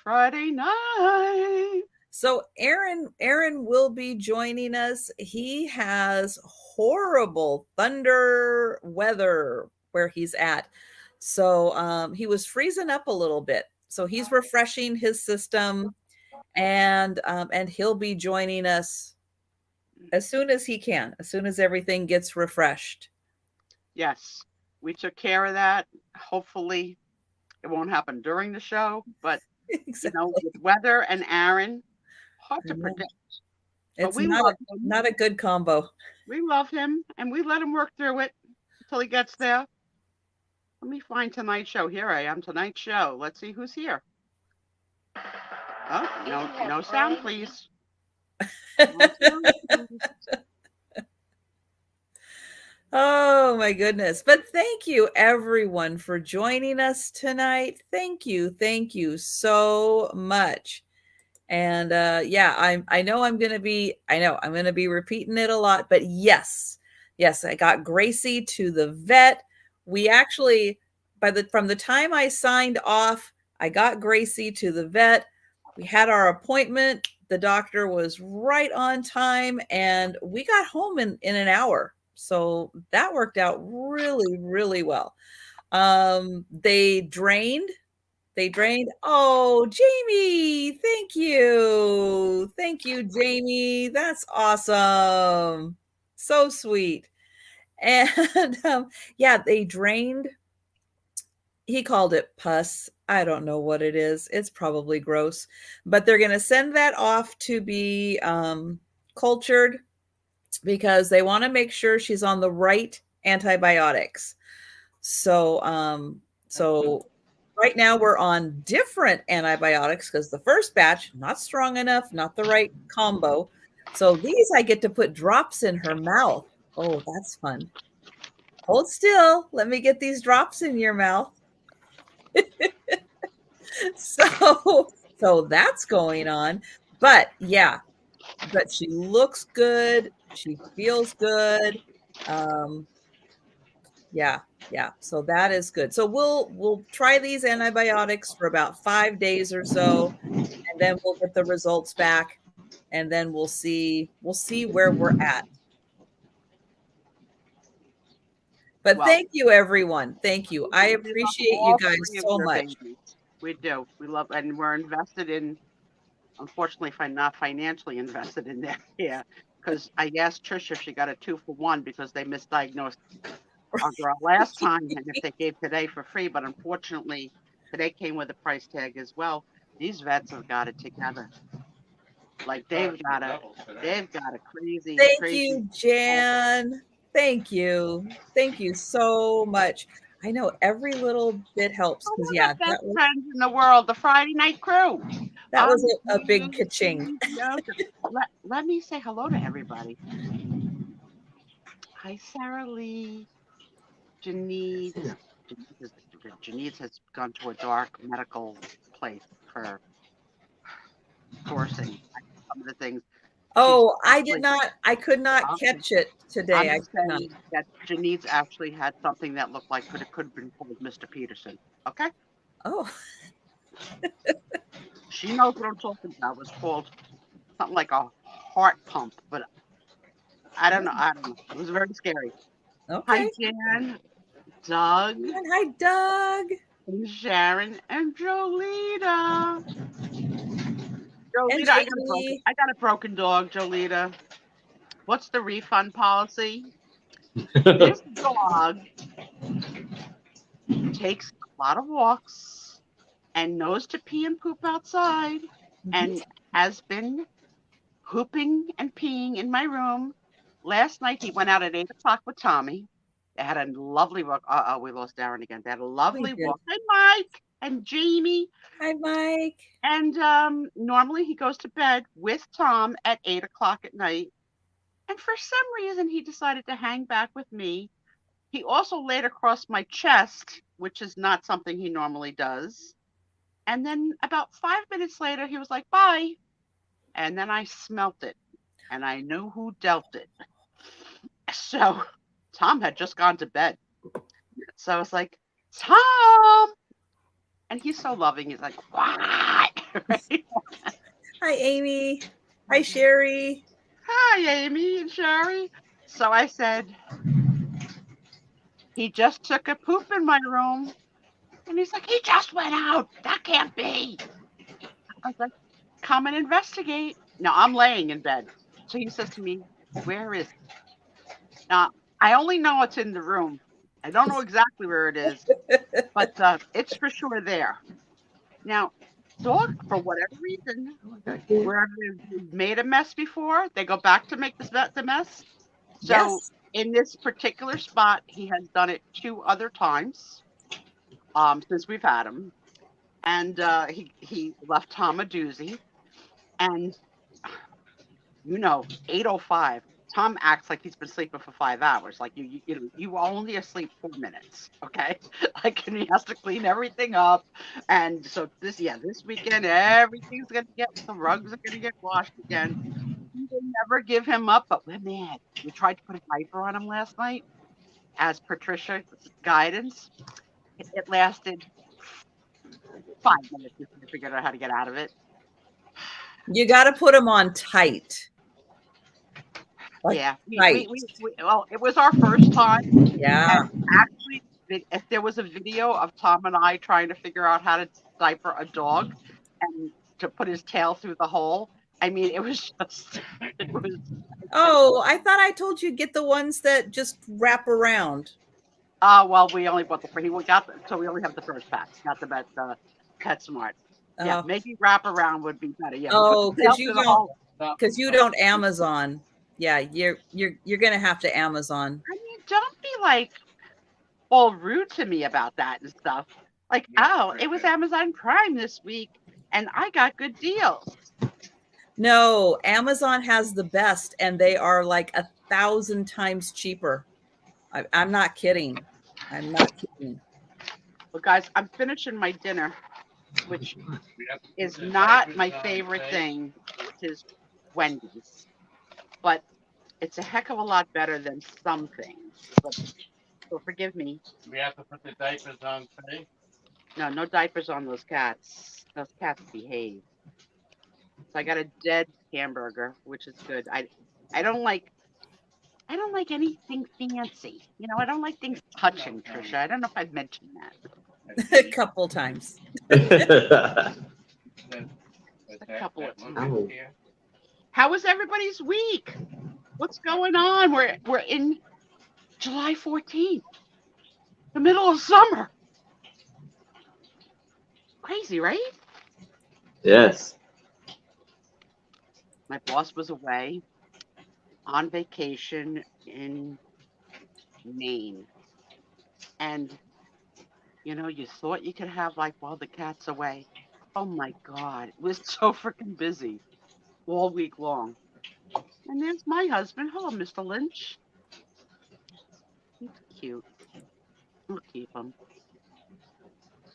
Friday night. So Aaron will be joining us. He has horrible thunder weather where he's at. So he was freezing up a little bit. So he's refreshing his system, and he'll be joining us as soon as he can, as soon as everything gets refreshed. Yes, we took care of that. Hopefully, it won't happen during the show, but Exactly. with weather and Aaron, hard I to know. predict. But It's we love him. not a good combo. We love him, and we let him work through it until he gets there. Let me find tonight's show. Here I am, tonight's show. Let's see who's here. Oh, no sound, please. No sound, please. Oh my goodness. But thank you everyone for joining us tonight. Thank you. Thank you so much. And I know I'm going to be repeating it a lot, but yes. Yes, I got Gracie to the vet. We actually from the time I signed off, I got Gracie to the vet. We had our appointment. The doctor was right on time and we got home in an hour. So that worked out really, really well. They drained. Oh, Jamie, thank you. Thank you, Jamie. That's awesome. So sweet. And they drained. He called it pus. I don't know what it is. It's probably gross, but they're going to send that off to be cultured because they want to make sure she's on the right antibiotics. So right now we're on different antibiotics because the first batch, not strong enough, not the right combo. So these I get to put drops in her mouth. Oh, that's fun. Hold still. Let me get these drops in your mouth. So that's going on. But she looks good. She feels good. So that is good. So we'll try these antibiotics for about 5 days or so, and then we'll get the results back, and then we'll see where we're at. But thank you, everyone. Thank you. I appreciate you guys so much. Babies. We do. We love, and we're invested in. Unfortunately, not financially invested in that. Yeah, because I asked Trisha if she got a 2-for-1 because they misdiagnosed our girl last time, and if they gave today for free. But unfortunately, today came with a price tag as well. These vets have got it together. Like they've got a crazy. Thank you, Jan. Thank you so much. I know every little bit helps because the best friends in the world, the Friday Night Crew. That was a big ka-ching. Let me say hello to everybody. Hi, Sarah Lee. Janice has gone to a dark medical place for sourcing some of the things. Oh, I could not catch it today. I could not. That Janice actually had something that looked like it could have been called Mr. Peterson. Okay. Oh. She knows what I'm talking about. It was called something like a heart pump, but I don't know. It was very scary. Okay. Hi, Jan, Doug. And hi, Doug. And Sharon and Jolita. Jolita, I got a broken dog, Jolita. What's the refund policy? This dog takes a lot of walks and knows to pee and poop outside and has been pooping and peeing in my room. Last night he went out at 8 o'clock with Tommy. They had a lovely walk. We lost Darren again. They had a lovely walk. Hi, Mike and Jamie. Hi, Mike. And normally he goes to bed with Tom at 8 o'clock at night. And for some reason, he decided to hang back with me. He also laid across my chest, which is not something he normally does. And then about 5 minutes later, he was like, bye. And then I smelt it. And I knew who dealt it. So Tom had just gone to bed. So I was like, Tom! And he's so loving. He's like, what? Right? Hi, Amy. Hi, Sherry. Hi, Amy and Sherry. So I said, he just took a poop in my room. And he's like, he just went out. That can't be. I was like, come and investigate. Now I'm laying in bed. So he says to me, where is it? Now, I only know it's in the room. I don't know exactly where it is, but it's for sure there. Now, dog, for whatever reason, wherever they've made a mess before, they go back to make the mess. So Yes. in this particular spot, he has done it 2 other times since we've had him. And he left Tom a doozy. And 8:05. Tom acts like he's been sleeping for 5 hours. Like you were only asleep 4 minutes, okay? Like, and he has to clean everything up. And so this weekend everything's gonna the rugs are gonna get washed again. We will never give him up, but we're mad. We tried to put a diaper on him last night, as Patricia's guidance. It lasted 5 minutes before we figured out how to get out of it. You got to put them on tight. Like Yeah, tight. well, it was our first time. Yeah. And actually, if there was a video of Tom and I trying to figure out how to diaper a dog and to put his tail through the hole, I mean, it was. Oh, I thought I told you get the ones that just wrap around. Well, we only bought so we only have the first packs, not the PetSmart. Yeah, maybe wrap around would be better. Yeah. Oh, because you don't Amazon. Yeah, you're gonna have to Amazon. I mean, don't be like all rude to me about that and stuff. Like, it was Amazon Prime this week, and I got good deals. No, Amazon has the best, and they are like 1,000 times cheaper. I'm not kidding. I'm not kidding. Well, guys, I'm finishing my dinner, which is not my favorite thing, which is Wendy's. But it's a heck of a lot better than some things. So forgive me. We have to put the diapers on today? No diapers on those cats. Those cats behave. So I got a dead hamburger, which is good. I don't like anything fancy. I don't like things touching, Trisha. I don't know if I've mentioned that. A couple times. A couple of times. How was everybody's week? What's going on? We're in July 14th, the middle of summer. Crazy, right? Yes. My boss was away on vacation in Maine. And, you thought you could have, while the cat's away. Oh, my God. It was so freaking busy all week long. And there's my husband. Hello, Mr. Lynch. He's cute. We'll keep him.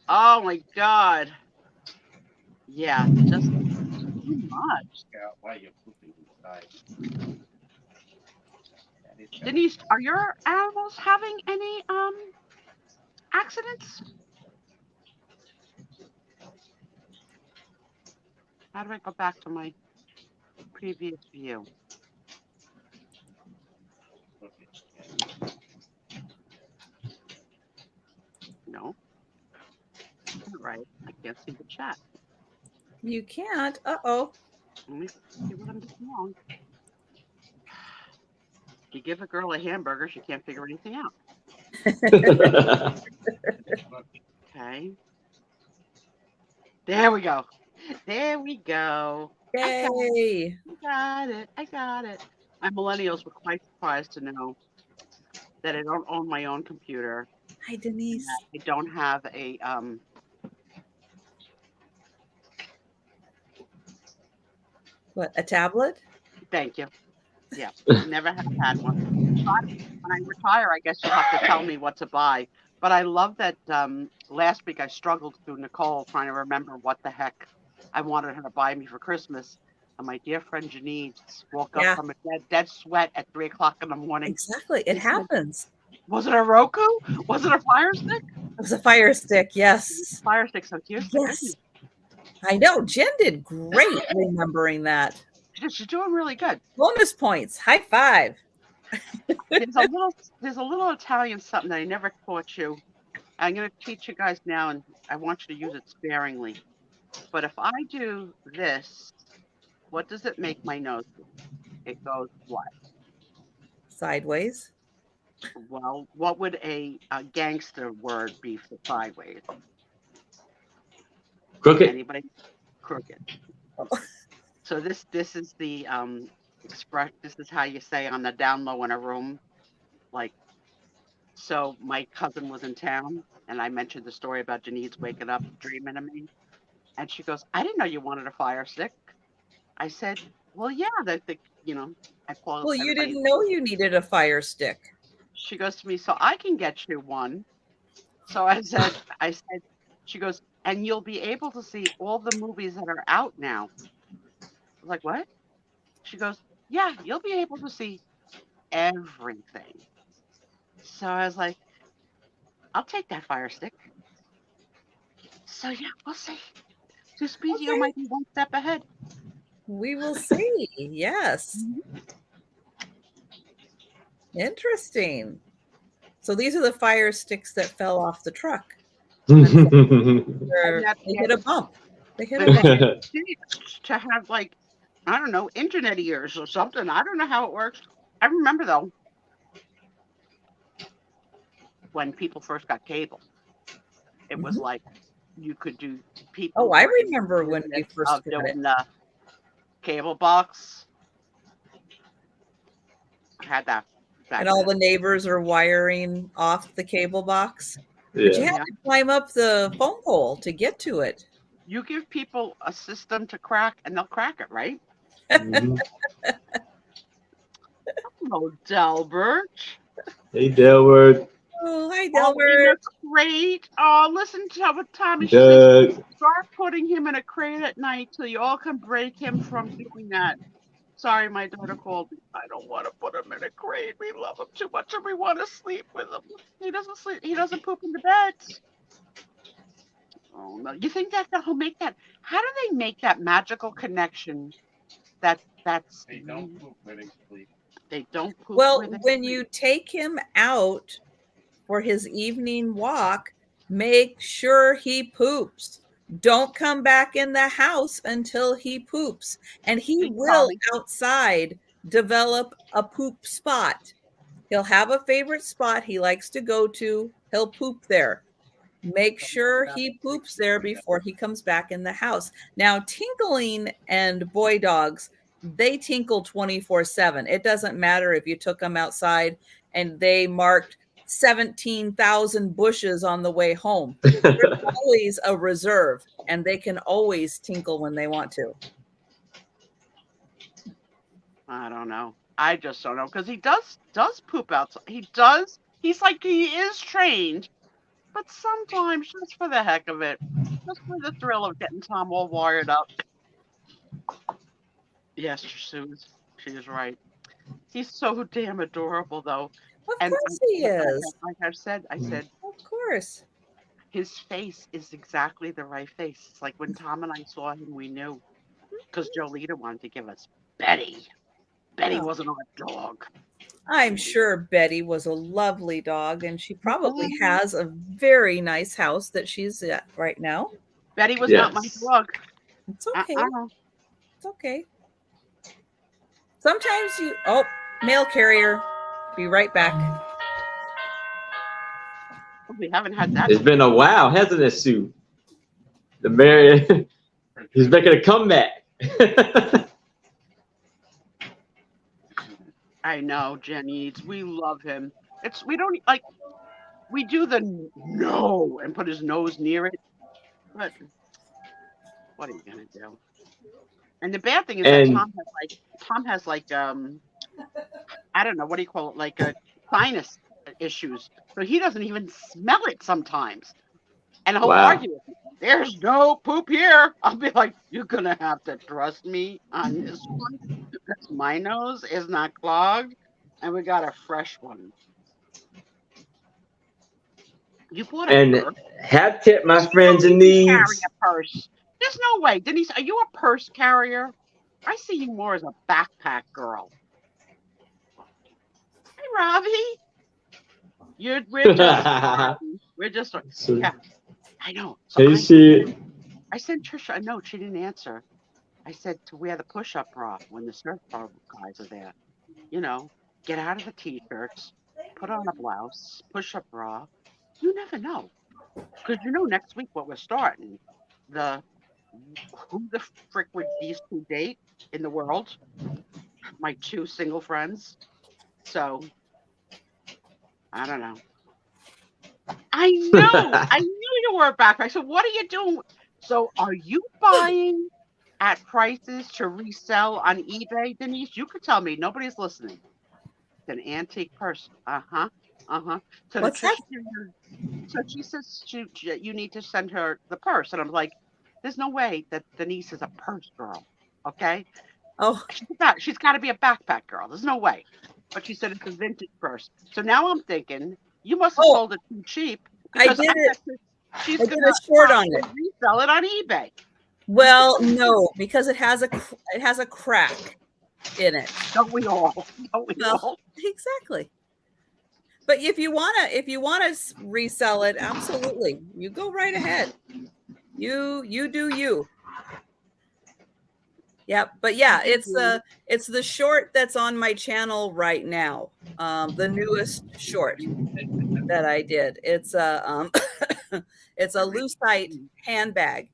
Oh, my God. Yeah, just too much. Why you pooping inside? Denise, are your animals having any accidents? How do I go back to my previous view? No. All right. I can't see the chat. You can't. Uh-oh. Let me see what I'm doing wrong. You give a girl a hamburger, she can't figure anything out. Okay. There we go. There we go. Yay. I got it. My millennials were quite surprised to know that I don't own my own computer. Hi, Denise. I don't have a What, a tablet? Thank you. Yeah, never have had one. When I retire, I guess you'll have to tell me what to buy. But I love that last week I struggled through Nicole trying to remember what the heck I wanted her to buy me for Christmas. And my dear friend Janine woke up from a dead sweat at 3 o'clock in the morning. Exactly. It happens. Was it a Roku? Was it a Fire Stick? It was a Fire Stick, yes. Fire Stick. So here's yes. I know Jen did great remembering that. She's doing really good. Bonus points. High five. There's a little Italian something that I never taught you. I'm going to teach you guys now, and I want you to use it sparingly. But if I do this, what does it make my nose do? It goes what? Sideways. Well, what would a gangster word be for sideways? Crooked. Anybody? Crooked. So this is the express. This is how you say on the down low in a room, like. So my cousin was in town, and I mentioned the story about Janice waking up dreaming of me, and she goes, "I didn't know you wanted a fire stick." I said, "Well, yeah, I call. Well, you everybody." didn't know you needed a fire stick. She goes to me, "So I can get you one." So I said, she goes, "And you'll be able to see all the movies that are out now." I was like, "What?" She goes, "Yeah, you'll be able to see everything." So I was like, "I'll take that fire stick." So yeah, we'll see. So Speedio Okay. might be one step ahead. We will see. Yes. Interesting. So these are the fire sticks that fell off the truck. They hit a bump. They hit a bump. To have like, I don't know, internet ears or something. I don't know how it works. I remember though, when people first got cable, it was like you could do people. Oh, I remember when we first got doing the cable box. I had that. And all the neighbors are wiring off the cable box. Yeah. But you had to climb up the phone pole to get to it. You give people a system to crack, and they'll crack it, right? Mhm. Hello, Delbert. Hey, Delbert. Oh, hi, Oh, Delbert. that's great. Oh, listen to what Tommy Doug. said. Start putting him in a crate at night so you all can break him from doing that. Sorry, my daughter called me. I don't want to put him in a crate. We love him too much and we want to sleep with him. He doesn't sleep. He doesn't poop in the bed. Oh, no. You think that he'll make that? How do they make that magical connection? That's. They don't poop when they sleep. They don't poop. Well, when they when sleep. you take him out for his evening walk, make sure he poops. Don't come back in the house until he poops. And he Big will Tommy. outside develop a poop spot. He'll have a favorite spot he likes to go to. He'll poop there. Make sure he poops there before he comes back in the house. Now, tinkling and boy dogs, they tinkle 24/7. It doesn't matter if you took them outside and they marked 17,000 bushes on the way home. There's always a reserve, and they can always tinkle when they want to. I don't know. I just don't know because he does poop outside. He does. He's like he is trained, but sometimes just for the heck of it, just for the thrill of getting Tom all wired up. Yes, Susan, she is right. He's so damn adorable, though. Of course he is. Like I've said, I said Of course. his face is exactly the right face. It's like when Tom and I saw him, we knew because Jolita wanted to give us Betty. Betty Oh. wasn't our dog. I'm sure Betty was a lovely dog, and she probably has a very nice house that she's at right now. Betty was not my Yes. dog. It's okay. Uh-uh. It's okay. Sometimes you. Oh, mail carrier. Be right back. We haven't had that. It's been a while, hasn't it, Sue? The Mary, he's making a comeback. I know, Jenny. We love him. We don't like. We do the no and put his nose near it, but what are you gonna do? And the bad thing is that And- Tom has like I don't know, what do you call it, like sinus issues, so he doesn't even smell it sometimes, and he'll Wow. argue with me. There's no poop here. I'll be like, you're gonna have to trust me on this one because my nose is not clogged, and we got a fresh one. You bought a And purse. hat tip, my friends in You need. carry a purse. There's no way. Denise, are you a purse carrier? I see you more as a backpack girl. Hey, Robbie. We're just So, yeah, I know. So can you see? I sent Trisha a note. She didn't answer. I said to wear the push-up bra when the surfboard guys are there. You know, get out of the t-shirts, put on a blouse, push-up bra. You never know, because you know next week what we're starting. The Who the frick would these two date in the world? My two single friends. So I don't know. I knew you were a backpack. So what are you doing? So are you buying at prices to resell on eBay, Denise? You could tell me. Nobody's listening. It's an antique purse. Uh-huh. Uh-huh. So What's that? so she says you need to send her the purse. And I'm like, there's no way that Denise is a purse girl. Okay? Oh, She's got to be a backpack girl. There's no way. But she said it's a vintage purse. So now I'm thinking you must have sold it too cheap. I Because did it. She's I did a short on it. resell it on eBay. Well, no, because it has a crack in it. Don't we all? Don't we Well, all? exactly. But if you wanna resell it, absolutely, you go right ahead. You do you. Yep. But yeah, it's the short that's on my channel right now. The newest short that I did. It's a it's a lucite handbag,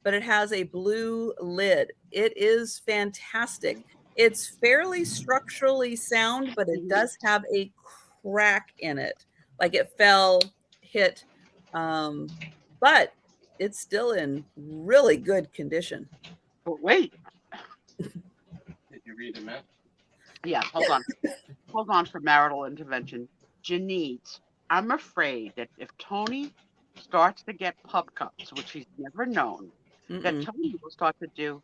but it has a blue lid. It is fantastic. It's fairly structurally sound, but it does have a crack in it. Like it hit, but it's still in really good condition. But wait. Did you read the message? Yeah, hold on for marital intervention. Janine, I'm afraid that if Tony starts to get pup cups, which he's never known, that Tony will start to do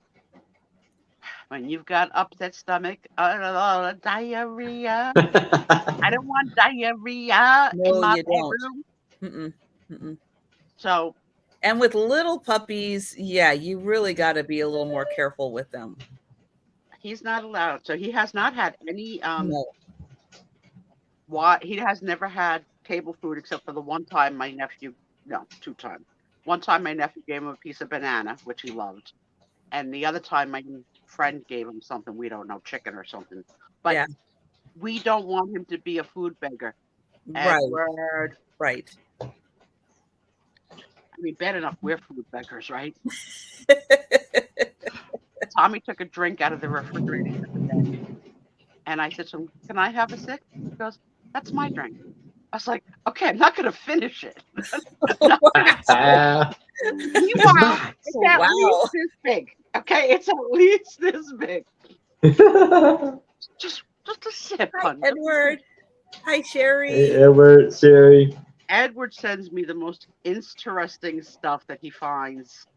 when you've got upset stomach, diarrhea. I don't want diarrhea in my bedroom. Mm-mm. So, and with little puppies, yeah, you really got to be a little more careful with them. He's not allowed. So he has not had any No. He has never had table food except for the one time my nephew, no, 2 times. One time my nephew gave him a piece of banana, which he loved. And the other time my friend gave him something, we don't know, chicken or something. But yeah. We don't want him to be a food beggar. Right. Edward. Right. I mean, bad enough we're food beggars, right? Tommy took a drink out of the refrigerator today. And I said to him, can I have a sip? He goes, that's my drink. I was like, okay, I'm not going to finish it. Wow. Meanwhile, it's at least this big. Okay, it's at least this big. Just a sip. Hi, Edward. Hi, Sherry. Hey, Edward, Sherry. Edward sends me the most interesting stuff that he finds.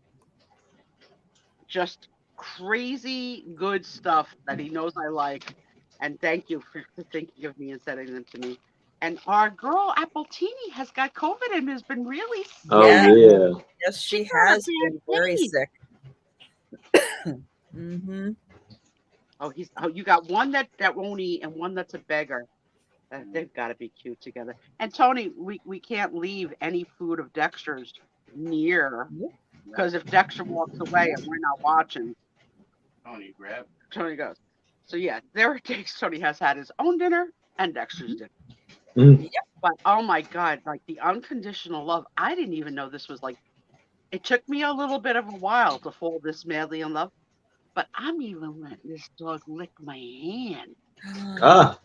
Just crazy good stuff that he knows I like. And thank you for thinking of me and sending them to me. And our girl Appletini has got COVID and has been really sick. Oh, yeah. Yes, she has been very sick. Oh, you got one that won't eat and one that's a beggar. They've got to be cute together. And Tony, we can't leave any food of Dexter's near, because if Dexter walks away and we're not watching, Tony goes. So yeah, there are days Tony has had his own dinner and Dexter's dinner. Mm-hmm. Yep. But oh my God, like the unconditional love. I didn't even know this was like. It took me a little bit of a while to fall this madly in love, but I'm even letting this dog lick my hand. Ah.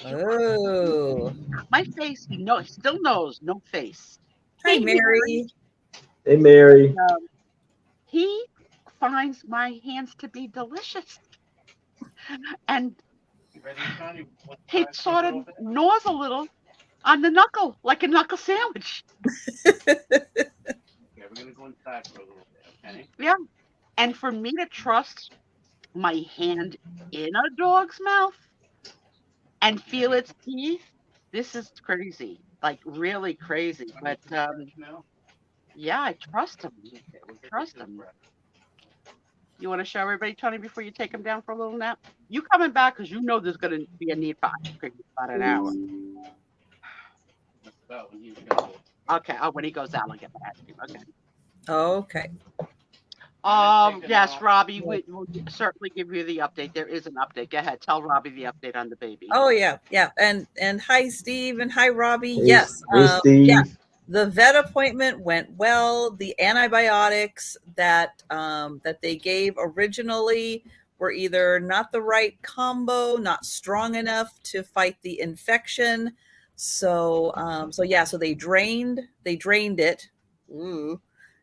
Oh. My face, he still knows, no face. Hi, Mary. Hey, Mary. He finds my hands to be delicious. And he sort of gnaws a little on the knuckle, like a knuckle sandwich. We're going to go inside for a little bit, okay? Yeah. And for me to trust my hand in a dog's mouth and feel its teeth, this is crazy. Like, really crazy. But, yeah, I trust him. Trust him. You want to show everybody, Tony, before you take him down for a little nap? You coming back because you know there's going to be a need for ice cream in about an hour. That's about when he's gonna go. Okay. Oh, when he goes out, I'll get the ice cream. Okay. Okay. Yes, Robbie, we'll certainly give you the update. There is an update. Go ahead. Tell Robbie the update on the baby. Oh yeah, yeah. And hi Steve and hi Robbie. Hey, Yes. Hey, Steve. Yeah. The vet appointment went well. The antibiotics that that they gave originally were either not the right combo, not strong enough to fight the infection. So so they drained it. Ooh.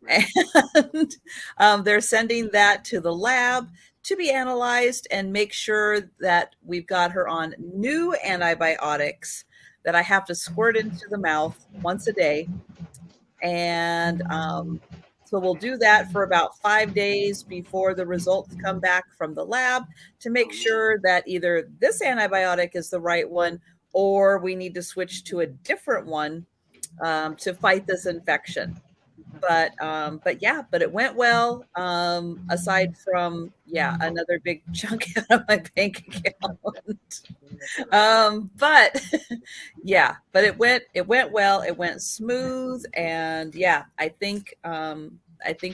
And they're sending that to the lab to be analyzed and make sure that we've got her on new antibiotics that I have to squirt into the mouth once a day. And so we'll do that for about 5 days before the results come back from the lab to make sure that either this antibiotic is the right one or we need to switch to a different one to fight this infection. But it went well. Aside from another big chunk out of my bank account. But it went well. It went smooth, and I think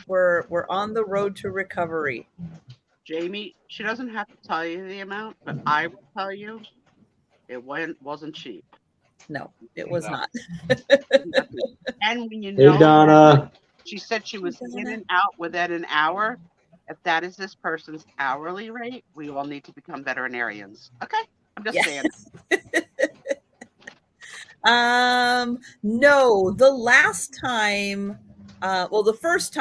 we're on the road to recovery. Jamie, she doesn't have to tell you the amount, but I will tell you, it wasn't cheap. No, it was not. And when you Hey, know, Donna. she said she was in and out within an hour. If that is this person's hourly rate, we all need to become veterinarians. Okay, I'm just saying. No, the last time, the first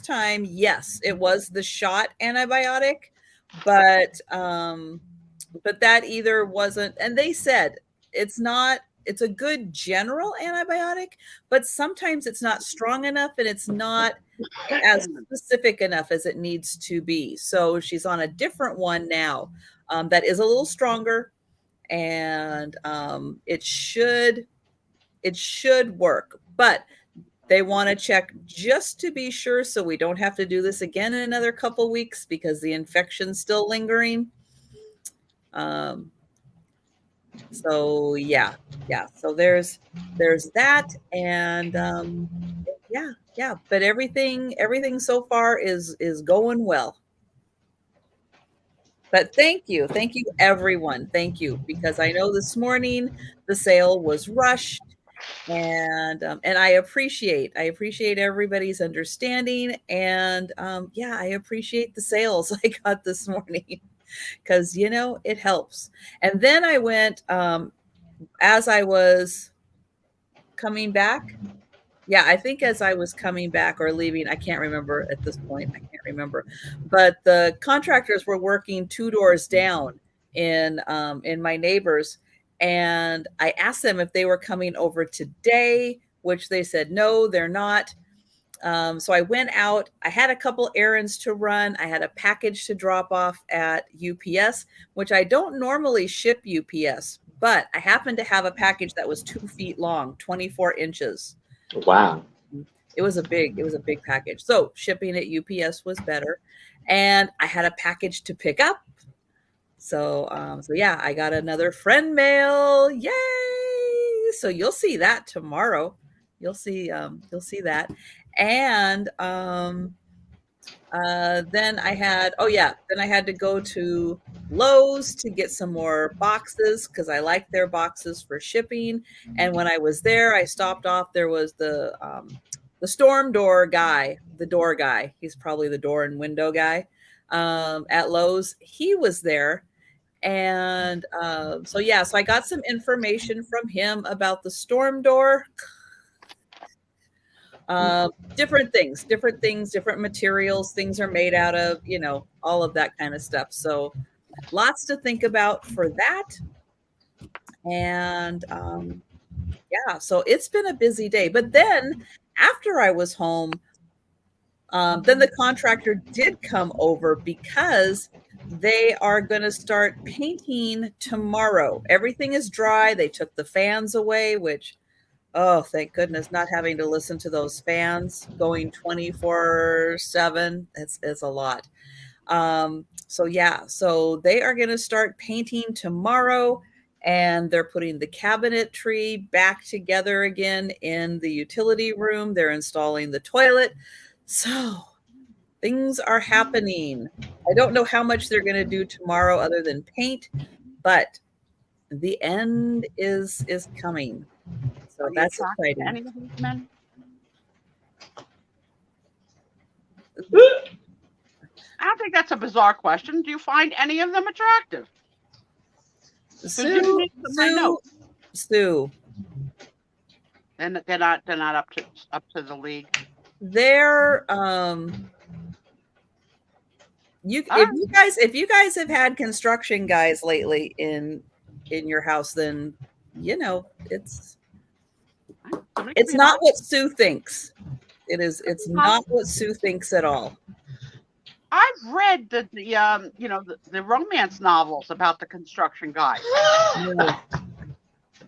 time, yes, it was the shot antibiotic, but that either wasn't, and they said it's a good general antibiotic, but sometimes it's not strong enough and it's not as specific enough as it needs to be. So she's on a different one now that is a little stronger, and it should work, but they want to check just to be sure so we don't have to do this again in another couple weeks because the infection's still lingering. So so there's that, and but everything so far is going well. But thank you everyone, thank you, because I know this morning the sale was rushed, and I appreciate everybody's understanding, and I appreciate the sales I got this morning. Because it helps. And then I went as I was coming back. I think as I was coming back or leaving, I can't remember at this point. I can't remember. But the contractors were working 2 doors down in my neighbors, and I asked them if they were coming over today, which they said no, they're not. So I went out. I had a couple errands to run. I had a package to drop off at UPS, which I don't normally ship UPS, but I happened to have a package that was 2 feet long, 24 inches. Wow. It was a big package. So shipping at UPS was better. And I had a package to pick up. So I got another friend mail. Yay! So you'll see that tomorrow. You'll see that. And then I had to go to Lowe's to get some more boxes because I like their boxes for shipping. And when I was there, I stopped off. There was the storm door guy, the door guy. He's probably the door and window guy at Lowe's. He was there. And so I got some information from him about the storm door. Different things, different materials things are made out of, all of that kind of stuff. So lots to think about for that. And so it's been a busy day. But then after I was home, then the contractor did come over because they are going to start painting tomorrow. Everything is dry. They took the fans away, which Oh, thank goodness, not having to listen to those fans going 24/7. It's a lot. So yeah, so they are going to start painting tomorrow, and they're putting the cabinetry back together again in the utility room. They're installing the toilet. So things are happening. I don't know how much they're going to do tomorrow other than paint, but the end is coming. So Are you that's attracted to exciting. any of these men? I don't think that's a bizarre question. Do you find any of them attractive? Sue, Sue, And they're not up to the league. they're if you guys have had construction guys lately in your house, then you know it's not what Sue thinks. It's not what Sue thinks at all. I've read the romance novels about the construction guys.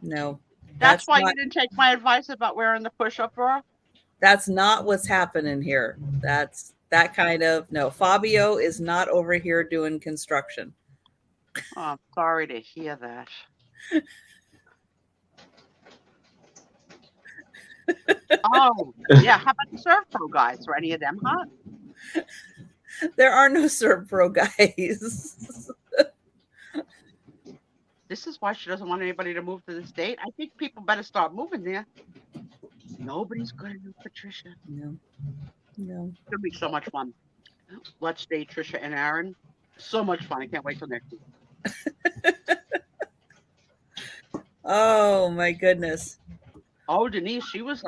No. That's why you didn't take my advice about wearing the push-up bra? That's not what's happening here. That's that kind of no. Fabio is not over here doing construction. Oh, I'm sorry to hear that. Oh, yeah. How about the Serve Pro guys? Are any of them hot? There are no Serve Pro guys. This is why she doesn't want anybody to move to the state. I think people better start moving there. Nobody's going to do Patricia. No. It'll be so much fun. Let's date Trisha and Aaron. So much fun. I can't wait till next week. Oh my goodness. Oh, Denise, she was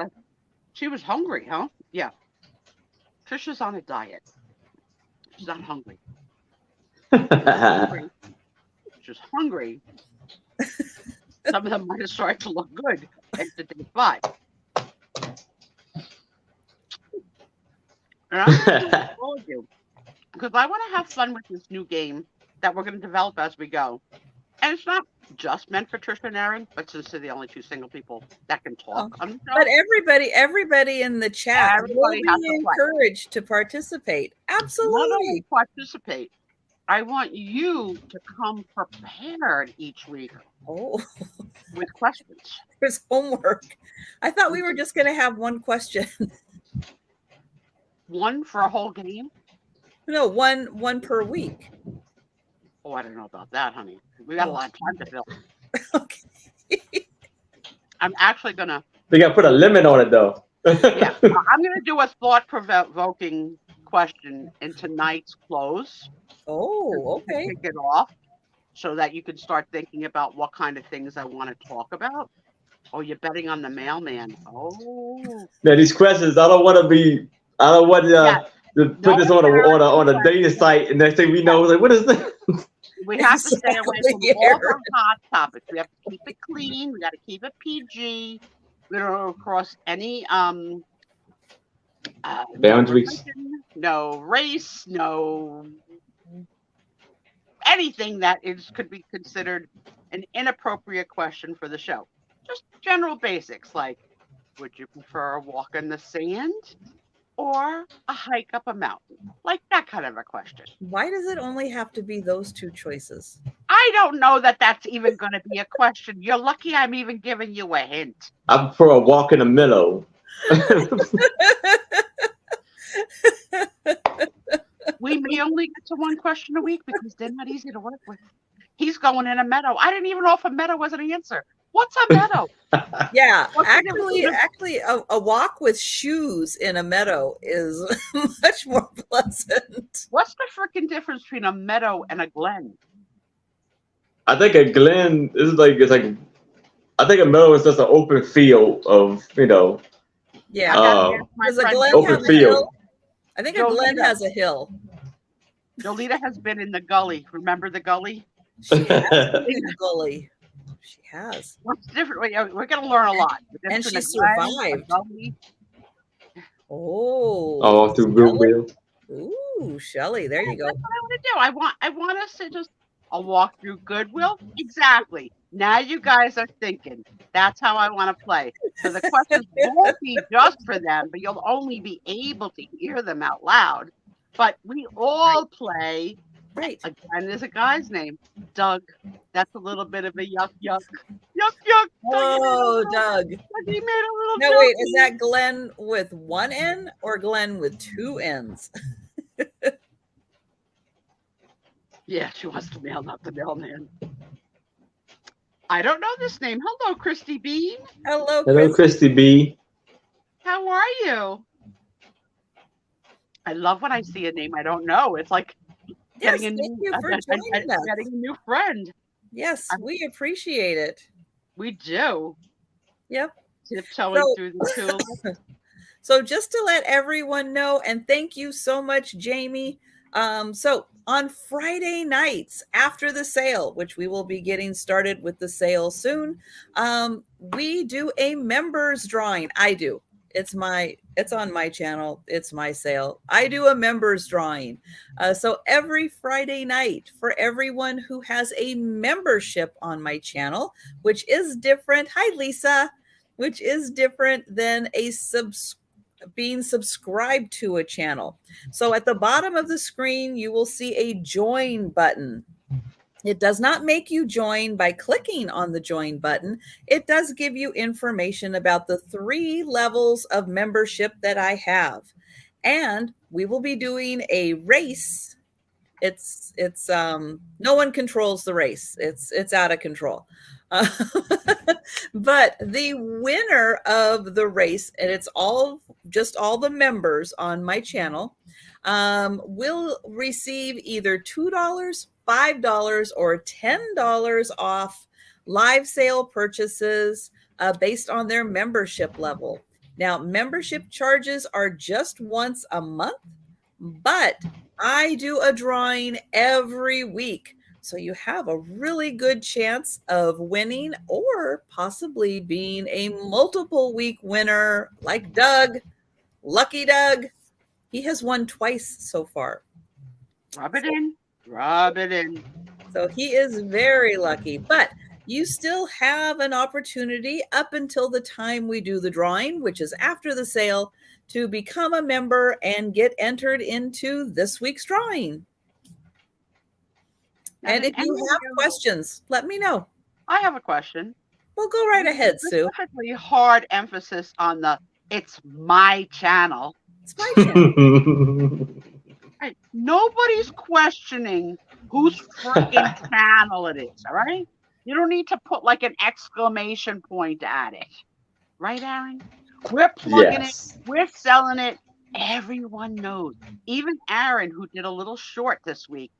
hungry, huh? Yeah. Trisha's on a diet. She's not hungry. She's hungry. Some of them might have started to look good after day 5. And I'm going to told you because I want to have fun with this new game that we're going to develop as we go. And it's not just meant for Trisha and Aaron, but since they're the only 2 single people that can talk on the show. But everybody in the chat Everybody will be encouraged to participate. Absolutely. Not only participate, I want you to come prepared each week. Oh, with questions. There's homework. I thought we were just going to have one question. One for a whole game? No, one per week. Oh, I don't know about that, honey. We got a lot of time to fill. Okay. I'm actually gonna. We gotta put a limit on it, though. Yeah, I'm gonna do a thought-provoking question in tonight's close. Oh, okay. Kick it off, so that you can start thinking about what kind of things I want to talk about. Oh, you're betting on the mailman. Oh. Man, these questions. I don't want to to put this on a dating site, and next thing we know, like, what is this? We have to stay away from all the hot topics. We have to keep it clean. We got to keep it PG. We don't cross any boundaries. No race, no anything that could be considered an inappropriate question for the show. Just general basics like, would you prefer a walk in the sand or a hike up a mountain? Like that kind of a question. Why does it only have to be those 2 choices? I don't know that that's even going to be a question. You're lucky I'm even giving you a hint. I prefer a walk in the meadow. We may only get to one question a week because they're not easy to work with. He's going in a meadow. I didn't even know if a meadow was an answer. What's a meadow? Yeah, actually, a walk with shoes in a meadow is much more pleasant. What's the freaking difference between a meadow and a glen? I think a glen is I think a meadow is just an open field of, Yeah, does a glen open have a field. hill? I think a glen has a hill. Jolita has been in the gully. Remember the gully? She has been in the gully. She has. What's different? We're going to learn a lot. And she Glen, survived. Oh, through Goodwill. Ooh, Shelly, there you go. That's what I want to do. I want us to just a walk through Goodwill. Exactly. Now you guys are thinking. That's how I want to play. So the questions won't be just for them, but you'll only be able to hear them out loud. But we all play. Right. Again, there's a guy's name, Doug. That's a little bit of a yuck, yuck, yuck, yuck. Oh, Doug. He made a little No, joke. wait, is that Glenn with one N or Glenn with two N's? Yeah, she wants the mail, not the mailman. I don't know this name. Hello, Christy Bean. Hello, Hello, Chris. Christy B. How are you? I love when I see a name I don't know. It's like Yes, getting a thank new, you for joining us. getting a new friend. Yes, we appreciate it. We do. Yep. Tiptoeing So- through the tulips. So just to let everyone know, and thank you so much, Jamie. So on Friday nights after the sale, which we will be getting started with the sale soon, we do a members drawing. I do. It's on my channel. It's my sale. I do a members drawing. So every Friday night for everyone who has a membership on my channel, which is different. Hi, Lisa. Which is different than being subscribed to a channel. So at the bottom of the screen, you will see a join button. It does not make you join by clicking on the join button. It does give you information about the 3 levels of membership that I have. And we will be doing a race. It's no one controls the race. It's out of control. But the winner of the race, and it's just all the members on my channel, will receive either $2, $5, or $10 off live sale purchases based on their membership level. Now, membership charges are just once a month, but I do a drawing every week. So you have a really good chance of winning or possibly being a multiple week winner like Doug, Lucky Doug. He has won twice so far. Rub it in. Rub it in. So he is very lucky, but you still have an opportunity up until the time we do the drawing, which is after the sale, to become a member and get entered into this week's drawing. And if you have questions, let me know. I have a question. Well, go right ahead, Sue. Specifically, hard emphasis on the "it's my channel." It's my channel. Right. Nobody's questioning whose freaking channel it is. All right. You don't need to put like an exclamation point at it. Right, Aaron? We're plugging Yes. it. We're selling it. Everyone knows. Even Aaron, who did a little short this week,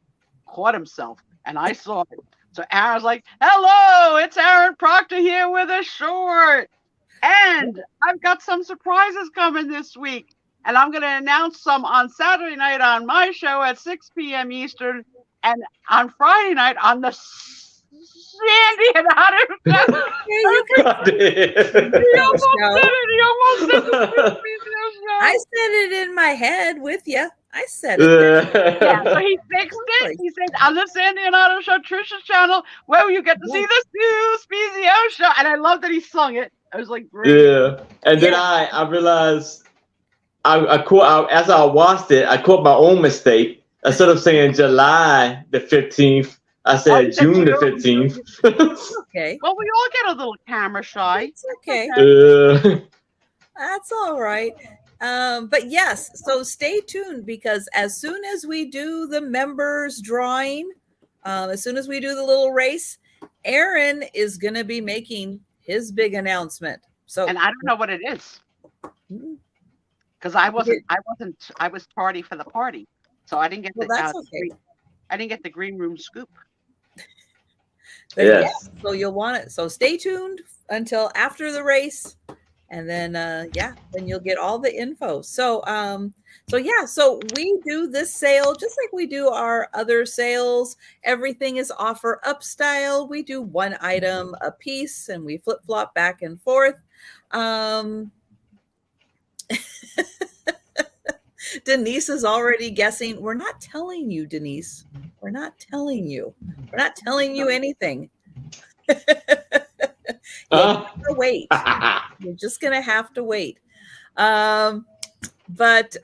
caught himself. And I saw it. So Aaron's like, hello, it's Aaron Proctor here with a short. And I've got some surprises coming this week. And I'm going to announce some on Saturday night on my show at 6 p.m. Eastern. And on Friday night on the Sandy and Otter. He almost did it. I said it in my head with you. I said it. Yeah, so he fixed it. He said, on the Sandy and Otto show, Trisha's channel, where you get to see the Stu Spezio show. And I love that he sung it. I was like, great. Yeah. And then I realized as I watched it, I caught my own mistake. Instead of saying July the 15th, I said June the 15th. Okay. Well, we all get a little camera shy. It's okay. That's all right. But yes, so stay tuned because as soon as we do the members drawing, as soon as we do the little race, Aaron is going to be making his big announcement. So, And I don't know what it is because I was tardy for the party, so I didn't get Well, that's okay. I didn't get the green room scoop. But Yes. yeah, so you'll want it. So stay tuned until after the race, and then then you'll get all the info. So so we do this sale just like we do our other sales. Everything is offer up style. We do one item a piece, and we flip flop back and forth. Denise is already guessing. We're not telling you, Denise. We're not telling you. We're not telling you anything. You'll have to wait. You're just gonna have to wait. But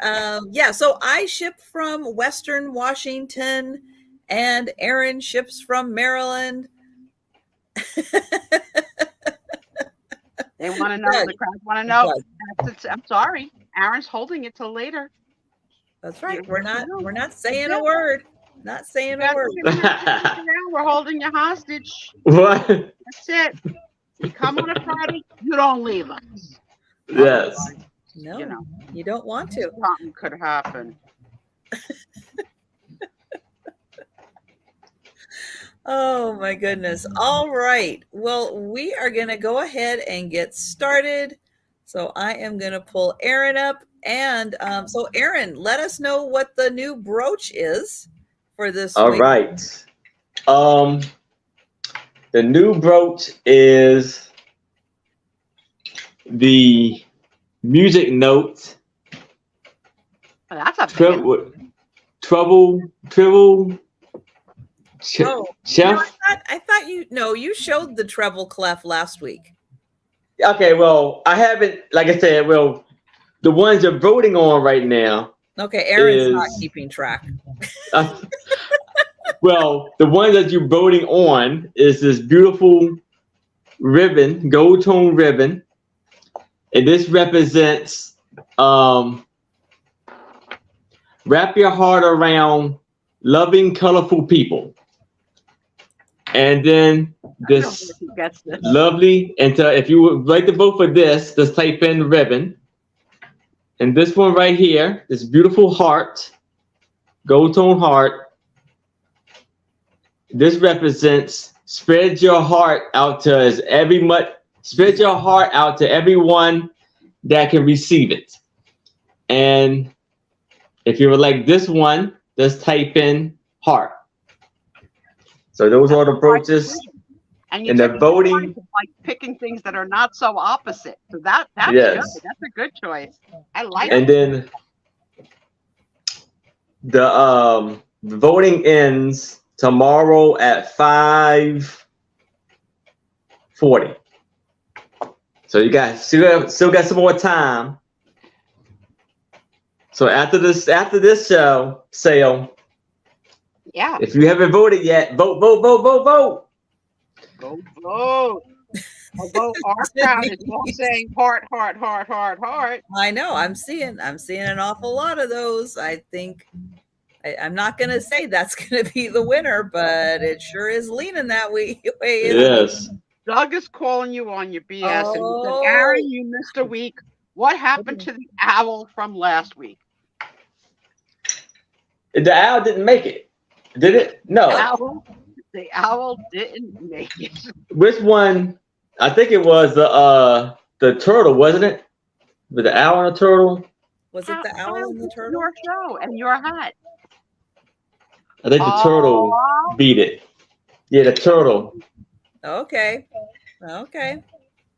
yeah, so I ship from Western Washington, and Aaron ships from Maryland. They want to know. Doug. The crowd want to know. Doug. I'm sorry, Aaron's holding it till later. That's right. You We're never not. know. We're not saying Yeah. a word. Not saying a word. We're holding you hostage. What? That's it. You come on a Friday, you don't leave us. Yes. No, You know. you don't want to. Something could happen. Oh my goodness. All right. Well, we are going to go ahead and get started. So I am going to pull Aaron up. And so, Aaron, let us know what the new brooch is for this All week. right. The new brooch is the music note Well, that's a big one. trouble Oh, chef. I thought you showed the treble clef last week. Okay, well, I haven't, like I said, well, the ones you're voting on right now. Okay, Aaron's not Is- keeping track. Well, the one that you're voting on is this beautiful ribbon, gold tone ribbon. And this represents wrap your heart around loving, colorful people. And then I don't this think he gets this. lovely, and if you would like to vote for this, just type in ribbon. And this one right here, this beautiful heart, gold tone heart. This represents spread your heart out to spread your heart out to everyone that can receive it. And if you would like this one, just type in heart. So those are the brooches. And you And the took voting- the point of, like picking things that are not so opposite. So that's Yes. good. That's a good choice. I like And it. then the voting ends tomorrow at 5:40. So you guys still got some more time. So after this sale, Yeah. if you haven't voted yet, vote. Go vote. Although our crowd is all saying heart. I know. I'm seeing an awful lot of those. I think I'm not going to say that's going to be the winner, but it sure is leaning that way. Yes. Doug is calling you on your BS. And he Oh. said, Aaron, you missed a week. What happened to the owl from last week? The owl didn't make it, did it? No. The owl didn't make it. Which one? I think it was the turtle, wasn't it? With the owl and the turtle. Was it the owl and the turtle? Your show and your hat. I think the turtle Oh, beat it. Yeah, the turtle. Okay.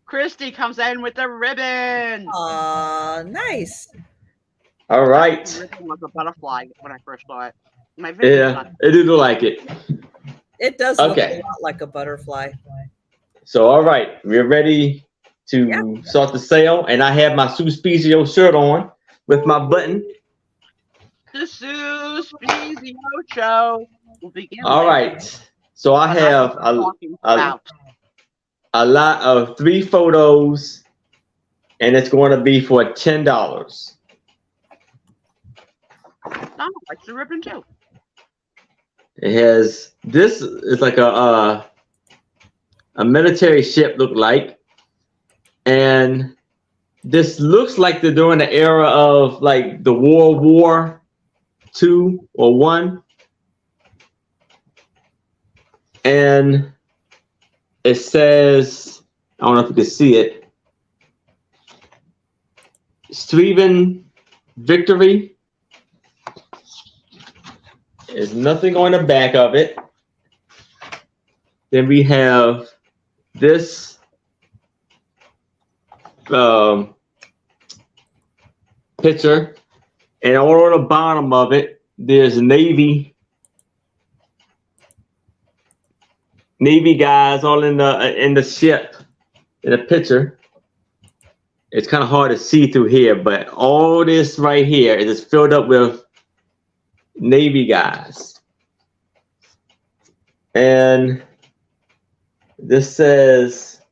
Christy comes in with the ribbon. Nice. All right. The ribbon was a butterfly when I first saw it. My video Yeah, it did look like it. It does look Okay. a lot like a butterfly. So, all right, we're ready to start the sale, and I have my Suspizio shirt on with my button. The Suspizio show will begin. All later. right. So I have Talking about. a lot of 3 photos, and it's going to be for $10. No, it's the ribbon too. It has, this is like a military ship look like, and this looks like they're during the era of like the World War II or I, and it says, I don't know if you can see it, Striven Victory. There's nothing on the back of it. Then we have this picture, and all on the bottom of it, there's Navy Navy guys all in the ship in the picture. It's kind of hard to see through here, but all this right here is filled up with Navy guys. And this says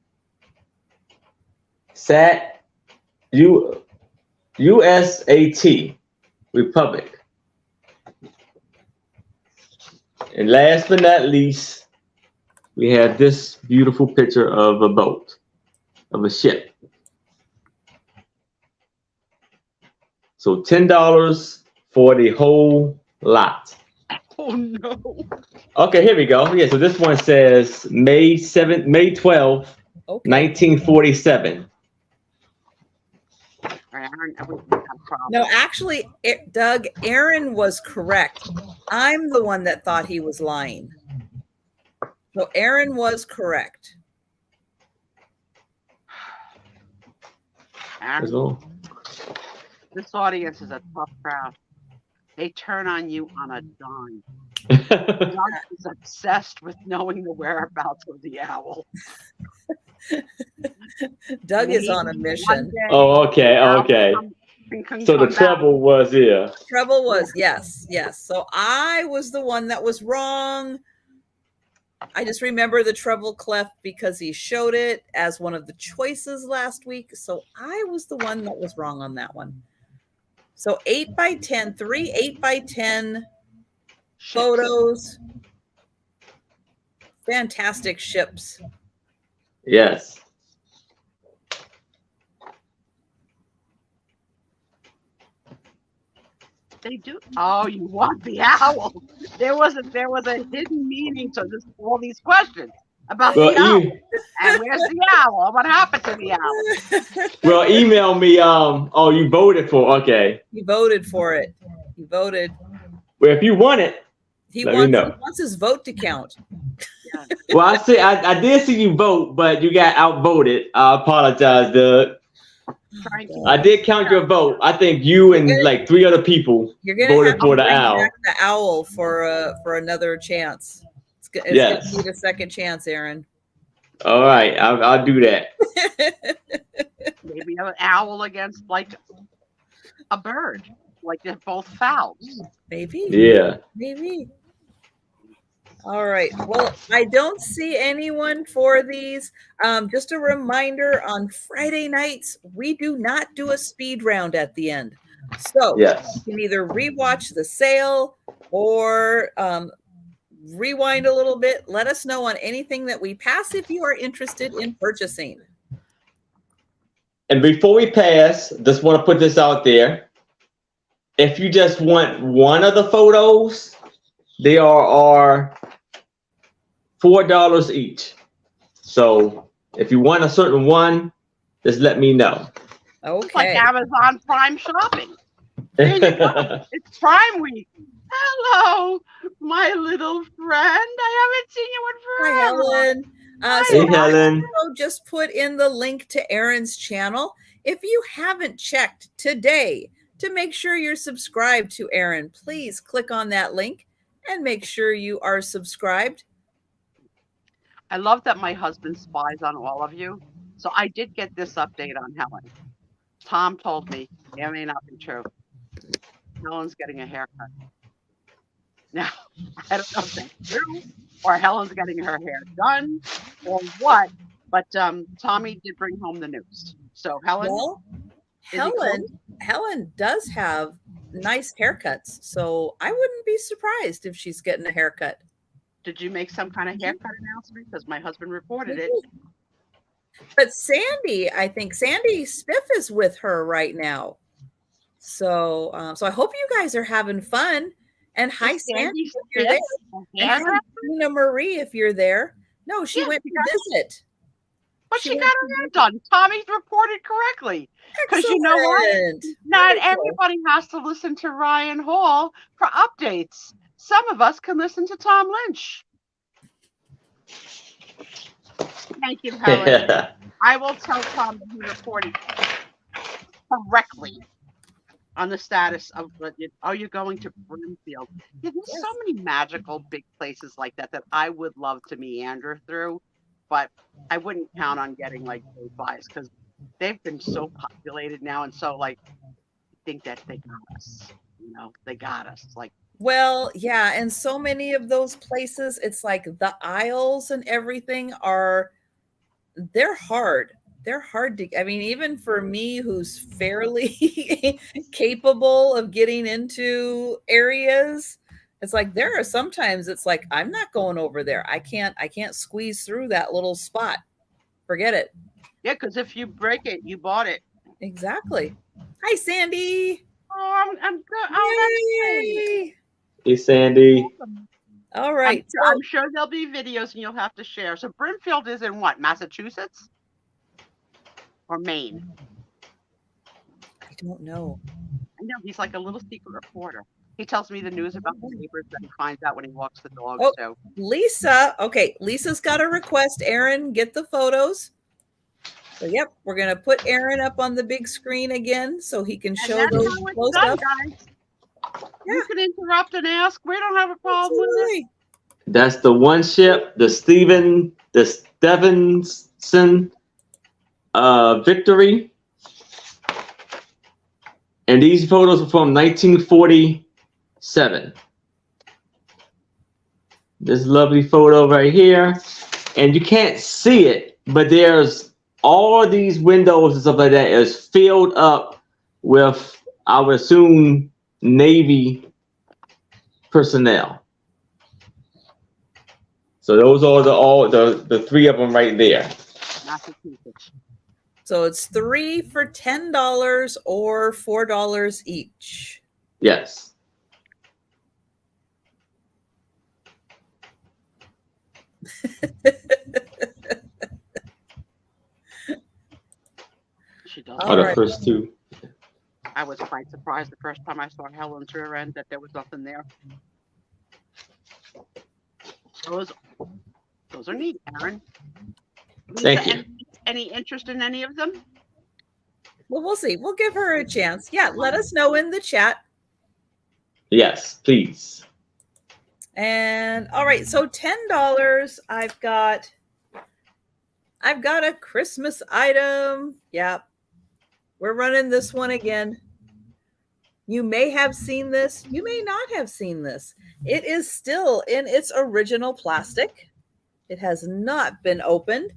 USAT Republic. And last but not least, we have this beautiful picture of a boat, of a ship. So $10 for the whole lot. Oh no. Okay, here we go. Yeah, so this one says May 12th, Okay. 1947. No, actually, Doug, Aaron was correct. I'm the one that thought he was lying. So Aaron was correct. That's all. This audience is a tough crowd. They turn on you on a dime. Doug is obsessed with knowing the whereabouts of the owl. Doug is on a mission. Oh, okay. So the trouble was here. Trouble was, yes. So I was the one that was wrong. I just remember the treble clef because he showed it as one of the choices last week. So I was the one that was wrong on that one. So 8x10, 3 8x10 photos. Fantastic ships. Yes. They do. Oh, you want the owl? There was a hidden meaning to all these questions about the owl. And where's the owl? What happened to the owl? Well, email me. You voted for. Okay. He voted for it. He voted. Well, if you want it, He let me know. wants his vote to count. Well, I did see you vote, but you got outvoted. I apologize, Doug. I did count your vote. I think you and like 3 other people voted for the owl. Back the owl for another chance. It's Yes. gonna need a second chance, Aaron. All right, I'll do that. Maybe an owl against like a bird, like they're both fowls. Maybe. Yeah. Maybe. All right. Well, I don't see anyone for these. Just a reminder, on Friday nights, we do not do a speed round at the end. So Yes. you can either rewatch the sale or rewind a little bit. Let us know on anything that we pass if you are interested in purchasing. And before we pass, just want to put this out there. If you just want one of the photos, they are $4 each. So if you want a certain one, just let me know. It's like Okay. Amazon Prime shopping. There you go. It's Prime Week. Hello, my little friend. I haven't seen you in Hi, forever. Helen. Hey, Helen. Also just put in the link to Aaron's channel. If you haven't checked today to make sure you're subscribed to Aaron, please click on that link and make sure you are subscribed. I love that my husband spies on all of you. So I did get this update on Helen. Tom told me it may not be true. Helen's getting a haircut. Now, I don't know if that's true or Helen's getting her hair done or what, but Tommy did bring home the news. So Helen, Well, is he close? Helen does have nice haircuts, so I wouldn't be surprised if she's getting a haircut. Did you make some kind of haircut announcement? Because my husband reported it. But Sandy, I think Sandy Spiff is with her right now. So, so I hope you guys are having fun. And hi, Is Sandy, if Spiff you're there. a And hairdresser? hi, Tina Marie, if you're there. No, she Yeah, went to visit. But she she went got her hair done. Tommy's reported correctly. 'Cause you know what? Excellent. Not Wonderful. everybody has to listen to Ryan Hall for updates. Some of us can listen to Tom Lynch. Thank you, Helen. I will tell Tom that he reported correctly. on the status of are you going to Brimfield? Yeah, there's so Yes. many magical big places like that that I would love to meander through, but I wouldn't count on getting like those buys because they've been so populated now and so like I think that they got us. They got us. Like Well, yeah, and so many of those places, it's like the aisles and everything they're hard. They're hard to, I mean, even for me who's fairly capable of getting into areas, it's like there are sometimes it's like I'm not going over there. I can't squeeze through that little spot. Forget it. yeah, because if you break it, you bought it. Exactly. Hi, Sandy. Oh, I'm good. Oh, that's great. Yay. Hey, Sandy. All right. I'm sure there'll be videos and you'll have to share. So Brimfield is in what, Massachusetts or Maine? I don't know. I know he's like a little secret reporter. He tells me the news about the neighbors that he finds out when he walks the dogs. Oh. So Lisa. Okay. Lisa's got a request. Aaron, get the photos. So, yep, we're going to put Aaron up on the big screen again so he can show that's those how it's close done, up. guys. You can interrupt and ask. We don't have a problem with it. Absolutely. That's the one ship, the Stevenson Victory. And these photos are from 1947. This lovely photo right here. And you can't see it, but there's all these windows and stuff like that is filled up with, I would assume, Navy personnel. So those are the three of them right there. Massachusetts. So it's 3 for $10 or $4 each. Yes. She does. All Are the right. first two. I was quite surprised the first time I saw Helen's rear end that there was nothing there. Those are neat, Aaron. Thank you. Any interest in any of them? Well, we'll see. We'll give her a chance. Yeah, let us know in the chat. Yes, please. And all right, so $10. I've got a Christmas item. Yep. We're running this one again. You may have seen this. You may not have seen this. It is still in its original plastic. It has not been opened.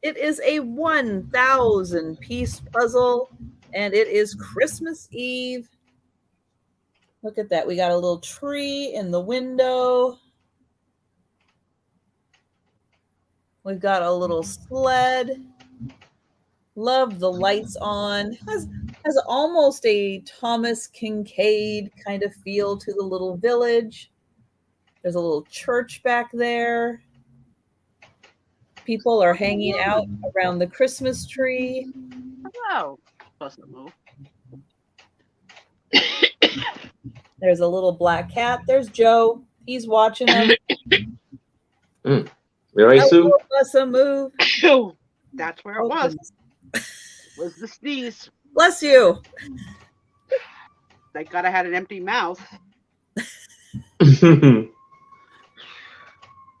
It is a 1,000 piece puzzle, and it is Christmas Eve. Look at that. We got a little tree in the window. We've got a little sled. Love the lights on. Has almost a Thomas Kincaid kind of feel to the little village. There's a little church back there. People are hanging out around the Christmas tree. Hello. Supposed to move. There's a little black cat. There's Joe. He's watching us. You ready, Sue? Help us a move. That's where it Oh, was. goodness. Was the sneeze. Bless you. Thank God I had an empty mouth.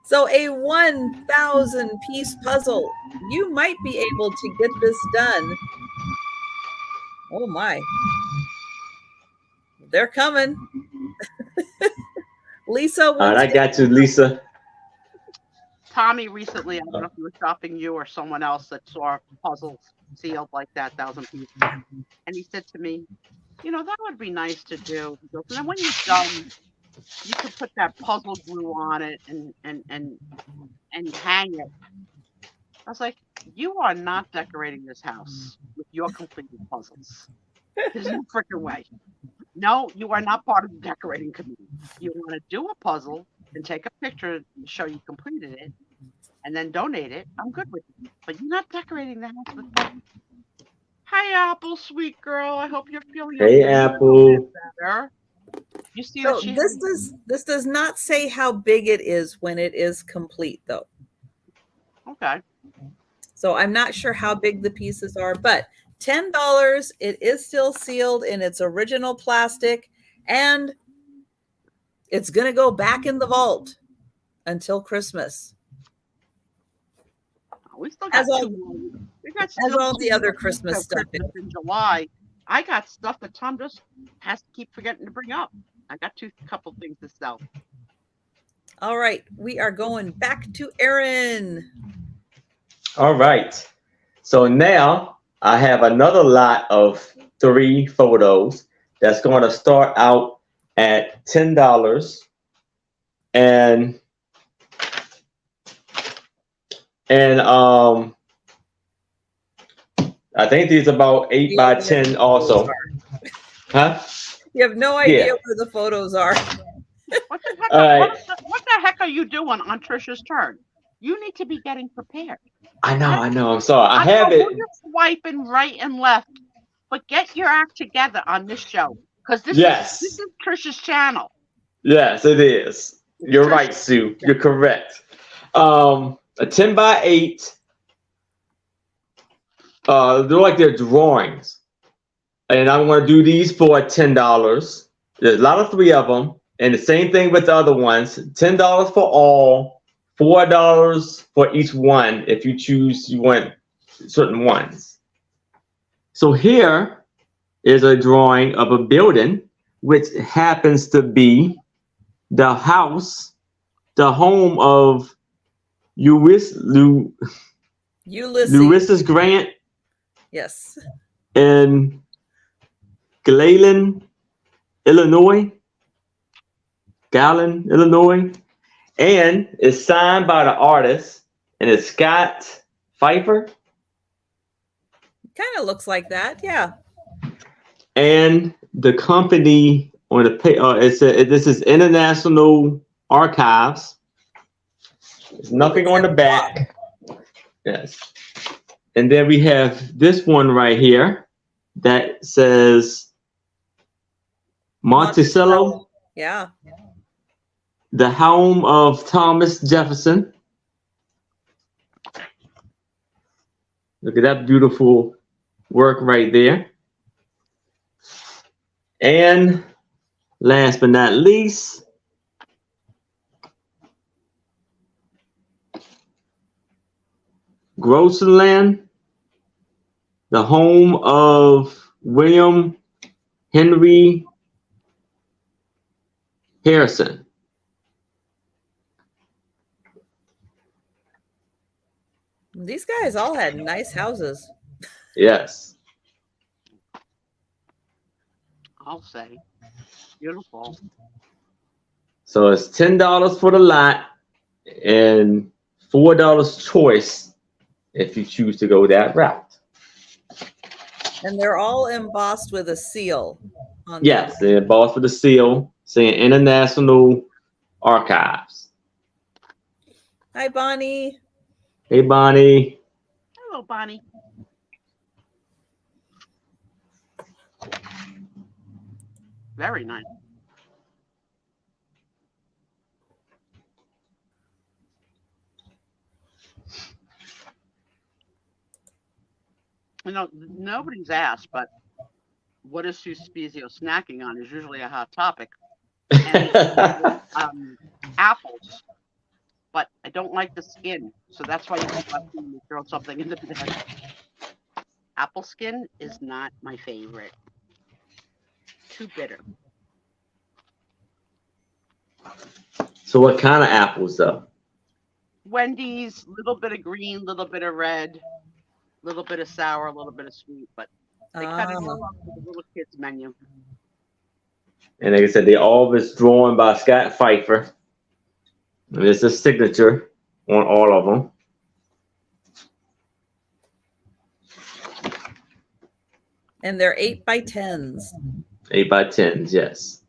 So a 1,000 piece puzzle. You might be able to get this done. Oh my. They're coming. Lisa. All right, I got you, Lisa. Tommy recently, I don't know if he was shopping you or someone else that saw puzzles sealed like that, 1,000 pieces. And he said to me, that would be nice to do. He goes, and then when you're done, you could put that puzzle glue on it and hang it. I was like, you are not decorating this house with your completed puzzles. There's no freaking way. No, you are not part of the decorating committee. You want to do a puzzle and take a picture to show you completed it and then donate it. I'm good with it. But you're not decorating the house with that. Hi, Apple, sweet girl. I hope you're feeling Hey, a little Apple. bit better. You see So that this does not say how big it is when it is complete, though. Okay. So I'm not sure how big the pieces are, but $10. It is still sealed in its original plastic, and it's going to go back in the vault until Christmas. We still got As all- 2 more. We got as still all 2 the other more Christmas till stuff Christmas in July. I got stuff that Tom just has to keep forgetting to bring up. I got couple things to sell. All right, we are going back to Aaron. All right. So now I have another lot of 3 photos that's going to start out at $10. And I think these are about 8 by 10 also. Huh? You have no idea Yeah. where the photos are. What the heck? All right. What the heck are you doing on Trisha's turn? You need to be getting prepared. I know. I'm sorry. I I have know it. You're swiping right and left, but get your act together on this show because this Yes. is Trisha's channel. Yes, it is. You're right, Sue. You're correct. A 10 by 8. They're like they're drawings. And I'm going to do these for $10. There's a lot of 3 of them. And the same thing with the other ones. $10 for all, $4 for each one if you choose you want certain ones. So here is a drawing of a building, which happens to be the house, the home of Ulysses Grant Yes. in Galen, Illinois. And it's signed by the artist, and it's Scott Pfeiffer. Kind of looks like that. Yeah. And the company on the this is International Archives. There's nothing on the back. Yes. And then we have this one right here that says Monticello, Yeah. the home of Thomas Jefferson. Look at that beautiful work right there. And last but not least, Groceland, the home of William Henry Harrison. These guys all had nice houses. Yes. I'll say. Beautiful. So it's $10 for the lot and $4 choice if you choose to go that route. And they're all embossed with a seal. On Yes, they're embossed with a seal saying International Archives. Hi, Bonnie. Hey, Bonnie. Hello, Bonnie. Very nice. You know, nobody's asked, but what is Sue Spezio snacking on is usually a hot topic. And, apples, but I don't like the skin, so that's why you keep asking me to throw something in the bag. Apple skin is not my favorite. Too bitter. So what kind of apples though? Wendy's, little bit of green, little bit of red, little bit of sour, a little bit of sweet, but they cut it all up for the little kids menu. And like I said, they all was drawn by Scott Pfeiffer. And there's a signature on all of them. And they're 8 by 10s. 8 by 10s, yes.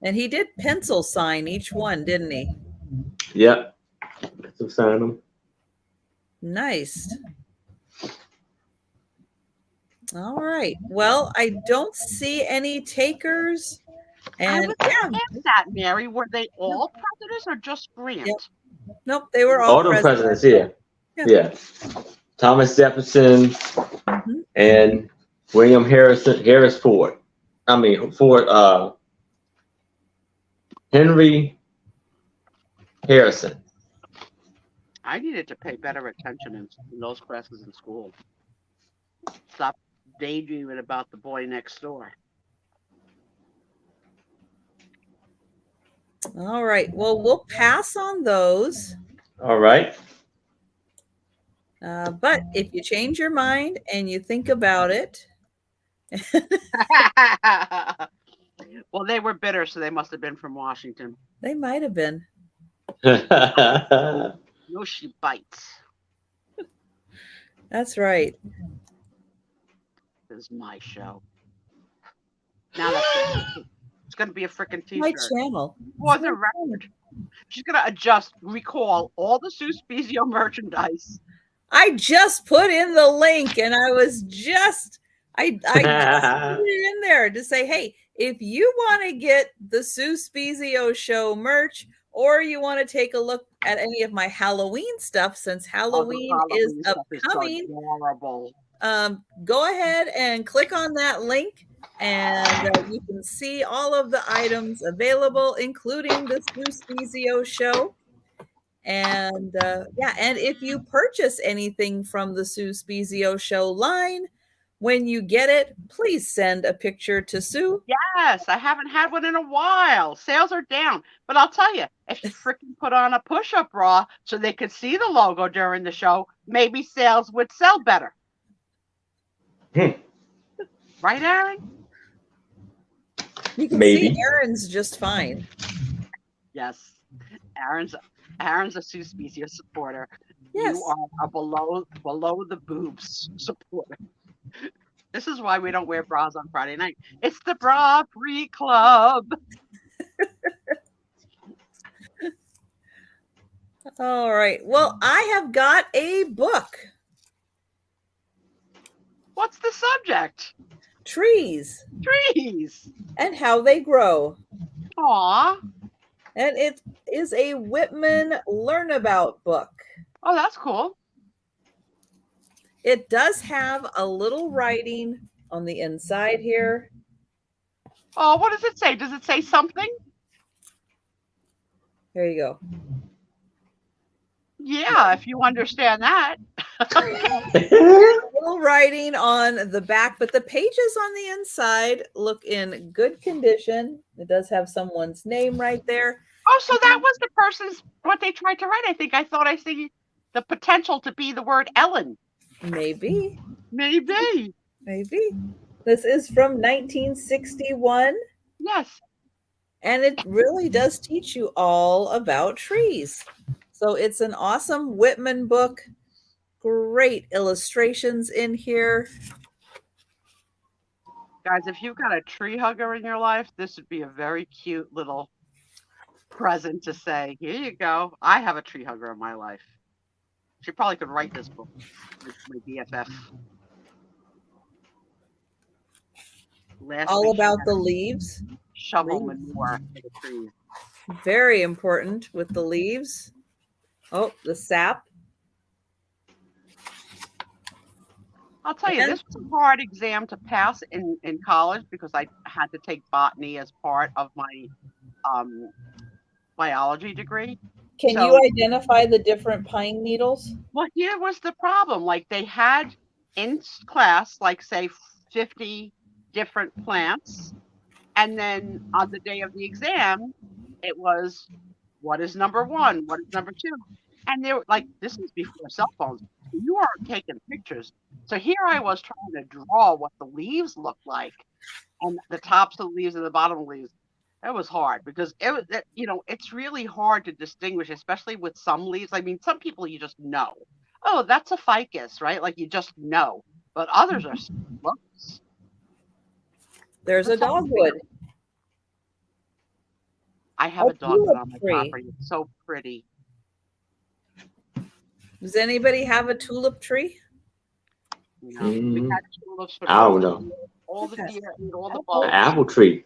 And he did pencil sign each one, didn't he? Yep. So sign them. Nice. All right. Well, I don't see any takers. I And was going to ask that, Mary. Were they all presidents or just Grant? Yep. Nope, they were All all the presidents. presidents here. Yeah. Thomas Jefferson Mhm. and William Harris Ford. I mean Ford. Henry Harrison. I needed to pay better attention in those classes in school. Stop daydreaming about the boy next door. All right. Well, we'll pass on those. All right. But if you change your mind and you think about it, Well, they were bitter, so they must have been from Washington. they might have been. No, she bites. That's right. This is my show. Now that's it's going to be a freaking My t-shirt. channel. For the record, she's going to recall all the Sue Spezio merchandise. I just put in the link, and I just put it in there to say, hey, if you want to get the Sue Spezio Show merch, or you want to take a look at any of my Halloween stuff, since Halloween is upcoming, adorable. Go ahead and click on that link, and you can see all of the items available, including the Sue Spezio Show. And and if you purchase anything from the Sue Spezio Show line, when you get it, please send a picture to Sue. Yes, I haven't had one in a while. Sales are down. But I'll tell you, if you freaking put on a push-up bra so they could see the logo during the show, maybe sales would sell better. Right, Aaron? You can Maybe. see Aaron's just fine. Yes. Aaron's a Sue Spezio supporter. Yes. You are a below the boobs supporter. This is why we don't wear bras on Friday night. It's the Bra Free Club. All right. Well, I have got a book. What's the subject? Trees Trees. and how they grow. Aw. And it is a Whitman Learn About book. Oh, that's cool. It does have a little writing on the inside here. Oh, what does it say? Does it say something? Here you go. Yeah, if you understand that. Little writing on the back, but the pages on the inside look in good condition. It does have someone's name right there. Oh, so that was the person's what they tried to write. I thought I see the potential to be the word Ellen. Maybe. Maybe. This is from 1961. Yes. And it really does teach you all about trees. So it's an awesome Whitman book. Great illustrations in here. Guys, if you've got a tree hugger in your life, this would be a very cute little present to say, here you go. I have a tree hugger in my life. She probably could write this book. It's my BFF. All about the leaves. Shovel manure for the trees. Very important with the leaves. Oh, the sap. I'll tell you, this was a hard exam to pass in college because I had to take botany as part of my biology degree. Can you identify the different pine needles? Well, here was the problem. Like they had in class, like say 50 different plants. And then on the day of the exam, it was, what is number one? What is number two? And they were like, this is before cell phones. You aren't taking pictures. So here I was trying to draw what the leaves looked like and the tops of the leaves and the bottom of the leaves. That was hard because it was, it's really hard to distinguish, especially with some leaves. I mean, some people you just know. Oh, that's a ficus, right? Like you just know. But others are looks. There's a dogwood. I have a dogwood on my tree. property. It's so pretty. Does anybody have a tulip tree? No, we had tulips for I don't know. all the deer and all the bulbs. An apple tree.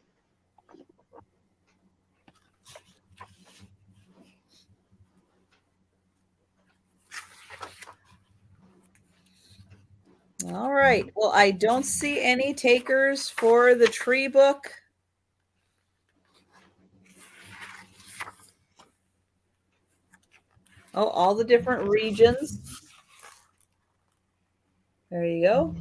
All right. Well, I don't see any takers for the tree book. Oh, all the different regions. There you go.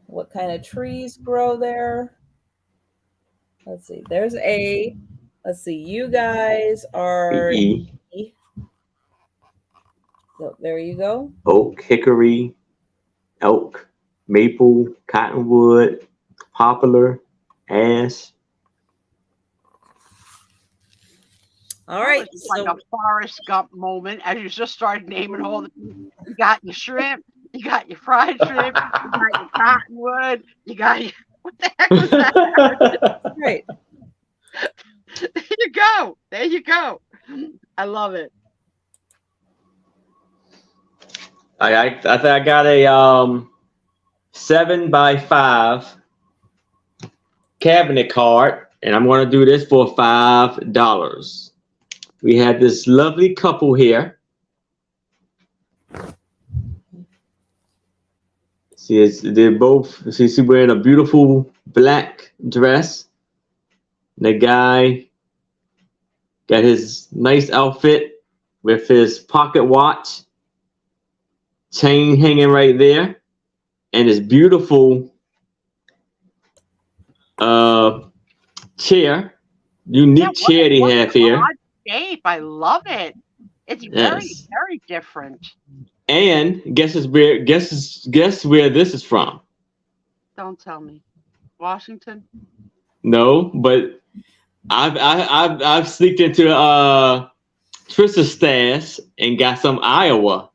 What kind of trees grow there? Let's see. There's A. Let's see. You guys are E. E. So there you go. Oak, hickory, elk, maple, cottonwood, poplar, ash. All right. It's like a Forrest Gump moment as you just started naming all the. You got your shrimp, you got your fried shrimp, you got your cottonwood, you got your. What the heck was that? Right. There you go. There you go. I love it. I think I got a 7x5 cabinet card, and I'm going to do this for $5. We have this lovely couple here. See, they're both. She's wearing a beautiful black dress. The guy got his nice outfit with his pocket watch, chain hanging right there, and his beautiful chair, unique chair they have here. Odd shape. I love it. It's very, Yes. very different. And guess where this is from? Don't tell me. Washington. No, but I've sneaked into Trista's stash and got some Iowa.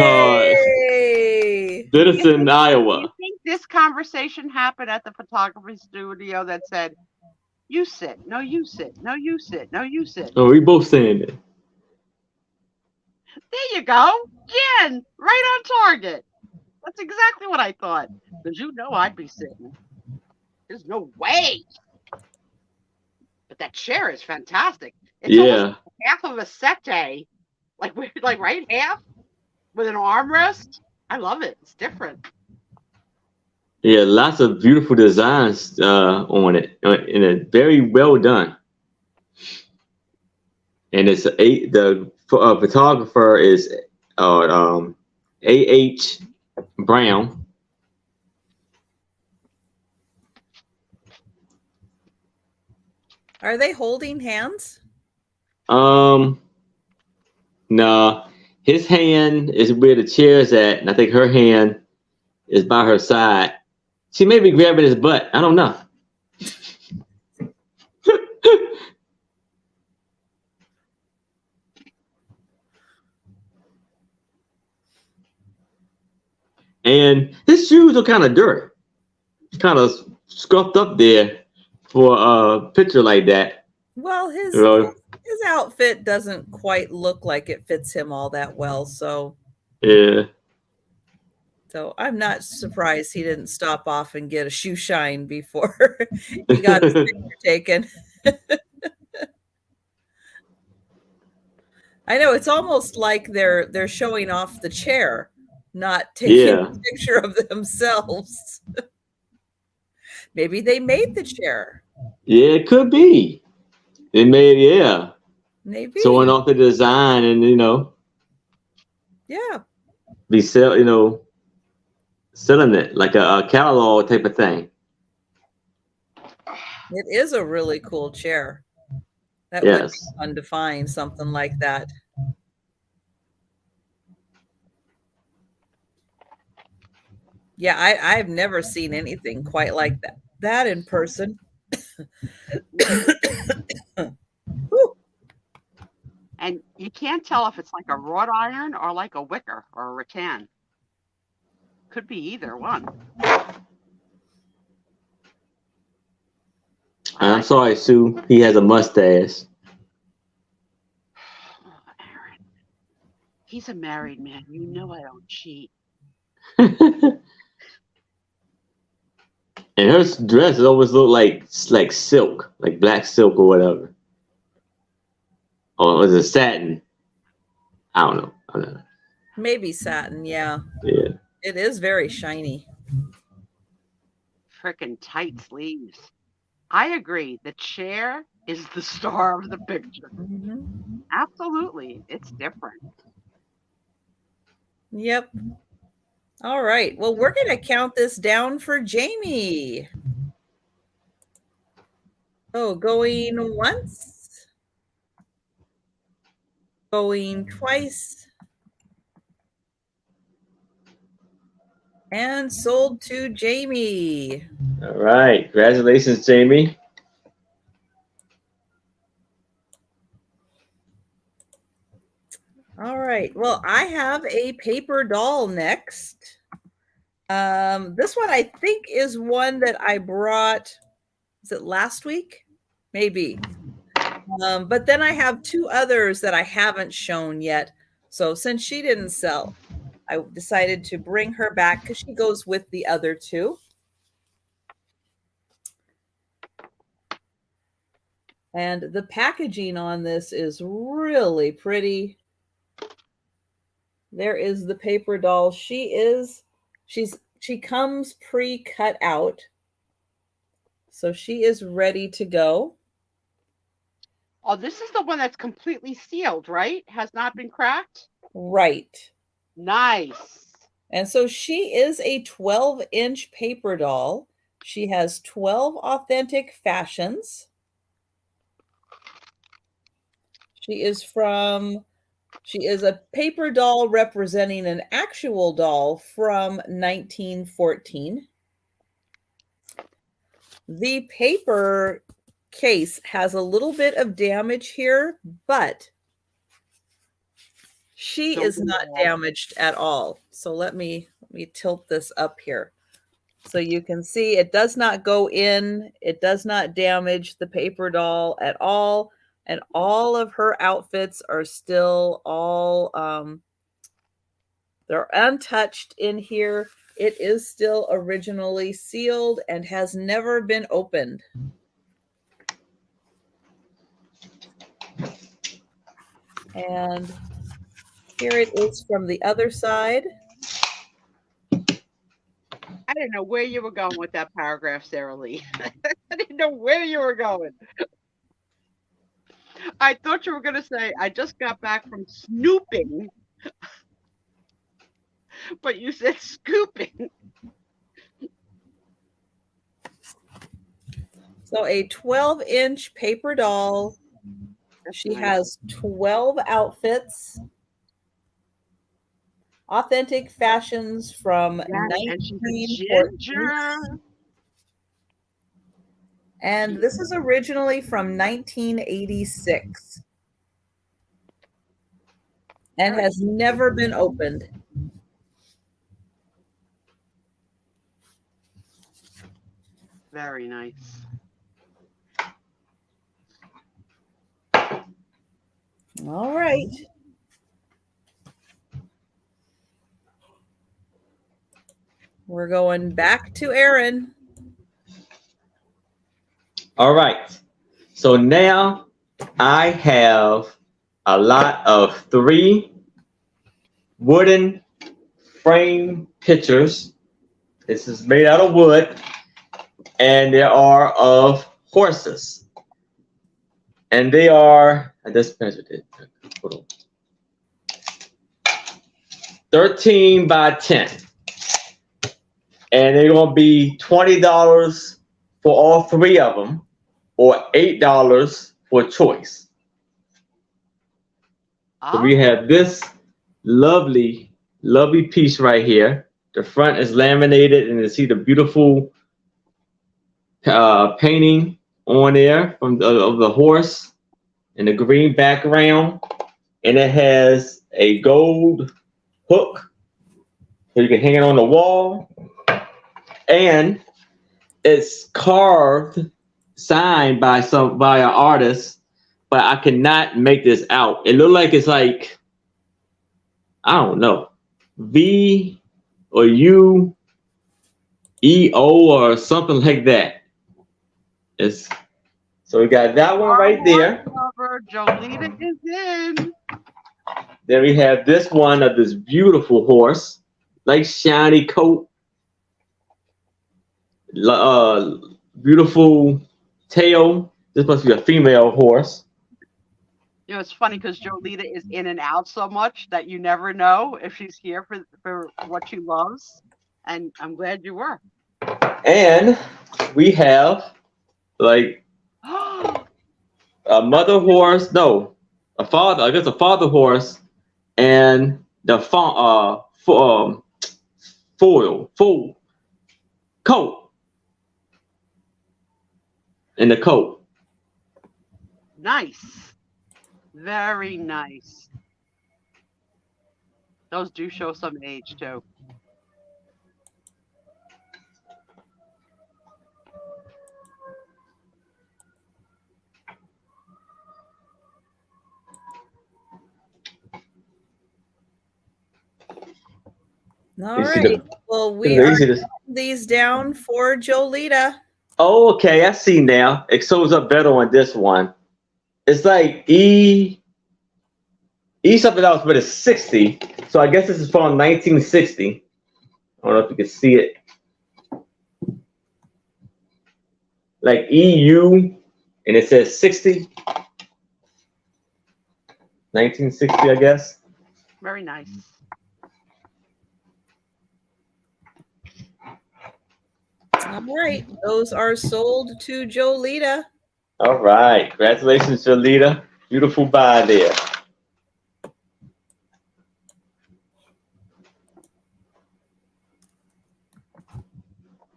Yay! Citizen, Do Iowa. you think this conversation happened at the photography studio that said, "You sit, no, you sit, no, you sit, no, you sit"? Oh, we both saying it. There you go. Jen, right on target. That's exactly what I thought. Because you know I'd be sitting. There's no way. But that chair is fantastic. It's Yeah. almost half of a settee. Like right half with an armrest. I love it. It's different. Yeah, lots of beautiful designs on it, and it's very well done. And it's the photographer is A.H. Brown. Are they holding hands? No, his hand is where the chair's at, and I think her hand is by her side. She may be grabbing his butt. I don't know. And his shoes are kind of dirty. Kind of scuffed up there for a picture like that. Well, his outfit doesn't quite look like it fits him all that well, so Yeah. So I'm not surprised he didn't stop off and get a shoe shine before he got his picture taken. I know it's almost like they're showing off the chair, not taking a picture of themselves. Maybe they made the chair. Yeah, it could be. They made Maybe showing off the design and be selling it like a catalog type of thing. It is a really cool chair. That would be fun to find something like that. Yeah, I've never seen anything quite like that in person. And you can't tell if it's like a wrought iron or like a wicker or a rattan. Could be either one. I'm sorry, Sue. He has a mustache. Oh, Aaron. He's a married man. You know I don't cheat. And her dresses always look like silk, like black silk or whatever. or was it satin? I don't know. Maybe satin. Yeah. Yeah. It is very shiny. Frickin' tight sleeves. I agree. The chair is the star of the picture. Mhm. Absolutely. It's different. Yep. All right. Well, we're going to count this down for Jamie. Oh, going once, going twice, and sold to Jamie. All right. Congratulations, Jamie. All right. Well, I have a paper doll next. This one I think is one that I brought. Is it last week? Maybe. But then I have two others that I haven't shown yet. So since she didn't sell, I decided to bring her back because she goes with the other two. And the packaging on this is really pretty. There is the paper doll. She comes pre-cut out. So she is ready to go. Oh, this is the one that's completely sealed, right? Has not been cracked? Right. Nice. And so she is a 12-inch paper doll. She has 12 authentic fashions. She is a paper doll representing an actual doll from 1914. The paper case has a little bit of damage here, but she is not damaged at all. So let me tilt this up here. So you can see it does not go in. It does not damage the paper doll at all. And all of her outfits are still all, they're untouched in here. It is still originally sealed and has never been opened. And here it is from the other side. I didn't know where you were going with that paragraph, Sarah Lee. I didn't know where you were going. I thought you were going to say, I just got back from snooping. But you said scooping. So a 12-inch paper doll. She has 12 outfits. Authentic fashions from 1914. And this is originally from 1986 and has never been opened. Very nice. All right. We're going back to Aaron. All right. So now I have a lot of 3 wooden frame pictures. This is made out of wood, and they are of horses. And they are, I just measured it. Hold on. 13 by 10. And they're going to be $20 for all 3 of them, or $8 for choice. So we have this lovely, lovely piece right here. The front is laminated, and you see the beautiful painting on there of the horse and the green background. And it has a gold hook, so you can hang it on the wall. And it's carved, signed by an artist, but I cannot make this out. It looked like it's like, I don't know, V or U E O or something like that. It's So we got that one right there. Lover, Jolita is in. Then we have this one of this beautiful horse, like shiny coat, beautiful tail. This must be a female horse. You know, it's funny because Jolita is in and out so much that you never know if she's here for what she loves. And I'm glad you were. And we have like a mother horse, no, a father, I guess a father horse, and the foal coat. In the coat. Nice. Very nice. Those do show some age too. All right. Well, we are putting these down for Jolita. Oh, okay. I see now. It shows up better on this one. It's like E something else, but it's 60. So I guess this is from 1960. I don't know if you can see it. Like EU, and it says 60. 1960, I guess. Very nice. All right. Those are sold to Jolita. All right. Congratulations, Jolita. Beautiful buy there.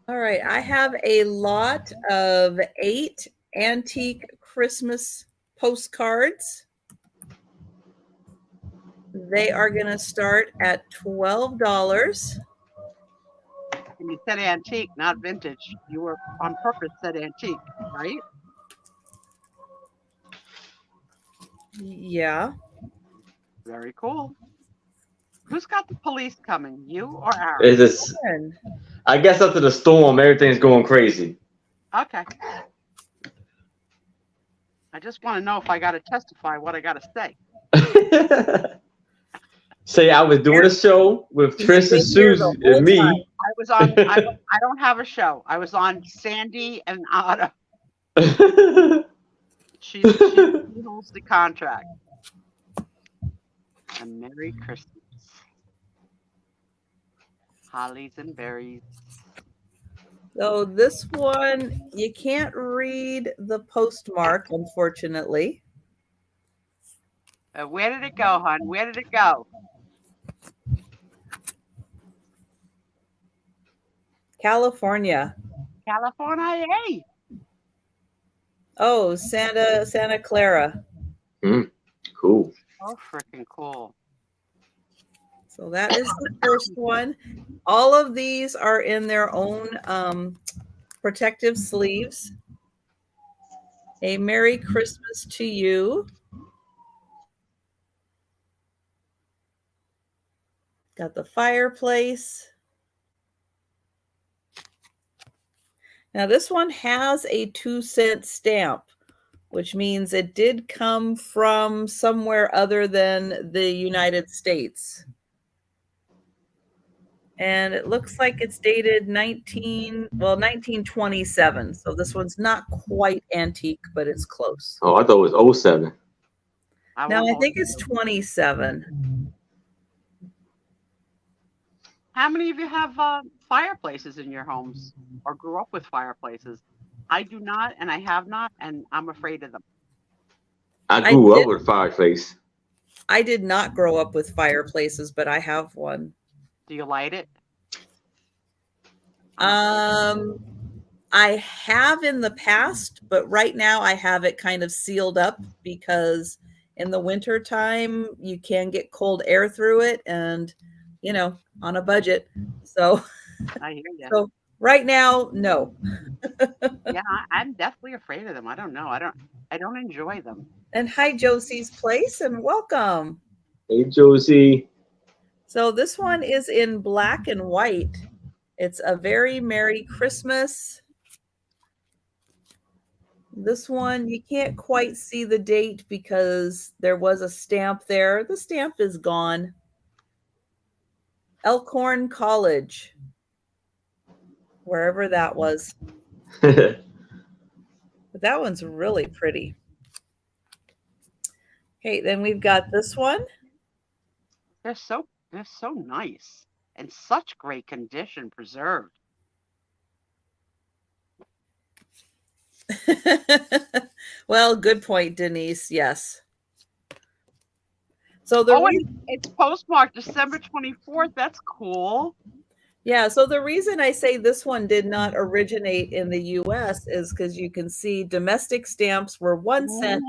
All right. I have a lot of 8 antique Christmas postcards. They are going to start at $12. And you said antique, not vintage. You were on purpose said antique, right? Yeah. Very cool. Who's got the police coming? You or Aaron? Is this? I guess after the storm, everything's going crazy. Okay. I just want to know if I got to testify what I got to say. Say I was doing a show with Trish and Susie and me. I was on. I don't have a show. I was on Sandy and Otto. She holds the contract. And Merry Christmas. Hollies and berries. So this one, you can't read the postmark, unfortunately. Where did it go, hon? Where did it go? California. California. Hey. Oh, Santa Clara. Cool. Oh, freaking cool. So that is the first one. All of these are in their own protective sleeves. A Merry Christmas to you. Got the fireplace. Now this one has a 2-cent stamp, which means it did come from somewhere other than the United States. And it looks like it's dated 1927. So this one's not quite antique, but it's close. Oh, I thought it was 07. No, I think it's 27. How many of you have fireplaces in your homes or grew up with fireplaces? I do not, and I have not, and I'm afraid of them. I grew up with a fireplace. I did not grow up with fireplaces, but I have one. Do you light it? I have in the past, but right now I have it kind of sealed up because in the winter time you can get cold air through it, and you know, on a budget. So, I hear you. So right now, no. Yeah, I'm definitely afraid of them. I don't know. I don't enjoy them. And hi, Josie's Place, and welcome. Hey, Josie. So this one is in black and white. It's A Very Merry Christmas. This one, you can't quite see the date because there was a stamp there. The stamp is gone. Elkhorn College, wherever that was. But that one's really pretty. Okay, then we've got this one. They're so nice and such great condition, preserved. Well, good point, Denise. Yes. So the it's postmarked December 24th. That's cool. Yeah, so the reason I say this one did not originate in the US is because you can see domestic stamps were 1 cent,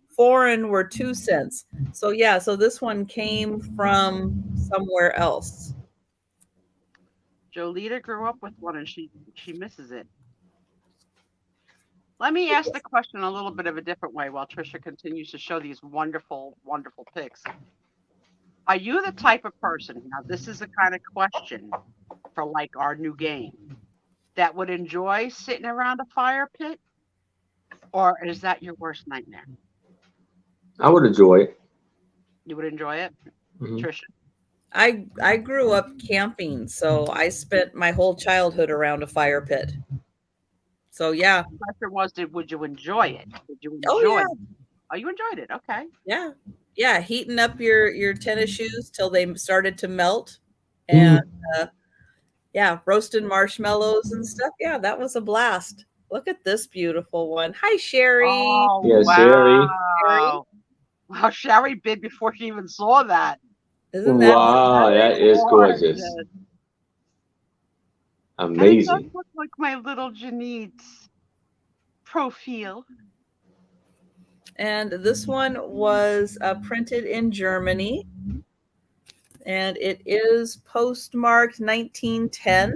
foreign were 2 cents. So yeah, so this one came from somewhere else. Jolita grew up with one and she misses it. Let me ask the question a little bit of a different way while Trisha continues to show these wonderful, wonderful pics. Are you the type of person, now this is the kind of question for like our new game, that would enjoy sitting around a fire pit? Or is that your worst nightmare? I would enjoy it. You would enjoy it? Mhm. Trisha? I grew up camping, so I spent my whole childhood around a fire pit. So yeah. The question was, would you enjoy it? Did you enjoy Oh, yeah. it? Oh, you enjoyed it. Okay. Yeah. Yeah. Heating up your tennis shoes till they started to melt. And yeah, roasting marshmallows and stuff. Yeah, that was a blast. Look at this beautiful one. Hi, Sherry. Oh, Yeah, wow. Wow, Sherry bid before she even saw that. Isn't that Wow, that is gorgeous. And it Amazing. does look like my little Janit's profile. And this one was printed in Germany. And it is postmarked 1910.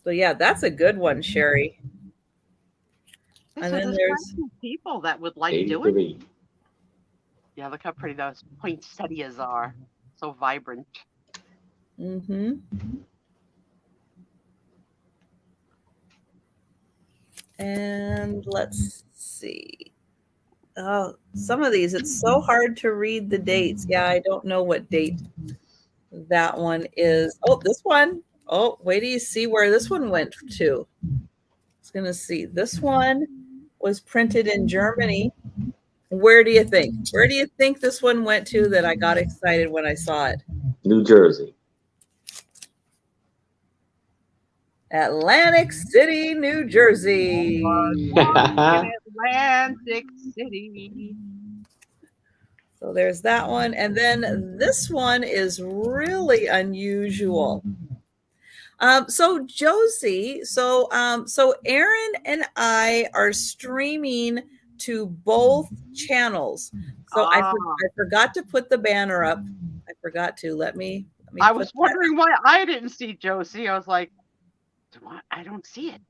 So yeah, that's a good one, Sherry. And then there's people that would like doing. 83. Yeah, look how pretty those poinsettias are. So vibrant. Mm-hmm. And let's see. Oh, some of these, it's so hard to read the dates. Yeah, I don't know what date that one is. Oh, this one. Oh, wait till you see where this one went to. I was going to see. This one was printed in Germany. Where do you think? Where do you think this one went to that I got excited when I saw it? New Jersey. Atlantic City, New Jersey. Atlantic City. So there's that one. And then this one is really unusual. So Josie, so Aaron and I are streaming to both channels. So I forgot to put the banner up. I forgot to. Let me I was wondering why I didn't see Josie. I was like, I don't see it.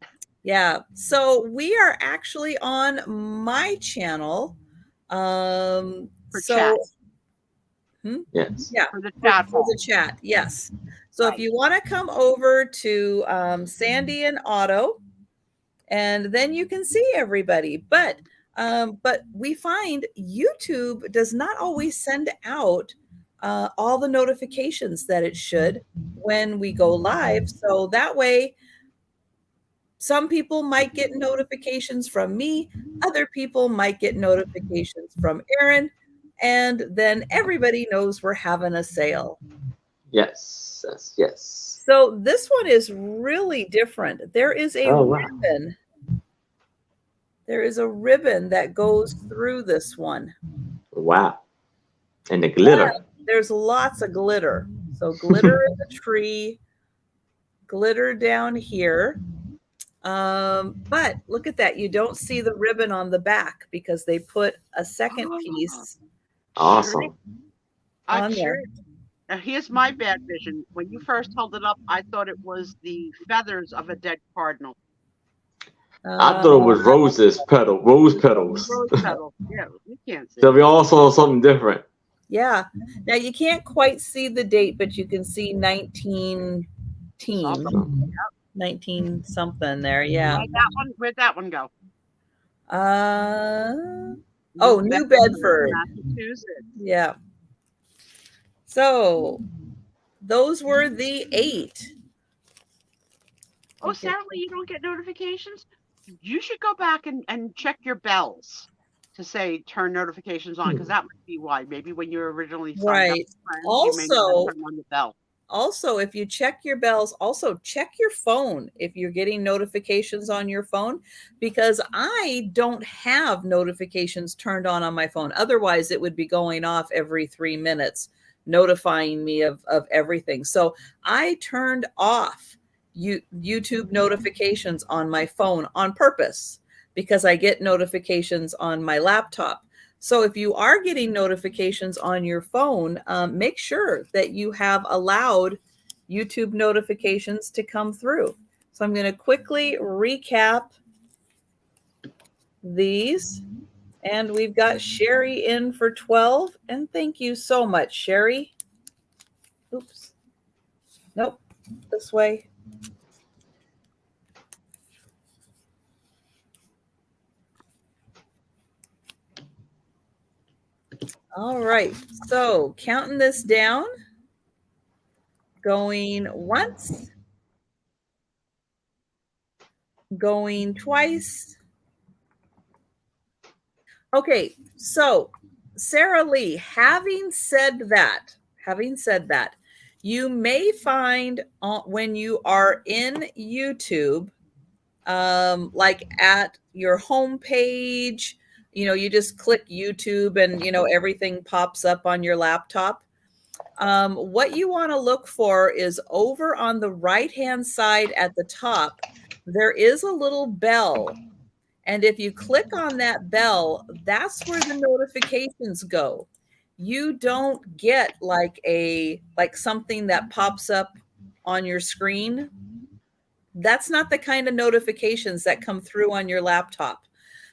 Yeah. So we are actually on my channel. For chat. Yes. Yeah, for the chat. For the chat, yes. So if you want to come over to Sandy and Otto, and then you can see everybody. But we find YouTube does not always send out all the notifications that it should when we go live. So that way, some people might get notifications from me, other people might get notifications from Aaron, and then everybody knows we're having a sale. Yes. So this one is really different. There is a ribbon. There is a ribbon that goes through this one. Wow. And the glitter. Yeah, there's lots of glitter. So glitter in the tree, glitter down here. But look at that. You don't see the ribbon on the back because they put a second piece. Awesome. I'm sure. Now, here's my bad vision. When you first held it up, I thought it was the feathers of a dead cardinal. I thought it was rose petals. Rose petals. Yeah, you can't see. So we all saw something different. Yeah. Now you can't quite see the date, but you can see 1910. 19 something there. Yeah. Where'd that one go? New Bedford. Massachusetts. Yeah. So those were the 8. Oh, Okay. Sarah Lee, you don't get notifications? You should go back and check your bells to say turn notifications on, because that might be why. Maybe when you originally signed up Right. with friends, you may not Also, have turned on the bell. Also, if you check your bells, also check your phone if you're getting notifications on your phone, because I don't have notifications turned on my phone. Otherwise, it would be going off every 3 minutes, notifying me of everything. So I turned off YouTube notifications on my phone on purpose because I get notifications on my laptop. So if you are getting notifications on your phone, make sure that you have allowed YouTube notifications to come through. So I'm going to quickly recap these. And we've got Sherry in for 12. And thank you so much, Sherry. Oops. Nope. This way. All right, so counting this down, going once, going twice. Okay, so Sarah Lee, having said that, you may find when you are in YouTube, like at your home page, you just click YouTube and, everything pops up on your laptop. What you want to look for is over on the right-hand side at the top, there is a little bell. And if you click on that bell, that's where the notifications go. You don't get like something that pops up on your screen. That's not the kind of notifications that come through on your laptop.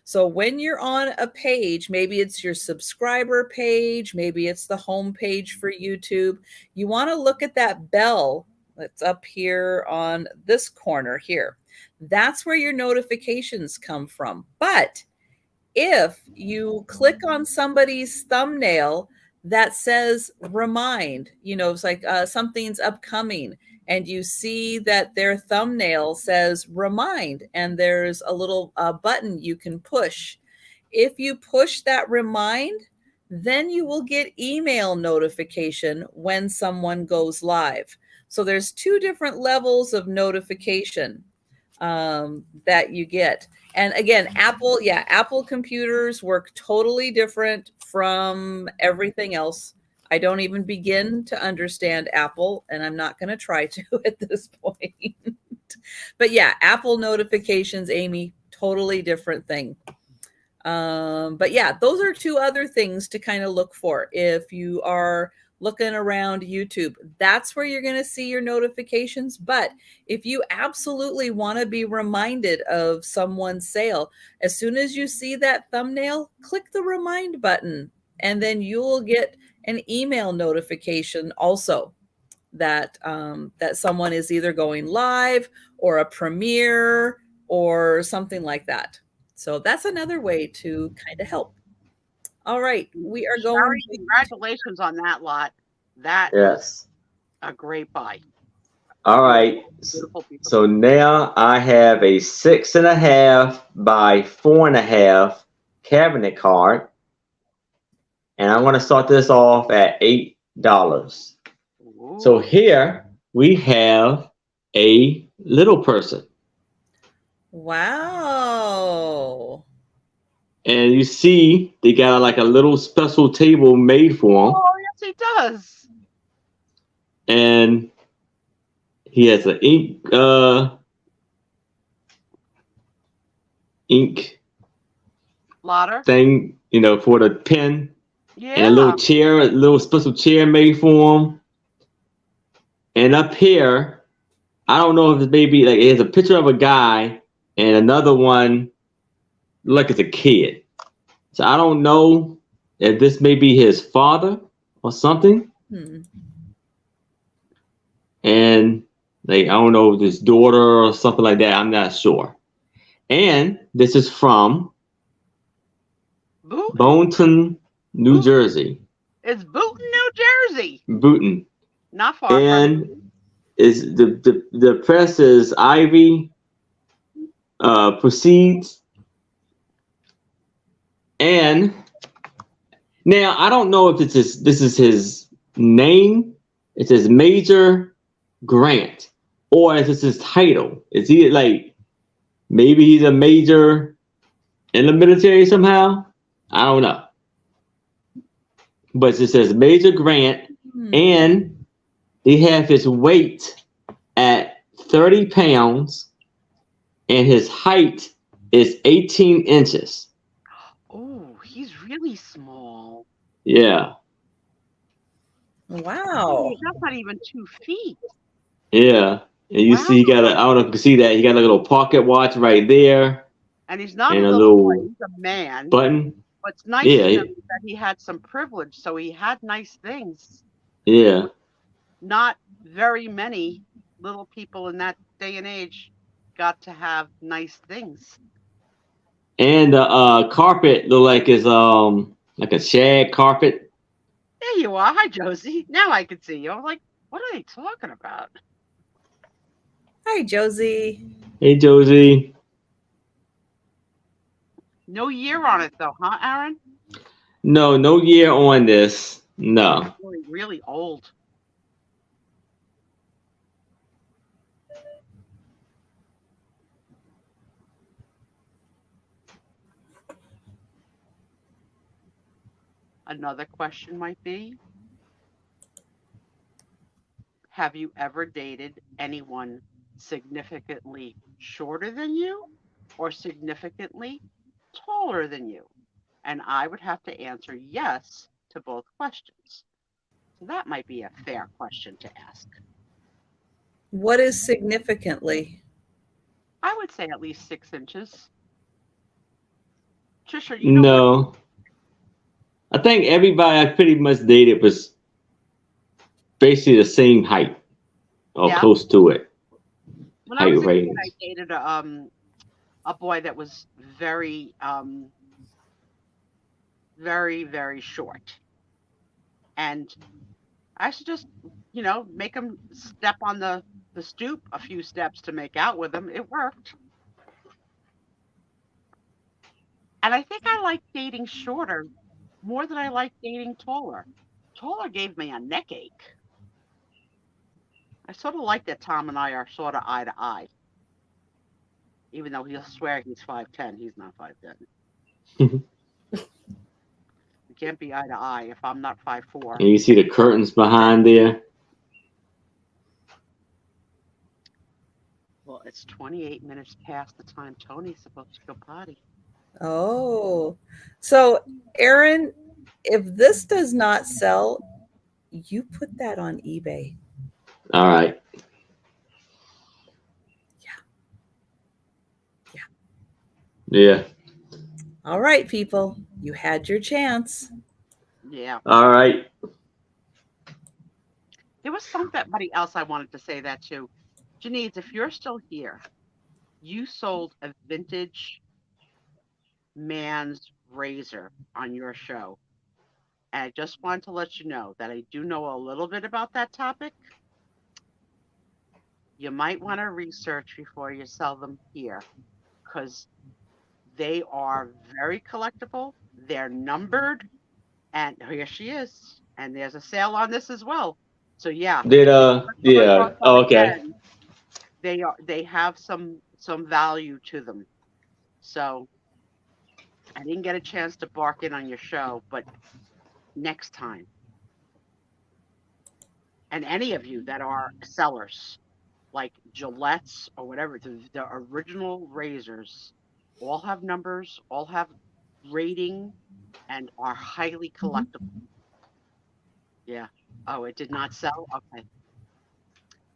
So when you're on a page, maybe it's your subscriber page, maybe it's the home page for YouTube, you want to look at that bell that's up here on this corner here. That's where your notifications come from. But if you click on somebody's thumbnail that says remind, it's like something's upcoming, and you see that their thumbnail says remind, and there's a little button you can push. If you push that remind, then you will get email notification when someone goes live. So there's 2 different levels of notification that you get. And again, Apple computers work totally different from everything else. I don't even begin to understand Apple, and I'm not going to try to at this point. But yeah, Apple notifications, Amy, totally different thing. But yeah, those are 2 other things to kind of look for if you are looking around YouTube. That's where you're going to see your notifications. But if you absolutely want to be reminded of someone's sale, as soon as you see that thumbnail, click the remind button, and then you'll get an email notification also that that someone is either going live or a premiere or something like that. So that's another way to kind of help. All right, we are going. Sherry, congratulations on that lot. That Yes. a great buy. All right. Beautiful people. So now I have a 6.5 by 4.5 cabinet card. And I'm going to start this off at $8. Ooh. So here we have a little person. Wow. And you see they got like a little special table made for him. Oh, yes, he does. And he has an ink Lotter. thing, for the pen. Yeah. And a little chair, a little special chair made for him. And up here, I don't know if it's maybe like it has a picture of a guy and another one like it's a kid. So I don't know if this may be his father or something. And Like, I don't know if his daughter or something like that. I'm not sure. And this is from Boo? Boonton, New Jersey. It's Booton, New Jersey. Booton. Not far from. And is the press is Ivy proceeds. And now I don't know if this is his name. It says Major Grant, or is this his title? Is he like maybe he's a major in the military somehow? I don't know. But it says Major Grant, and they have his weight at 30 pounds, and his height is 18 inches. Oh, he's really small. Yeah. Wow. That's not even 2 feet. Yeah. And you see, he got I don't know if you can see that. He got a little pocket watch right there. And he's not And a a little boy, little he's a man. button. What's nice Yeah, to him is that he had some privilege, so he had nice things. Yeah. Not very many little people in that day and age got to have nice things. And the carpet look like it's like a shag carpet. There you are. Hi, Josie. Now I can see you. I'm like, what are they talking about? Hi, Josie. Hey, Josie. No year on it, though, huh, Aaron? No year on this. No. Really, really old. Another question might be, have you ever dated anyone significantly shorter than you or significantly taller than you? And I would have to answer yes to both questions. So that might be a fair question to ask. What is significantly? I would say at least 6 inches. Trisha, you know No. I think everybody I pretty much dated was basically the same height or Yeah. close to it. when I was a kid, range. I dated a boy that was very very short, and I should just make him step on the stoop a few steps to make out with him. It worked. And I think I like dating shorter more than I like dating taller. Taller gave me a neck ache. I sort of like that Tom and I are sort of eye to eye. Even though he'll swear he's 5'10", he's not 5'10". We can't be eye to eye if I'm not 5'4". And you see the curtains behind there. Well, it's 28 minutes past the time Tony's supposed to go potty. Oh, so Aaron, if this does not sell, you put that on eBay. All right. Yeah. All right, people, you had your chance. Yeah. All right. There was somebody else I wanted to say that to. Janice, if you're still here, you sold a vintage man's razor on your show. And I just wanted to let you know that I do know a little bit about that topic. You might want to research before you sell them here, because they are very collectible. They're numbered. And here she is. And there's a sale on this as well. So yeah. Yeah. Oh, okay. They have some value to them. So I didn't get a chance to bark in on your show, but next time. And any of you that are sellers, like Gillette's or whatever, the original razors all have numbers, all have rating, and are highly collectible. Yeah. Oh, it did not sell? Okay.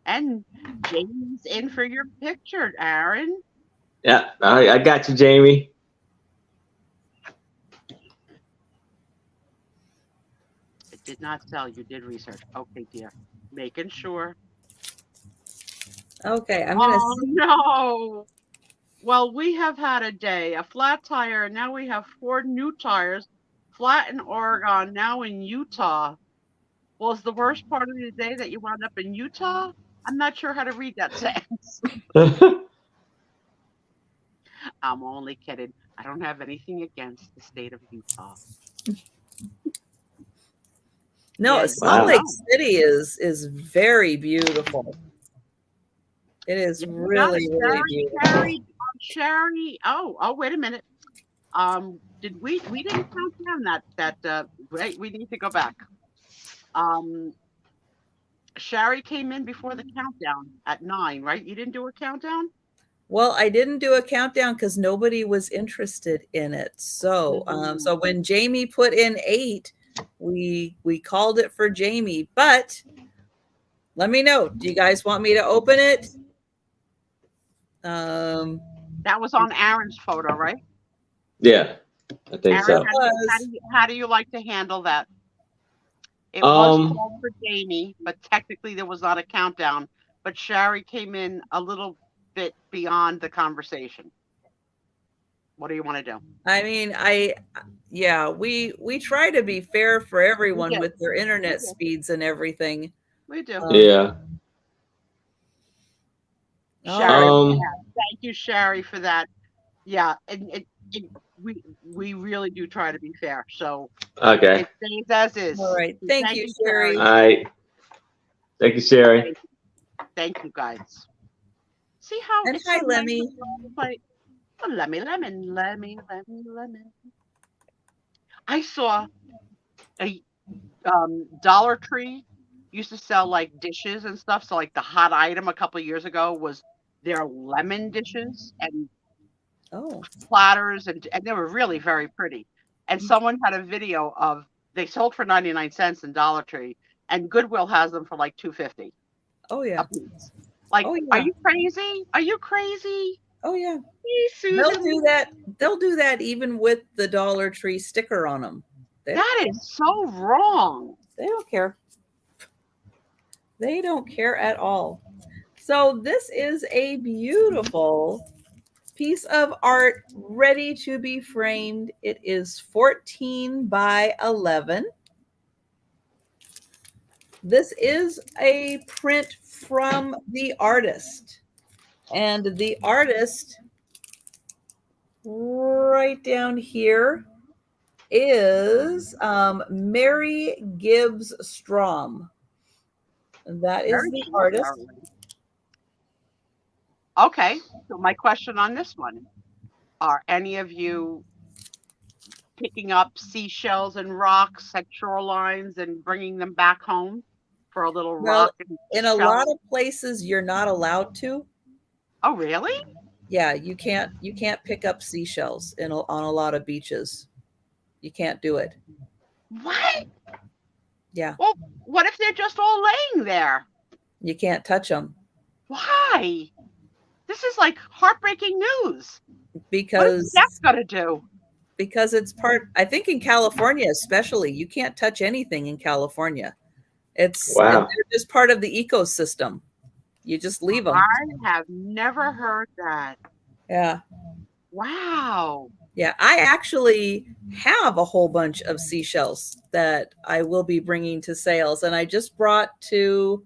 And Jamie's in for your picture, Aaron. Yeah, I got you, Jamie. It did not sell. You did research. Okay, dear. Making sure. Okay, I'm gonna. Oh no. Well, we have had a day, a flat tire, and now we have 4 new tires. Flat in Oregon, now in Utah. Was the worst part of the day that you wound up in Utah? I'm not sure how to read that sentence. I'm only kidding. I don't have anything against the state of Utah. No, Yeah, Salt Wow. Lake City is very beautiful. It is you got it, really, really beautiful. Sherry. Oh, wait a minute. Did we didn't count down that wait, we need to go back. Sherry came in before the countdown at 9, right? You didn't do a countdown? Well, I didn't do a countdown because nobody was interested in it. So, so when Jamie put in 8, we called it for Jamie. But let me know. Do you guys want me to open it? That was on Aaron's photo, right? Yeah, I think so. Aaron, how do you like to handle that? It was Um, called for Jamie, but technically there was not a countdown. But Sherry came in a little bit beyond the conversation. What do you want to do? I mean, yeah, we try to be fair for everyone do. with their internet We do. speeds and everything. We do. yeah. Sherry, Um, thank you, Sherry, for that. Yeah, and we really do try to be fair. So Okay. it stays as is. All right. Thank you, Sherry. All right. Thank you, Sherry. Thank you, guys. See how And it's hi, so Lemmy. nice to play- Oh, Lemmy. I saw a Dollar Tree used to sell like dishes and stuff. So like the hot item a couple of years ago was their lemon dishes and Oh, platters, and they were really very pretty. And someone had a video of they sold for 99 cents in Dollar Tree, and Goodwill has them for like $2.50 oh yeah. a piece. Like, Oh, are yeah. you crazy? Are you crazy? Oh yeah. Hey, Susan. They'll do that. They'll do that even with the Dollar Tree sticker on them. That is so wrong. They don't care. They don't care at all. So this is a beautiful piece of art ready to be framed. It is 14 by 11. This is a print from the artist. And the artist right down here is Mary Gibbs Strom. That is Very the short, artist. darling. Okay, so my question on this one, are any of you picking up seashells and rocks at shorelines and bringing them back home for a little Well, rock and in a shell? lot of places you're not allowed to. Oh, really? Yeah, you can't pick up seashells on a lot of beaches. You can't do it. What? Yeah. Well, what if they're just all laying there? You can't touch them Why? This is like heartbreaking news. What is because that gonna do? it's part, I think in California especially, you can't touch anything in California. Wow. They're just part of the ecosystem. You just leave them. I have never heard that. Yeah. Wow. Yeah, I actually have a whole bunch of seashells that I will be bringing to sales, and I just brought to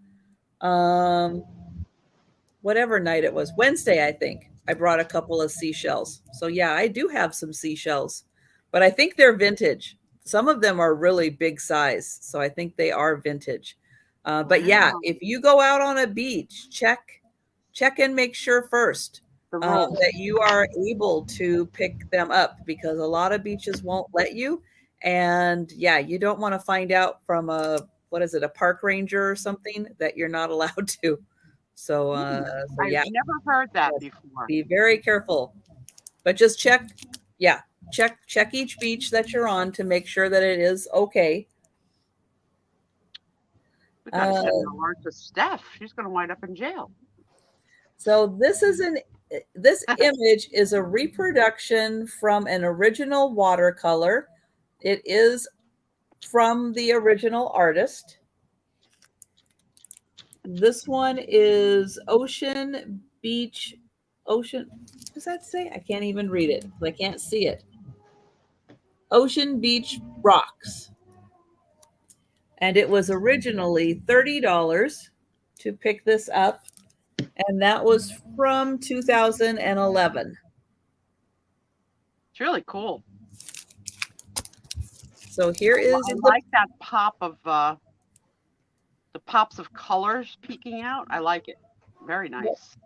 whatever night it was, Wednesday, I think. I brought a couple of seashells. So yeah, I do have some seashells, but I think they're vintage. Some of them are really big size, so I think they are vintage. But yeah, Wow. if you go out on a beach, check and make sure first The rules. that you are able to pick them up, because a lot of beaches won't let you. And yeah, you don't want to find out from a park ranger or something that you're not allowed to. So, so yeah, I've never heard that before. be very careful, but just check each beach that you're on to make sure that it is okay. We gotta send an alert to Steph. She's gonna wind up in jail. So this image is a reproduction from an original watercolor. It is from the original artist. This one is Ocean Beach. Ocean. What does that say? I can't even read it. I can't see it. Ocean Beach Rocks. And it was originally $30 to pick this up. And that was from 2011. It's really cool. So here is I like that pop of the pops of colors peeking out. I like it. Very nice.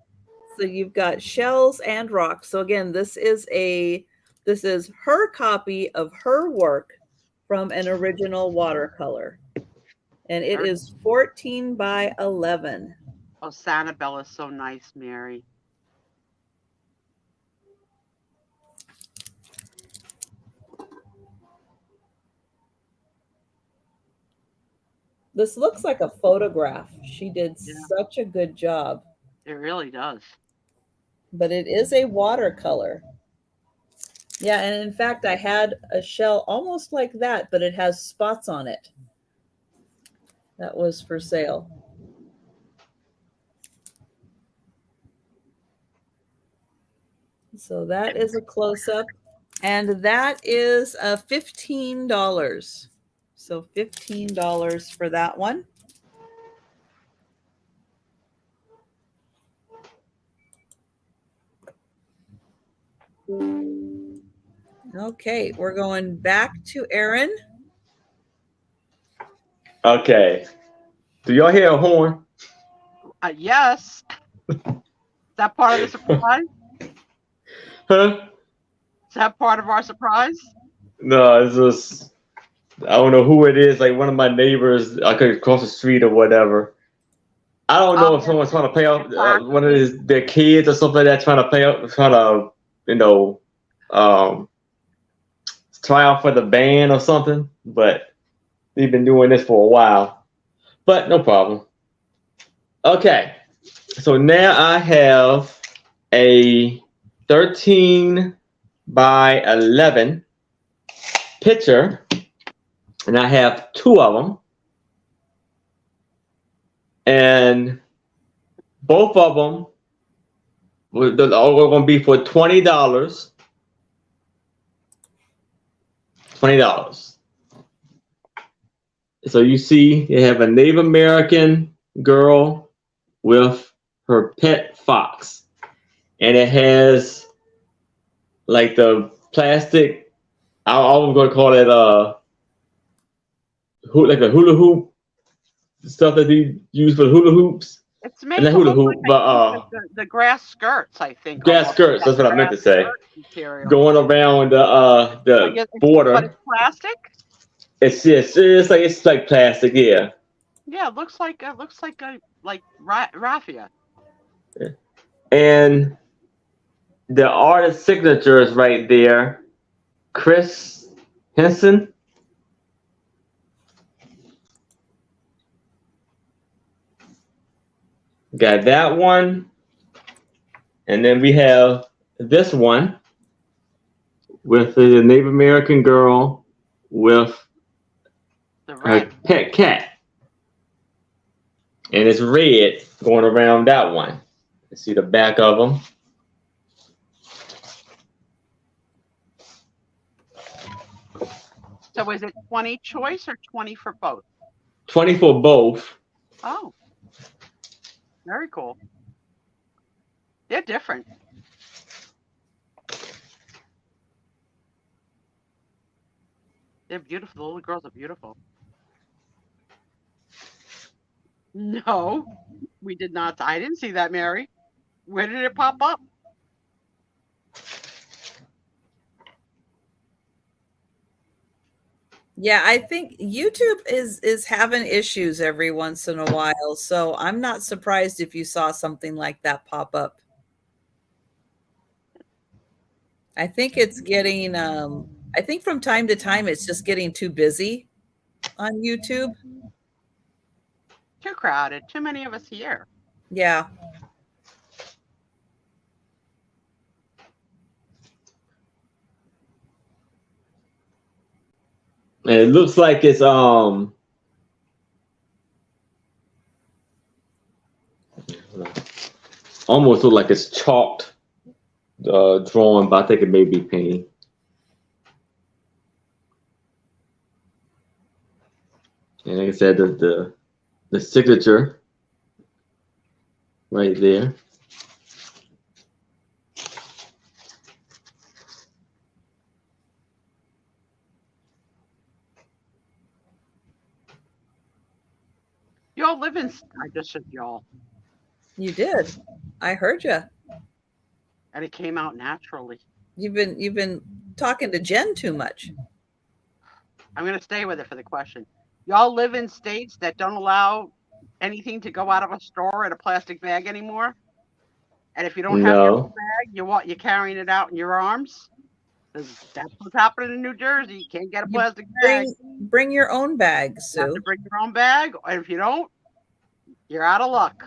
So you've got shells and rocks. So again, this is her copy of her work from an original watercolor. And it is 14 by 11. Oh, Sanibel is so nice, Mary. This looks like a photograph. She did such a good job. It really does. But it is a watercolor. Yeah, and in fact, I had a shell almost like that, but it has spots on it. That was for sale. So that is a close-up. And that is $15. So $15 for that one. Okay, we're going back to Aaron. Okay. Do y'all hear a horn? Yes. Is that part of the surprise? Huh? Is that part of our surprise? No, it's just, I don't know who it is. Like one of my neighbors, I could cross the street or whatever. I don't know if someone's trying to play out one of their kids or something like that, trying to play out, trying to, try out for the band or something. But they've been doing this for a while. But no problem. Okay, so now I have a 13 by 11 picture, and I have two of them, and both of them are going to be for $20. $20. So you see, you have a Native American girl with her pet fox, and it has like the plastic. I was going to call it like a hula hoop stuff that they use for hula hoops. It's made And the to hula look hoop, like but the grass skirts, I think. grass almost. skirts. That's what I meant to say. Material. Going around the border. But it's plastic. It's like plastic, yeah. Yeah, it looks like raffia. And the artist signature is right there, Chris Henson. Got that one, and then we have this one with the Native American girl with her pet cat, and it's red going around that one. You see the back of them. So is it 20 choice or 20 for both? 20 for both. Oh, very cool. They're different. They're beautiful. The little girls are beautiful. No, we did not. I didn't see that, Mary. Where did it pop up? Yeah, I think YouTube is having issues every once in a while, so I'm not surprised if you saw something like that pop up. I think it's getting I think from time to time it's just getting too busy on YouTube. Too crowded. Too many of us here. Yeah. And it looks like it's almost look like it's chalked drawing, but I think it may be painting. And like I said, the signature right there. Y'all live in. I just said y'all, You did. I heard you. and it came out naturally. You've been talking to Jen too much. I'm gonna stay with it for the question. Y'all live in states that don't allow anything to go out of a store in a plastic bag anymore. And if you don't have your own No. bag, you're carrying it out in your arms. 'Cause that's what's happening in New Jersey. You can't get a You plastic bag. Bring your own bag, You have Sue. to bring your own bag, and if you don't, you're out of luck.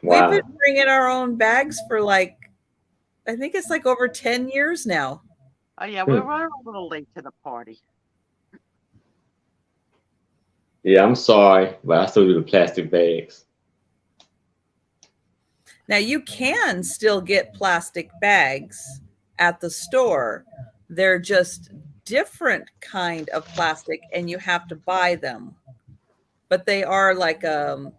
Wow. We've been bringing our own bags for I think it's over 10 years now. Oh yeah, Hmm. we're a little late to the party. Yeah, I'm sorry, but I still do the plastic bags. Now you can still get plastic bags at the store. They're just different kind of plastic and you have to buy them. But they are like a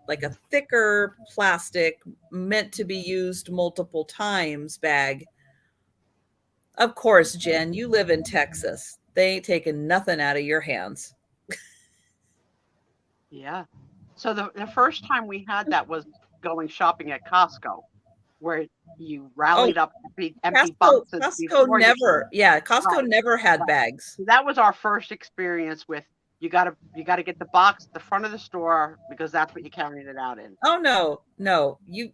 thicker plastic meant to be used multiple times bag. Of course, Jen, you live in Texas. They ain't taking nothing out of your hands. Yeah. So the first time we had that was going shopping at Costco, where you rallied up empty boxes. Costco before never, Costco Right. never had Right. bags. So that was our first experience with you gotta get the box at the front of the store because that's what you're carrying it out in. Oh no, you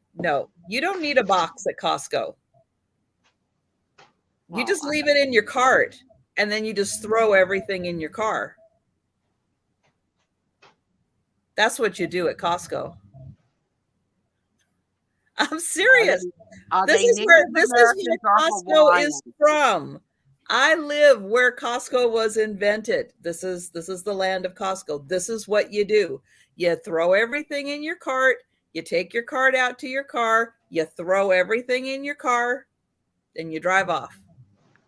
don't need a box at Costco. You Well, just leave it in your cart and then you just throw everything in your car. That's what you do at Costco. I'm serious. This is where Costco is from. I live where Costco was invented. This is the land of Costco. This is what you do. You throw everything in your cart. You take your cart out to your car. You throw everything in your car. Then you drive off.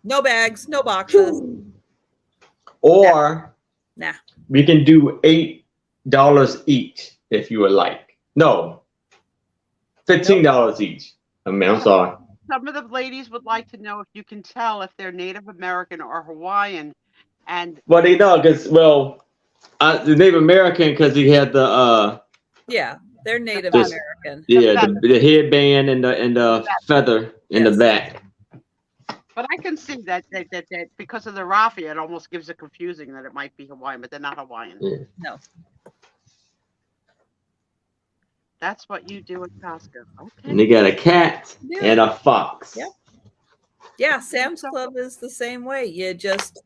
No bags, no boxes. Or Nah. we can do $8 each if you would like. No, $15 each. I mean, I'm sorry. Some of the ladies would like to know if you can tell if they're Native American or Hawaiian, and Well, they know because the Native American because he had the Yeah, they're Native Just- American. the headband and the feather in the Yes. back. but I can see that because of the raffia, it almost gives it confusing that it might be Hawaiian, but they're not Hawaiian. Yeah. No. That's what you do at Costco. And Okay. they got a cat Yeah. and a fox. Yep. Yeah, Sam's Club is the same way. You just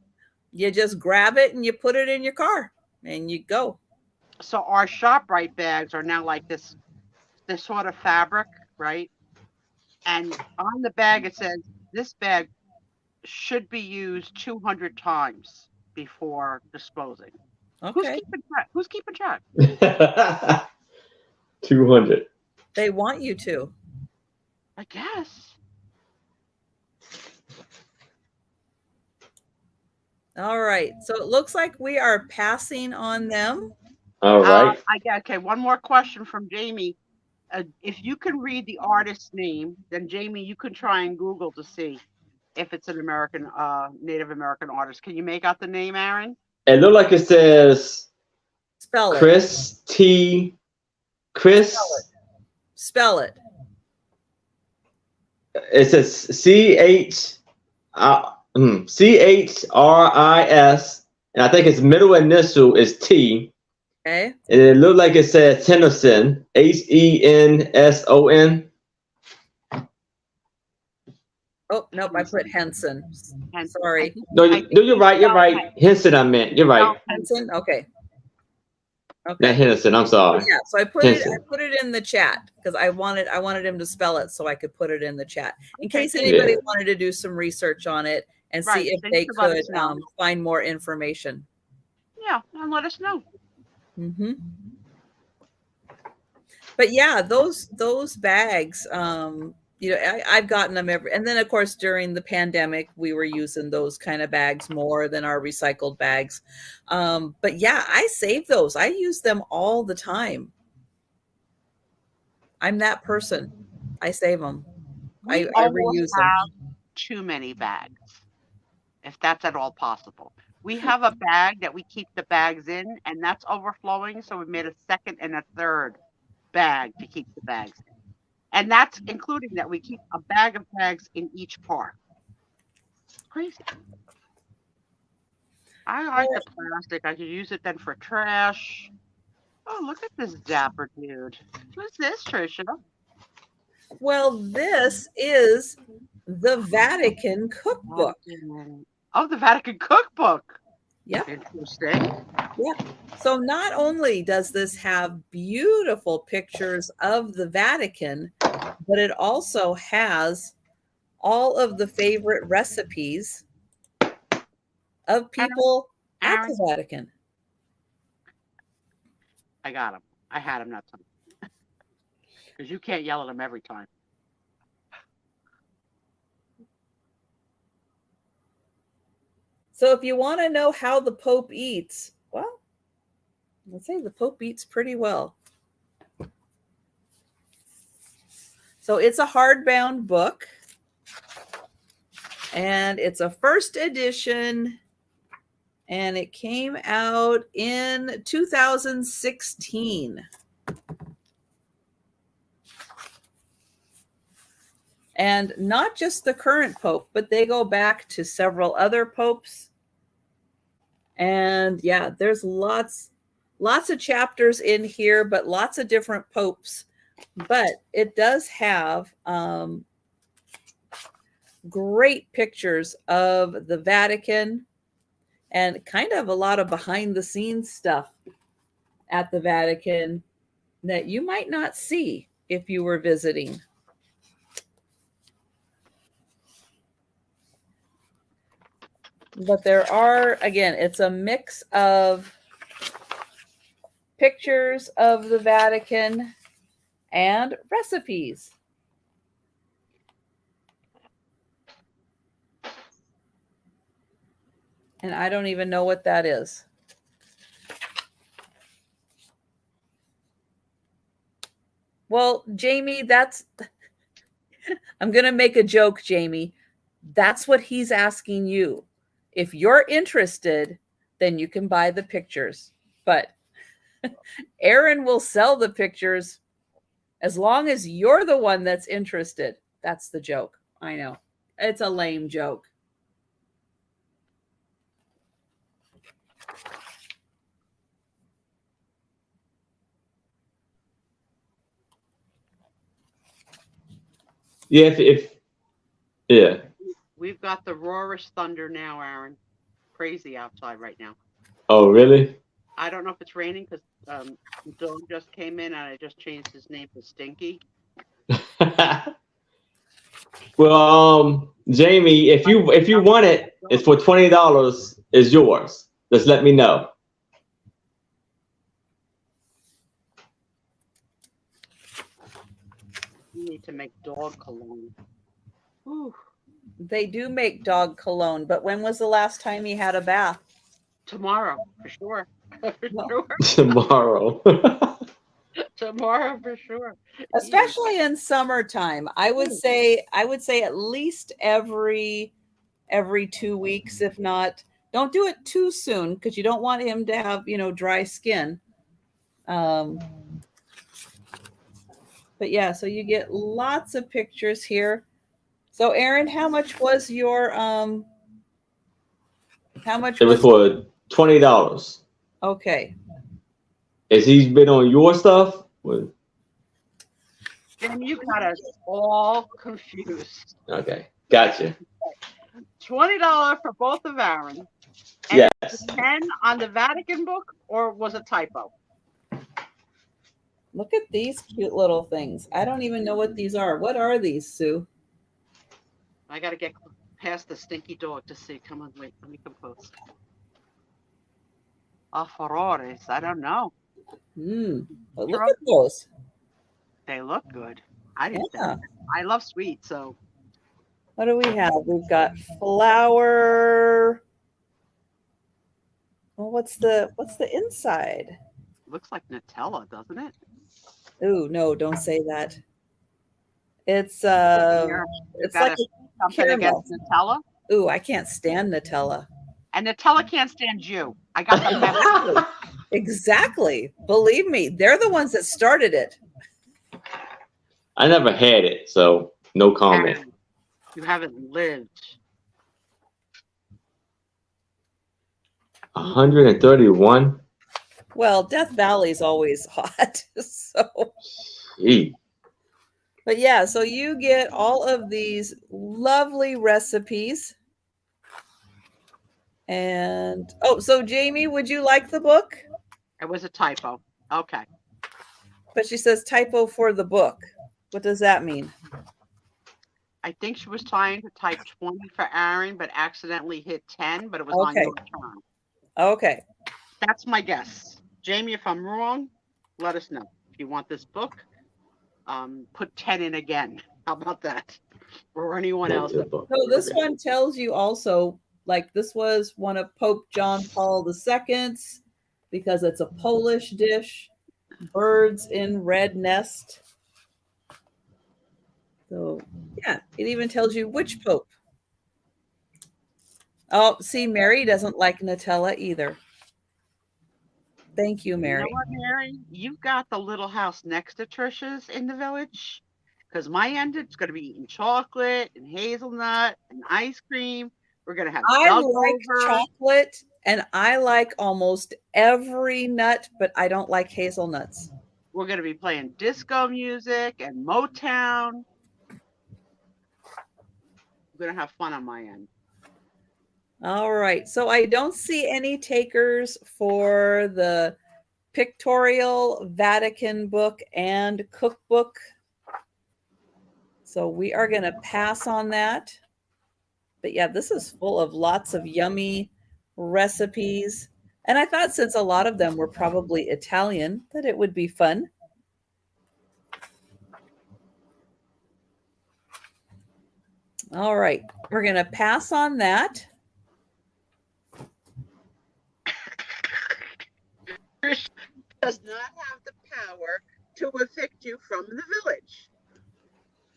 grab it and you put it in your car and you go. So our ShopRite bags are now like this sort of fabric, right? And on the bag it says this bag should be used 200 times before disposing. Okay. Who's keeping track? 200. They want you to. I guess. All right. So it looks like we are passing on them. All right. Okay, one more question from Jamie. If you can read the artist's name, then Jamie, you can try and Google to see if it's an American, Native American artist. Can you make out the name, Aaron? It looked like it says Spell it. Chris. Spell it. It says CHRIS, and I think its middle initial is T. Okay. And it looked like it said Tennyson, HENSON. Oh, nope, I put Henson. And Sorry. No, I think you're right. You're right. Henson, I meant. You're right. Henson? Okay. Not Henderson. I'm sorry. Yeah, so I put Henson. it in the chat because I wanted him to spell it so I could put it in the chat in Okay. case anybody wanted to do some research on it and Right, see if they they should let could us know. find more information. Yeah, and let us know. Hmm. But yeah, those bags, I've gotten them and then of course during the pandemic we were using those kind of bags more than our recycled bags. But yeah, I save those. I use them all the time. I'm that person. I save them. We I almost reuse them. have too many bags, if that's at all possible. We have a bag that we keep the bags in, and that's overflowing. So we made a second and a third bag to keep the bags in. And that's including that we keep a bag of bags in each part. Crazy. I like the plastic. I could use it then for trash. Oh, look at this dapper dude. Who's this, Trisha? Well, this is the Vatican cookbook. Oh, the Vatican cookbook. Yep. Interesting. Yep. So not only does this have beautiful pictures of the Vatican, but it also has all of the favorite recipes of people at the Vatican. I got him. I had him that time. Because you can't yell at him every time. So if you want to know how the Pope eats, well, let's say the Pope eats pretty well. So it's a hardbound book. And it's a first edition. And it came out in 2016. And not just the current Pope, but they go back to several other popes. And yeah, there's lots of chapters in here, but lots of different popes. But it does have great pictures of the Vatican and kind of a lot of behind the scenes stuff at the Vatican that you might not see if you were visiting. But there are, again, it's a mix of pictures of the Vatican and recipes. And I don't even know what that is. Well, Jamie, I'm going to make a joke, Jamie. That's what he's asking you. If you're interested, then you can buy the pictures. But Aaron will sell the pictures as long as you're the one that's interested. That's the joke. I know. It's a lame joke. Yeah, yeah. We've got the roarest thunder now, Aaron. Crazy outside right now. Oh, really? I don't know if it's raining because Dylan just came in and I just changed his name to Stinky. Well, Jamie, if you want it, it's for $20. It's yours. Just let me know. You need to make dog cologne. Whew. They do make dog cologne, but when was the last time you had a bath? Tomorrow, for sure. For sure. Tomorrow. Tomorrow, for sure. Especially in summertime. I would say at least every 2 weeks, if not. Don't do it too soon because you don't want him to have, dry skin. But yeah, so you get lots of pictures here. So Aaron, how much was your How much it was for $20. Okay. Has he been on your stuff? Then you got us all confused. Okay, gotcha. $20 for both of Aaron. And Yes. 10 on the Vatican book, or was it typo? Look at these cute little things. I don't even know what these are. What are these, Sue? I got to get past the stinky dog to see. Come on, wait. Let me come close. Furores. I don't know. But look at those. They look good. I didn't Yeah. think. I love sweets, so What do we have? We've got flour. Well, what's the inside? looks like Nutella, doesn't it? Ooh, no, don't say that. It's You're- it's got like something caramel. against Nutella, ooh, I can't stand Nutella. and Nutella can't stand you. I got the message. Exactly. Believe me, they're the ones that started it. I never had it, so no comment. Karen, you haven't lived. 131. Well, Death Valley's always hot. So, Gee. but yeah, so you get all of these lovely recipes. And oh, so Jamie, would you like the book? It was a typo. Okay. But she says typo for the book. What does that mean? I think she was trying to type 20 for Aaron, but accidentally hit 10, but it was on Okay. your turn. Okay. That's my guess. Jamie, if I'm wrong, let us know. If you want this book, put 10 in again. How about that? Or anyone else. That, So this one tells you also, like this was one of Pope John Paul II's because it's a Polish dish. Birds in red nest. So yeah, it even tells you which pope. Oh, see, Mary doesn't like Nutella either. Thank you, you know Mary. what, Mary? You've got the little house next to Trisha's in the village. Because my end, it's going to be eating chocolate and hazelnut and ice cream. We're going to have I Doug like over. chocolate and I like almost every nut, but I don't like hazelnuts. We're going to be playing disco music and Motown. We're going to have fun on my end. All right. So I don't see any takers for the Pictorial Vatican book and cookbook. So we are going to pass on that. But yeah, this is full of lots of yummy recipes. And I thought since a lot of them were probably Italian, that it would be fun. All right. We're going to pass on that. Trish does not have the power to evict you from the village.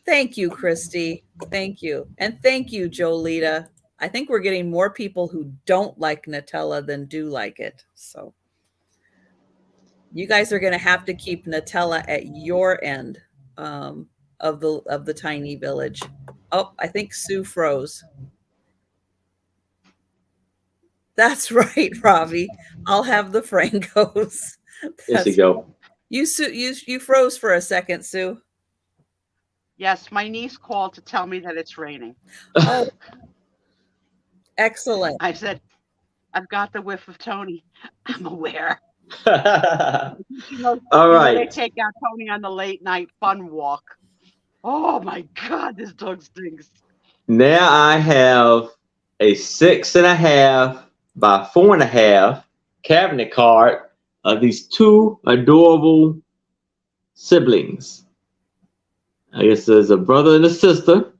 Thank you, Christy. Thank you. And thank you, Jolita. I think we're getting more people who don't like Nutella than do like it. So you guys are going to have to keep Nutella at your end of the tiny village. Oh, I think Sue froze. That's right, Ravi. I'll have the Francos. There you go. You froze for a second, Sue. Yes, my niece called to tell me that it's raining. Oh, excellent. I said, I've got the whiff of Tony. I'm aware. All You know, right. They take out Tony on the late night fun walk. Oh my God, this dog stinks. Now I have a 6.5 by 4.5 cabinet card of these two adorable siblings. I guess there's a brother and a sister.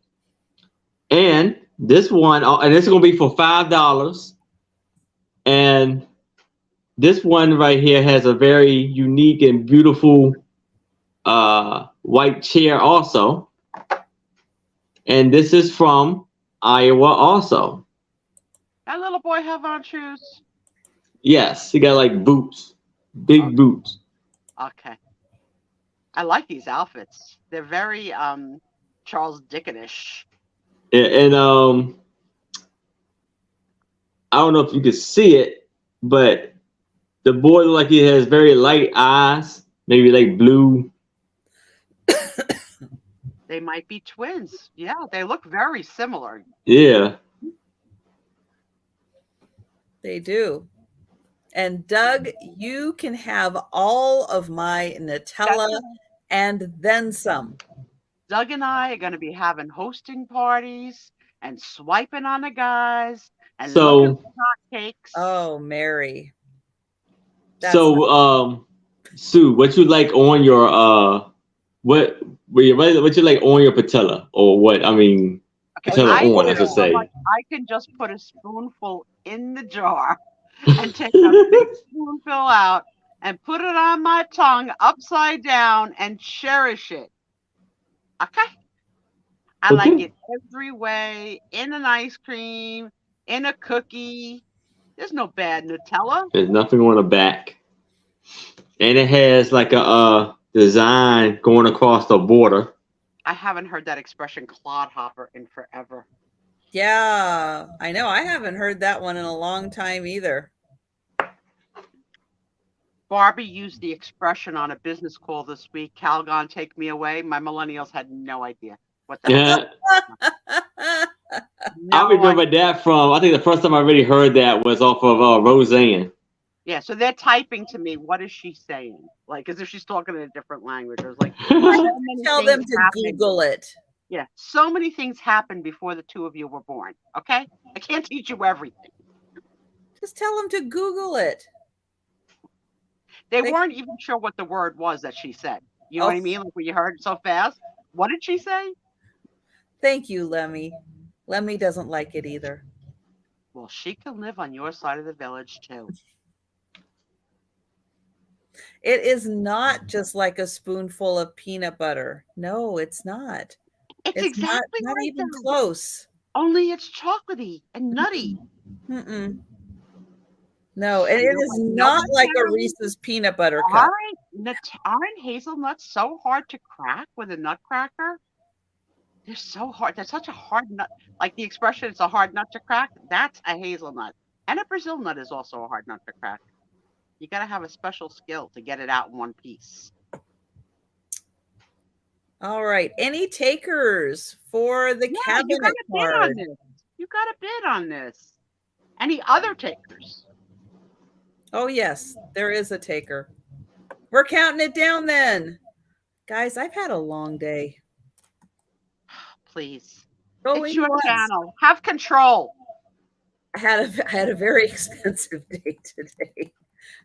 And this one, and this is going to be for $5. And this one right here has a very unique and beautiful white chair also. And this is from Iowa also. That little boy have on shoes? Yes, he got like boots, big boots. Okay. I like these outfits. They're very Charles Dickenish. And I don't know if you can see it, but the boy looks like he has very light eyes, maybe like blue. They might be twins. Yeah, they look very similar. Yeah. They do. And Doug, you can have all of my Nutella and then some. Doug and I are going to be having hosting parties and swiping on the guys and looking for hotcakes. Oh, Mary. So, Sue, what you like on your what what you like on your patella or what? I mean, Okay, patella I on, I know should so say. much. I can just put a spoonful in the jar and take a big spoonful out and put it on my tongue upside down and cherish it. Okay? I like Okay. it every way, in an ice cream, in a cookie. There's no bad Nutella. There's nothing on the back, and it has like a design going across the border. I haven't heard that expression clodhopper in forever. Yeah, I know. I haven't heard that one in a long time either. Barbie used the expression on a business call this week. Calgon, take me away. My millennials had no idea what the hell. Yeah, No I remember idea. that from. I think the first time I really heard that was off of Roseanne. Yeah, so they're typing to me. What is she saying? Like, as if she's talking in a different language. Or like, Why so don't many you tell things them to happened. Google it? Yeah, so many things happened before the two of you were born. Okay, I can't teach you everything. Just tell them to Google it. They They- weren't even sure what the word was that she said. You know what I mean? Like when you heard it so fast. What did she say? Thank you, Lemmy. Lemmy doesn't like it either. Well, she can live on your side of the village too. It is not just like a spoonful of peanut butter. No, it's not. It's It's exactly not like even that. close. Only it's chocolatey and nutty. Mm-mm. No, and it You know is what? not like a Nobody- Reese's peanut butter cup. Aren't hazelnuts so hard to crack with a nutcracker? They're so hard. They're such a hard nut. Like the expression, it's a hard nut to crack. That's a hazelnut. And a Brazil nut is also a hard nut to crack. You got to have a special skill to get it out in one piece. All right. Any takers for the You cabinet got a bid on card? this. You got a bid on this. Any other takers? Oh, yes, there is a taker. We're counting it down then. Guys, I've had a long day. Please. Going It's your once. channel. Have control. I had a very expensive day today.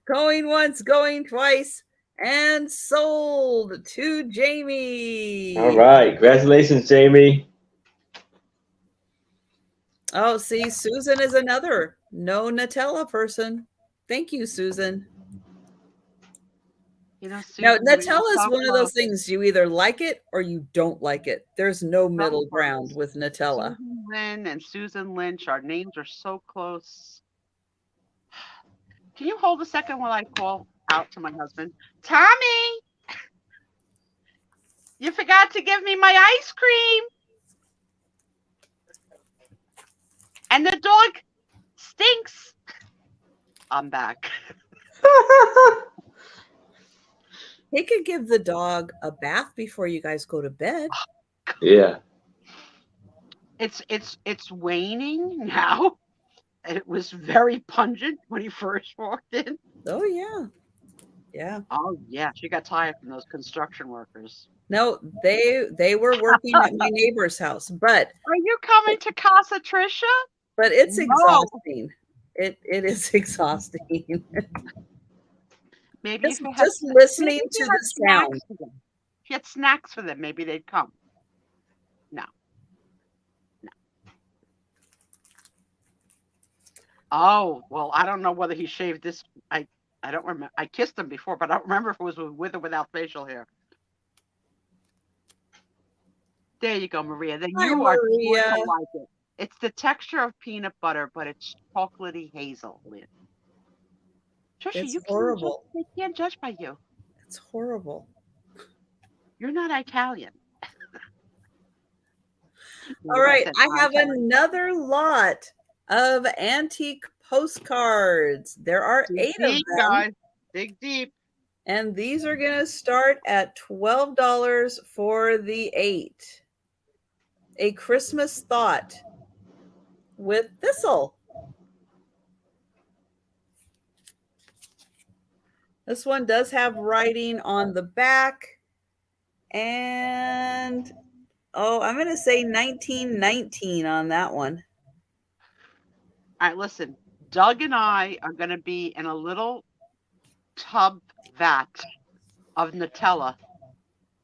Going once, going twice, and sold to Jamie. All right, congratulations, Jamie. Oh, see, Susan is another no Nutella person. Thank you, Susan. You know, Now, Susan, we Nutella were is talking one of about those things you either like it or you don't like it. There's no middle ground with Nutella. Susan Lynn and Susan Lynch. Our names are so close. Can you hold a second while I call out to my husband? Tommy, you forgot to give me my ice cream. And the dog stinks. I'm back. He could give the dog a bath before you guys go to bed. Yeah. It's waning now. It was very pungent when he first walked in. Oh, yeah. Yeah. Oh yeah, she got tired from those construction workers. No, they were working at my neighbor's house, but Are you coming to Casa Trisha? it's No. exhausting. It is exhausting. Maybe Just, if you had just listening maybe if to you the had snacks sound. for them. If you had snacks for them, maybe they'd come. No. Oh, well, I don't know whether he shaved this. I don't remember. I kissed him before, but I don't remember if it was with or without facial hair. There you go, Maria. Then Hi, you are going Maria. to like it. It's the texture of peanut butter, but it's chocolatey hazel. Lynn. Trisha, It's you horrible. They can't judge by you. It's horrible. You're not Italian. All right, That's it. I have I'm another lot of antique postcards. There are Dig 8 of deep, them, guys. Dig deep. and these are going to start at $12 for the 8. A Christmas Thought with Thistle. This one does have writing on the back, and I'm going to say 1919 on that one. All right, listen. Doug and I are going to be in a little tub vat of Nutella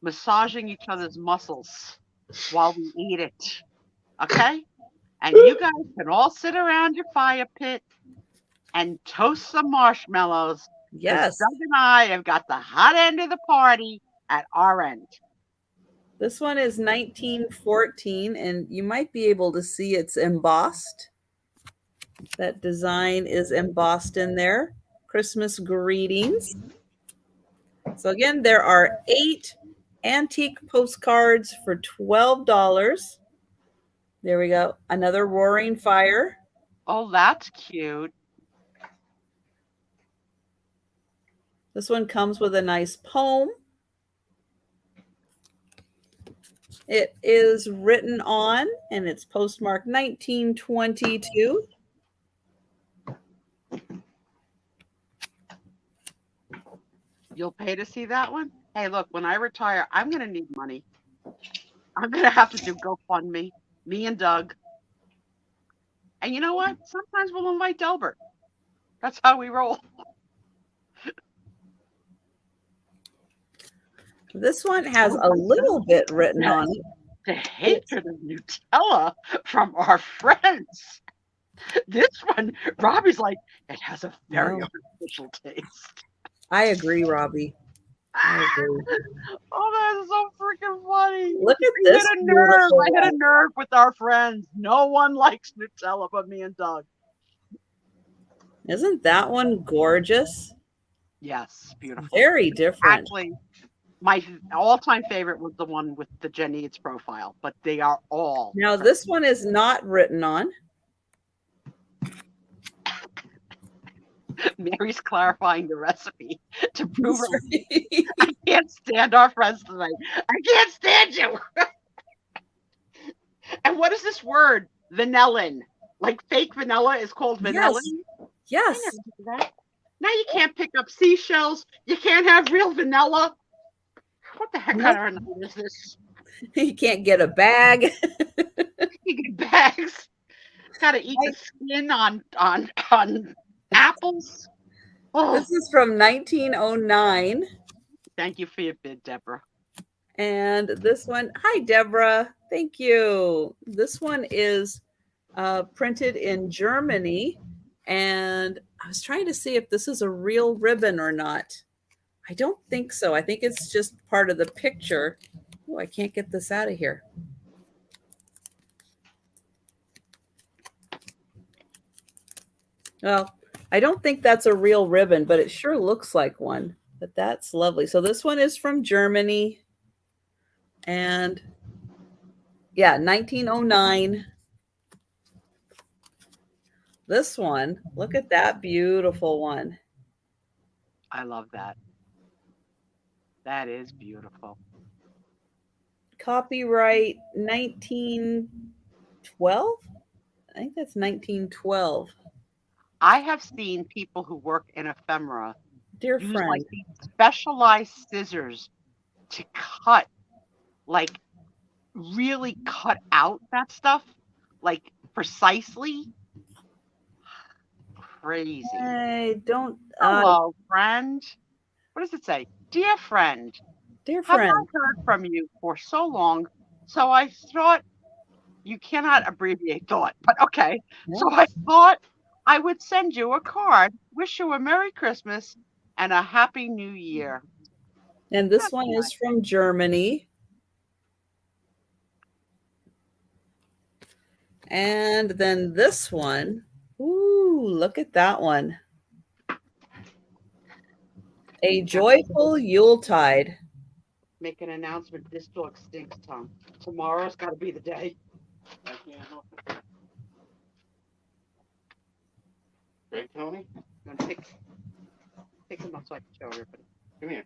massaging each other's muscles while we eat it. Okay? And you guys can all sit around your fire pit and toast some marshmallows. 'Cause Yes. Doug and I have got the hot end of the party at our end. This one is 1914, and you might be able to see it's embossed. That design is embossed in there. Christmas greetings. So again, there are 8 antique postcards for $12. There we go. Another roaring fire. Oh, that's cute. This one comes with a nice poem. It is written on, and it's postmarked 1922. You'll pay to see that one? Hey, look, when I retire, I'm going to need money. I'm going to have to do GoFundMe, me and Doug. And you know what? Sometimes we'll invite Delbert. That's how we roll. This one has a little bit written on it. The hatred of Nutella from our friends. This one, Robbie's like, it has a very Wow. artificial taste. I agree, Robbie. I agree. Oh, that is so freaking funny. Look at I this. hit a nerve. beautiful I hit one. a nerve with our friends. No one likes Nutella but me and Doug. Isn't that one gorgeous? Yes, beautiful. Very different. Actually, my all-time favorite was the one with the Jen Eads profile, but they are all. Now, this one is not written on. Mary's clarifying the recipe to prove That's her. right. I can't stand our friends tonight. I can't stand you. And what is this word? Vanillin. Like fake vanilla is called vanillin? Yes. I never knew that. Now you can't pick up seashells. You can't have real vanilla. What the heck kind of vanilla is this? You can't get a bag. You get bags. Gotta eat the skin on apples. Oh, This is from 1909. thank you for your bid, Deborah. And this one, hi, Deborah. Thank you. This one is printed in Germany. And I was trying to see if this is a real ribbon or not. I don't think so. I think it's just part of the picture. Oh, I can't get this out of here. Well, I don't think that's a real ribbon, but it sure looks like one. But that's lovely. So this one is from Germany. And yeah, 1909. This one, look at that beautiful one. I love that. That is beautiful. Copyright 1912? I think that's 1912. I have seen people who work in ephemera Dear use friend. like these specialized scissors to cut, like really cut out that stuff, like precisely. Crazy. I don't, Hello, friend. What does it say? Dear friend, dear have friend. not heard from you for so long, so I thought you cannot abbreviate thought, but okay. So I thought I would send you a card, wish you a Merry Christmas and a Happy New Year. And this one is from Germany. And then this one. Ooh, look at that one. A joyful Yuletide. Make an announcement. This dog stinks, Tom. Tomorrow's got to be the day. I can't help it. Right, Tony? I'm gonna take him up so I can show everybody. Come here.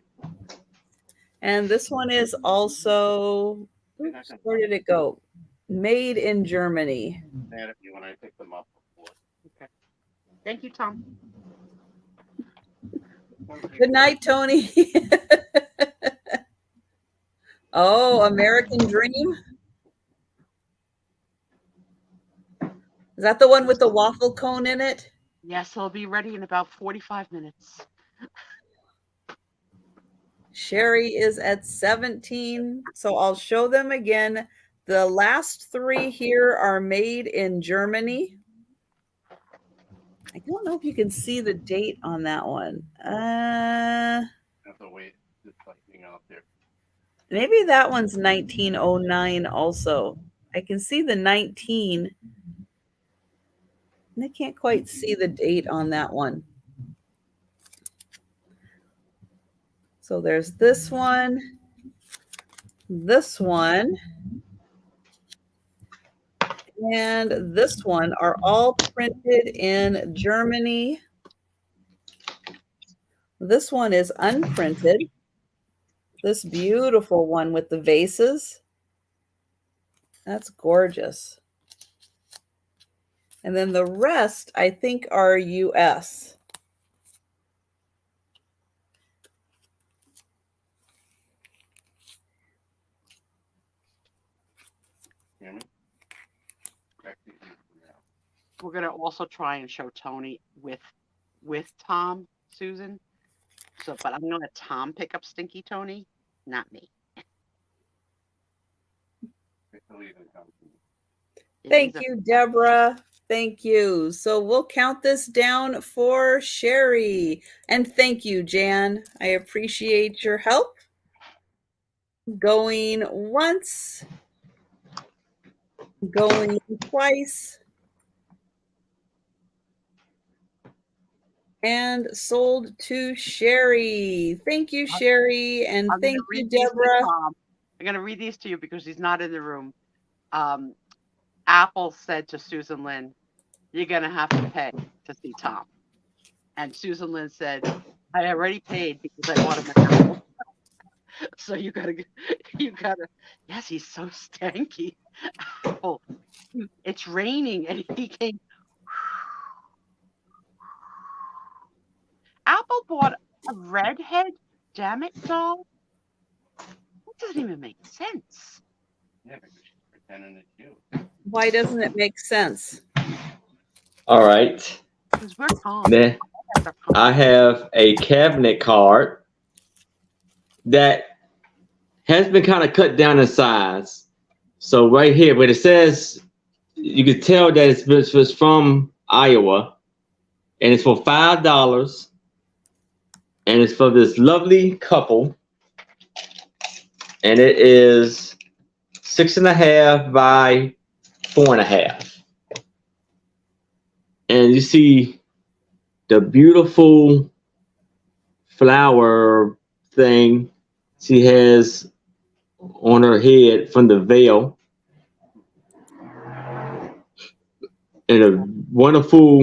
And this one is also, oops, where did it go? Made in Germany. Mad at me when I picked them up before. Okay. Thank you, Tom. Good night, Tony. Oh, American Dream. Is that the one with the waffle cone in it? Yes, I'll be ready in about 45 minutes. Sherry is at 17. So I'll show them again. The last 3 here are made in Germany. I don't know if you can see the date on that one. Have to wait. Just lightning out there. Maybe that one's 1909 also. I can see the 19. And I can't quite see the date on that one. So there's this one, and this one are all printed in Germany. This one is unprinted. This beautiful one with the vases. That's gorgeous. And then the rest, I think, are US. Hear me? Back to you now. We're gonna also try and show Tony with Tom, Susan. So, but I'm gonna let Tom pick up Stinky Tony, not me. Wait till Ethan comes. Thank you, Deborah. Thank you. So we'll count this down for Sherry. And thank you, Jan. I appreciate your help. Going once. Going twice. And sold to Sherry. Thank you, Sherry. And I'm thank gonna you, read these to Deborah. Tom. I'm gonna read these to you because he's not in the room. Apple said to Susan Lynn, "You're gonna have to pay to see Tom." And Susan Lynn said, "I already paid because I bought him an apple." So you gotta. Yes, he's so stanky. Apple, it's raining, and he came. Apple bought a redhead Damn It doll. That doesn't even make sense. Yeah, because she's pretending it's you. Why doesn't it make sense? All right. Because we're calm. Then I have a cabinet card that has been kind of cut down in size. So right here, but it says, you can tell that it's from Iowa, and it's for $5. And it's for this lovely couple. And it is 6.5 by 4.5. And you see the beautiful flower thing she has on her head from the veil. And a wonderful,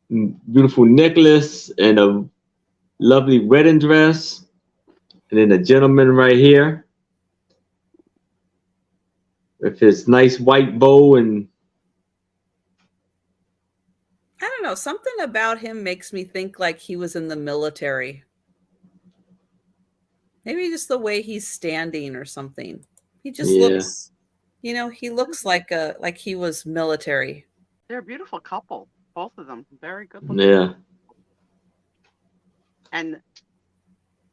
beautiful necklace and a lovely wedding dress. And then the gentleman right here with his nice white bow. And I don't know. Something about him makes me think like he was in the military. Maybe just the way he's standing or something. He just looks, he looks like he was military. They're a beautiful couple, both of them. Very good looking. yeah. And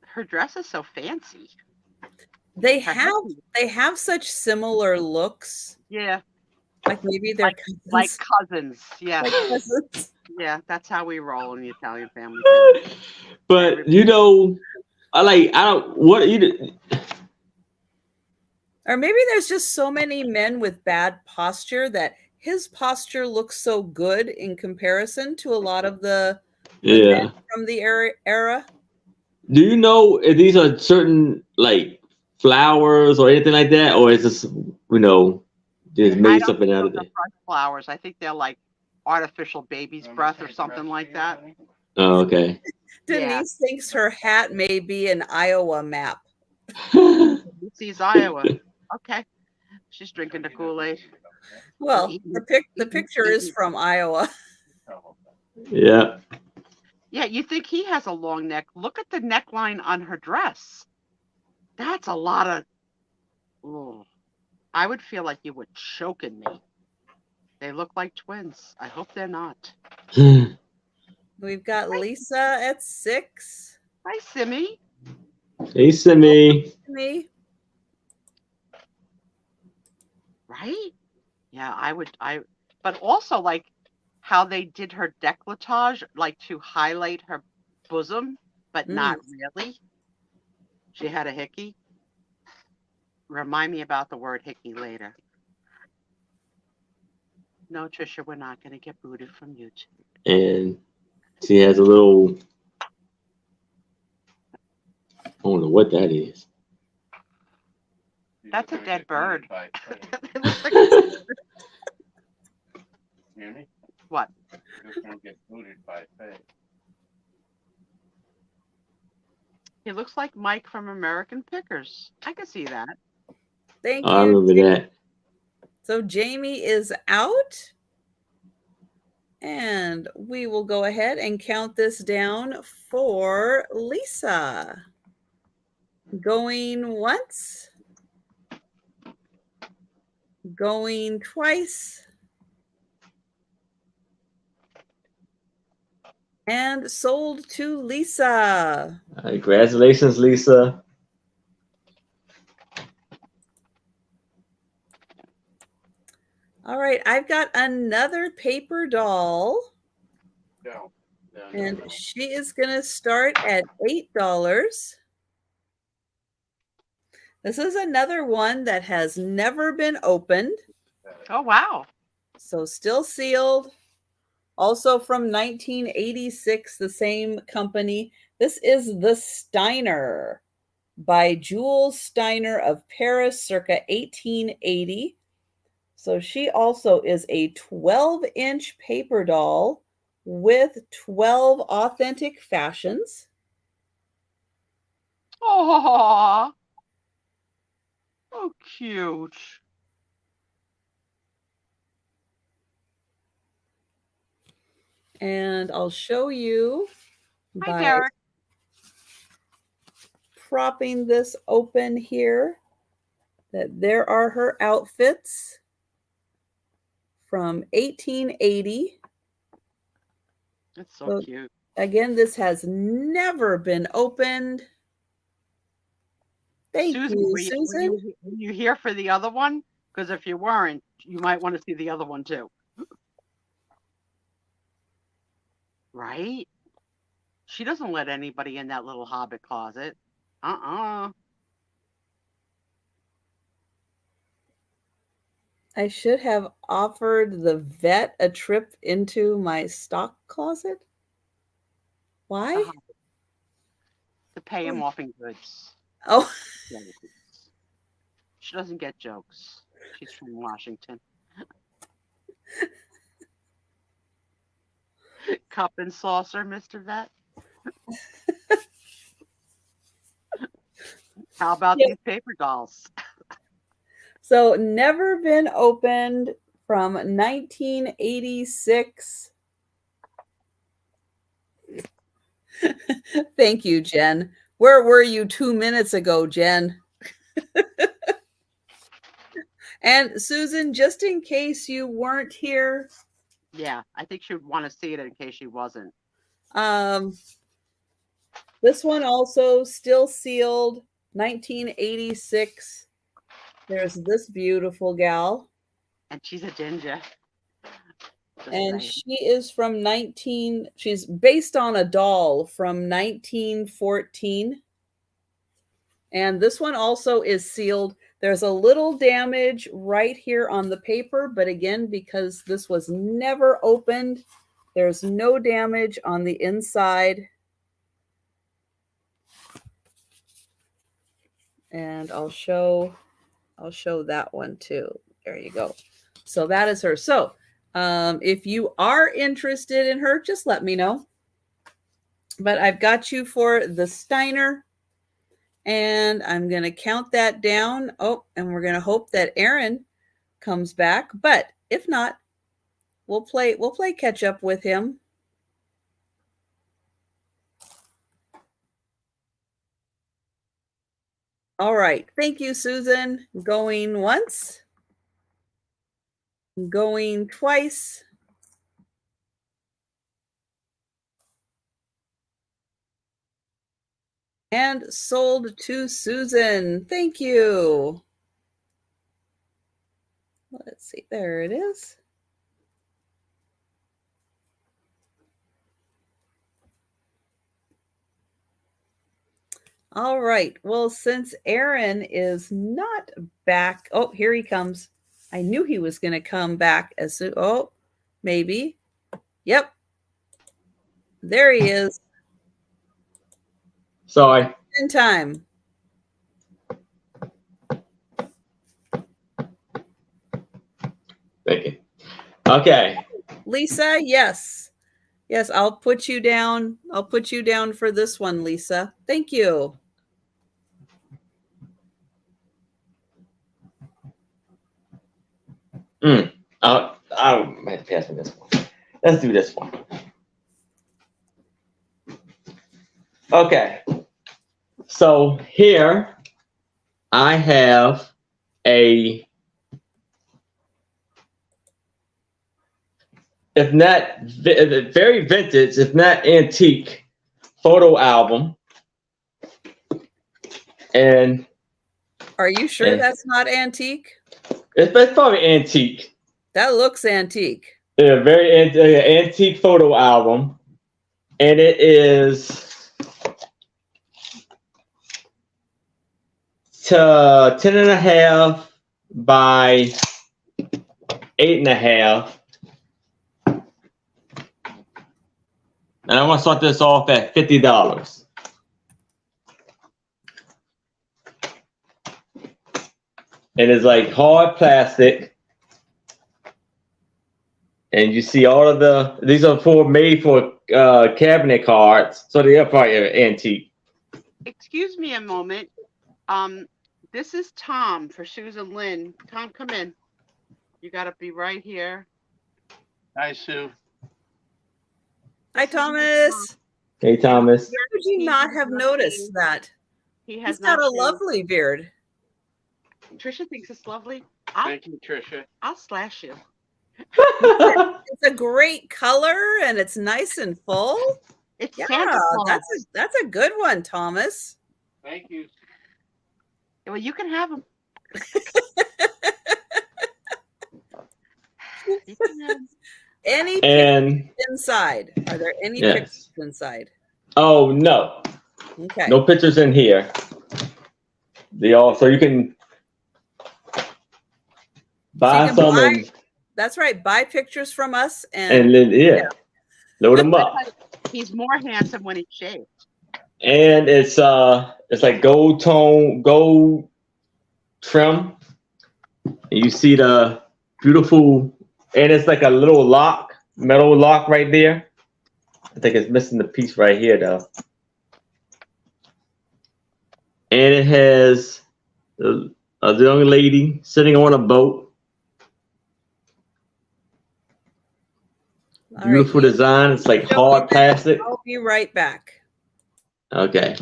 her dress is so fancy. They Her have such similar looks. Yeah, Like maybe they're cousins. like cousins. Yeah, Like cousins. yeah. That's how we roll in the Italian family. But Or maybe there's just so many men with bad posture that his posture looks so good in comparison to a lot of the men from the era. Do you know if these are certain like flowers or anything like that, or is this just made something out of it? Fresh flowers. I think they're like artificial baby's breath or something like that. Oh, okay. Denise thinks her hat may be an Iowa map. Sees Iowa. Okay, she's drinking the Kool-Aid. Well, the picture is from Iowa. Yeah. Yeah, you think he has a long neck? Look at the neckline on her dress. That's a lot of. Ooh. I would feel like you were choking me. They look like twins. I hope they're not. We've got Lisa at 6. Hi, Simmy. Hey, Simi. Me. Right? Yeah, but also like how they did her décolletage, like to highlight her bosom, but not really. She had a hickey. Remind me about the word hickey later. No, Trisha, we're not going to get booted from YouTube. And she has a little, I don't know what that is. That's a dead bird. It looks like Hear me? what? You're gonna get booted by Faye. He looks like Mike from American Pickers. I can see that. Thank I you. remember that. So Jamie is out. And we will go ahead and count this down for Lisa. Going once. Going twice. And sold to Lisa. Congratulations, Lisa. All right, I've got another paper doll. No. And she is going to start at $8. This is another one that has never been opened. Oh, wow. So still sealed. Also from 1986, the same company. This is the Steiner by Jules Steiner of Paris, circa 1880. So she also is a 12-inch paper doll with 12 authentic fashions. Oh, cute. And I'll show you Hi, by Derek. propping this open here that there are her outfits from 1880. That's so cute. Again, this has never been opened. Thank Susan, you, were Susan. you here for the other one? Because if you weren't, you might want to see the other one too. Right? She doesn't let anybody in that little hobbit closet. Uh-uh. I should have offered the vet a trip into my stock closet. Why? To pay him off in goods. Oh, She doesn't get jokes. She's from Washington. Cup and saucer, Mr. Vet. How about these paper dolls? so never been opened from 1986. Thank you, Jen. Where were you 2 minutes ago, Jen? And Susan, just in case you weren't here. Yeah, I think she would want to see it in case she wasn't. This one also still sealed, 1986. There's this beautiful gal. And she's a ginger. And she is from she's based on a doll from 1914. And this one also is sealed. There's a little damage right here on the paper, but again, because this was never opened, there's no damage on the inside. And I'll show that one too. There you go. So that is her. So if you are interested in her, just let me know. But I've got you for the Steiner. And I'm going to count that down. Oh, and we're going to hope that Aaron comes back. But if not, we'll play catch up with him. All right. Thank you, Susan. Going once. Going twice. And sold to Susan. Thank you. Let's see. There it is. All right. Well, since Aaron is not back. Oh, here he comes. I knew he was going to come back as soon. Oh, maybe. Yep. There he is. Sorry. In time. Thank you. Okay. Lisa, yes. Yes, I'll put you down. I'll put you down for this one, Lisa. Thank you. I might pass me this one. Let's do this one. Okay. So here I have a, if not very vintage, if not antique, photo album. And Are you sure that's not antique? it's probably antique. That looks antique. A very antique photo album. And it is 10.5 by 8.5. And I want to start this off at $50. And it's like hard plastic. And you see all of these are made for cabinet cards. So they are probably antique. Excuse me a moment. This is Tom for Susan Lynn. Tom, come in. You got to be right here. Hi, Sue. Hi, Thomas. Hey, Thomas. How did you not have noticed that? He's got a not here. lovely beard. Trisha thinks it's lovely. Thank you, Trisha. I'll slash you. It's a great color and it's nice and full. It's Yeah, Santa Claus. that's a good one, Thomas. Thank you. Well, you can have him. You can have 'em. Any And pictures inside? Are there any Yes. pictures inside? oh no, Okay. no pictures in here. So you can buy can some buy- That's right. Buy pictures from us and then load them up. He's more handsome when he's shaved. And it's like gold trim. And you see the beautiful, and it's like a little metal lock right there. I think it's missing the piece right here though. And it has a young lady sitting on a boat. All Beautiful right, design. It's like Show hard me that. plastic. I'll be right back. Okay.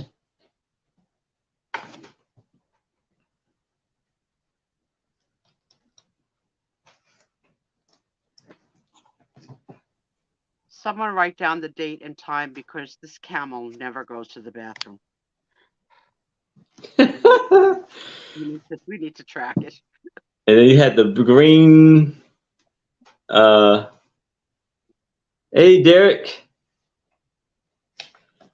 Someone write down the date and time because this camel never goes to the bathroom. We need to track it. And then you had the green. Hey, Derek.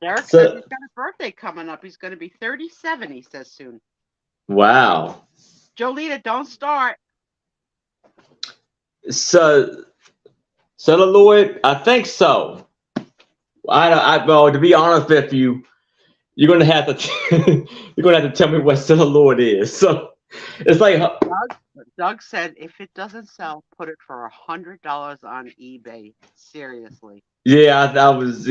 Derek So- says he's got a birthday coming up. He's going to be 37, he says soon. Wow. Jolita, don't start. So, celluloid, I think so. Well, to be honest with you, you're gonna have to tell me what celluloid is. So, it's like Doug said if it doesn't sell, put it for $100 on eBay. Seriously. yeah, I was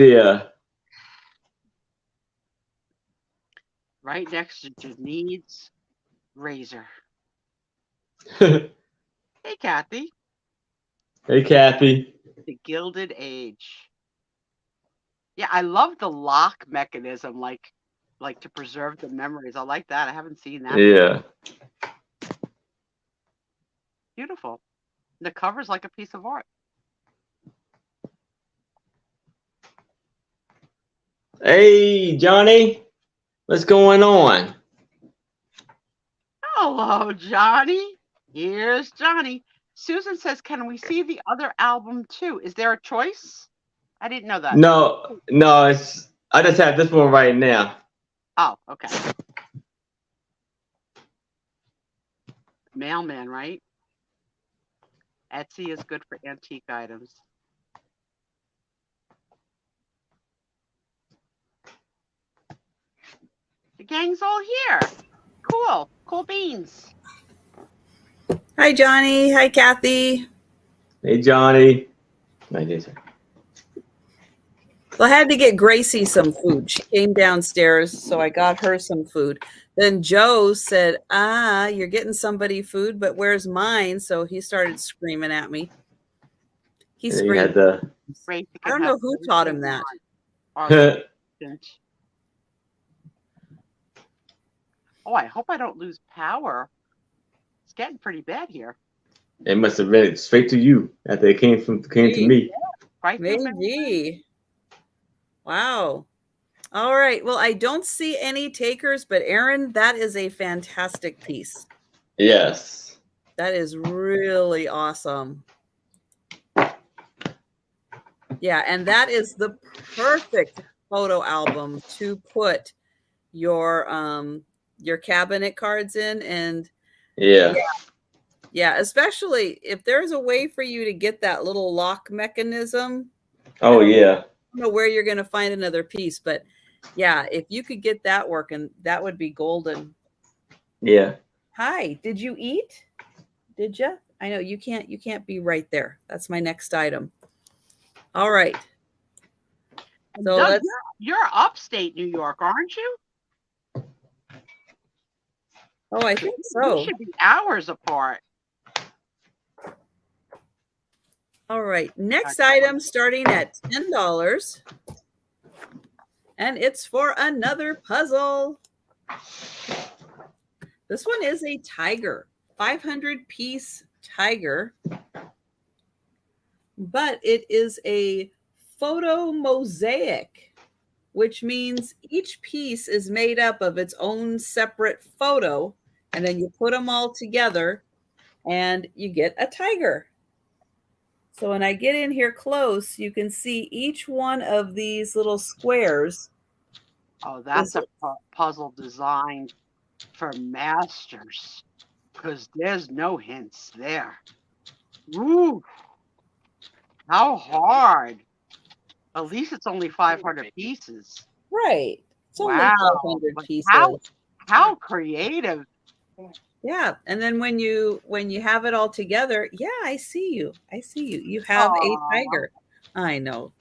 Right next to Janine's razor. Hey, Hey, Kathy. Kathy. The Gilded Age. Yeah, I love the lock mechanism, like to preserve the memories. I like that. I haven't seen that. Yeah. Beautiful. The cover's like a piece of art. Hey, Johnny. What's going on? Hello, Johnny. Here's Johnny. Susan says, can we see the other album too? Is there a choice? I didn't know that. No, I just have this one right now. Oh, okay. Mailman, right? Etsy is good for antique items. The gang's all here. Cool. Cool beans. Hi, Johnny. Hi, Kathy. Hey, Johnny. Right there, sir. Well, I had to get Gracie some food. She came downstairs, so I got her some food. Then Joe said, you're getting somebody food, but where's mine? So he started screaming at me. He And then you had screamed. Great. I don't know who taught him that. the. Oh, I hope I don't lose power. It's getting pretty bad here. It must have been straight to you after it came to me. Right? Maybe. Wow. All right. Well, I don't see any takers, but Aaron, that is a fantastic piece. Yes. That is really awesome. Yeah, and that is the perfect photo album to put your cabinet cards in. And Yeah. yeah, especially if there's a way for you to get that little lock mechanism. Oh, yeah. I don't know where you're going to find another piece, but yeah, if you could get that working, that would be golden. Yeah. Hi, did you eat? Did you? I know you can't be right there. That's my next item. All right. So Doug, let's, you're upstate New York, aren't you? oh, I think We so. should be hours apart. All right. Next item starting at $10. And it's for another puzzle. This one is a tiger, 500-piece tiger. But it is a photo mosaic, which means each piece is made up of its own separate photo. And then you put them all together and you get a tiger. So when I get in here close, you can see each one of these little squares. Oh, that's a puzzle designed for masters, because there's no hints there. Ooh, how hard. At least it's only 500 pieces. Right. It's only Wow. 500 But pieces. How creative. Yeah. And then when you have it all together, yeah, I see you. You have a tiger. I know.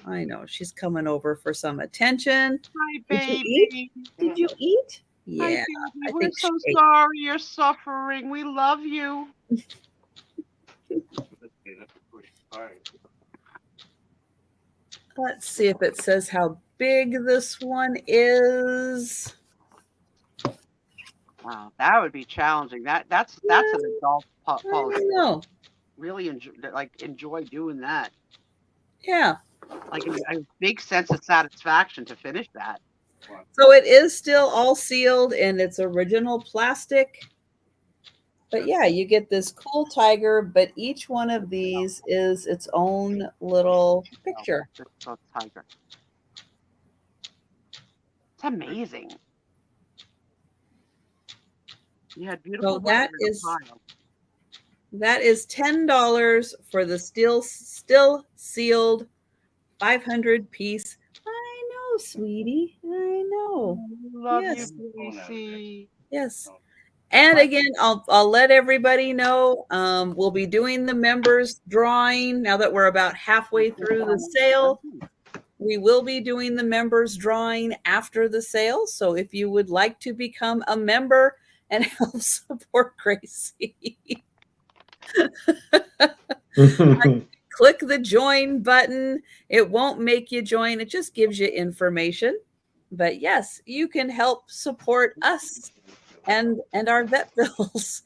She's coming over for some attention. Hi, Did you baby. Did you eat? Hi, Yeah. baby. I We're think so she ate. sorry you're suffering. We love you. Let's see if it says how big this one is. Wow, that would be challenging. That's an adult I puzzle. don't know. Really enjoy doing that. Yeah. Like a big sense of satisfaction to finish that. So it is still all sealed in its original plastic. But yeah, you get this cool tiger, but each one of these is its own little picture. Oh, tiger. It's amazing. You had beautiful. So that is $10 for the still sealed 500-piece. I know, sweetie. I know. Love Yes. you, Lucy. Yes. And again, I'll let everybody know. We'll be doing the members drawing now that we're about halfway through the sale. We will be doing the members drawing after the sale. So if you would like to become a member and help support Gracie, click the join button. It won't make you join. It just gives you information. But yes, you can help support us and our vet bills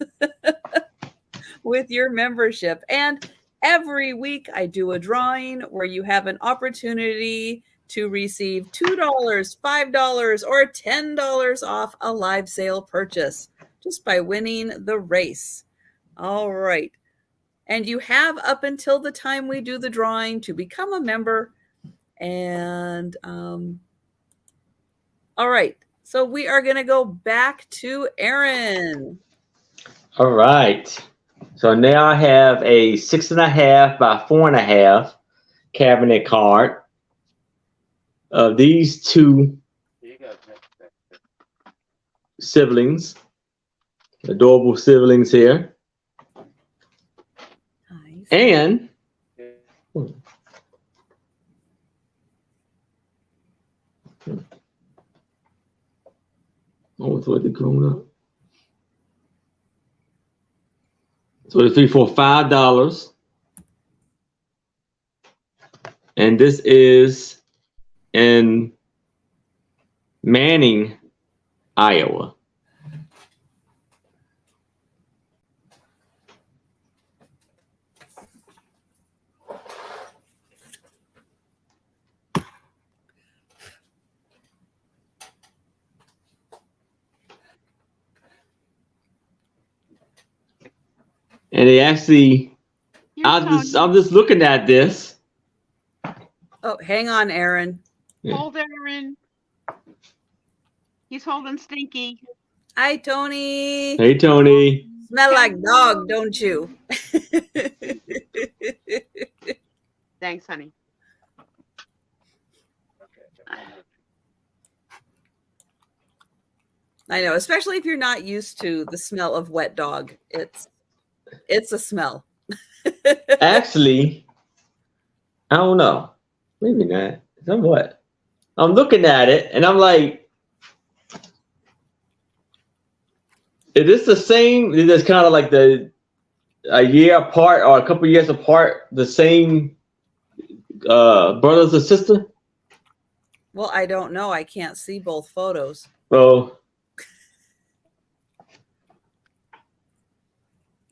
with your membership. And every week I do a drawing where you have an opportunity to receive $2, $5, or $10 off a live sale purchase just by winning the race. All right. And you have up until the time we do the drawing to become a member. And all right. So we are going to go back to Aaron. All right. So now I have a 6.5 by 4.5 cabinet card of these two Here you go. siblings, adorable siblings here. Nice. And almost what they grown up. So it's $3, $4, $5. And this is in Manning, Iowa. And they actually, Here, I'm Tony. just looking at this. Oh, hang on, Aaron. Hold Aaron. He's holding Stinky. Hi, Tony. Hey, Tony. Smell like dog, don't you? Thanks, honey. I know, especially if you're not used to the smell of wet dog. It's a smell. Actually, I don't know. Maybe not. Somewhat. I'm looking at it and I'm like, is this the same? Is this kind of like a year apart or a couple years apart, the same brothers and sister? Well, I don't know. I can't see both photos. Oh,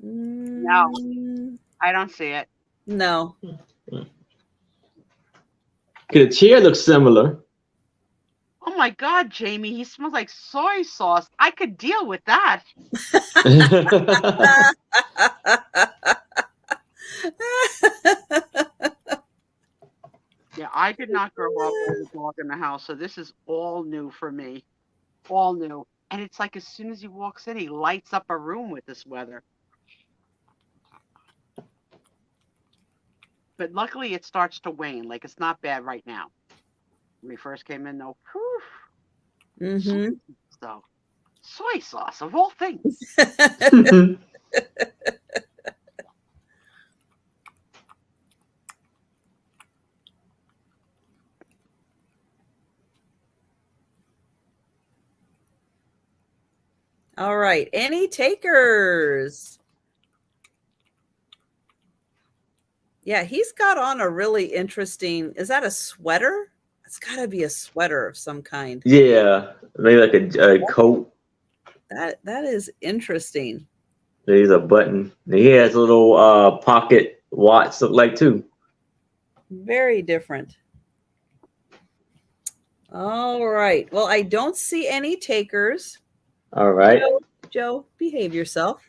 No. I don't see it. No. the chair looks similar. Oh my God, Jamie, he smells like soy sauce. I could deal with that. Yeah, I did not grow up with a dog in the house, so this is all new for me. All new. And it's like as soon as he walks in, he lights up a room with this weather. But luckily it starts to wane. Like it's not bad right now. When we first came in, though, whew, Mm-hmm. so soy sauce of all things. All right. Any takers? Yeah, he's got on a really interesting, is that a sweater? It's got to be a sweater of some kind. Yeah, maybe like a coat. That is interesting. There's a button. He has a little pocket watch, look like too. Very different. All right. Well, I don't see any takers. All right. Joe, behave yourself.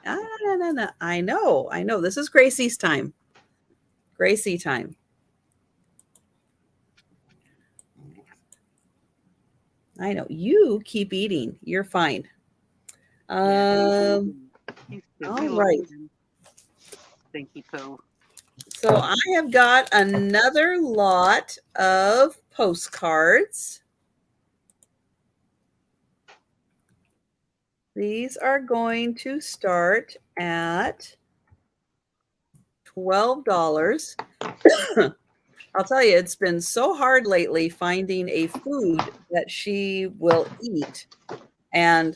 No. I know. This is Gracie's time. Gracie time. I know. You keep eating. You're fine. He's all right. Stinky poo. So I have got another lot of postcards. These are going to start at $12. I'll tell you, it's been so hard lately finding a food that she will eat. And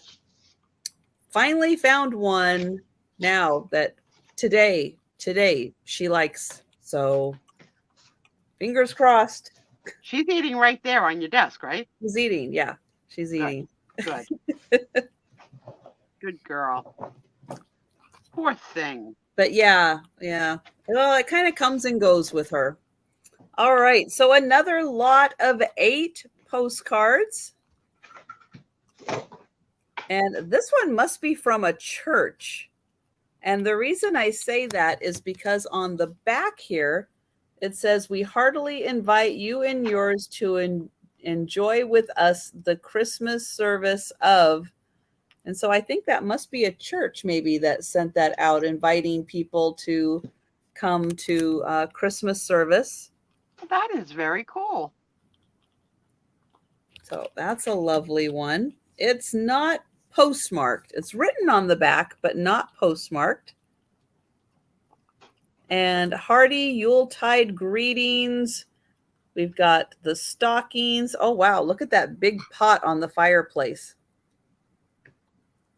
finally found one now that today she likes. So fingers crossed. She's eating right there on your desk, right? She's eating. Yeah, she's eating. Good. Good girl. Poor thing. But yeah. Well, it kind of comes and goes with her. All right. So another lot of 8 postcards. And this one must be from a church. And the reason I say that is because on the back here, it says, "We heartily invite you and yours to enjoy with us the Christmas service of," and so I think that must be a church maybe that sent that out, inviting people to come to Christmas service. That is very cool. So that's a lovely one. It's not postmarked. It's written on the back, but not postmarked. And hearty Yuletide greetings. We've got the stockings. Oh, wow. Look at that big pot on the fireplace.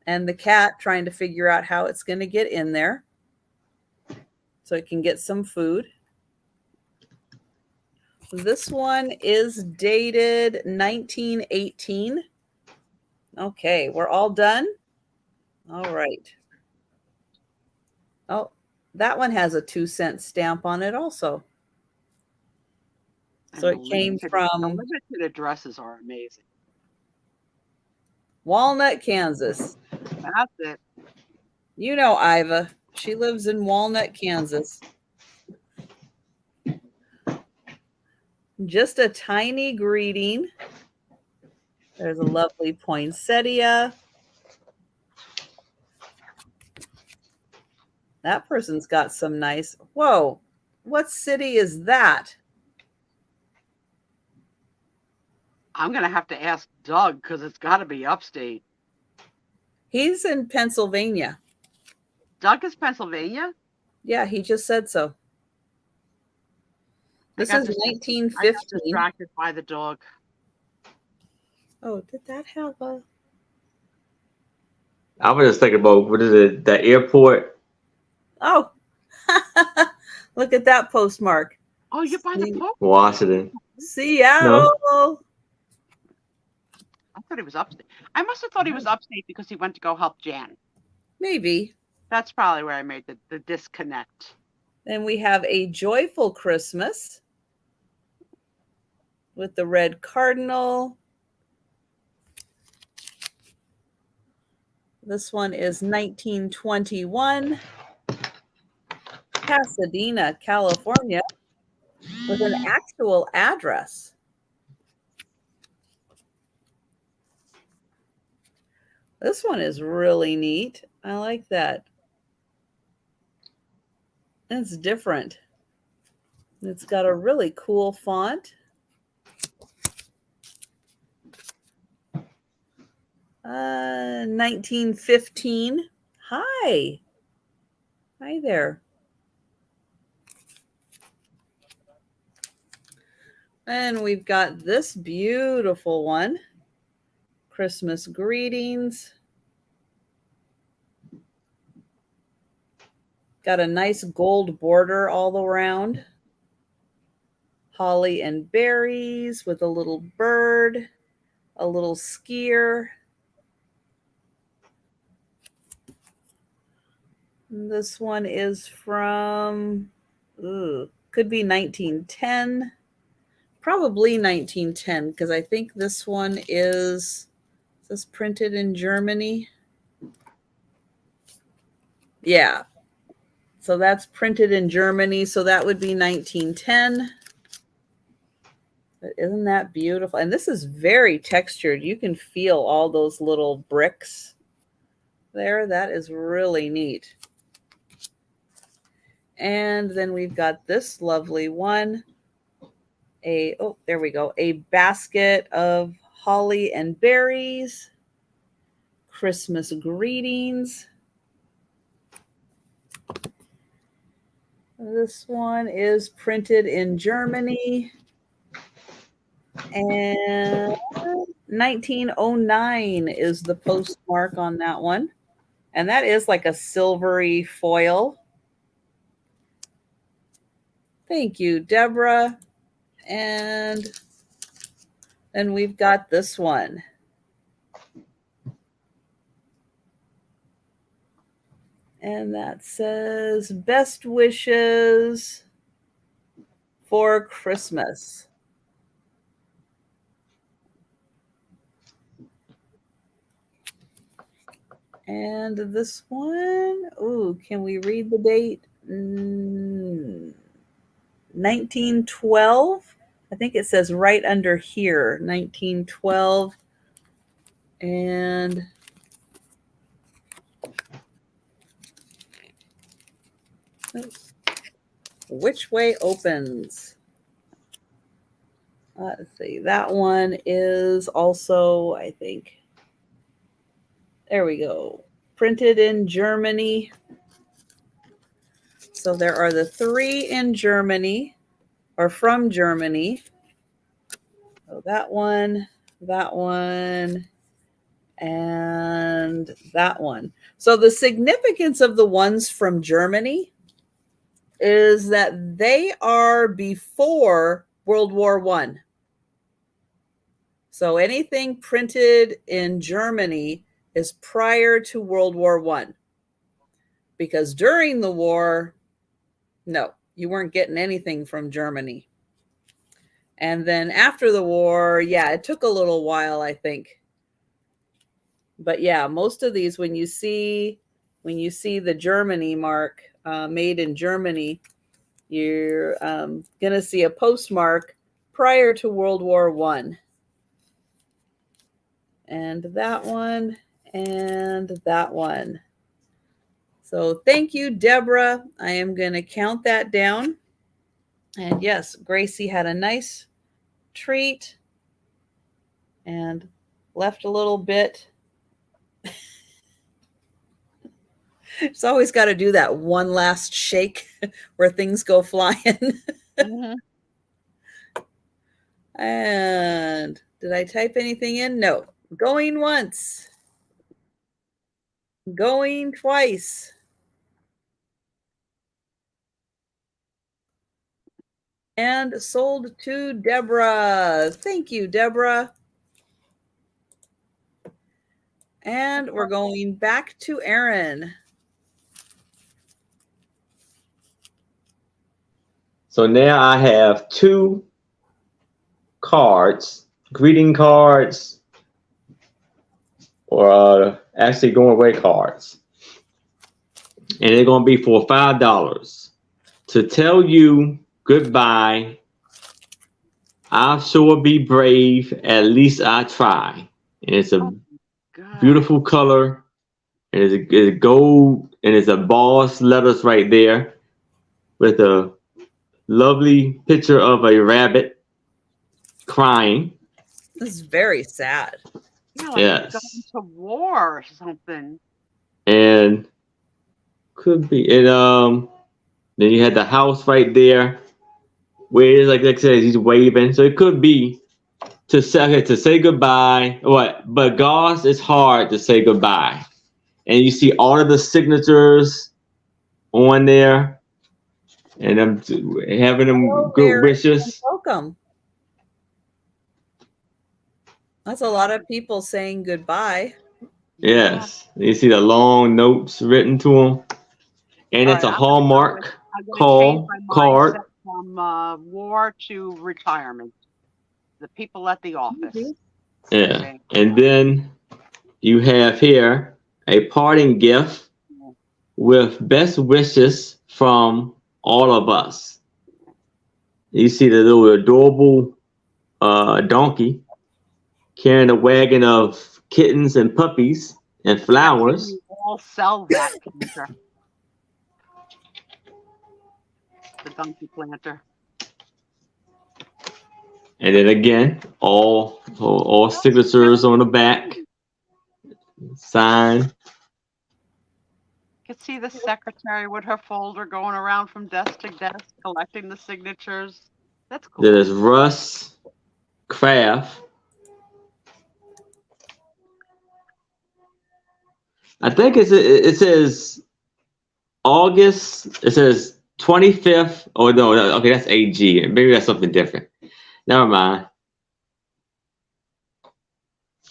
And the cat trying to figure out how it's going to get in there so it can get some food. This one is dated 1918. Okay, we're all done. All right. Oh, that one has a 2-cent stamp on it also. So And it came the from limited addresses are amazing. Walnut, Kansas. That's it. You know Iva. She lives in Walnut, Kansas. Just a tiny greeting. There's a lovely poinsettia. That person's got some nice. Whoa, what city is that? I'm going to have to ask Doug because it's got to be upstate. He's in Pennsylvania. Doug is Pennsylvania? Yeah, he just said so. This is I got 1915. distracted by the dog. Oh, did that have a... I was just thinking about, what is it, the airport? Oh, look at that postmark. Oh, you're by the Pope? Washington. Seattle. I thought he was upstate. I must have thought he was upstate because he went to go help Jan. Maybe. That's probably where I made the disconnect. Then we have A Joyful Christmas with the red cardinal. This one is 1921. Pasadena, California, with an actual address. This one is really neat. I like that. It's different. It's got a really cool font. 1915. Hi. Hi there. And we've got this beautiful one. Christmas greetings. Got a nice gold border all around. Holly and berries with a little bird, a little skier. This one is from, could be 1910. Probably 1910, because I think this one is this printed in Germany? Yeah. So that's printed in Germany. So that would be 1910. But isn't that beautiful? And this is very textured. You can feel all those little bricks there. That is really neat. And then we've got this lovely one. There we go. A basket of holly and berries. Christmas greetings. This one is printed in Germany. And 1909 is the postmark on that one. And that is like a silvery foil. Thank you, Deborah. And then we've got this one. And that says, "Best wishes for Christmas. And this one, ooh, can we read the date? 1912. I think it says right under here, 1912. And oops, which way opens? Let's see. That one is also, I think, there we go. Printed in Germany. So there are the 3 in Germany, or from Germany. So that one, and that one. So the significance of the ones from Germany is that they are before World War I. So anything printed in Germany is prior to World War I. Because during the war, no, you weren't getting anything from Germany. And then after the war, yeah, it took a little while, I think. But yeah, most of these, when you see the Germany mark, made in Germany, you're going to see a postmark prior to World War I. And that one, and that one. So thank you, Deborah. I am going to count that down. And yes, Gracie had a nice treat and left a little bit. It's always got to do that one last shake where things go flying. Mhm. And did I type anything in? No. Going once. Going twice. And sold to Deborah. Thank you, Deborah. And we're going back to Aaron. So now I have 2 cards, greeting cards, or actually going away cards. And they're going to be for $5. To tell you goodbye, I'll sure be brave, at least I try. And it's a God. beautiful color. And it's a gold, and it's a boss letters right there with a lovely picture of a rabbit crying. This is very sad. Yeah, like Yes. going to war or something. And could be it. Then you had the house right there, where like I said, he's waving. So it could be to say goodbye. What? But gosh, it's hard to say goodbye. And you see all of the signatures on there, and I'm having them Hello, good Aaron. wishes. Welcome. That's a lot of people saying goodbye. Yes, you see the long notes written to them, and All it's a right, Hallmark I'm gonna change my card. mindset from war to retirement. The people at the office. Yeah, Okay. and then you have here a parting gift with best wishes from all of us. You see the little adorable donkey carrying a wagon of kittens and puppies and flowers. You all sell that planter. The donkey planter. And then again, all signatures on the back, signed. You could see the secretary with her folder going around from desk to desk collecting the signatures. That's cool. There's Russ Craft. I think it says August. It says 25th. Oh no, okay, that's AG. Maybe that's something different. Never mind.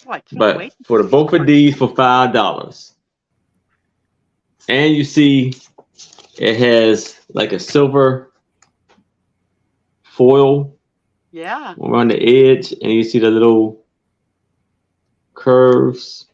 Oh, I can't But wait. for the both of these for $5. And you see it has like a silver foil Yeah. around the edge, and you see the little curves.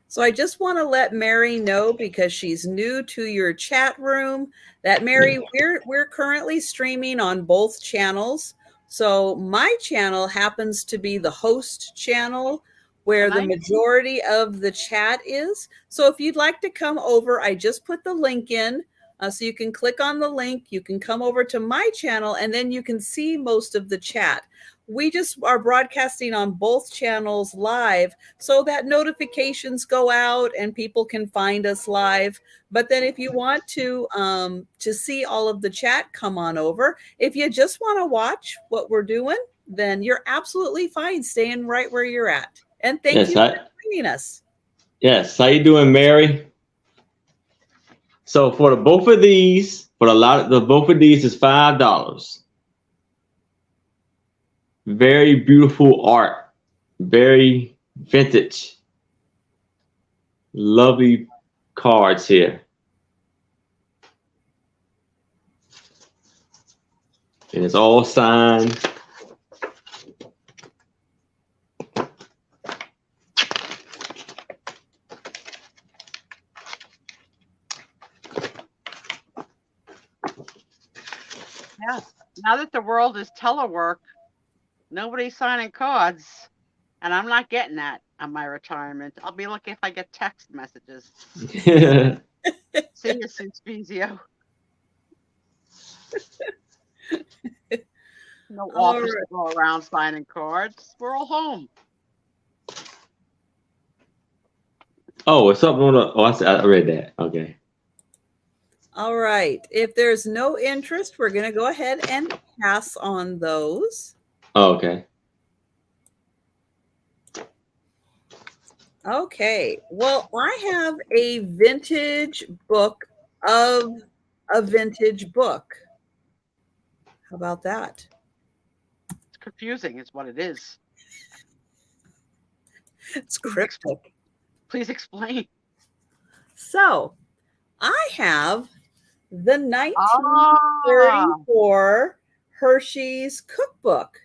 So I just want to let Mary know, because she's new to your chat room, that Mary, we're currently streaming on both channels. So my channel happens to be the host channel where the Nice. majority of the chat is. So if you'd like to come over, I just put the link in. So you can click on the link, you can come over to my channel, and then you can see most of the chat. We just are broadcasting on both channels live so that notifications go out and people can find us live. But then if you want to see all of the chat, come on over. If you just want to watch what we're doing, then you're absolutely fine staying right where you're at. And thank you for joining us. Yes, how you doing, Mary? So for both of these is $5. Very beautiful art, very vintage, lovely cards here. And it's all signed. Yeah. Now that the world is telework, nobody's signing cards, and I'm not getting that on my retirement. I'll be lucky if I get text messages. See you soon, Spezio. No All office right. to go around signing cards. We're all home. Oh, it's something on the. Oh, I read that. Okay. All right. If there's no interest, we're going to go ahead and pass on those. Oh, okay. Okay. Well, I have a vintage book of a vintage book. How about that? It's confusing, is what it is. It's cryptic. Please explain. So, I have the 1934 Hershey's cookbook.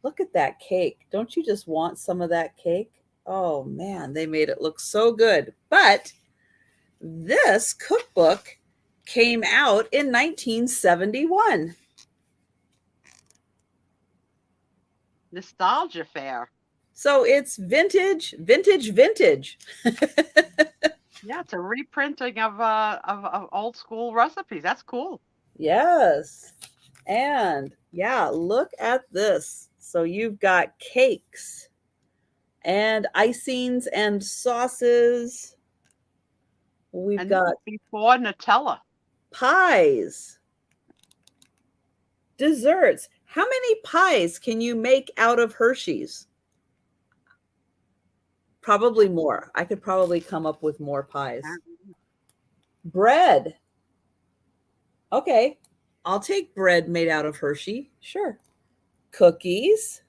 Look at that cake. Don't you just want some of that cake? Oh man, they made it look so good. But this cookbook came out in 1971. Nostalgia fair. So it's vintage. Yeah, it's a reprinting of old school recipes. That's cool. Yes. And yeah, look at this. So you've got cakes and icings and sauces. We've got before Nutella. Pies. Desserts. How many pies can you make out of Hershey's? Probably more. I could probably come up with more pies. Bread. Okay. I'll take bread made out of Hershey. Sure. Cookies.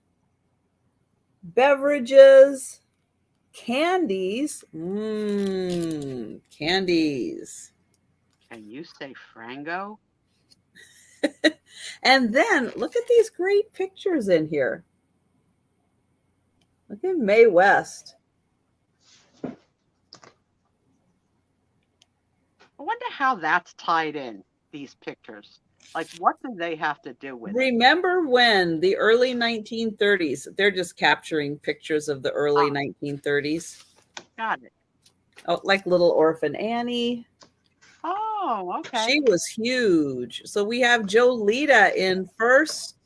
Beverages. Candies. Candies. Can you say Frango? And then look at these great pictures in here. Look at Mae West. I wonder how that's tied in, these pictures. Like, what do they have to do with it? Remember when the early 1930s, they're just capturing pictures of the early 1930s. Got it. Oh, like Little Orphan Annie. Oh, okay. She was huge. So we have Jolita in first.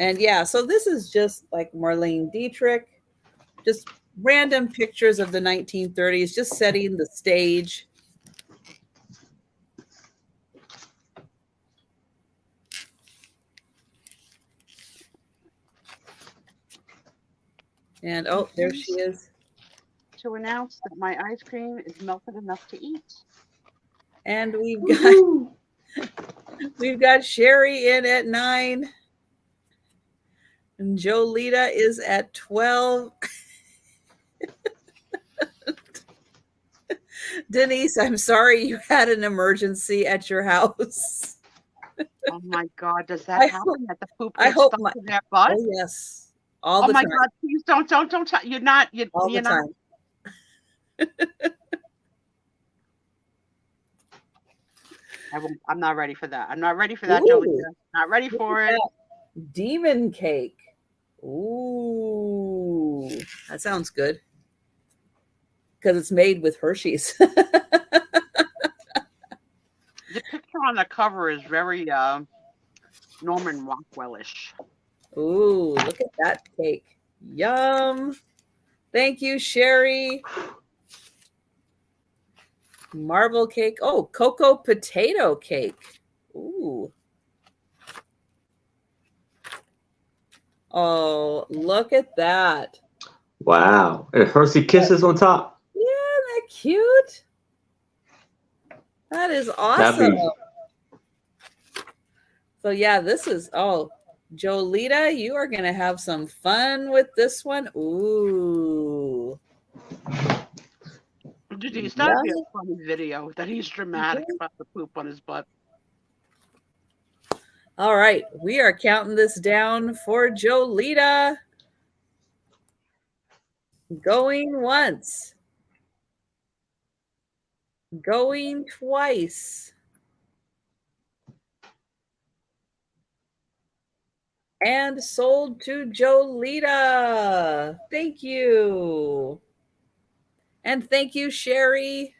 And yeah, so this is just like Marlene Dietrich, just random pictures of the 1930s, just setting the stage. And oh, there she is. To announce that my ice cream is melted enough to eat. And we've got Sherry in at 9. And Jolita is at 12. Denise, I'm sorry you had an emergency at your house. Oh my God, does I that happen that the poop I gets hope stuck my in their butt? oh yes. All Oh the my time. God, please don't tell, you're not, All the you're not. time. I'm not ready for that. I'm not ready for that, Ooh, Jolita. Not ready look for at it. that. Demon cake. Ooh, that sounds good. Because it's made with Hershey's. The picture on the cover is very Norman Rockwell-ish. Ooh, look at that cake. Yum. Thank you, Sherry. Marble cake. Oh, cocoa potato cake. Ooh. Oh, look at that. Wow. And Hershey Kisses on top. Yeah, isn't that cute? That is That'd awesome. be So yeah, this is Jolita, you are gonna have some fun with this one. Ooh. It's Yeah. not be a funny video that he's dramatic about the poop on his butt. All right, we are counting this down for Jolita. Going once. Going twice. And sold to Jolita. Thank you. And thank you, Sherry.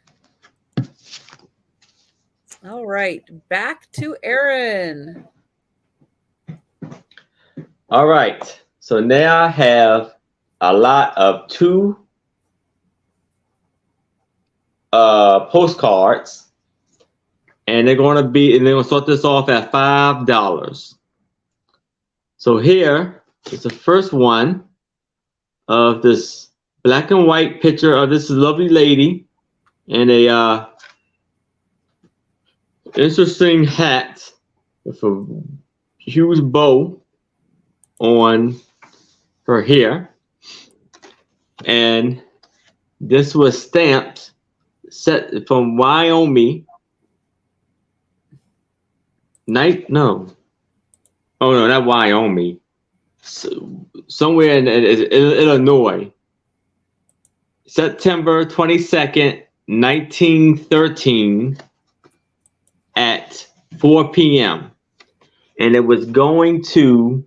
All right, back to Aaron. all right. So now I have a lot of two postcards, and they're gonna start this off at $5. So here is the first one of this black and white picture of this lovely lady in a interesting hat with a huge bow on her hair, and this was stamped set from Wyoming. Oh no, not Wyoming. Somewhere in Illinois. September 22nd, 1913 at 4 p.m. And it was going to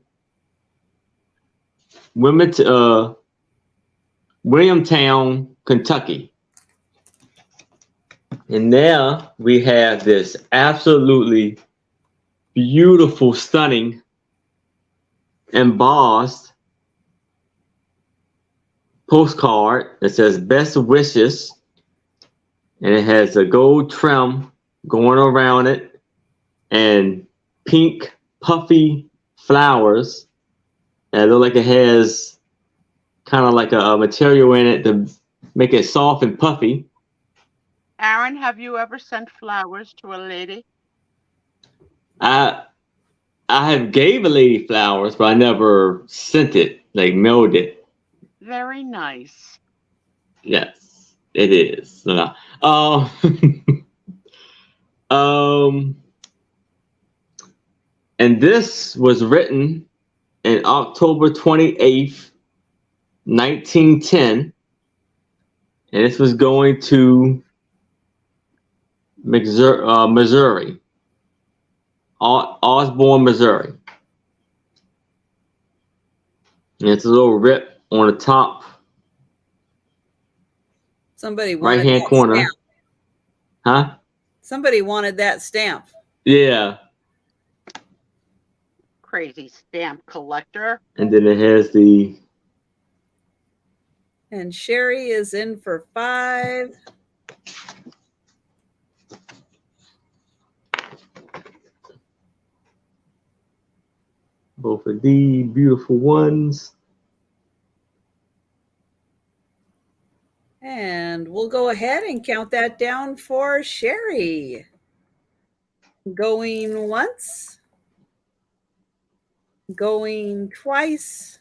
Williamtown, Kentucky. And now we have this absolutely beautiful, stunning, embossed postcard that says best wishes, and it has a gold trim going around it and pink puffy flowers, and it looks like it has kind of like a material in it to make it soft and puffy. Aaron, have you ever sent flowers to a lady? I have gave a lady flowers, but I never sent it, like mailed it. Very nice. Yes, it is. And this was written in October 28th, 1910, and this was going to Missouri, Osborne, Missouri. And it's a little rip on the top Somebody wanted right-hand that corner. stamp. Huh? Somebody wanted that stamp. Yeah. Crazy stamp collector. And then it has the And Sherry is in for 5. both of these beautiful ones. And we'll go ahead and count that down for Sherry. Going once. Going twice.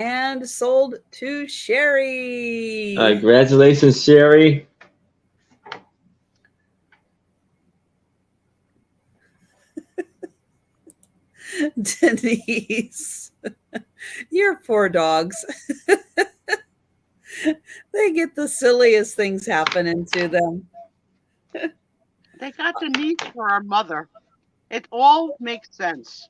and sold to Sherry. Congratulations, Sherry. Denise, your poor dogs. They get the silliest things happening to them. They got Denise for our mother. It all makes sense.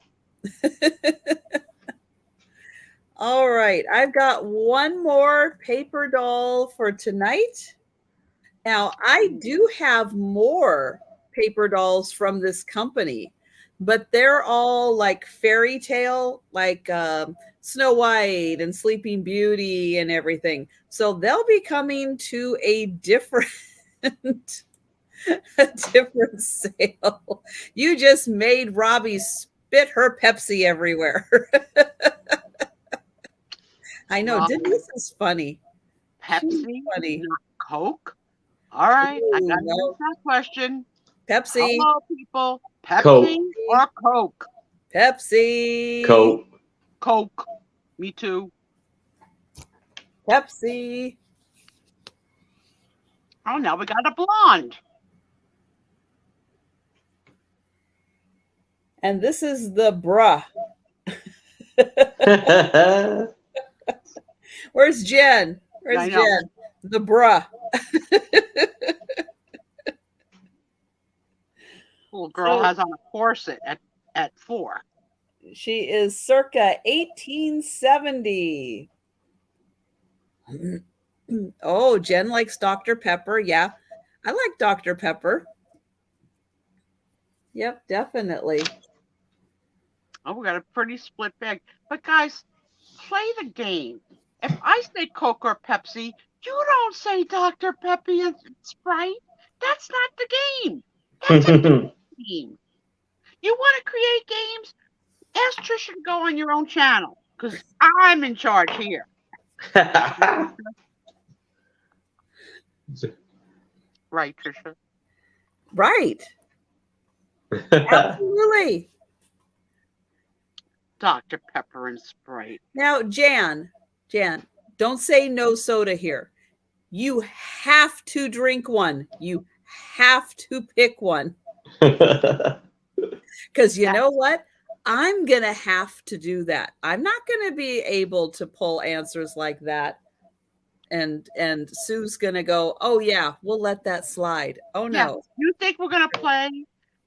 All right, I've got one more paper doll for tonight. Now, I do have more paper dolls from this company, but they're all like fairy tale, like Snow White and Sleeping Beauty and everything. So they'll be coming to a different a different sale. You just made Robbie spit her Pepsi everywhere. I know. Robbie. Denise is funny. She's Pepsi, funny. not Coke. All right, I Ooh, got to no. answer that question. Pepsi. Hello, people. Pepsi Coke. or Coke? Pepsi. Coke. Coke. Me too. Pepsi. Oh, now we got a blonde. And this is the bruh. Where's Jen? Where's I know. Jen? The bruh. Little girl So- has on a corset at 4. She is circa 1870. Oh, Jen likes Dr. Pepper. Yeah, I like Dr. Pepper. Yep, definitely. Oh, we got a pretty split bag. But guys, play the game. If I say Coke or Pepsi, you don't say Dr. Pepper and Sprite. That's not the game. That's a game. You want to create games? Ask Trisha to go on your own channel because I'm in charge here. Right, Trisha? Right. Absolutely. Dr. Pepper and Sprite. Now, Jan, don't say no soda here. You have to drink one. You have to pick one. Because you know what? I'm going to have to do that. I'm not going to be able to pull answers like that. And Sue's going to go, oh, yeah, we'll let that slide. Oh, Yeah. no. You think we're going to play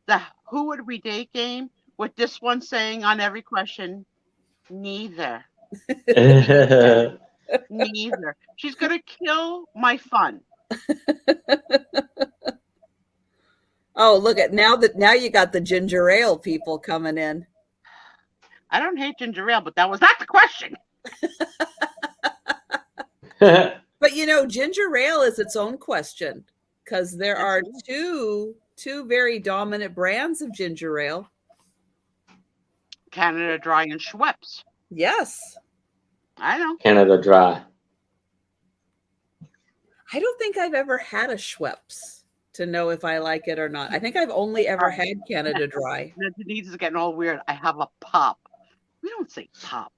the Who Would We Date game with this one saying on every question, neither. Neither. She's going to kill my fun. Oh, look at now you got the ginger ale people coming in. I don't hate ginger ale, but that was not the question. But you know, ginger ale is its own question because there are two very dominant brands of ginger ale. Canada Dry and Schweppes. Yes. I know. Canada Dry. I don't think I've ever had a Schweppes to know if I like it or not. I think I've only ever had Canada Dry. Now, Denise is getting all weird. I have a pop. We don't say pop.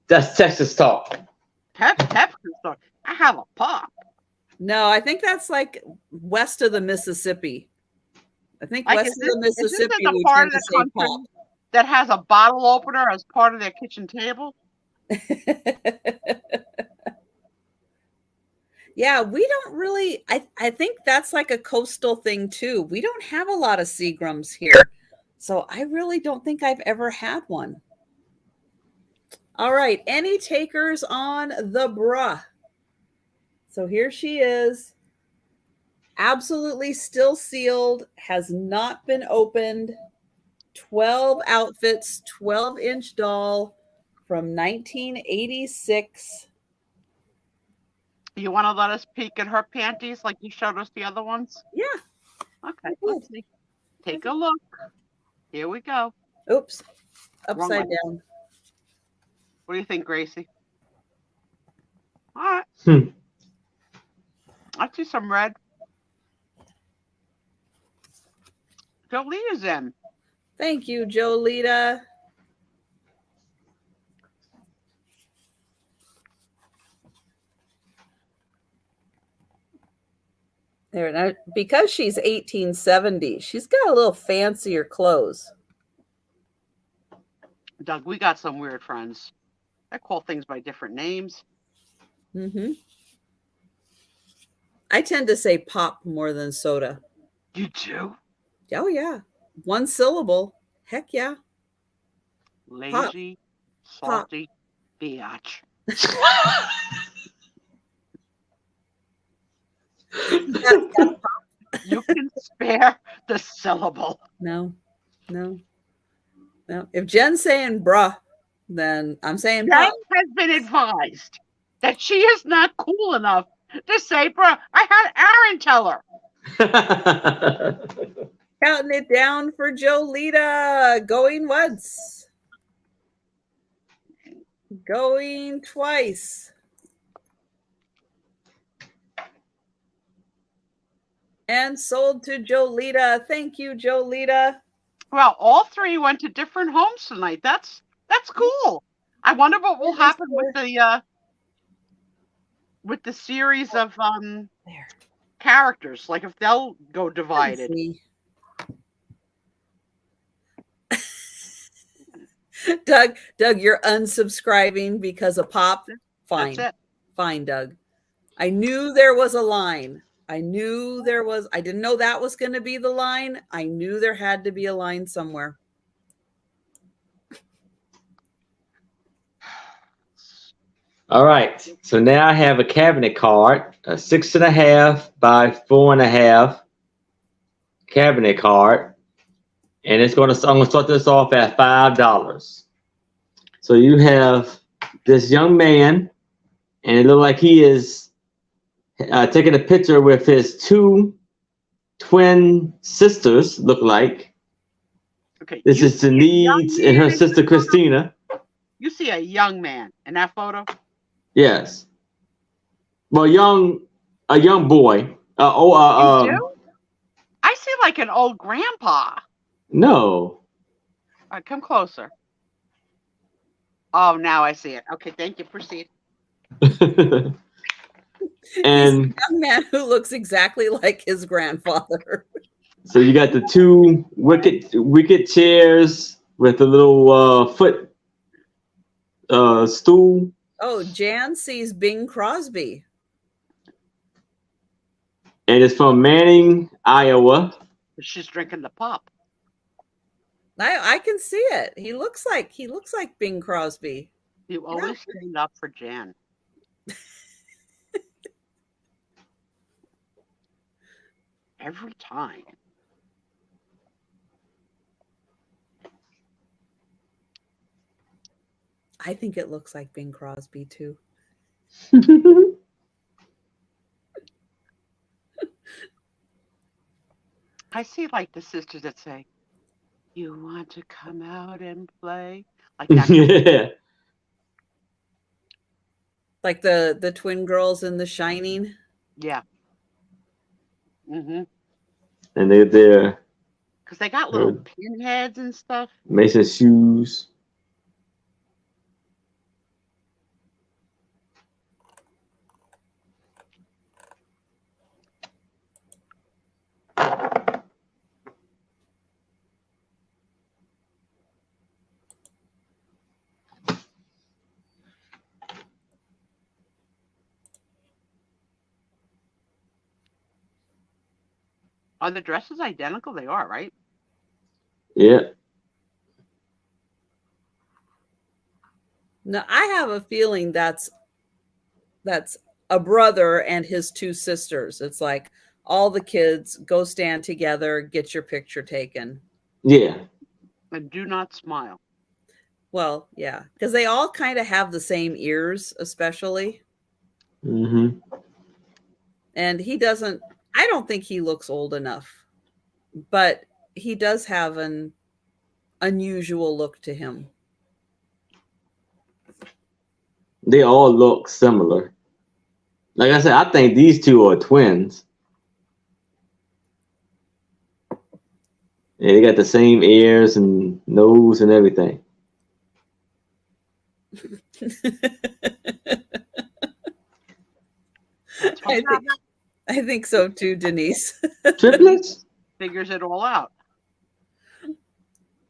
That's Texas talk. Pepper store. I have a pop. No, I think that's like west of the Mississippi. I think Like, west of the is this Mississippi the we part tend of to the say country pop. that has a bottle opener as part of their kitchen table? Yeah, we don't really, I think that's like a coastal thing too. We don't have a lot of Seagrams here. So I really don't think I've ever had one. All right, any takers on the bruh? So here she is. Absolutely still sealed, has not been opened. 12 outfits, 12-inch doll from 1986. You want to let us peek at her panties like you showed us the other ones? Yeah. Okay, let's see. Take a look. Here we go. Oops. Wrong Upside way. down. What do you think, Gracie? All right. I see some red. Jolita's in. Thank you, Jolita. There now, because she's 1870, she's got a little fancier clothes. Doug, we got some weird friends that call things by different names. Mm-hmm. I tend to say pop more than soda. You do? Oh yeah, one syllable. Heck yeah. Lazy, Pop. salty, biatch. You can spare the syllable. No. If Jen's saying bruh, then I'm saying Jen pop. has been advised that she is not cool enough to say, bruh. I had Aaron tell her. Counting it down for Jolita. Going once. Going twice. And sold to Jolita. Thank you, Jolita. Well, all three went to different homes tonight. That's cool. I wonder what will happen with the series of There. characters. Like if they'll go Let's divided. see. Doug, you're unsubscribing because of pop. Fine. That's it. Fine, Doug. I knew there was a line. I didn't know that was going to be the line. I knew there had to be a line somewhere. All right. So now I have a cabinet card, a 6.5 by 4.5 cabinet card. And I'm going to start this off at $5. So you have this young man, and it looks like he is taking a picture with his two twin sisters, look like. Okay. This you is see a young Denise and man her in sister that photo? Christina. You see a young man in that photo? Yes. Well, a young boy. You do? I see like an old grandpa. No. All right, come closer. Oh, now I see it. Okay, thank you. Proceed. And He's a young man who looks exactly like his grandfather. so you got the two wicked chairs with the little foot stool. Oh, Jan sees Bing Crosby. And it's from Manning, Iowa. She's drinking the pop. I can see it. He looks like Bing Crosby. You always stand up for Jan. Every time. I think it looks like Bing Crosby too. I see like the sisters that say, "You want to come out and play?" Like that. Yeah. Like the twin girls in The Shining. Yeah. Mhm. And they're Because they got little pinheads and stuff. Mason shoes. Are the dresses identical? They are, right? Yeah. No, I have a feeling that's a brother and his two sisters. It's like all the kids go stand together, get your picture taken. Yeah. And do not smile. Well, yeah, because they all kind of have the same ears, especially. Mm-hmm. And he doesn't, I don't think he looks old enough, but he does have an unusual look to him. They all look similar. Like I said, I think these two are twins. Yeah, they got the same ears and nose and everything. That's I what think I think so too, Denise. Triplets? Figures it all out.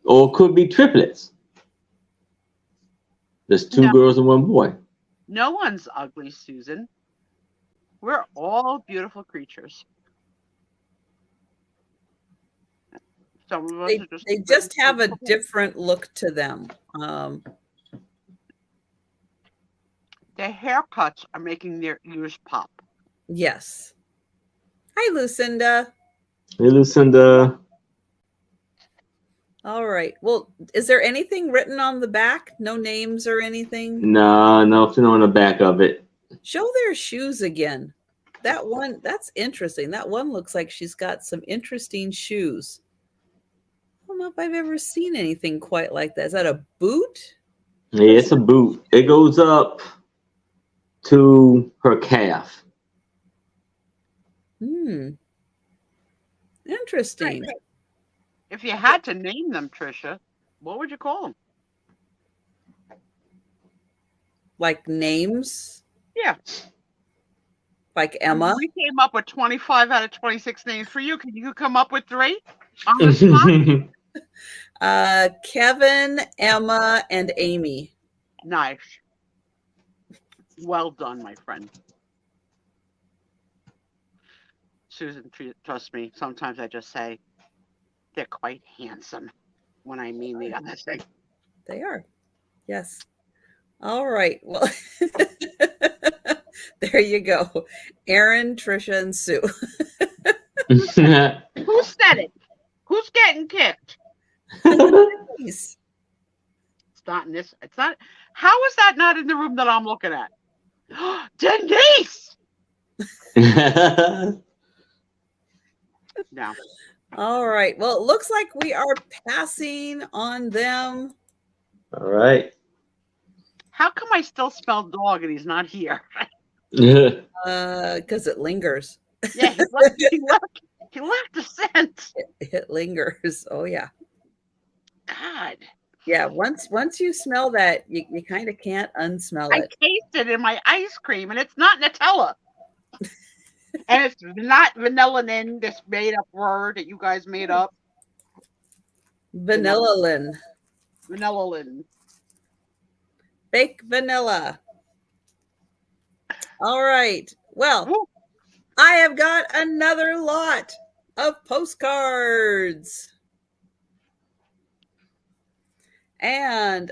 Or it could be triplets. There's two No. girls and one boy. No one's ugly, Susan. We're all beautiful creatures. Some of us They, are just they just have a different look to them. Their haircuts are making their ears pop. Yes. Hi, Lucinda. Hey, Lucinda. All right. Well, is there anything written on the back? No names or anything? No, nothing on the back of it. Show their shoes again. That one, that's interesting. That one looks like she's got some interesting shoes. I don't know if I've ever seen anything quite like that. Is that a boot? Yeah, it's a boot. It goes up to her calf. Interesting. If you had to name them, Trisha, what would you call them? Like names? Yeah. Like Emma? We came up with 25 out of 26 names for you. Can you come up with 3 on the spot? Kevin, Emma, and Amy. Nice. Well done, my friend. Susan, trust me, sometimes I just say they're quite handsome when I mean the other thing. They are. Yes. All right. Well, there you go. Aaron, Trisha, and Sue. Who said it? Who's getting kicked? Nice. It's not in this. It's not. How is that not in the room that I'm looking at? Denise! No. All right. Well, it looks like we are passing on them. All right. How come I still smell dog and he's not here? Because it lingers. Yeah, he left the scent. It lingers. Oh yeah. God. Yeah. Once you smell that, you kind of can't unsmell I it. tasted it in my ice cream and it's not Nutella. And it's not vanillin, this made up word that you guys made up. Vanilla-lin. Vanillin. Fake vanilla. All right. Well, Woo. I have got another lot of postcards. And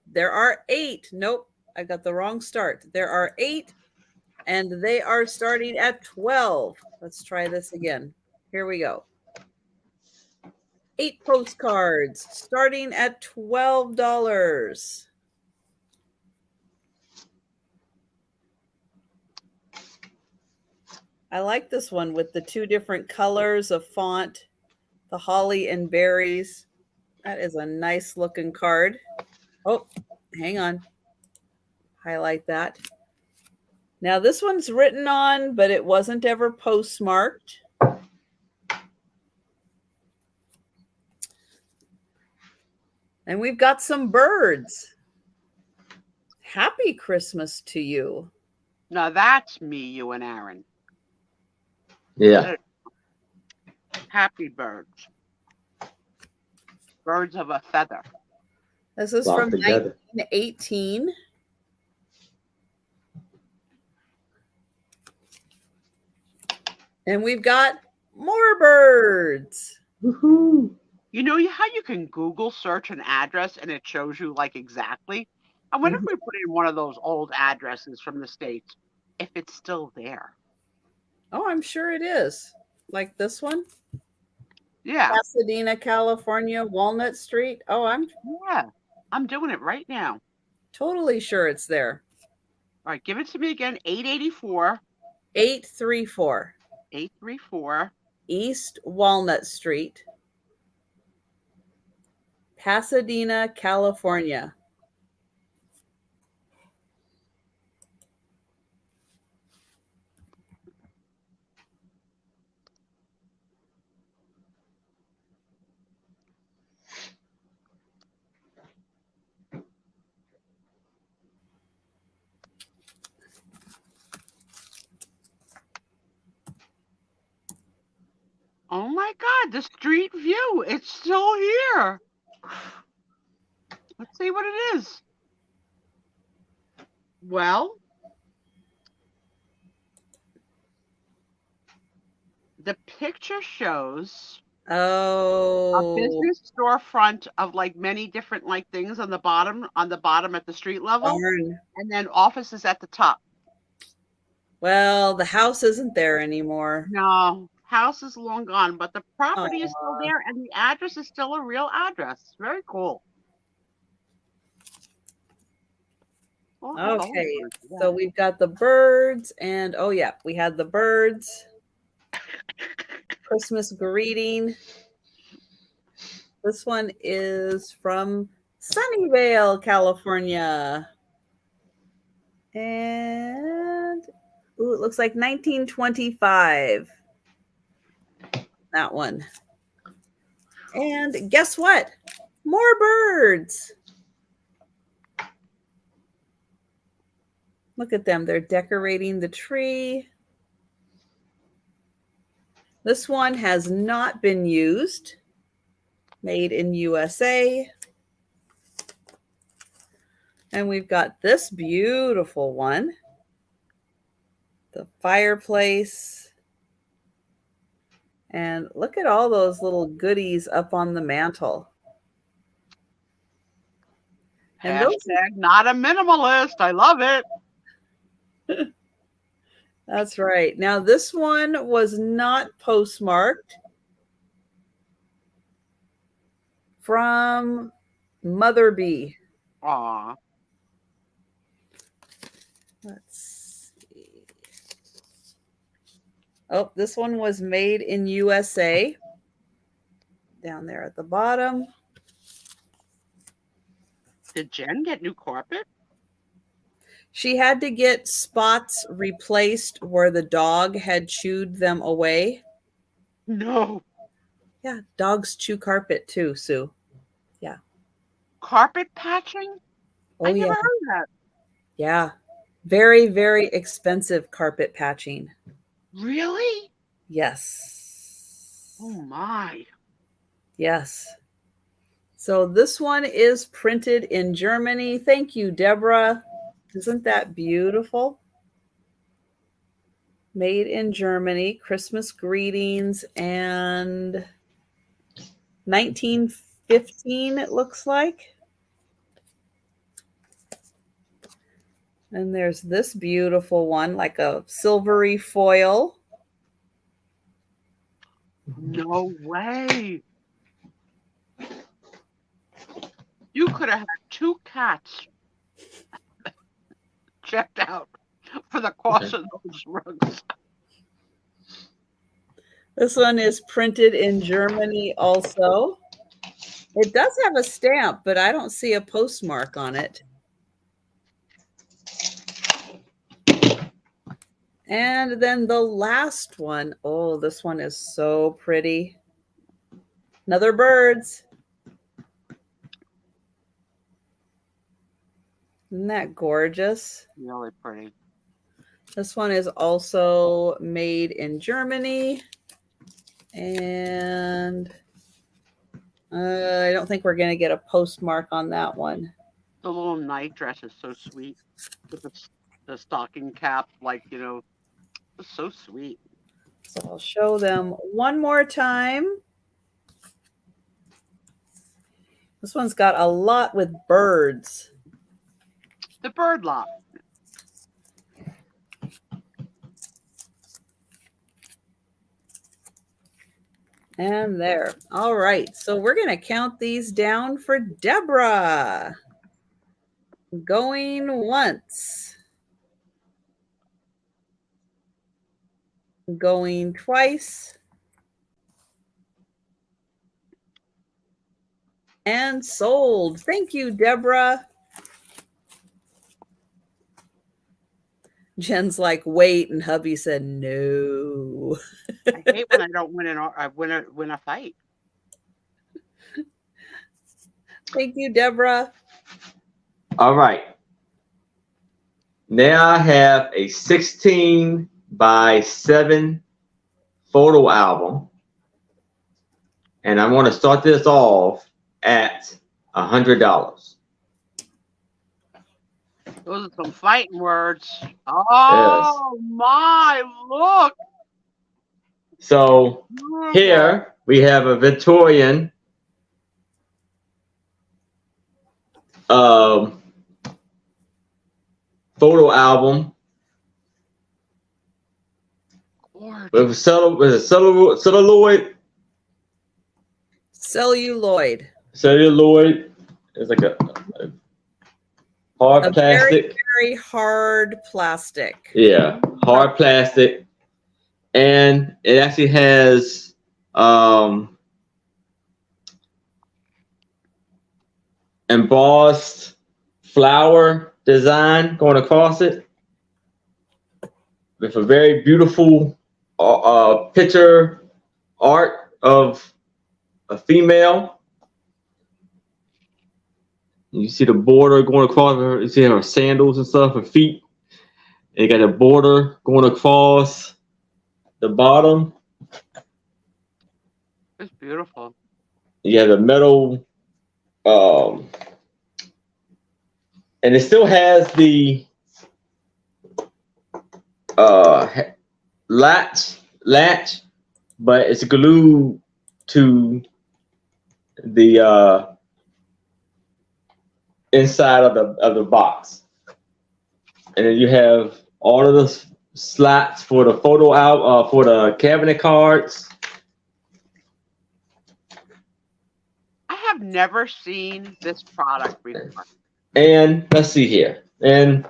there are 8. Nope, I got the wrong start. There are 8, and they are starting at 12. Let's try this again. Here we go. 8 postcards starting at $12. I like this one with the 2 different colors of font, the holly and berries. That is a nice looking card. Oh, hang on. Highlight that. Now this one's written on, but it wasn't ever postmarked. And we've got some birds. Happy Christmas to you. Now that's me, you and Aaron. Yeah. Happy birds. Birds of a feather. This is Locked from together. 1918. And we've got more birds. Woohoo. You know how you can Google search an address and it shows you like exactly? I wonder if we put in one of those old addresses from the States, if it's still there. Oh, I'm sure it is. Like this one. Yeah. Pasadena, California, Walnut Street. Oh, I'm Yeah. I'm doing it right now. totally sure it's there. All right, give it to me again. 884 834 834 East Walnut Street, Pasadena, California. Oh my God, the street view. It's still here. Let's see what it is. Well, the picture shows a Oh, business storefront of like many different like things on the bottom at the street level, darn. and then offices at the top. Well, the house isn't there anymore. No, house is long gone, but the property is still Aw. there, and the address is still a real address. Very cool. Oh, how old Okay, is it? so we've got the birds, and oh yeah, we had the birds. Christmas greeting. This one is from Sunnyvale, California. And ooh, it looks like 1925. That one. And guess what? More birds. Look at them. They're decorating the tree. This one has not been used. Made in USA. And we've got this beautiful one. The fireplace. And look at all those little goodies up on the mantle. And those, Hashtag not a minimalist. I love it. that's right. Now, this one was not postmarked from Mother Bee. Aw. Let's see. Oh, this one was made in USA. Down there at the bottom. Did Jen get new carpet? She had to get spots replaced where the dog had chewed them away. No. Yeah, dogs chew carpet too, Sue. Carpet patching? Oh, I yeah. never heard that. Yeah. Very, very expensive carpet patching. Really? Yes. Oh my. Yes. So this one is printed in Germany. Thank you, Deborah. Isn't that beautiful? Made in Germany, Christmas greetings, and 1915, it looks like. And there's this beautiful one, like a silvery foil. No way. You could have had 2 cats checked out for the cost of those rugs. This one is printed in Germany also. It does have a stamp, but I don't see a postmark on it. And then the last one. Oh, this one is so pretty. Another birds. Isn't that gorgeous? Really pretty. This one is also made in Germany. And I don't think we're going to get a postmark on that one. The little night dress is so sweet with the stocking cap, like, you know, it's so sweet. So I'll show them one more time. This one's got a lot with birds. The bird lot. And there. All right. So we're going to count these down for Deborah. Going once. Going twice. And sold. Thank you, Deborah. Jen's like, wait, and hubby said no. I hate when I don't win a fight. Thank you, Deborah. All right. Now I have a 16 by 7 photo album and I want to start this off at $100. Those are some fighting words. Oh my, look. So Beautiful. here we have a Victorian photo album Gorgeous. with a celluloid. Celluloid. It's like a hard A plastic. very hard plastic. Yeah, hard plastic, and it actually has embossed flower design going across it with a very beautiful picture art of a female. You see the border going across her. You see her sandals and stuff, her feet. And you got a border going across the bottom. It's beautiful. You have the metal, and it still has the latch, but it's glued to the inside of the box. And then you have all of the slots for the photo out for the cabinet cards. I have never seen this product before. And let's see here. And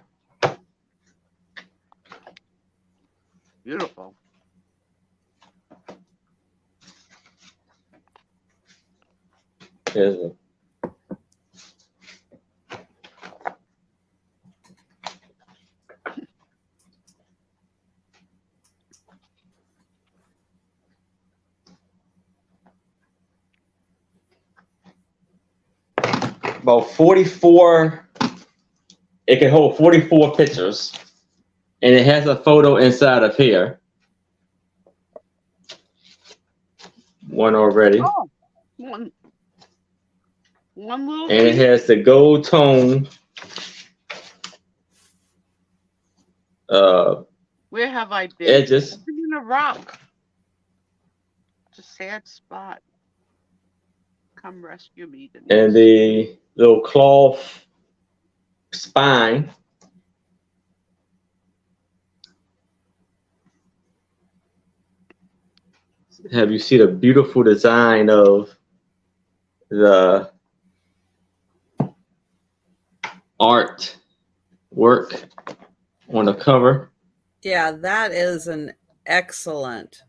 Beautiful. there's a about 44. It can hold 44 pictures, and it has a photo inside of here. One already, Oh, one little and it piece. has the gold tone. Where have I been? Edges. I've been in a rock. It's a sad spot. Come rescue me, Denise. And the little cloth spine. Have you seen the beautiful design of the art work on the cover? Yeah, that is an excellent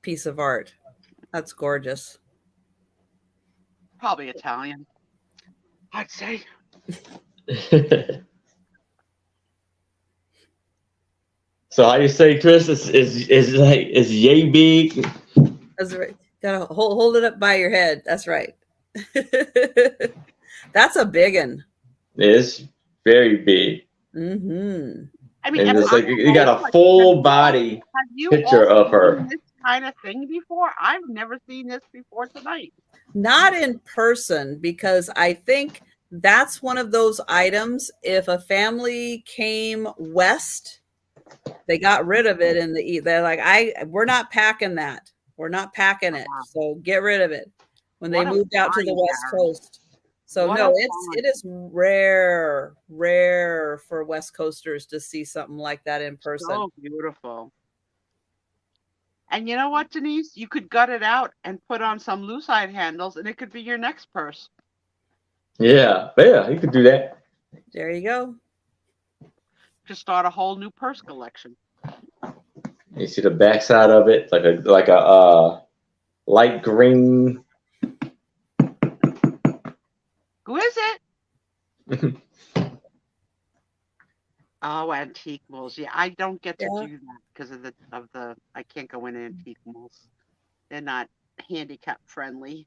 piece of art. That's gorgeous. Probably Italian, I'd say. So how you say, Chris? Is yay big? That's right. Gotta hold it up by your head. That's right. That's a big one. It's very big, Mm-hmm. I mean, and if it's like I'm you got old, a like, full body have you picture all of her. seen this kind of thing before? I've never seen this before tonight. Not in person, because I think that's one of those items. If a family came west, they got rid of it in the they're like, we're not packing that. We're not packing it. Wow. So get rid of it. When they What a moved out to the find, West Karen. Coast. So What no, a it is rare for West Coasters to see something like that in person. So beautiful. And you know what, Denise? You could gut it out and put on some lucite handles, and it could be your next purse. Yeah, you could do that. There you go. To start a whole new purse collection. You see the backside of it, like a light green. Who is it? Oh, antique malls. Yeah, I don't get to Yeah. do that because of the. I can't go in antique malls. They're not handicap friendly.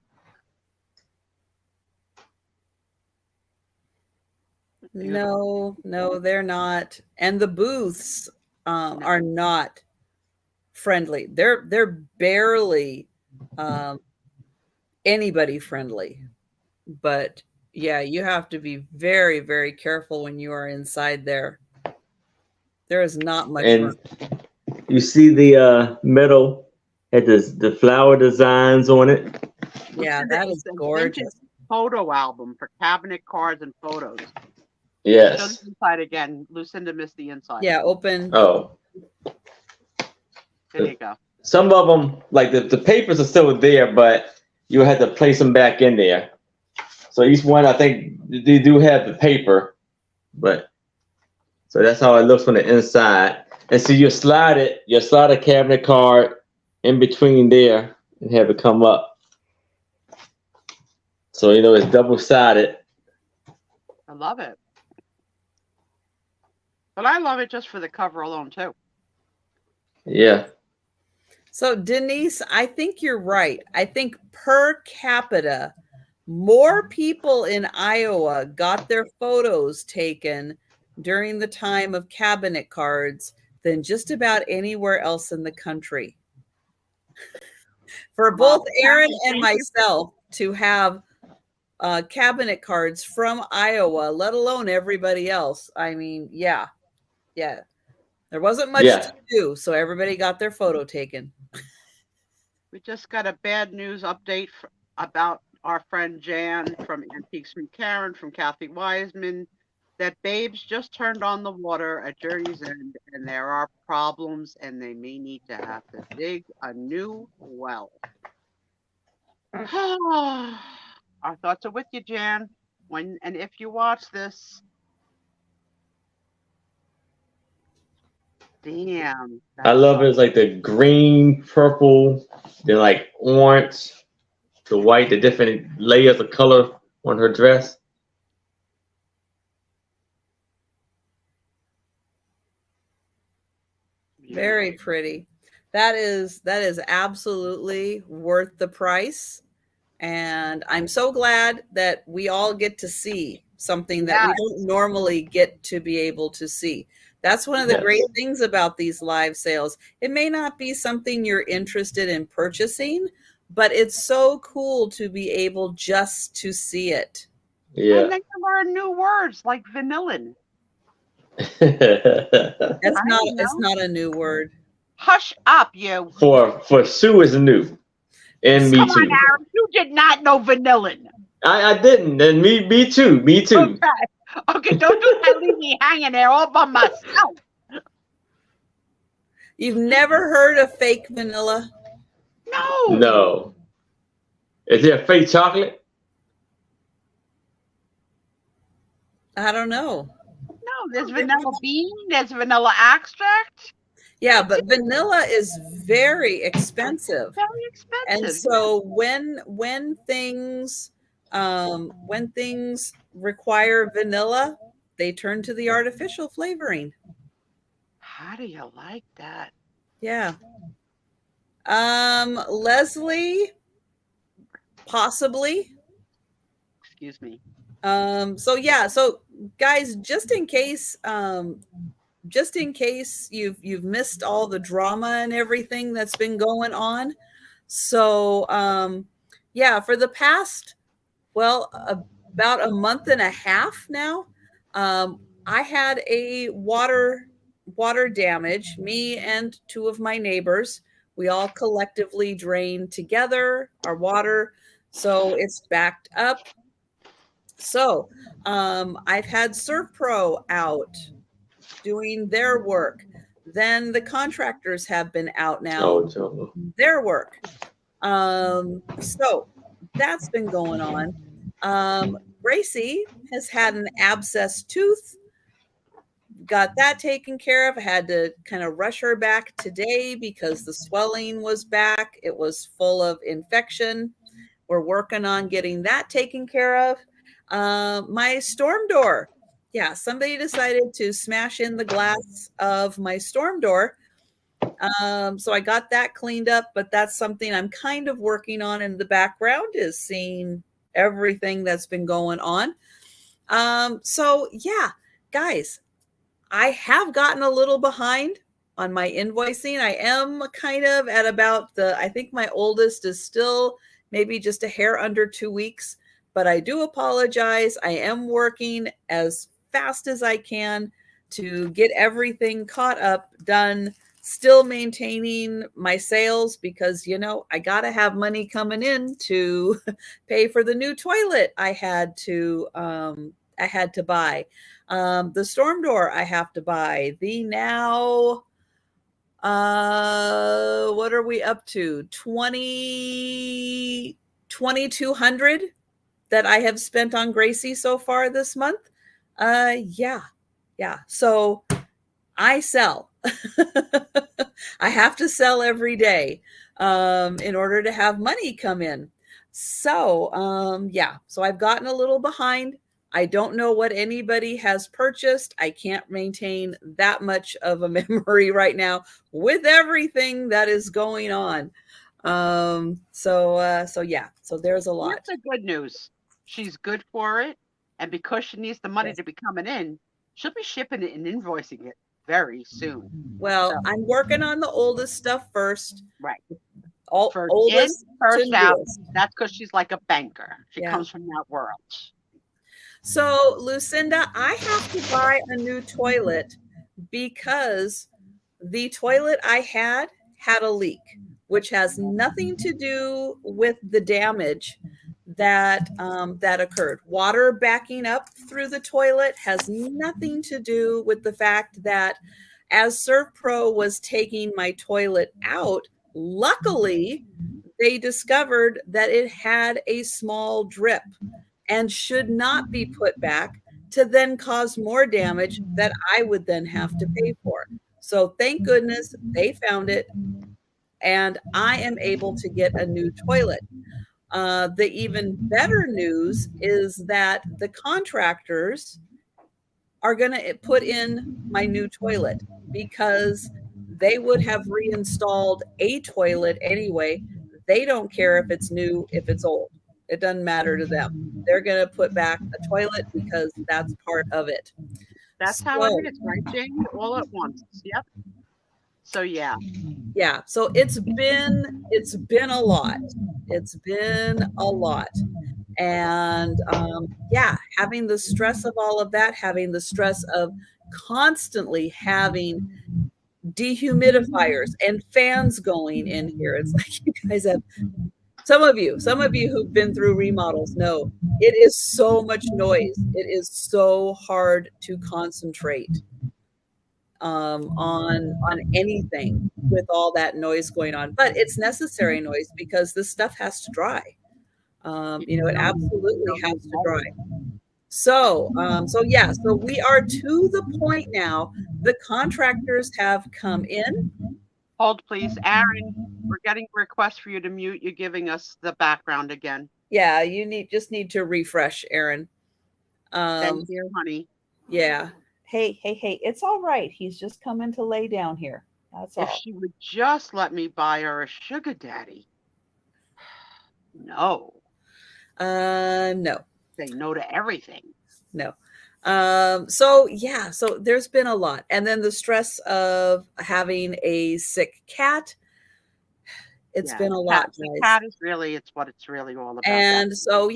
No, they're not. And the booths are not friendly. They're barely anybody friendly. But yeah, you have to be very, very careful when you are inside there. There is not much room. And you see the metal had the flower designs on it. Yeah, that is It's a gorgeous. vintage photo album for cabinet cards and photos. Show Yes. the inside again. Lucinda missed the inside. Yeah, open. Oh, There you go. some of them, like the papers are still there, but you had to place them back in there. So each one, I think, they do have the paper, but so that's how it looks from the inside. And so you slide a cabinet card in between there and have it come up. So it's double-sided. I love it. But I love it just for the cover alone too. Yeah. So Denise, I think you're right. I think per capita, more people in Iowa got their photos taken during the time of cabinet cards than just about anywhere else in the country. For both Aaron and myself to have cabinet cards from Iowa, let alone everybody else. I mean, yeah. There wasn't much to do, so everybody got their photo taken. We just got a bad news update about our friend Jan from Antiques from Karen, from Kathy Wiseman, that Babes just turned on the water at Journey's End, and there are problems, and they may need to have to dig a new well. Our thoughts are with you, Jan. When and if you watch this, damn. I love it. It's like the green, purple, then like orange, the white, the different layers of color on her dress. Very pretty. That is absolutely worth the price. And I'm so glad that we all get to see something that we don't normally get to be able to see. That's one of the great things about these live sales. It may not be something you're interested in purchasing, but it's so cool to be able just to see it. Yeah. And then you learn new words like vanillin. It's not a new word. Hush up, you. For Sue is new. And me Come too. on, Aaron. You did not know vanillin. I didn't. And me too. Me too. Okay, don't do that. Leave me hanging there all by myself. You've never heard of fake vanilla? No. No. Is there fake chocolate? I don't know. No, there's vanilla bean, there's vanilla extract. Yeah, but vanilla is very expensive. Very expensive. And so when things require vanilla, they turn to the artificial flavoring. How do you like that? Yeah. Leslie, possibly. Excuse me. So guys, just in case you've missed all the drama and everything that's been going on. So for the past, about a month and a half now, I had a water damage. Me and two of my neighbors, we all collectively drained together our water, so it's backed up. So I've had ServPro out doing their work. Then the contractors have been out now their work. So that's been going on. Gracie has had an abscess tooth. Got that taken care of. I had to kind of rush her back today because the swelling was back. It was full of infection. We're working on getting that taken care of. My storm door. Yeah, somebody decided to smash in the glass of my storm door. So I got that cleaned up, but that's something I'm kind of working on in the background, is seeing everything that's been going on. So yeah, guys, I have gotten a little behind on my invoicing. I am kind of at about I think my oldest is still maybe just a hair under 2 weeks, but I do apologize. I am working as fast as I can to get everything caught up, done, still maintaining my sales because, I got to have money coming in to pay for the new toilet I had to buy. The storm door I have to buy. The now, what are we up to? 2,200 that I have spent on Gracie so far this month. Yeah. So I sell. I have to sell every day in order to have money come in. So so I've gotten a little behind. I don't know what anybody has purchased. I can't maintain that much of a memory right now with everything that is going on. So there's a lot. That's the good news. She's good for it. And because she needs the money to be coming in, she'll be shipping it and invoicing it very soon. Well, I'm working on the oldest stuff first. Right. Oldest in, first to out. newest. That's because she's like a banker. She Yeah. comes from that world. So, Lucinda, I have to buy a new toilet because the toilet I had a leak, which has nothing to do with the damage that occurred. Water backing up through the toilet has nothing to do with the fact that as ServPro was taking my toilet out, luckily they discovered that it had a small drip and should not be put back to then cause more damage that I would then have to pay for. So thank goodness they found it and I am able to get a new toilet. The even better news is that the contractors are going to put in my new toilet because they would have reinstalled a toilet anyway. They don't care if it's new, if it's old. It doesn't matter to them. They're going to put back a toilet because that's part of it. That's how it is, right, Jamie? All at once. Yep. So yeah. So it's been a lot. It's been a lot. And having the stress of all of that, having the stress of constantly having dehumidifiers and fans going in here. It's like you guys have some of you who've been through remodels know it is so much noise. It is so hard to concentrate on anything with all that noise going on, but it's necessary noise because this stuff has to dry. It absolutely has to dry. So we are to the point now. The contractors have come in. Hold, please. Aaron, we're getting requests for you to mute. You're giving us the background again. Yeah, you need to refresh, Aaron. Thank you, honey. Yeah. Hey, it's all right. He's just coming to lay down here. That's all. If she would just let me buy her a sugar daddy. No. No. Say no to everything. No. So there's been a lot. And then the stress of having a sick cat. It's been a lot, guys. The cat is really, it's what it's really all about. And so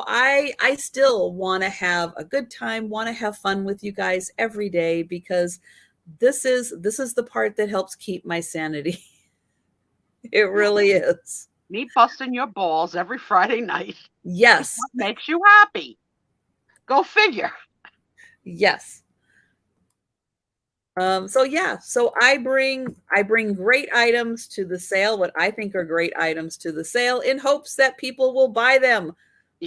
I still want to have a good time, want to have fun with you guys every day because this is the part that helps keep my sanity. It really is. Me busting your balls every Friday night. Yes. What makes you happy? Go figure. Yes. So I bring great items to the sale, what I think are great items to the sale in hopes that people will buy them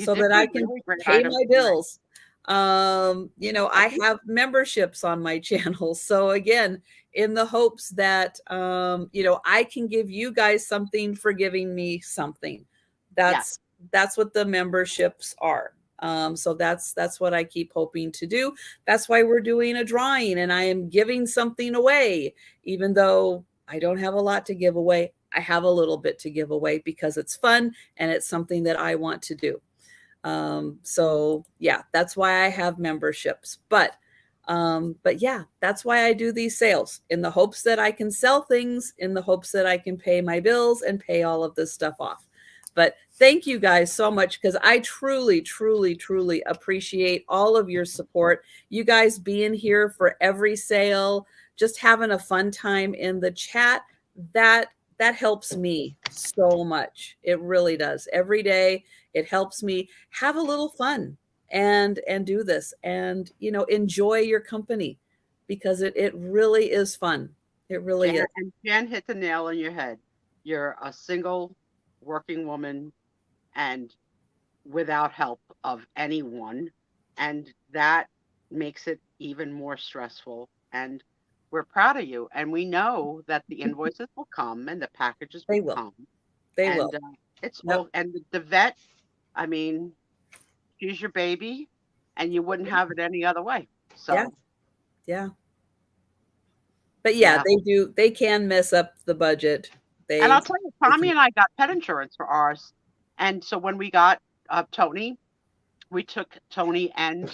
so that I can pay my bills. I have memberships on my channel. So again, in the hopes that, I can give you guys something for giving me something. That's what the memberships are. So that's what I keep hoping to do. That's why we're doing a drawing and I am giving something away, even though I don't have a lot to give away. I have a little bit to give away because it's fun and it's something that I want to do. That's why I have memberships, but that's why I do these sales in the hopes that I can sell things, in the hopes that I can pay my bills and pay all of this stuff off. But thank you guys so much, because I truly, truly, truly appreciate all of your support. You guys being here for every sale, just having a fun time in the chat. That helps me so much. It really does. Every day it helps me have a little fun and do this, and enjoy your company, because it really is fun. It really is. And Jen hit the nail on your head. You're a single working woman and without help of anyone. And that makes it even more stressful. And we're proud of you. And we know that the invoices will come and the packages They will will. come. They will. It's Yep. all, and the vet, I mean, she's your baby and you wouldn't have it any other way. So Yeah. Yeah. But yeah, they can mess up the budget. And I'll tell you, Tommy and I got pet insurance for ours. And so when we got Tony, we took Tony and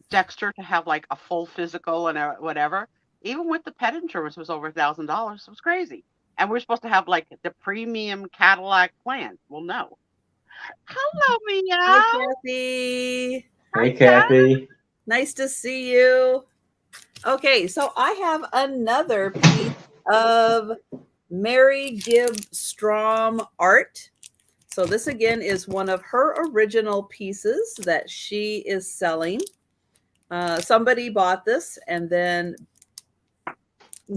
Dexter to have like a full physical and whatever. Even with the pet insurance, was over $1,000. It was crazy. And we're supposed to have like the premium Cadillac plan. Well, no. Hello, Mia. Hi, Kathy. Hey, Kathy. Nice to see you. Okay, so I have another piece of Mary Gibb Strom art. So this again is one of her original pieces that she is selling. Somebody bought this and then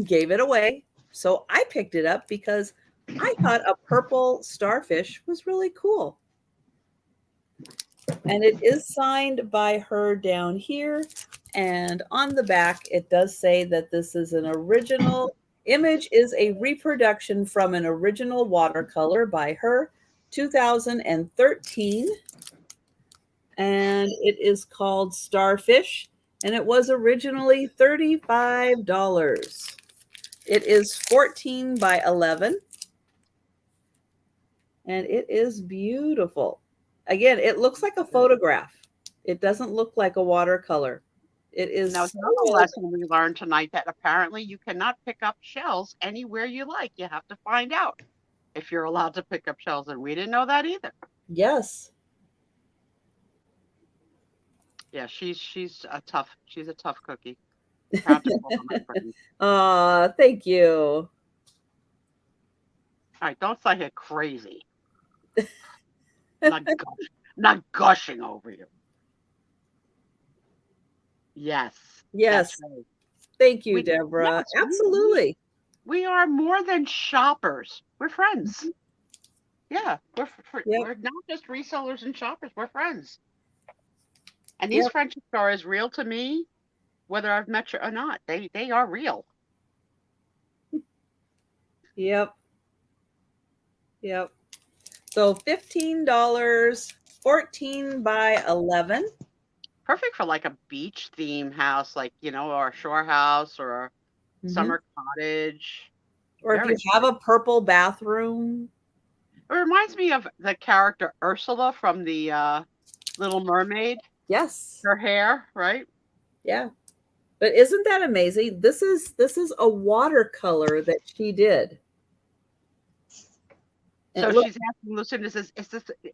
gave it away. So I picked it up because I thought a purple starfish was really cool. And it is signed by her down here. And on the back, it does say that this is an original image, is a reproduction from an original watercolor by her, 2013. And it is called Starfish. And it was originally $35. It is 14 by 11. And it is beautiful. Again, it looks like a photograph. It doesn't look like a watercolor. It is. Now, another lesson we learned tonight, that apparently you cannot pick up shells anywhere you like. You have to find out if you're allowed to pick up shells, and we didn't know that either. Yes. Yeah, she's a tough cookie. Proud to call her my friend. Thank you. All right, don't say her crazy. not gushing over you. Yes. Yes. Right. Thank you, Deborah. Yes, absolutely. We are more than shoppers. We're friends. Yeah, we're not just resellers and shoppers. We're friends. And these friendships are as real to me, whether I've met you or not. They are real. Yep. So $15, 14 by 11. Perfect for like a beach theme house, like, or a shore house or a summer cottage. Or if you have a purple bathroom. It reminds me of the character Ursula from the Little Mermaid. Yes. Her hair, right? Yeah. But isn't that amazing? This is a watercolor that she did. And so she's asking Lucinda, says,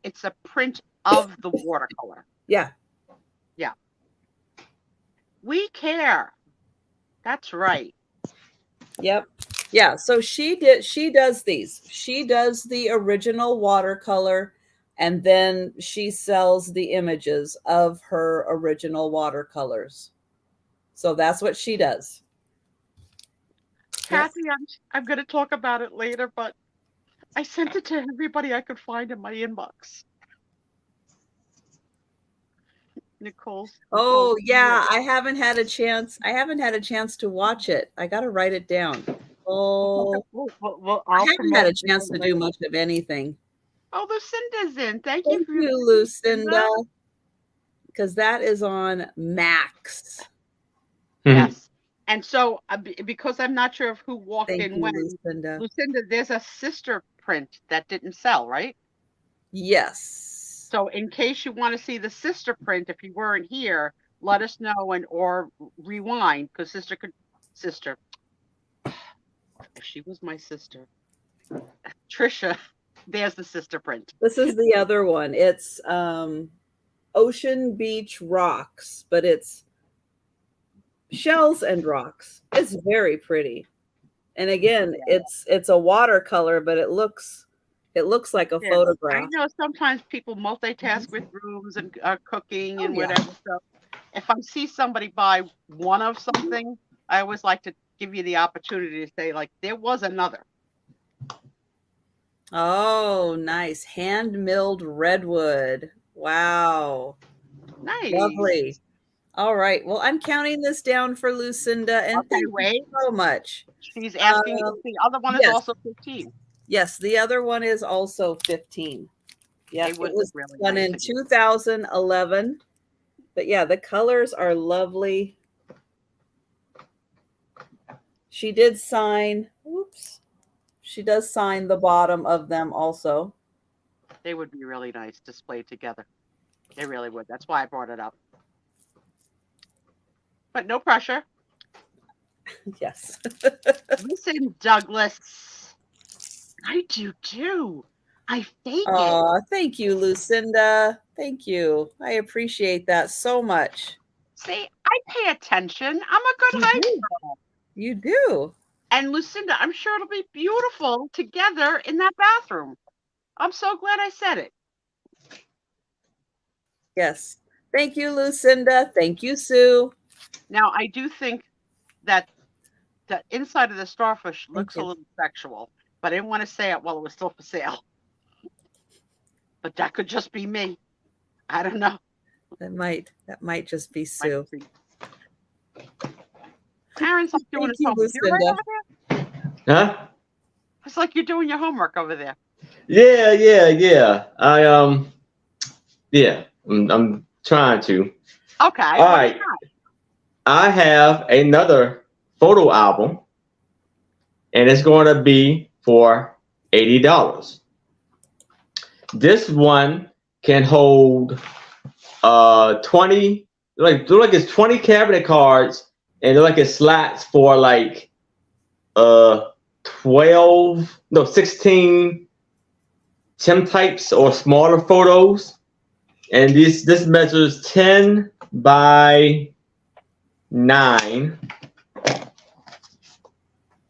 it's a print of the watercolor. Yeah. Yeah. We care. That's right. Yep. Yeah. So she does these. She does the original watercolor, and then she sells the images of her original watercolors. So that's what she does. Kathy, I'm going to talk about it later, but I sent it to everybody I could find in my inbox. Nicole's. Oh yeah, I haven't had a chance to watch it. I got to write it down. Oh, well, I haven't had a chance to do much of anything. Oh, Lucinda's in. Thank you, Lucinda. Because that is on Max. Yes. And so, because I'm not sure of who walked Thank in you, when, Lucinda, there's a sister print that didn't sell, right? Yes. So in case you want to see the sister print, if you weren't here, let us know or rewind, because sister, if she was my sister, Trisha There's the sister print. This is the other one. It's Ocean Beach Rocks, but it's shells and rocks. It's very pretty. And again, it's a watercolor, but it looks like a Yeah, photograph. I know sometimes people multitask with rooms and cooking and Oh, yeah. whatever. So if I see somebody buy one of something, I always like to give you the opportunity to say, like, there was another. Oh, nice. Hand milled redwood. Wow. Nice. Lovely. All right. Well, I'm counting this down for Lucinda, and Okay, thank you wait. so much. She's asking if the other one is yes. also 15. Yes, the other one is also 15. Yeah, They it would was look really done nice in together. 2011. But yeah, the colors are lovely. She did sign, oops. She does sign the bottom of them also. They would be really nice displayed together. They really would. That's why I brought it up. But no pressure. Yes. Listen, Douglas. I do too. I fake it. Oh, thank you, Lucinda. Thank you. I appreciate that so much. See, I pay attention. I'm a good You high do. girl. You do. And Lucinda, I'm sure it'll be beautiful together in that bathroom. I'm so glad I said it. Yes. Thank you, Lucinda. Thank you, Sue. Now, I do think that the inside of the starfish looks a you. little sexual, but I didn't want to say it while it was still for sale. But that could just be me. I don't know. That might just be Sue. Aaron's like doing his Thank you, homework. You right Lucinda. over there? Huh? It's like you're doing your homework over there. Yeah. I'm trying to. Okay. All what do right. you got? I have another photo album, and it's going to be for $80. This one can hold 20, look like it's 20 cabinet cards, and look like it slots for like 16 tintypes or smaller photos. And this measures 10 by 9,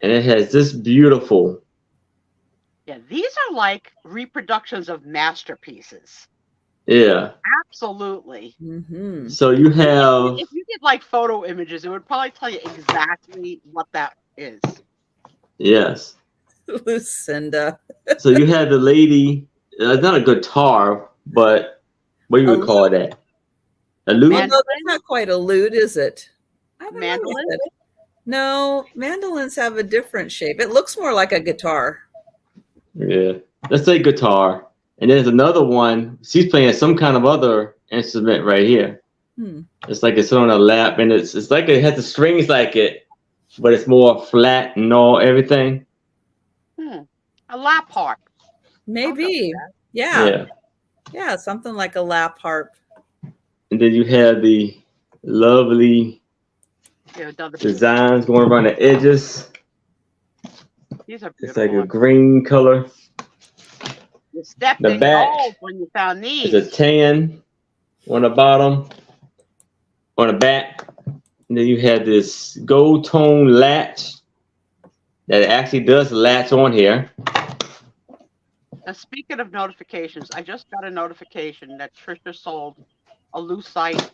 and it has this beautiful. Yeah, these are like reproductions of masterpieces. Yeah. Absolutely. Mm-hmm. So you have. If you did like photo images, it would probably tell you exactly what that is. Yes. Lucinda. So you have the lady. It's not a guitar, but what you would call that? A lute. Oh, no, that's not quite a lute, is it? I don't know, Mandolin? is it? No, mandolins have a different shape. It looks more like a guitar. Yeah. Let's say guitar. And there's another one. She's playing some kind of other instrument right here. It's like it's on a lap, and it's like it has the strings like it, but it's more flat and all everything. A lap harp. Maybe. Yeah. Yeah, something like a lap harp. And then you have the lovely designs going around the edges. These are It's beautiful. like a green color. You stepped The in back gold when you found these. There's a tan on the bottom, on the back. And then you have this gold tone latch that actually does latch on here. Now, speaking of notifications, I just got a notification that Trisha sold a lucite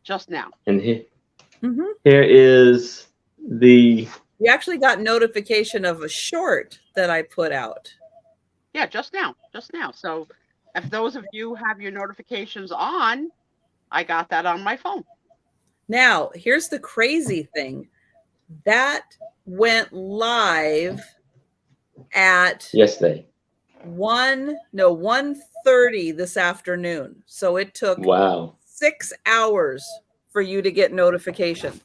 just now. And here is the. You actually got notification of a short that I put out. Yeah, just now. So if those of you have your notifications on, I got that on my phone. Now, here's the crazy thing. That went live at yesterday. 1:30 this afternoon. So it took 6 hours for you to get notification.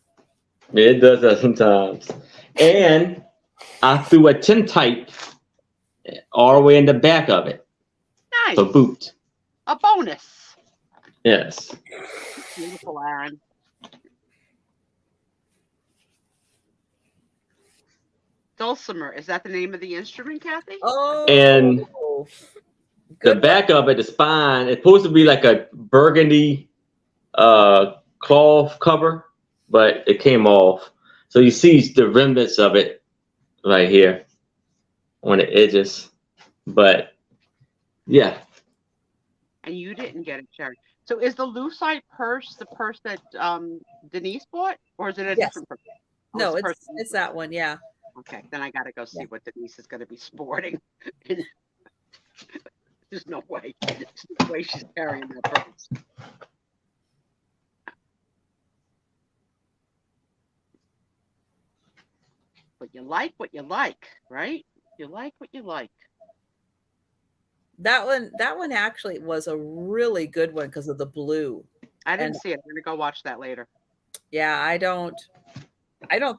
It does that sometimes. And I threw a tintype all the way in the back of it. Nice. To boot. A bonus. Yes. Beautiful, Aaron. Dulcimer. Is that the name of the instrument, Kathy? Oh, And the good. back of it, the spine, it's supposed to be like a burgundy cloth cover, but it came off. So you see the remnants of it right here on the edges. But yeah, And you didn't get it, Sherry. So is the lucite purse the purse that Denise bought, or is it a Yes. different purse? Oh, No, purse it's that one. Yeah. Okay, then I gotta go see Yeah. what Denise is gonna be sporting. There's no way. There's no way she's carrying that purse. But you like what you like, right? You like what you like. That one actually was a really good one because of the blue. I didn't And- see it. I'm gonna go watch that later. Yeah, I don't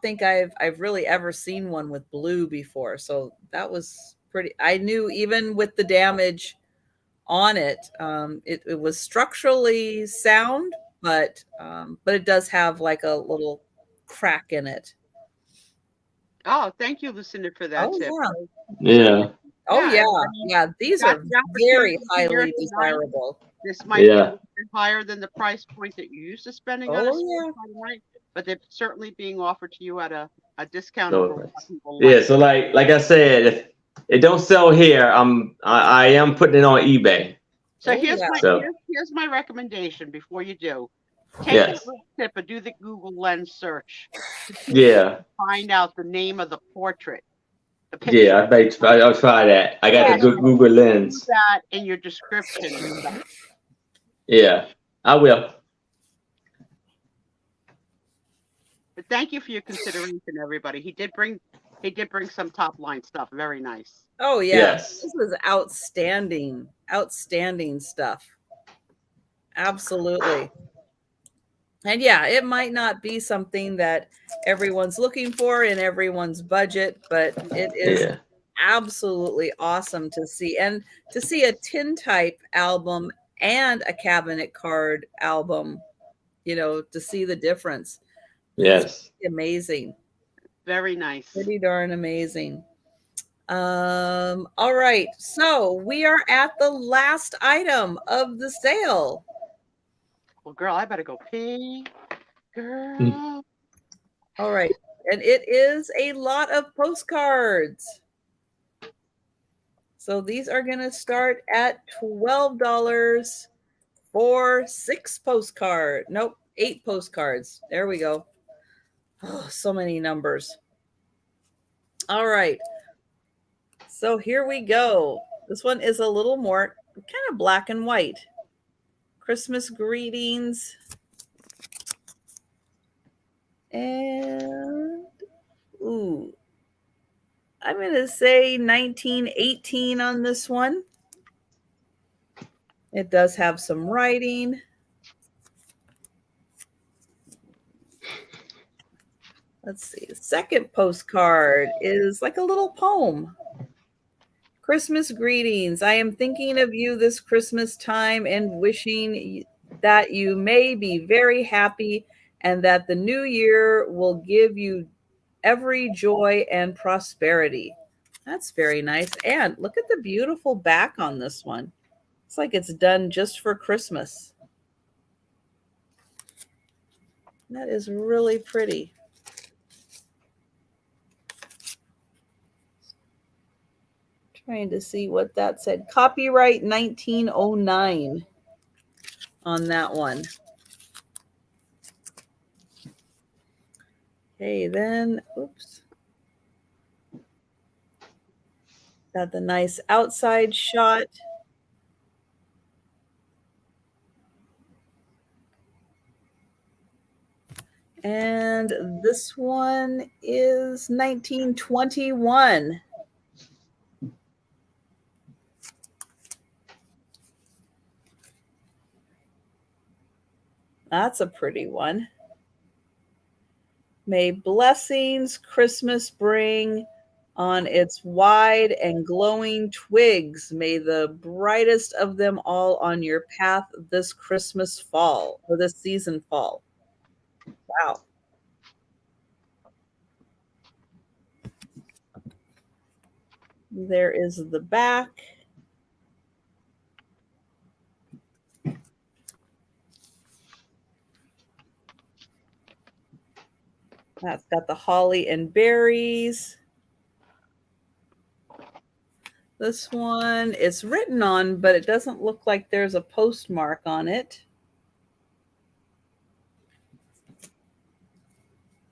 think I've really ever seen one with blue before. So that was pretty. I knew even with the damage on it, it was structurally sound, but it does have like a little crack in it. Oh, thank you, Lucinda, for that Oh tip. yeah. yeah, Oh Yeah, yeah. I mean, Yeah, these got are the opportunity very to hear highly it tonight. desirable. This might be Yeah. a little bit higher than the price point that you're used to spending on a Oh yeah. tonight, but they're certainly being offered to you at a discount No, over what thanks. people yeah. like. So like I said, if it don't sell here, I am putting it on eBay. So Oh, here's yeah. my So- here's my recommendation before you do. Take Yes. that little tip and do the Google Lens search. Yeah, Find out the name of the portrait. The picture. yeah. I'll try that. I got Yeah. the good Google Lens. Put that in your description. Yeah, I will. But thank you for your consideration, everybody. He did bring some top line stuff. Very nice. Oh yeah. Yes. This was outstanding. Outstanding stuff. Absolutely. And yeah, it might not be something that everyone's looking for in everyone's budget, but it is Yeah. absolutely awesome to see. And to see a tintype album and a cabinet card album, to see the difference. Yes. Amazing. Very nice. Pretty darn amazing. All right. So we are at the last item of the sale. Well, girl, I better go pee. Girl. All right. And it is a lot of postcards. So these are going to start at $12 for 6 postcards. Nope, 8 postcards. There we go. Oh, so many numbers. All right. So here we go. This one is a little more kind of black and white. Christmas greetings. And, ooh, I'm going to say 1918 on this one. It does have some writing. Let's see. The second postcard is like a little poem. Christmas greetings. I am thinking of you this Christmas time and wishing that you may be very happy and that the new year will give you every joy and prosperity. That's very nice. And look at the beautiful back on this one. It's like it's done just for Christmas. That is really pretty. Trying to see what that said. Copyright 1909 on that one. Okay, then, oops. Got the nice outside shot. And this one is 1921. That's a pretty one. May blessings Christmas bring on its wide and glowing twigs. May the brightest of them all on your path this Christmas fall, or this season fall. Wow. There is the back. That's got the holly and berries. This one is written on, but it doesn't look like there's a postmark on it.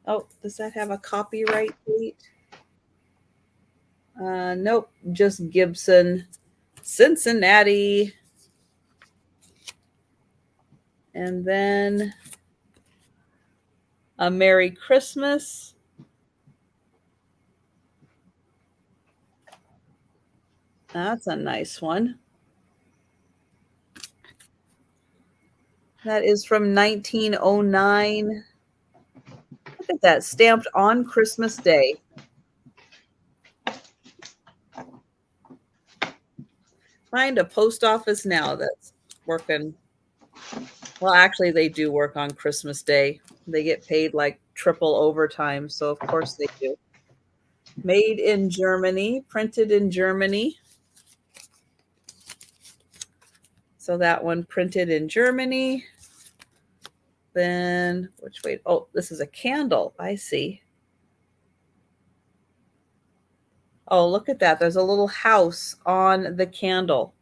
Oh, does that have a copyright date? Nope, just Gibson, Cincinnati. And then a Merry Christmas. That's a nice one. That is from 1909. Look at that, stamped on Christmas Day. Find a post office now that's working. Well, actually, they do work on Christmas Day. They get paid like triple overtime, so of course they do. Made in Germany, printed in Germany. So that one printed in Germany. Then, which way? Oh, this is a candle. I see. Oh, look at that. There's a little house on the candle.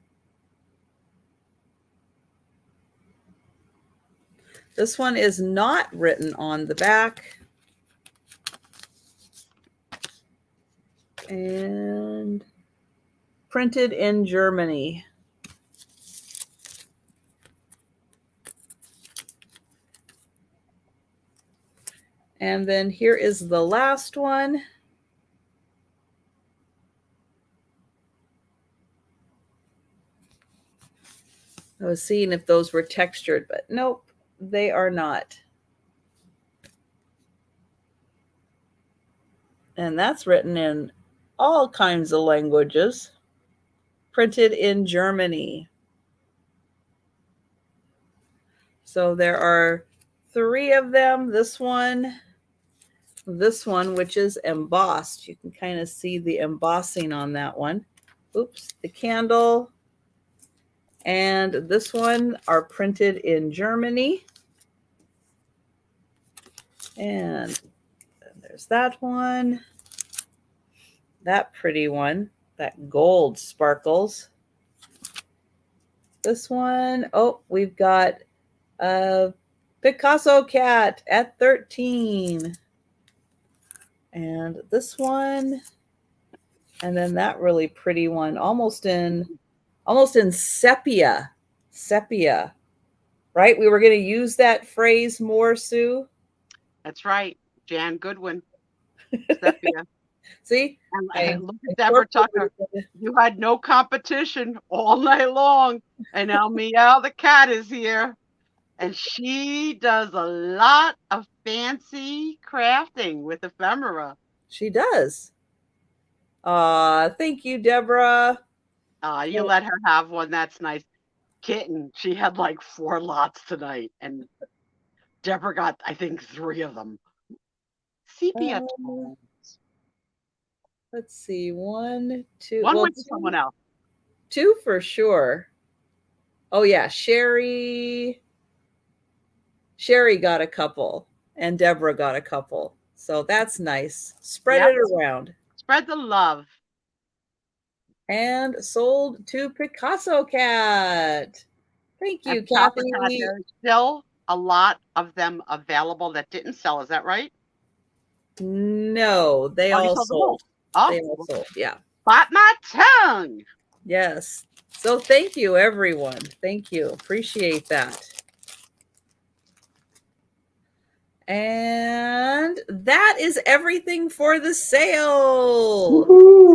This one is not written on the back. And printed in Germany. And then here is the last one. I was seeing if those were textured, but nope, they are not. And that's written in all kinds of languages. Printed in Germany. So there are 3 of them. This one, which is embossed. You can kind of see the embossing on that one. Oops, the candle. And this one are printed in Germany. And there's that one. That pretty one. That gold sparkles. This one, oh, we've got a Picasso cat at 13. And this one. And then that really pretty one, almost in sepia. Sepia. Right? We were going to use that phrase more, Sue. That's right. Jan Goodwin. Sepia. See? And look at Deborah Tucker. You had no competition all night long. And now Meow the cat is here. And she does a lot of fancy crafting with ephemera. She does. Thank you, Deborah. You let her have one. That's nice. Kitten, she had like 4 lots tonight. And Deborah got, I think, 3 of them. Sepia tones. Let's see. 1, 2. One went to someone else. 2 for sure. Oh, yeah. Sherry got a couple. And Deborah got a couple. So that's nice. Spread it around. Spread the love. And sold to Picasso Cat. Thank you, Kathy. There's still a lot of them available that didn't sell. Is that right? No, they all sold. Oh, they all sold. Yeah. Bite my tongue. Yes. So thank you, everyone. Thank you. Appreciate that. And that is everything for the sale.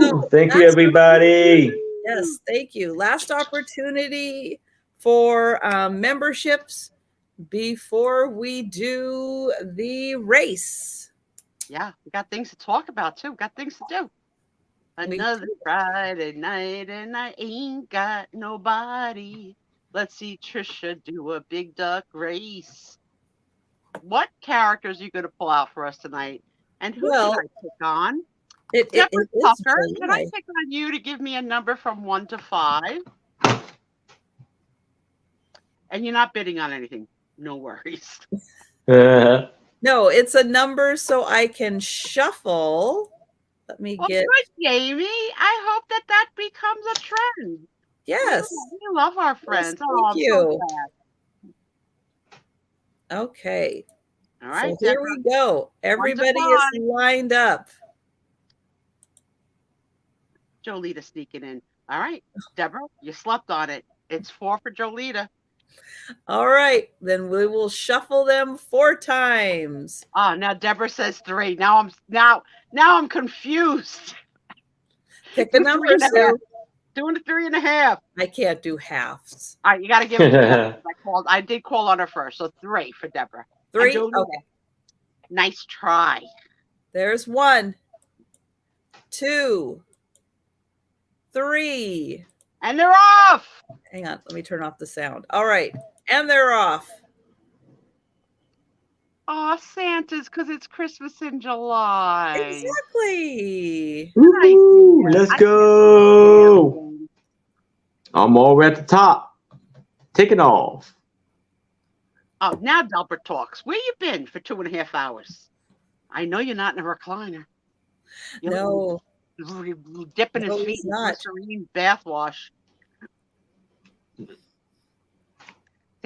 So thank you, everybody. Yes, thank you. Last opportunity for memberships before we do the race. Yeah, we got things to talk about too. Got things to do. Another Friday night and I ain't got nobody. Let's see Trisha do a big duck race. What characters are you going to pull out for us tonight? And who should I pick on? Deborah is Tucker, can I July. pick on you to give me a number from 1 to 5? And you're not bidding on anything. No worries. No, it's a number so I can shuffle. Let me Well, get, good, Jamie. I hope that becomes a trend. yes. We love our friends. Yes, Oh, thank I'm so you. glad. Okay. All right, So here Deborah. we go. Everybody is 5. lined up. Jolita sneaking in. All right, Deborah, you slept on it. It's 4 for Jolita. All right, then we will shuffle them 4 times. Oh, now Deborah says 3. Now I'm confused. Pick a Do number, 3.5. Sue. Doing the 3.5. I can't do halves. All right, you got to give it 4. I did call on her first, so 3 for Deborah. 3? Jolita, Okay. nice try. There's 1, 2, 3. And they're off. Hang on, let me turn off the sound. All right, and they're off. Oh, Santa's because it's Christmas in July. Exactly. Woo, let's go. I'm all at the top. Taking off. Oh, now Delbert talks. Where you been for 2.5 hours? I know you're not in a recliner. You're No, dipping No, his feet he's in not. Glycerine bath wash. See,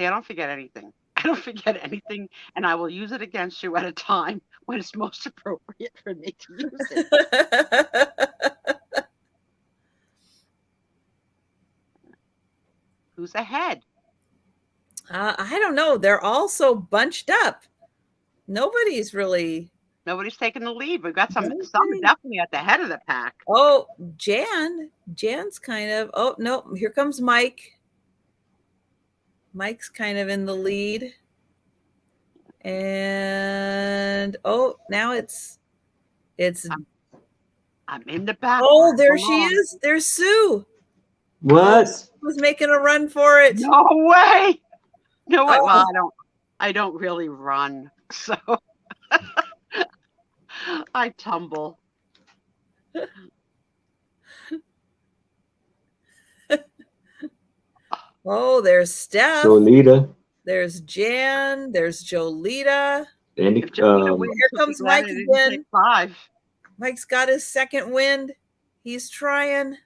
I don't forget anything. I don't forget anything, and I will use it against you at a time when it's most appropriate for me to use it. Who's ahead? I don't know. They're all so bunched up. Nobody's taking the lead. We've got some Nobody. definitely at the head of the pack. Oh, Jan's kind of. Oh, no, here comes Mike. Mike's kind of in the lead. And oh, now it's I'm in the back. oh, there Come she on. is. There's Sue. What? Was making a run for it. No way. No way. Oh. Well, I don't really run, so I tumble. Oh, there's Steph. Jolita. There's Jan. There's Jolita. And If Jolita wins, Here she'll be comes glad Mike I didn't again. take 5. Mike's got his second wind. He's trying.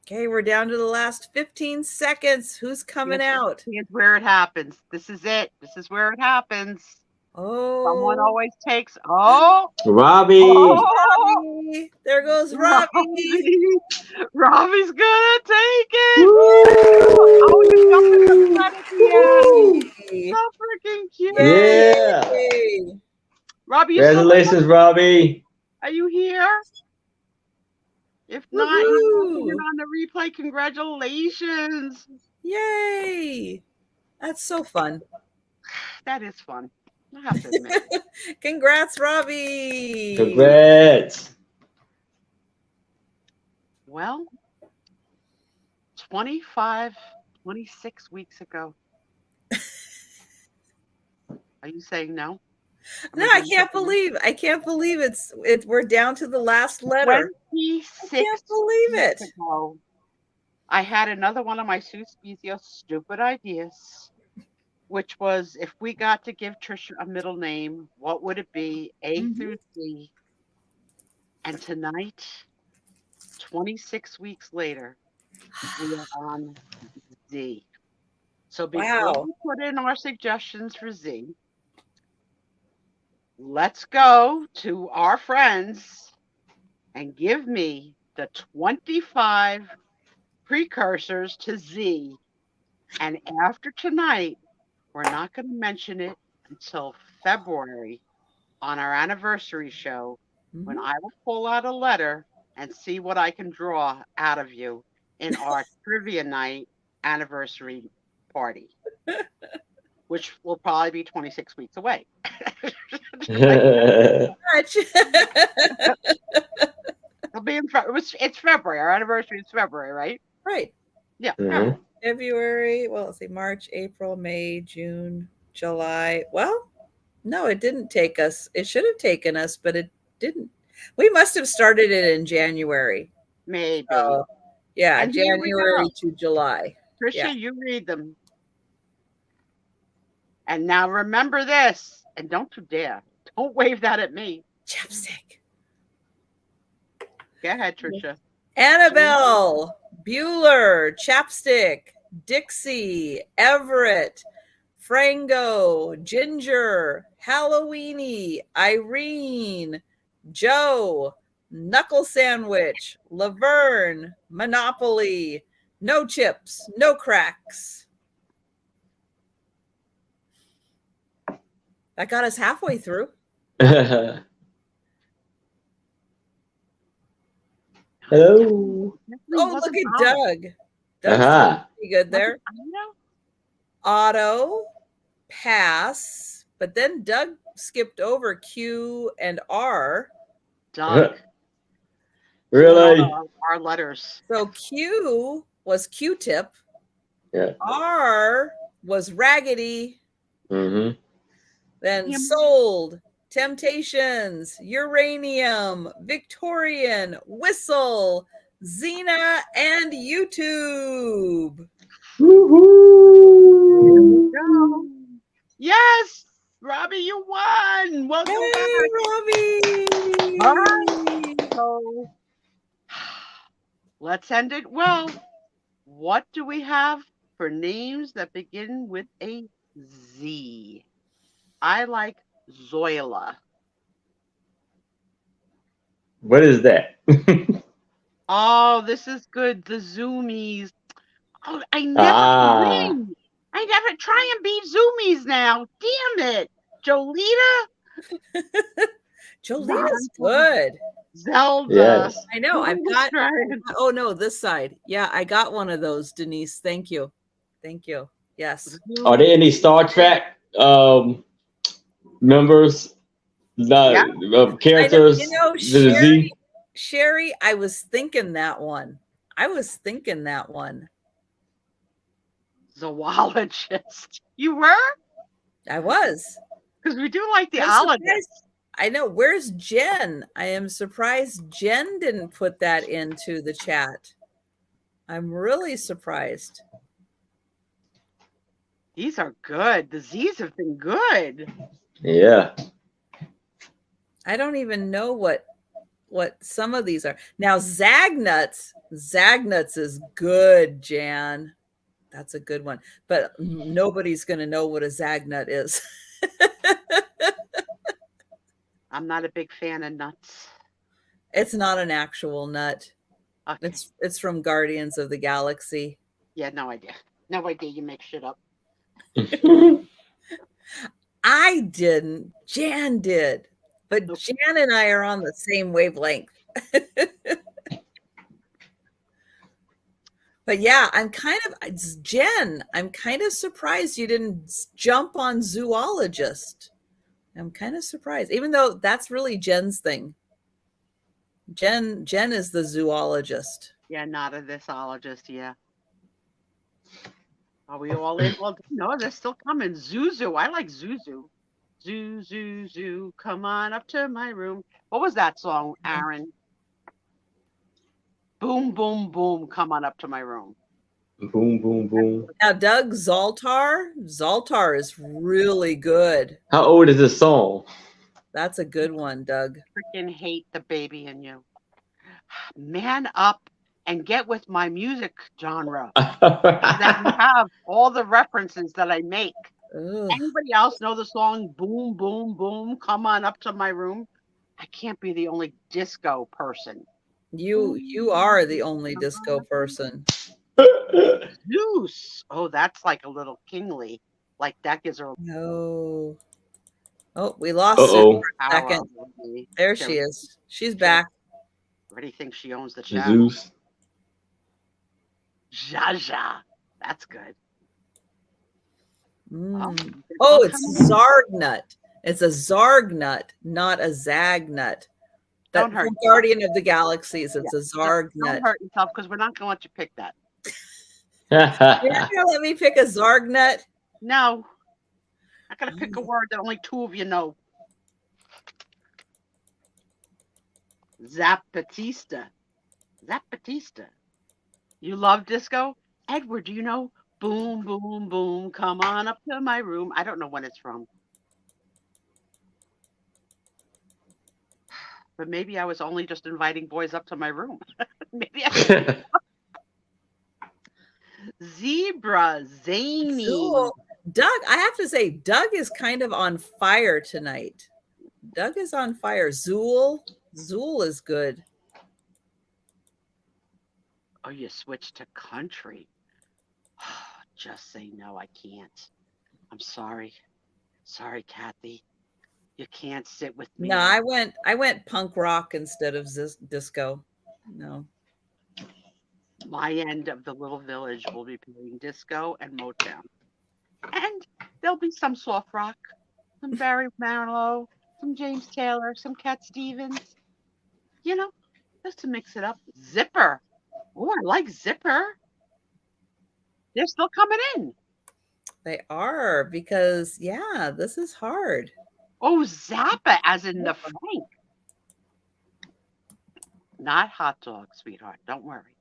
Okay, we're down to the last 15 seconds. Who's coming out? Here's where it happens. This is it. This is where it happens. Oh, Someone always takes. Oh, Robbie. Robbie. There goes Robbie. Robbie's gonna take it. Woo! Oh, you're jumping the gun at the end. Yay. So freaking cute. Yeah. Yay. Robbie, you still Congratulations, Robbie. Are you here? If not, Woohoo. you're on the replay. Congratulations. Yay. That's so fun. That is fun. I have to admit. Congrats, Robbie. Congrats. Well, 26 weeks ago. Are you saying no? No, I can't believe we're down to the last letter. 26 I can't believe it. weeks ago, I had another one of my Sue Spezio stupid ideas, which was if we got to give Trisha a middle name, what would it be? A through Z. And tonight, 26 weeks later, we are on Z. So before we put in our suggestions for Z, let's go to our friends and give me the 25 precursors to Z. And after tonight, we're not going to mention it until February on our anniversary show, when I will pull out a letter and see what I can draw out of you in our trivia night anniversary party, which will probably be 26 weeks away. It'll be it's February. Our anniversary is February, right? Right. Yeah. Mhm. February. Well, let's see. March, April, May, June, July. Well, No, it didn't take us. It should have taken us, but it didn't. We must have started it in January. Maybe. So, yeah, And here we January go. to July. Trisha, yeah. you read them. And now remember this, and don't you dare. Don't wave that at me. Chapstick. Go ahead, Trisha. Annabelle, Bueller, Chapstick, Dixie, Everett, Frango, Ginger, Halloweeny, Irene, Joe, Knuckle Sandwich, Laverne, Monopoly, No Chips, No Cracks. That got us halfway through. Hello. Oh, look at Doug. Doug's Uh-huh. pretty good there. Otto, pass. But then Doug skipped over Q and R. Doug. Really? Our letters. So Q was Q-tip. Yeah. R was raggedy. Mm-hmm. Then sold, temptations, uranium, Victorian, whistle, Xena, and YouTube. Woo-hoo. Go. Yes, Robbie, you won. Welcome Yay, Robbie. back. All right. So let's end it well. What do we have for names that begin with a Z? I like Zoila. What is that? Oh, this is good. The Zoomies. Oh, I never win. I never try and beat Zoomies now. Damn it. Jolita. Jolita's good. Zelda. Yes. I know. I've got. Oh no, this side. Yeah, I got one of those, Denise. Thank you. Thank you. Yes. Are there any Star Trek members? Characters? Sherry, I was thinking that one. Zoologist. You were? I was. Because we do like the ologist. I know. Where's Jen? I am surprised Jen didn't put that into the chat. I'm really surprised. These are good. The Z's have been good. Yeah. I don't even know what some of these are. Now, Zagnuts is good, Jan. That's a good one. But nobody's going to know what a Zagnut is. I'm not a big fan of nuts. It's not an actual nut. Okay. It's from Guardians of the Galaxy. Yeah, no idea. No idea. You make shit up. I didn't. Jan did. But Jan and I are on the same wavelength. But yeah, I'm kind of surprised you didn't jump on zoologist. I'm kind of surprised, even though that's really Jen's thing. Jen is the zoologist. Yeah, not a thisologist. Yeah. Are we all in? Well, no, they're still coming. Zuzu. I like Zuzu. Zoo, zoo, zoo. Come on up to my room. What was that song, Aaron? Boom, boom, boom. Come on up to my room. Boom, boom, boom. Now, Doug, Zoltar is really good. How old is this song? That's a good one, Doug. Freaking hate the baby in you. Man up and get with my music genre. That you have all the references that I make. Ugh. Anybody else know the song Boom, Boom, Boom? Come on up to my room. I can't be the only disco person. You are the only disco person. Zeus. Oh, that's like a little kingly. Like that gives her. No. Oh, we lost Uh-oh. it for a second. There she is. She's back. Already thinks she owns the chat. Zeus. Jaja. That's good. Oh, it's Zargnut. It's a Zargnut, not a Zagnut. That's from Guardian of the Galaxies. It's a Zargnut. Don't hurt yourself because we're not going to let you pick that. You're not going to let me pick a Zargnut? No. I'm gonna pick a word that only 2 of you know. Zapatista. Zapatista. You love disco? Edward, do you know Boom, Boom, Boom, come on up to my room? I don't know when it's from. But maybe I was only just inviting boys up to my room. Maybe I Zebra, Zany. Zool. Doug, I have to say, Doug is kind of on fire tonight. Doug is on fire. Zool is good. Oh, you switched to country. Just say no, I can't. I'm sorry. Sorry, Kathy. You can't sit with me. No, I went punk rock instead of disco. No. My end of the little village will be playing disco and Motown. And there'll be some soft rock, some Barry Manilow, some James Taylor, some Cat Stevens. You know, just to mix it up. Zipper. Oh, I like Zipper. They're still coming in. They are, because yeah, this is hard. Oh, Zappa, as in the Frank. Not hot dog, sweetheart. Don't worry.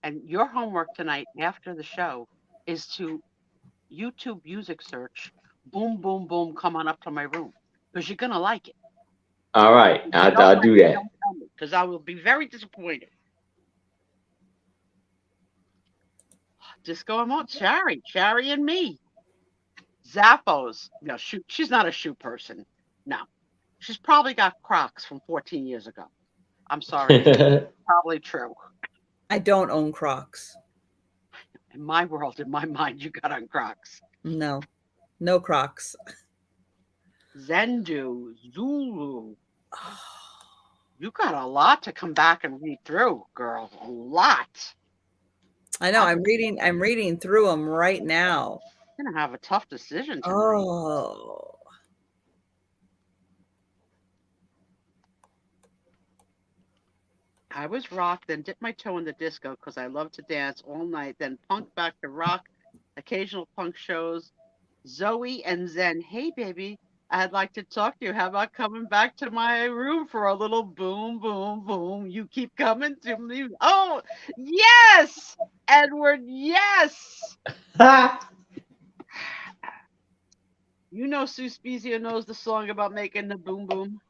And your homework tonight after the show is to YouTube music search Boom, Boom, Boom, come on up to my room. Because you're going to like it. All right, I'll do that. Because I will be very disappointed. Disco and Shari and me. Zappos. No, she's not a shoe person. No. She's probably got Crocs from 14 years ago. I'm sorry. Probably true. I don't own Crocs. In my world, in my mind, you got on Crocs. No Crocs. Zendu, Zulu. You got a lot to come back and read through, girl. A lot. I know. I'm reading through them right now. You're gonna have a tough decision tonight. Oh. I was rock, then dipped my toe in the disco because I love to dance all night, then punk back to rock, occasional punk shows. Zoe and Zen, hey baby, I'd like to talk to you. How about coming back to my room for a little boom, boom, boom? You keep coming to me. Oh, yes, Edward, yes. You know Sue Spezia knows the song about making the boom, boom.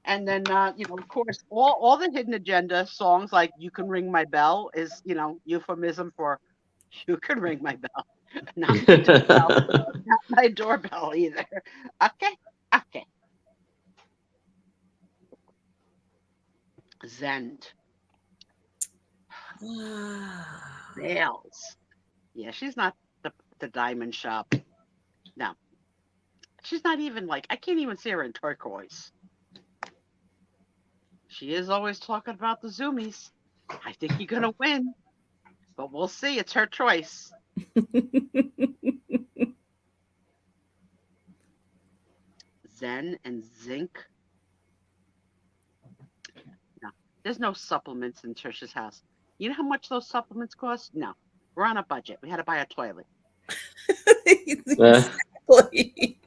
And then, of course, all the Hidden Agenda songs, like You Can Ring My Bell, is, euphemism for you can ring my bell. Not my doorbell either. Okay. Zend. Nails. Yeah, she's not the diamond shop. No. She's not even I can't even see her in turquoise. She is always talking about the Zoomies. I think you're going to win, but we'll see. It's her choice. Zen and Zinc. No, there's no supplements in Trisha's house. You know how much those supplements cost? No, we're on a budget. We had to buy a toilet. Exactly.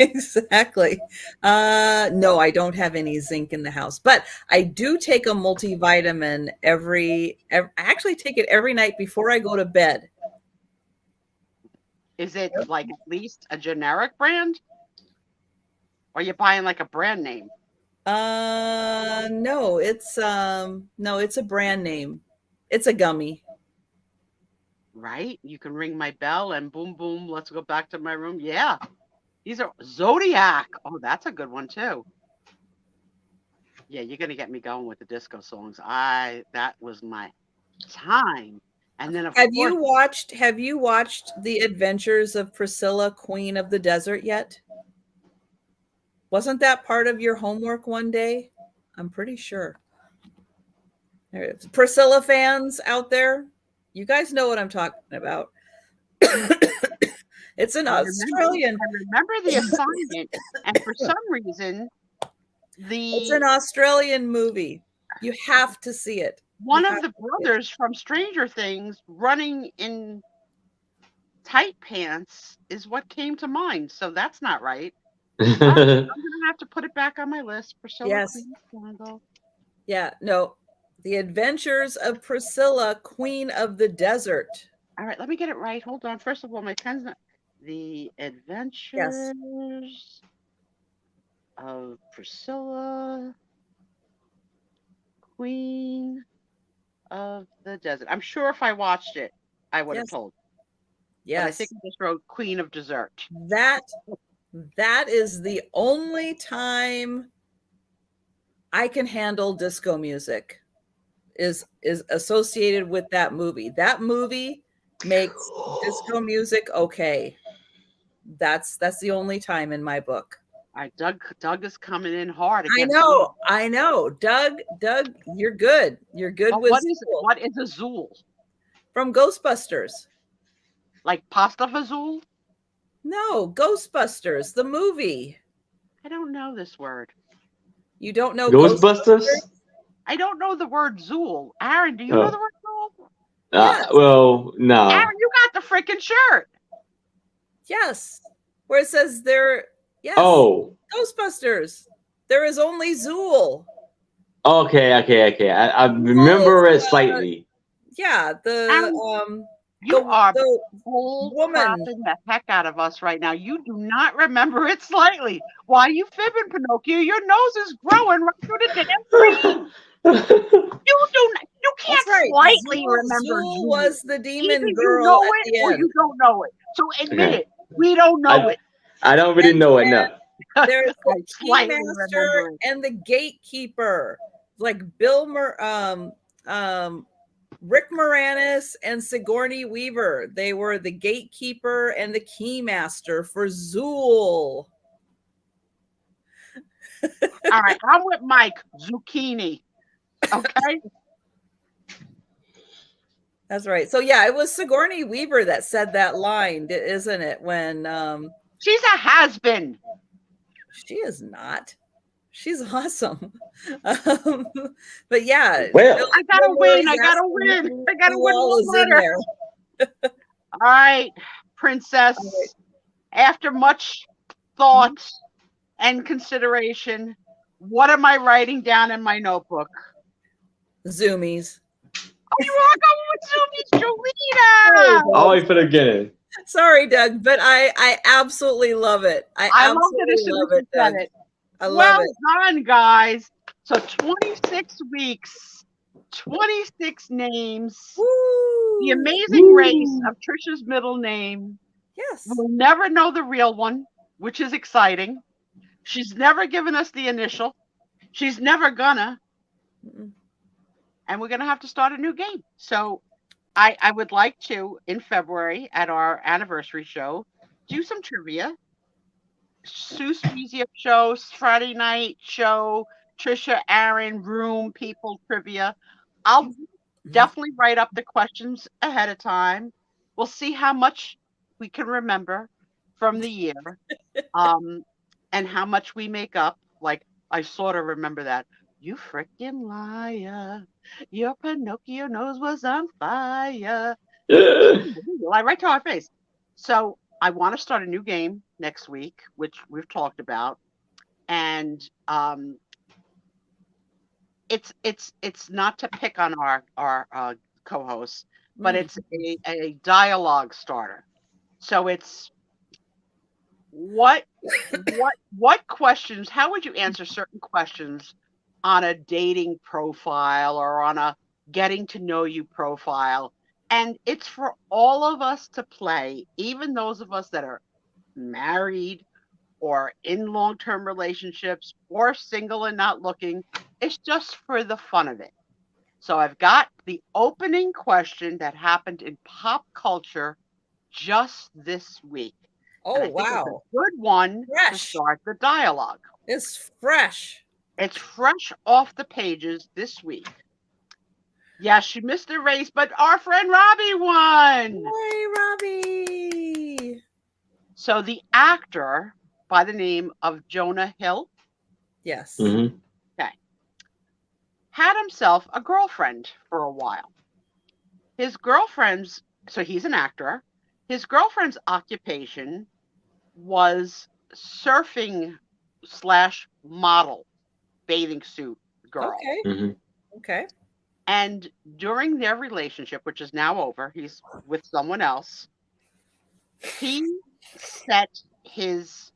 Exactly. No, I don't have any zinc in the house, but I do take a multivitamin I actually take it every night before I go to bed. Is it at least a generic brand? Or are you buying a brand name? No, it's a brand name. It's a gummy. Right? You can ring my bell and boom, boom, let's go back to my room. Yeah. These are Zodiac. Oh, that's a good one too. Yeah, you're gonna get me going with the disco songs. That was my time. And then have you watched The Adventures of Priscilla, Queen of the Desert yet? Wasn't that part of your homework one day? I'm pretty sure. Priscilla fans out there, you guys know what I'm talking about. It's an Australian. I remember the assignment, and for some reason, it's an Australian movie. You have to see it. One of the brothers from Stranger Things running in tight pants is what came to mind. So that's not right. I'm gonna have to put it back on my list. Priscilla, Yes. Queen of Scandal. Yeah, no. The Adventures of Priscilla, Queen of the Desert. All right, let me get it right. Hold on. First of all, my pen's not. The Adventures of Priscilla, Queen of the Desert. I'm sure if I watched it, I would have Yes. told. But I Yes. think I just wrote Queen of Dessert. That is the only time I can handle disco music is associated with that movie. That movie makes disco music okay. That's the only time in my book. Doug is coming in hard I against know. Doug, you're good. You're good But with what is a Zool? from Ghostbusters. Like pasta fazool? No, Ghostbusters, the movie. I don't know this word. You don't know Ghostbusters? I don't know the word Zool. Aaron, do you know the word Zool? Yes. Well, no. Aaron, you got the freaking shirt. Yes. Where it says there, yes. Oh. Ghostbusters. There is only Zool. Okay. I remember it slightly. Yeah, You are the bull woman. crapping the heck out of us right now. You do not remember it slightly. Why are you fibbing, Pinocchio? Your nose is growing right through the damn screen. You can't That's right. slightly Zool, remember. Zool was the demon Either girl you know at it the or end. you don't know it. So admit Okay. it. We don't know it. I don't really know it, no. There's I the slightly Keymaster remember it. and the Gatekeeper, like Rick Moranis and Sigourney Weaver. They were the Gatekeeper and the Keymaster for Zool. All right, I'm with Mike. Zucchini. Okay. That's right. So yeah, it was Sigourney Weaver that said that line, isn't it? When She's a has-been. she is not. She's awesome. But yeah. Well, I gotta win. I gotta win. I gotta win Wall is one in letter. there. All right, Princess. All right. After much thought and consideration, what am I writing down in my notebook? Zoomies. Oh, you are going with Zoomies, Jolita. always for the beginning. Sorry, Doug, but I absolutely love it. I loved it as soon as you said it. I love Well it. done, guys. So 26 weeks, 26 names. Woo! The amazing race of Trisha's middle name. Yes. We'll never know the real one, which is exciting. She's never given us the initial. She's never gonna. And we're gonna have to start a new game. So I would like to, in February at our anniversary show, do some trivia. Seuss Museum show, Friday night show, Trisha, Aaron, room, people, trivia. I'll definitely write up the questions ahead of time. We'll see how much we can remember from the year, and how much we make up. Like, I sort of remember that. You freaking liar. Your Pinocchio nose was on fire. Lie right to our face. So I want to start a new game next week, which we've talked about. And it's not to pick on our co-hosts, but it's a dialogue starter. So it's what questions, how would you answer certain questions on a dating profile or on a getting to know you profile? And it's for all of us to play, even those of us that are married or in long-term relationships or single and not looking. It's just for the fun of it. So I've got the opening question that happened in pop culture just this week. Oh, and I think wow. it's a good one to Fresh. start the dialogue. It's fresh. It's fresh off the pages this week. Yes, she missed the race, but our friend Robbie won. Hey, Robbie. So the actor by the name of Jonah Hill Yes. Mhm. had himself a girlfriend for a while. His girlfriend's, so he's an actor. His girlfriend's occupation was surfing / model bathing suit girl. Okay. Mhm. Okay. And during their relationship, which is now over, he's with someone else, he set his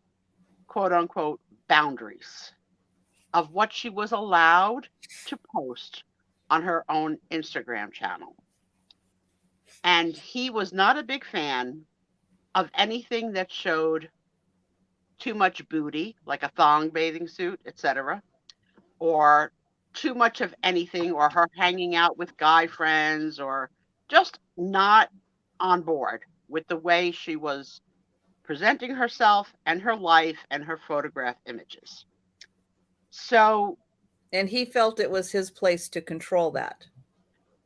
quote unquote boundaries of what she was allowed to post on her own Instagram channel. And he was not a big fan of anything that showed too much booty, like a thong bathing suit, etc., or too much of anything, or her hanging out with guy friends, or just not on board with the way she was presenting herself and her life and her photograph images. So And he felt it was his place to control that.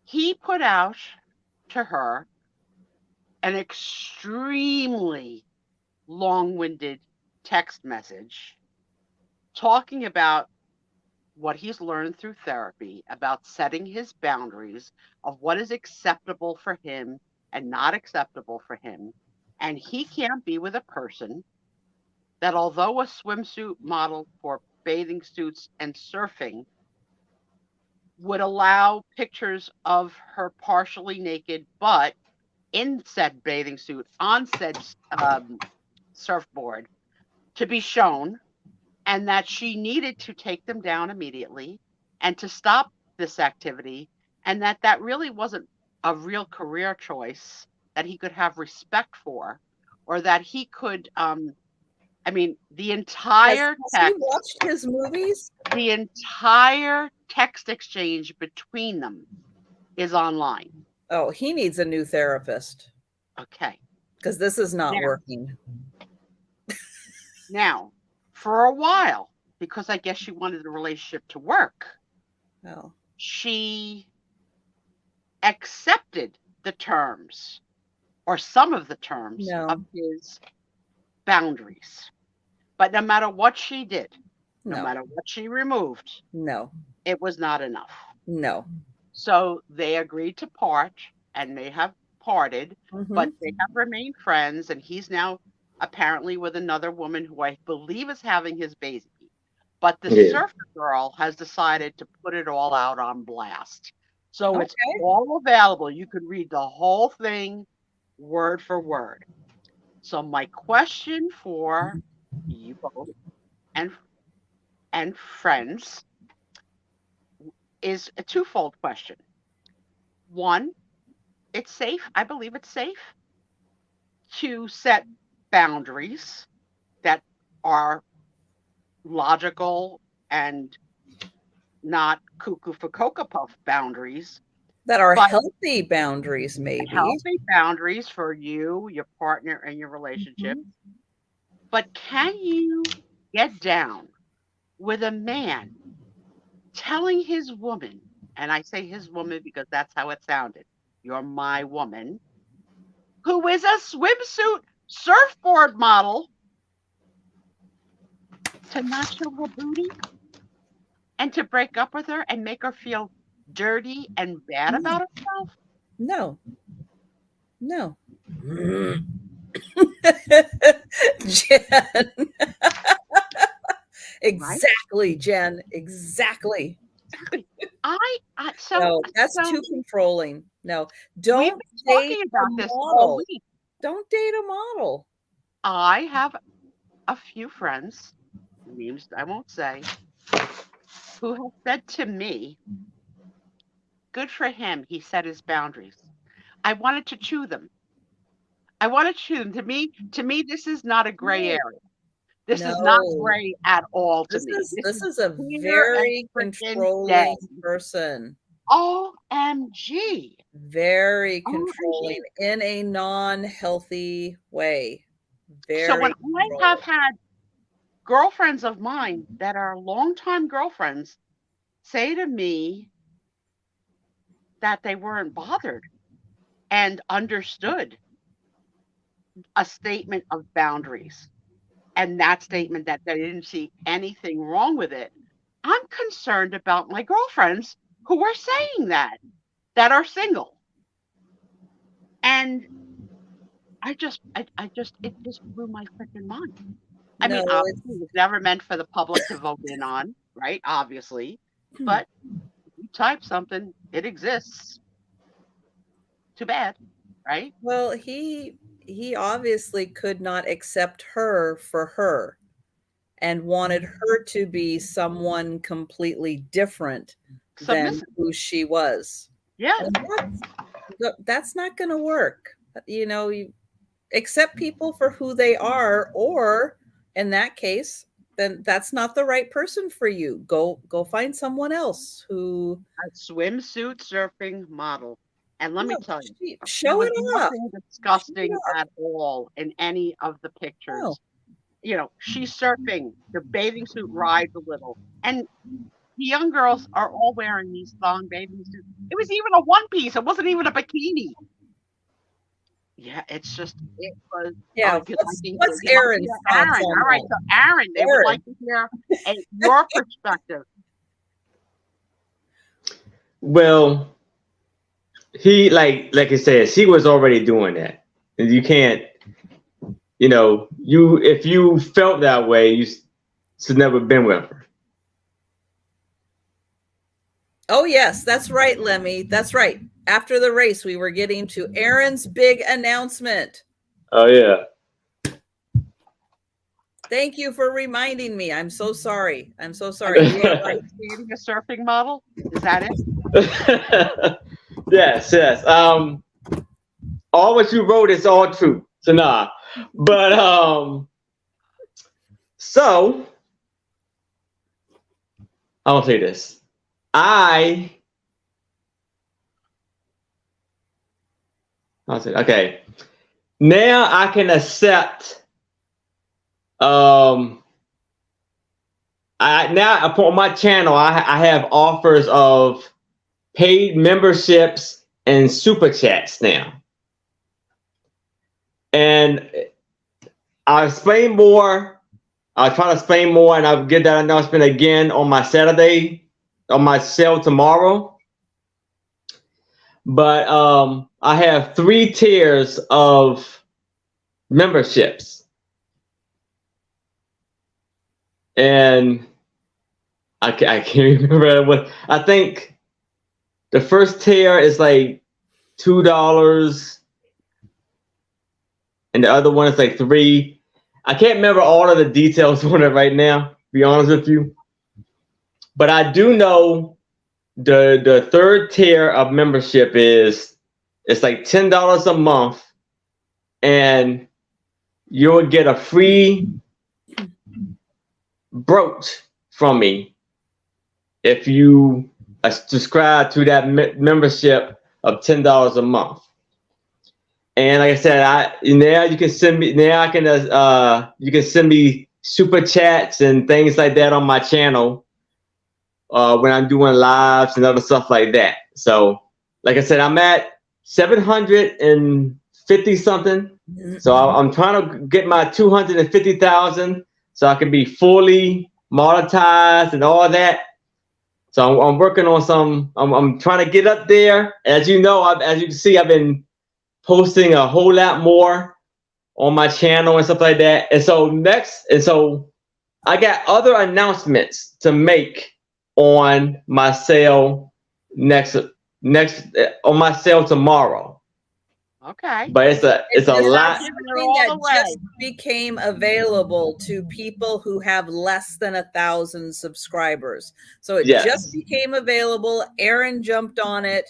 he put out to her an extremely long-winded text message talking about what he's learned through therapy about setting his boundaries of what is acceptable for him and not acceptable for him. And he can't be with a person that, although a swimsuit model for bathing suits and surfing, would allow pictures of her partially naked butt in said bathing suit on said surfboard to be shown, and that she needed to take them down immediately and to stop this activity, and that really wasn't a real career choice that he could have respect for, or that he could the entire Has he watched his movies? the entire text exchange between them is online. Oh, he needs a new therapist Okay. because this is not Now- working. Now, for a while, because I guess she wanted the relationship to work, Oh, she accepted the terms, or some of the terms, No. of his boundaries. But no matter what she did, no no, matter what she removed, no, it was not enough. no. So they agreed to part, and they have parted, Mhm. but they have remained friends, and he's now apparently with another woman who I believe is having his baby. But the Yeah. surfer girl has decided to put it all out on blast. So it's Okay. all available. You could read the whole thing word for word. So my question for you both and friends is a twofold question. One, it's safe. I believe it's safe to set boundaries that are logical and not cuckoo for Cocoa Puff boundaries, That are but healthy boundaries, maybe. healthy boundaries for you, your partner, and your relationship. Mhm. But can you get down with a man telling his woman, and I say his woman because that's how it sounded, you're my woman, who is a swimsuit surfboard model, to not show her booty and to break up with her and make her feel dirty and bad about herself? No. No. Jen. Exactly, Jen. Exactly. So No, that's too controlling. No, we've don't been date talking a about this all model. week. Don't date a model. I have a few friends, names I won't say, who have said to me, good for him, he set his boundaries. I wanted to chew them. To me, this is not a gray No. area. This is not No. gray at all to This me. is a clear very and freaking controlling dead. person. OMG. Very OMG. controlling in a non-healthy way. Very So when I controlling. have had girlfriends of mine that are longtime girlfriends say to me that they weren't bothered and understood a statement of boundaries, and that statement that they didn't see anything wrong with it, I'm concerned about my girlfriends who are saying that are single. And I just, it just blew my freaking mind. I No, mean, it's, obviously, it was never meant for the public to vote in on, right? Obviously, but if you type something, it exists. Too bad, right? well, he obviously could not accept her for her and wanted her to be someone completely different than Submissive. who she was. Yeah. And that's not going to work. You know, you accept people for who they are, or in that case, then that's not the right person for you. Go find someone else who A swimsuit surfing model. And let me tell you, show there it was off. nothing disgusting at all in any of the pictures. No. You know, she's surfing, the bathing suit rides a little. And the young girls are all wearing these thong bathing suits. It was even a one piece, it wasn't even a bikini. Yeah, it's just, it was. Yeah, oh, 'cause I think what's they like to Aaron's hear thoughts Aaron. on All right, that? so Aaron, they would Aaron. like to hear your perspective. Well, he like I said, she was already doing that, and you can't, you know, if you felt that way, you should never been with her. Oh, yes, that's right, Lemmy. That's right. After the race, we were getting to Aaron's big announcement. Oh yeah. Thank you for reminding me. I'm so sorry. I'm so sorry. Creating a surfing model? Is that it? Yes, yes. All what you wrote is all true. So nah. But so I'll say this. I'll say, okay. Now I can accept now upon my channel I have offers of paid memberships and super chats now. And I'll explain more. I'll try to explain more, and I'll get that announcement again on my Saturday, on my sale tomorrow. But I have 3 tiers of memberships. And I can't remember what. I think the first tier is like $2, and the other one is like $3. I can't remember all of the details on it right now, to be honest with you. But I do know the third tier of membership it's like $10 a month, and you'll get a free brooch from me if you subscribe to that membership of $10 a month. And like I said, now you can send me. Now I can you can send me super chats and things like that on my channel when I'm doing lives and other stuff like that. So, like I said, I'm at 750 something. So I'm trying to get my 250,000 so I can be fully monetized and all that. So I'm working on some. I'm trying to get up there. As you know, as you can see, I've been posting a whole lot more on my channel and stuff like that. And so I got other announcements to make on my sale next on my sale tomorrow. Okay. But it's a lot. Something that just became available to people who have less than 1,000 subscribers. So it just became available. Aaron jumped on it.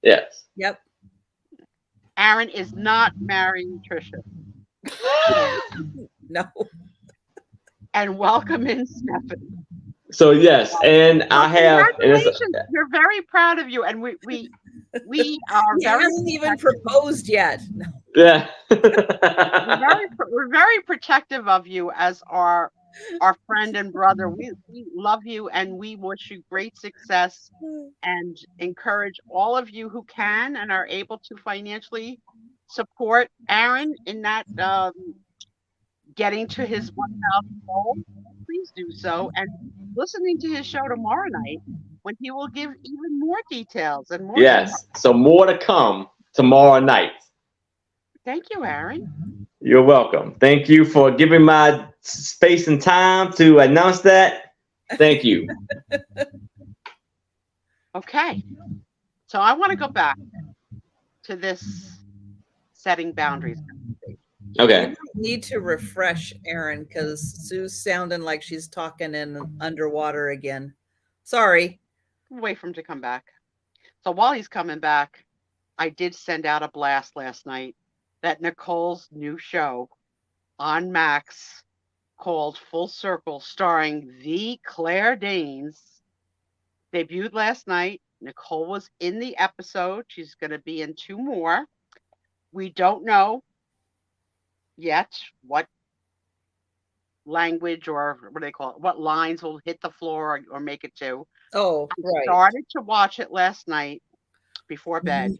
Yes. Yep. Aaron is not marrying Trisha. No. And welcome in Stephanie. So yes, and I have. Congratulations! We're very proud of you, and we are He very. hasn't even proposed yet. No. Yeah. we're very protective of you as our friend and brother. We love you, and we wish you great success, and encourage all of you who can and are able to financially support Aaron in that getting to his 1,000 goal. Please do so, and listening to his show tomorrow night when he will give even more details and more. Yes, so more to come tomorrow night. Thank you, Aaron. You're welcome. Thank you for giving my space and time to announce that. Thank you. Okay. So I want to go back to this setting boundaries. You Okay. might need to refresh Aaron because Sue's sounding like she's talking in underwater again. Sorry. Wait for him to come back. So while he's coming back, I did send out a blast last night that Nicole's new show on Max called Full Circle, starring the Claire Danes, debuted last night. Nicole was in the episode. She's going to be in 2 more. We don't know yet what language or what do they call it, what lines will hit the floor or make it to. Oh, I right. started to watch it last night before bed.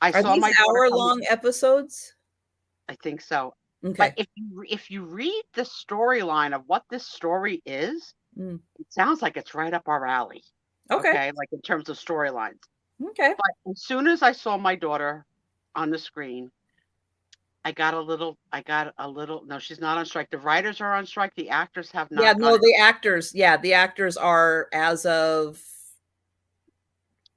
I Are saw these my daughter come- hour-long episodes? I think so. Okay. But if you read the storyline of what this story is, Mm. it sounds like it's right up our alley. Okay. Like in terms of storylines. Okay. But as soon as I saw my daughter on the screen, I got a little, no, she's not on strike. The writers are on strike. The actors have not. Yeah, no, gone- the actors are as of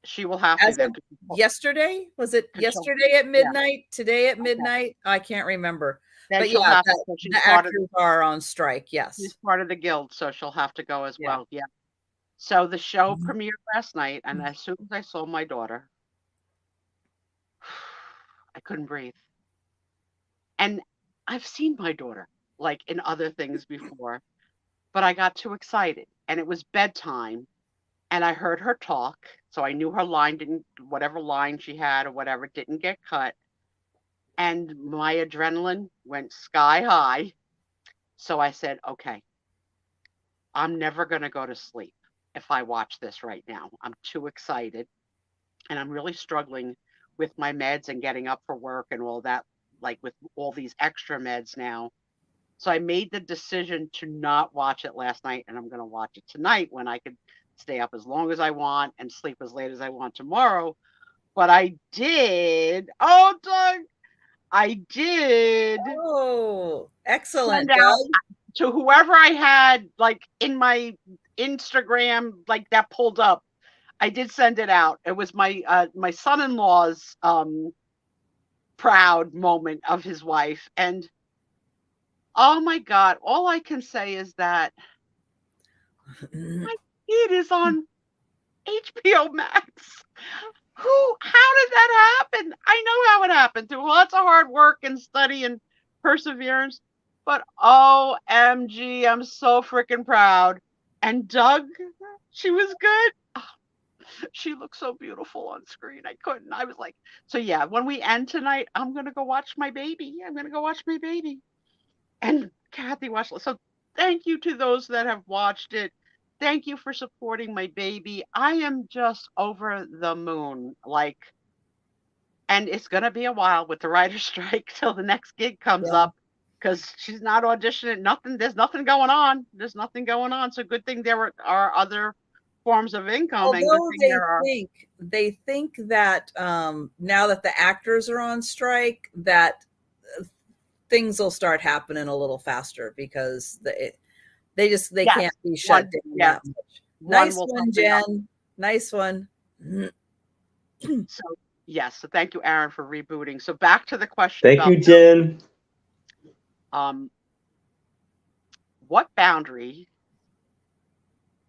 She will have to. as of yesterday. Was it Control- yesterday at midnight? Today at midnight? I can't remember. Then But she'll yeah, have to, so she's the part of, actors are on strike. Yes. she's part of the guild, so she'll have to go as Yeah. well. Yeah. So the show Mhm. premiered last night, and as soon as I saw my daughter, I couldn't breathe. And I've seen my daughter like in other things before, but I got too excited, and it was bedtime, and I heard her talk, so I knew her line didn't, whatever line she had or whatever, didn't get cut. And my adrenaline went sky high. So I said, okay, I'm never going to go to sleep if I watch this right now. I'm too excited. And I'm really struggling with my meds and getting up for work and all that, like with all these extra meds now. So I made the decision to not watch it last night, and I'm going to watch it tonight when I could stay up as long as I want and sleep as late as I want tomorrow. But I did. Oh, Doug, I did Oh, excellent. send out Doug. to whoever I had like in my Instagram, like that pulled up. I did send it out. It was my my son-in-law's proud moment of his wife, and oh my God, all I can say is that it is on HBO Max. How did that happen? I know how it happened through lots of hard work and study and perseverance, but OMG, I'm so freaking proud. And Doug, she was good. She looked so beautiful on screen. I couldn't. I was like, so yeah, when we end tonight, I'm going to go watch my baby. I'm going to go watch my baby. And Kathy watched it. So thank you to those that have watched it. Thank you for supporting my baby. I am just over the moon. Like, and it's going to be a while with the writer's strike till the next gig comes Yeah. up, because she's not auditioning. Nothing. There's nothing going on. There's nothing going on. So good thing there are other forms of income. And good Although thing there are. they think that now that the actors are on strike, that things will start happening a little faster because they Yes, can't be shut down yeah. that much. One Nice will one, something else. Jen. Nice one. So yes. So thank you, Aaron, for rebooting. So back to the question. Thank you, Jen. What boundary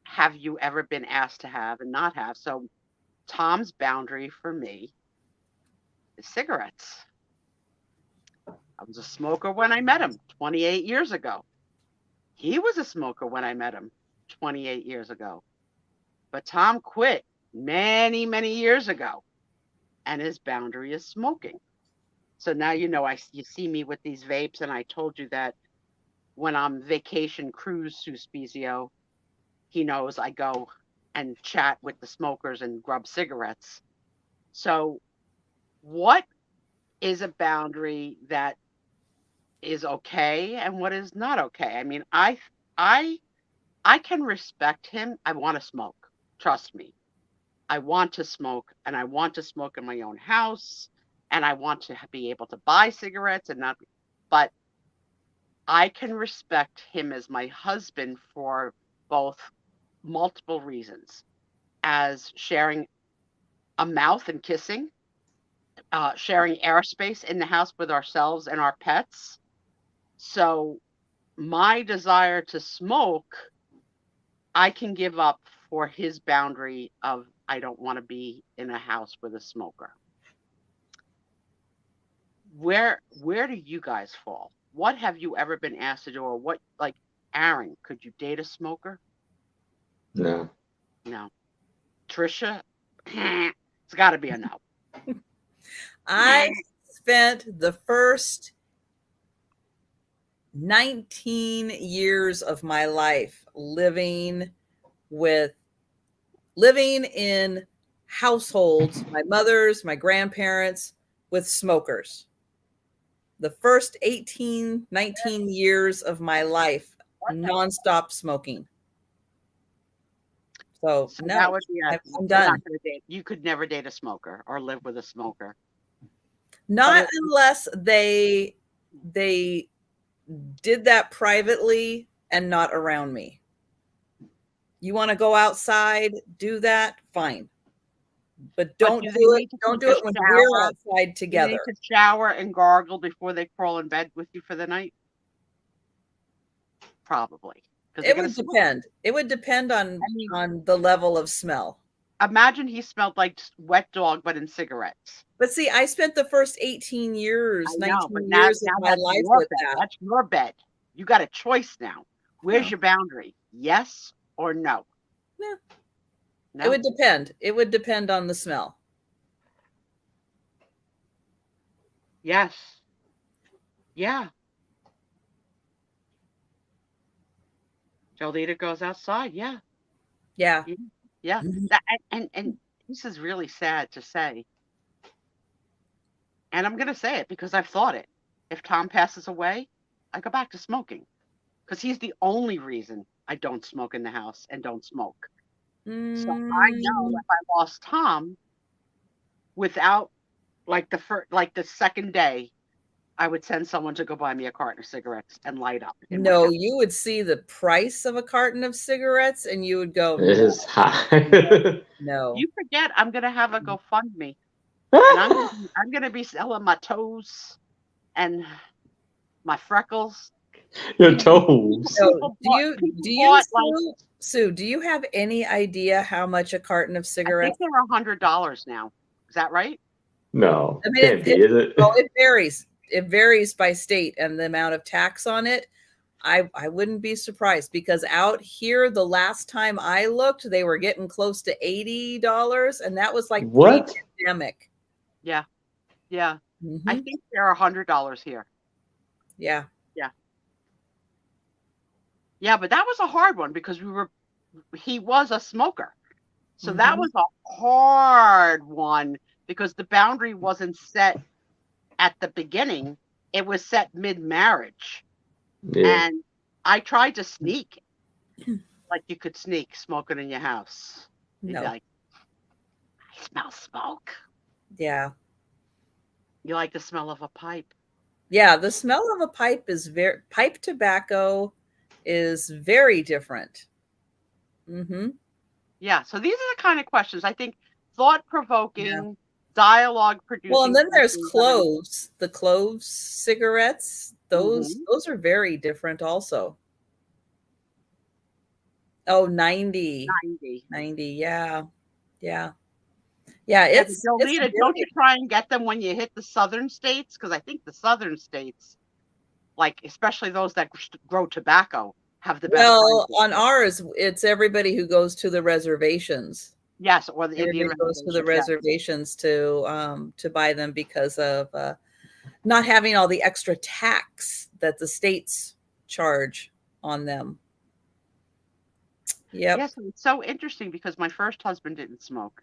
have you ever been asked to have and not have? So Tom's boundary for me is cigarettes. I was a smoker when I met him 28 years ago. He was a smoker when I met him 28 years ago. But Tom quit many, many years ago. And his boundary is smoking. So now you know, you see me with these vapes, and I told you that when I'm vacation cruise Suspizio, he knows I go and chat with the smokers and grub cigarettes. So what is a boundary that is okay and what is not okay? I mean, I can respect him. I want to smoke. Trust me. I want to smoke, and I want to smoke in my own house and I want to be able to buy cigarettes and not, but I can respect him as my husband for both multiple reasons, as sharing a mouth and kissing, sharing airspace in the house with ourselves and our pets. So my desire to smoke, I can give up for his boundary of I don't want to be in a house with a smoker. Where do you guys fall? What have you ever been asked to do, or what, like Aaron, could you date a smoker? No. No. Trisha, it's got to be a no. I spent the first 19 years of my life living in households, my mother's, my grandparents, with smokers. The first 18, 19 years of my life, nonstop smoking. So no, that would be I'm you're done. not gonna date. You could never date a smoker or live with a smoker. Not unless they did that privately and not around me. You want to go outside, do that, fine. But don't do it. Don't do it when we're outside together. You need to shower and gargle before they crawl in bed with you for the night. Probably. It would depend. It would depend on the level of smell. Imagine he smelled like wet dog, but in cigarettes. But see, I spent the first 18 years, 19 now, years of my life with that. That's your bed. You got a choice now. Where's your boundary? Yes or no? Yeah. No? It would depend. It would depend on the smell. Yes. Yeah. Jolita goes outside. Yeah. Yeah. Yeah. Mm-hmm. And this is really sad to say. And I'm going to say it because I've thought it. If Tom passes away, I go back to smoking because he's the only reason I don't smoke in the house and don't smoke. So I know if I lost Tom, without the second day, I would send someone to go buy me a carton of cigarettes and light up. No, you would see the price of a carton of cigarettes and you would go, it is high. No. You forget I'm going to have a GoFundMe. And I'm going to be selling my toes and my freckles. Your toes. So Sue, do you have any idea how much a carton of cigarettes? I think they're $100 now. Is that right? No, I mean, can't be, is it? Well, it varies. It varies by state and the amount of tax on it. I wouldn't be surprised because out here, the last time I looked, they were getting close to $80, and that was like what? Pre-pandemic. Yeah, yeah. Mm-hmm. I think they're $100 here. Yeah. Yeah, but that was a hard one because he was a smoker. So that was a hard one because the boundary wasn't set at the beginning. It was set mid-marriage. Yeah. And I tried to sneak. Like you could sneak smoking in your house. You'd be like, I smell smoke. Yeah. You like the smell of a pipe. Yeah, the smell of a pipe is pipe tobacco is very different. Mm-hmm. Yeah, so these are the kind of questions I think thought-provoking, dialogue-producing. Well, and then there's cloves, the cloves cigarettes. Those are very different also. Oh, 90. 90, yeah. It's Jolita, don't you try and get them when you hit the southern states? Because I think the southern states, like especially those that grow tobacco, have the best. Well, on ours, it's everybody who goes to the reservations. Yes, or the Indian goes to the reservations to buy them because of not having all the extra tax that the states charge on them. Yep. Yes, it's so interesting because my first husband didn't smoke.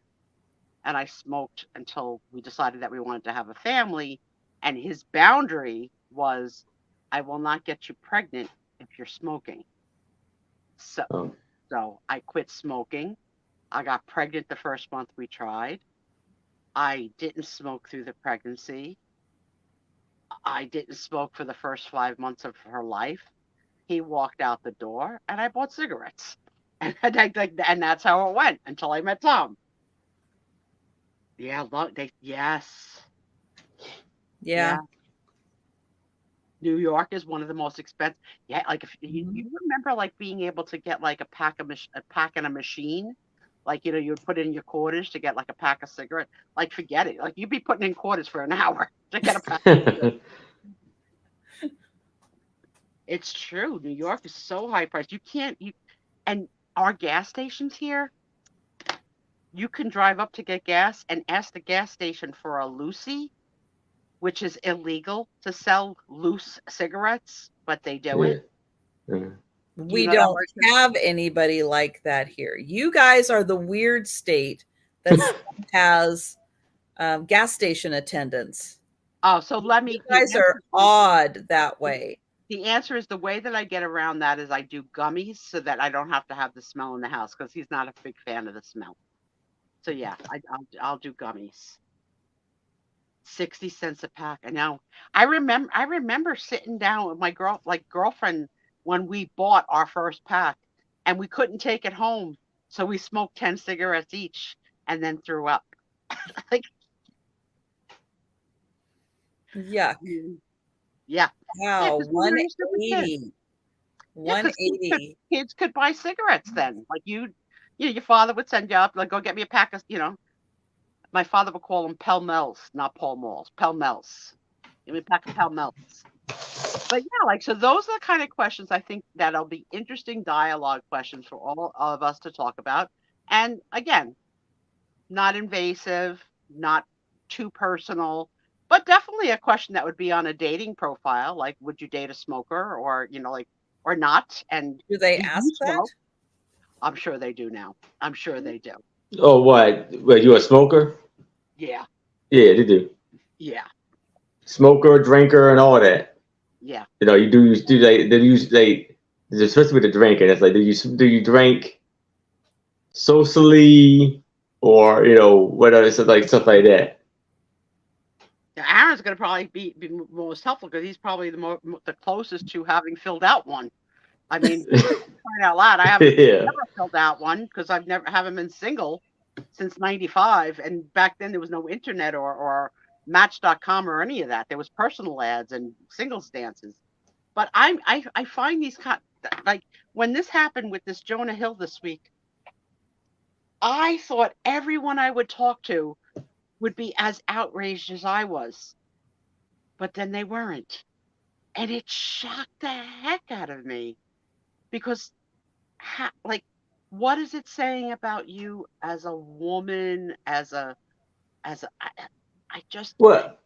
And I smoked until we decided that we wanted to have a family. And his boundary was, I will not get you pregnant if you're smoking. So I quit smoking. I got pregnant the first month we tried. I didn't smoke through the pregnancy. I didn't smoke for the first 5 months of her life. He walked out the door, and I bought cigarettes, and that's how it went until I met Tom. Yeah, yes, Yeah. New York is one of the most expensive. Yeah, like if you Mhm. remember, like being able to get like a pack in a machine, like you would put in your quarters to get like a pack of cigarettes. Like forget it. Like you'd be putting in quarters for an hour to get a pack. It's true. New York is so high priced. You can't and our gas stations here, you can drive up to get gas and ask the gas station for a Lucy, which is illegal to sell loose cigarettes, but they do it. Yeah. We know that don't works? have anybody like that here. You guys are the weird state that has gas station attendants. Oh, so let me. You guys are odd that way. The answer is the way that I get around that is I do gummies so that I don't have to have the smell in the house because he's not a big fan of the smell. So yeah, I'll do gummies. 60 cents a pack. And now I remember sitting down with my girlfriend when we bought our first pack and we couldn't take it home. So we smoked 10 cigarettes each and then threw up. Like Yuck. yeah. Wow. 'Cause we were just stupid kids. 180. Yeah, 'cause 180. kids could buy cigarettes then. Like your father would send you up, like, go get me a pack of, my father would call them Pell Mells, not Pall Malls, Pell Mells. Give me a pack of Pell Mells. But yeah, like, so those are the kind of questions I think that'll be interesting dialogue questions for all of us to talk about. And again, not invasive, not too personal, but definitely a question that would be on a dating profile. Like, would you date a smoker or, or not? And Do they do ask you that? smoke? I'm sure they do now. I'm sure they do. Oh, what? Well, you a smoker? Yeah. Yeah, they do. Yeah. Smoker, drinker, and all that. Yeah. You do they especially with the drinking. It's like do you drink socially or whatever, so like stuff like that. Now, Aaron's going to probably be most helpful because he's probably the closest to having filled out one. I mean, crying out loud, I haven't Yeah. never filled out one because I haven't been single since '95, and back then there was no internet or Match.com or any of that. There was personal ads and singles dances. But I find these like when this happened with this Jonah Hill this week, I thought everyone I would talk to would be as outraged as I was, but then they weren't, and it shocked the heck out of me because like what is it saying about you as a woman, as a I just Well,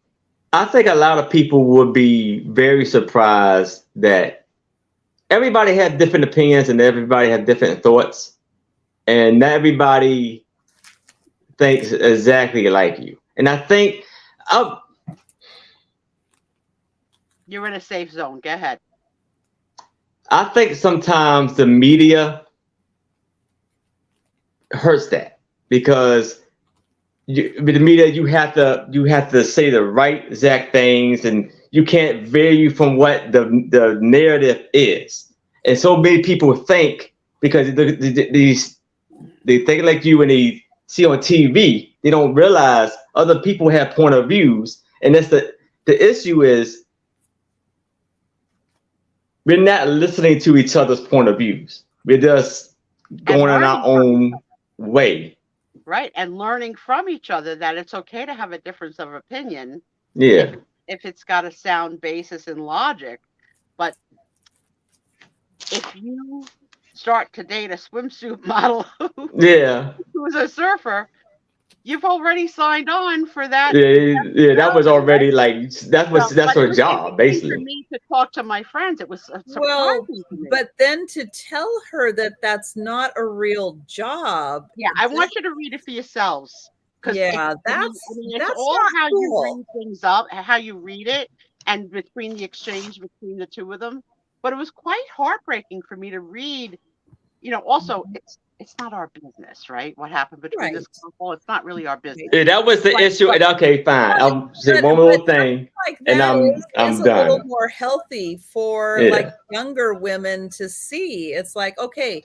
I think a lot of people would be very surprised that everybody had different opinions and everybody had different thoughts, and not everybody thinks exactly like you. And I think you're in a safe zone. Go ahead. I think sometimes the media hurts that because with the media you have to say the right exact things and you can't vary from what the narrative is. And so many people think because they think like you when they see on TV, they don't realize other people have point of views, and that's the issue is we're not listening to each other's point of views. We're just going on our own way. Right. And learning from each other that it's okay to have a difference of opinion. Yeah. If it's got a sound basis in logic. But if you start to date a swimsuit model who's a surfer, you've already signed on for that. Yeah, that was already like that's her job, basically. For me to talk to my friends, it was but then to tell her that that's not a real job. Yeah, I want you to read it for yourselves. Yeah, that's all how cool. You bring things up, how you read it, and between the exchange between the two of them. But it was quite heartbreaking for me to read, also it's not our business, right? What happened between this Right. couple? It's not really our business. Yeah, that was the But- issue. And okay, fine. I'll say one more thing, Like and that I'm is a little done. more healthy for Yeah. like younger women to see. It's like, okay,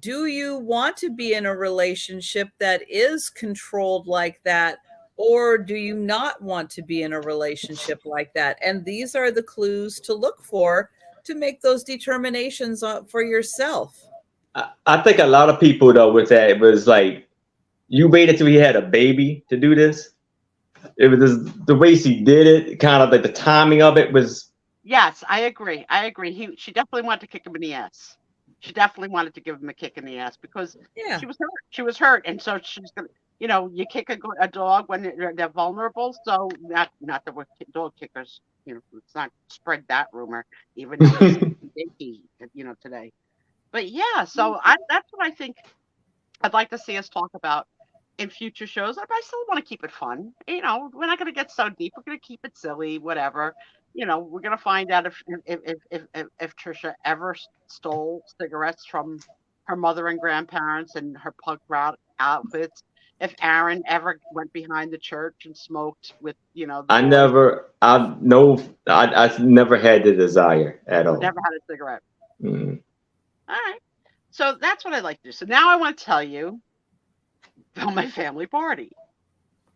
do you want to be in a relationship that is controlled like that? Or do you not want to be in a relationship like that? And these are the clues to look for to make those determinations for yourself. I think a lot of people though with that, it was like you waited till he had a baby to do this. It was just, the way she did it, kind of like the timing of it was. Yes, I agree. She definitely wanted to kick him in the ass. She definitely wanted to give him a kick in the ass because Yeah. she was hurt. She was hurt, and so she's gonna, you kick a dog when they're vulnerable. So not that we're dog kickers. Let's not spread that rumor, even though it's icky, today. But yeah, so that's what I think I'd like to see us talk about in future shows. But I still want to keep it fun. We're not going to get so deep. We're going to keep it silly, whatever. We're going to find out if Trisha ever stole cigarettes from her mother and grandparents and her punk rock outfits. If Aaron ever went behind the church and smoked with, the boys. I never had the desire at all. Never had a cigarette. Mm. All right. So that's what I'd like to do. So now I want to tell you about my family party.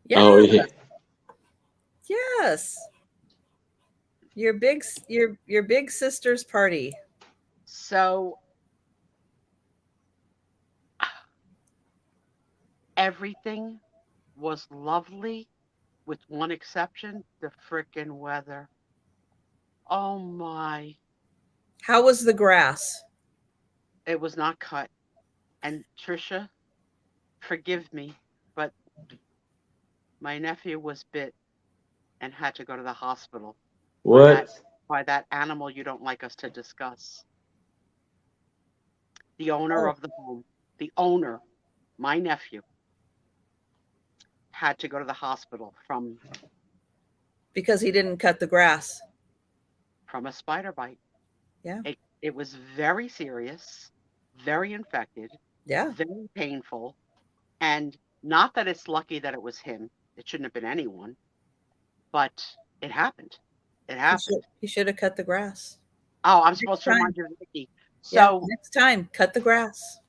Yes. Oh yeah. Yes. Your big sister's party. So everything was lovely with one exception, the frickin' weather. Oh my. How was the grass? It was not cut. And Trisha, forgive me, but my nephew was bit and had to go to the hospital. What? By that animal you don't like us to discuss. The owner of the home, my nephew, had to go to the hospital because he didn't cut the grass. From a spider bite. Yeah. It was very serious, very infected, Yeah. very painful, and not that it's lucky that it was him. It shouldn't have been anyone, but it happened. It happened. He should have cut the grass. Oh, I'm supposed to remind you, Vicky. So yeah, next time, cut the grass.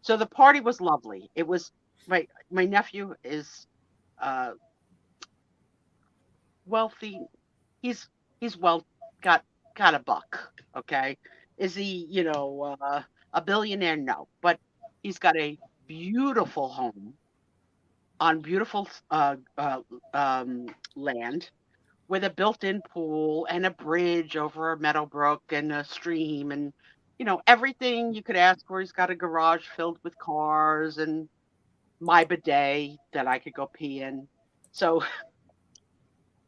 So the party was lovely. It was my nephew is wealthy. He's well got a buck. Okay, is he a billionaire? No, but he's got a beautiful home on beautiful land with a built-in pool and a bridge over a meadow brook and a stream and everything you could ask for. He's got a garage filled with cars and my bidet that I could go pee in. So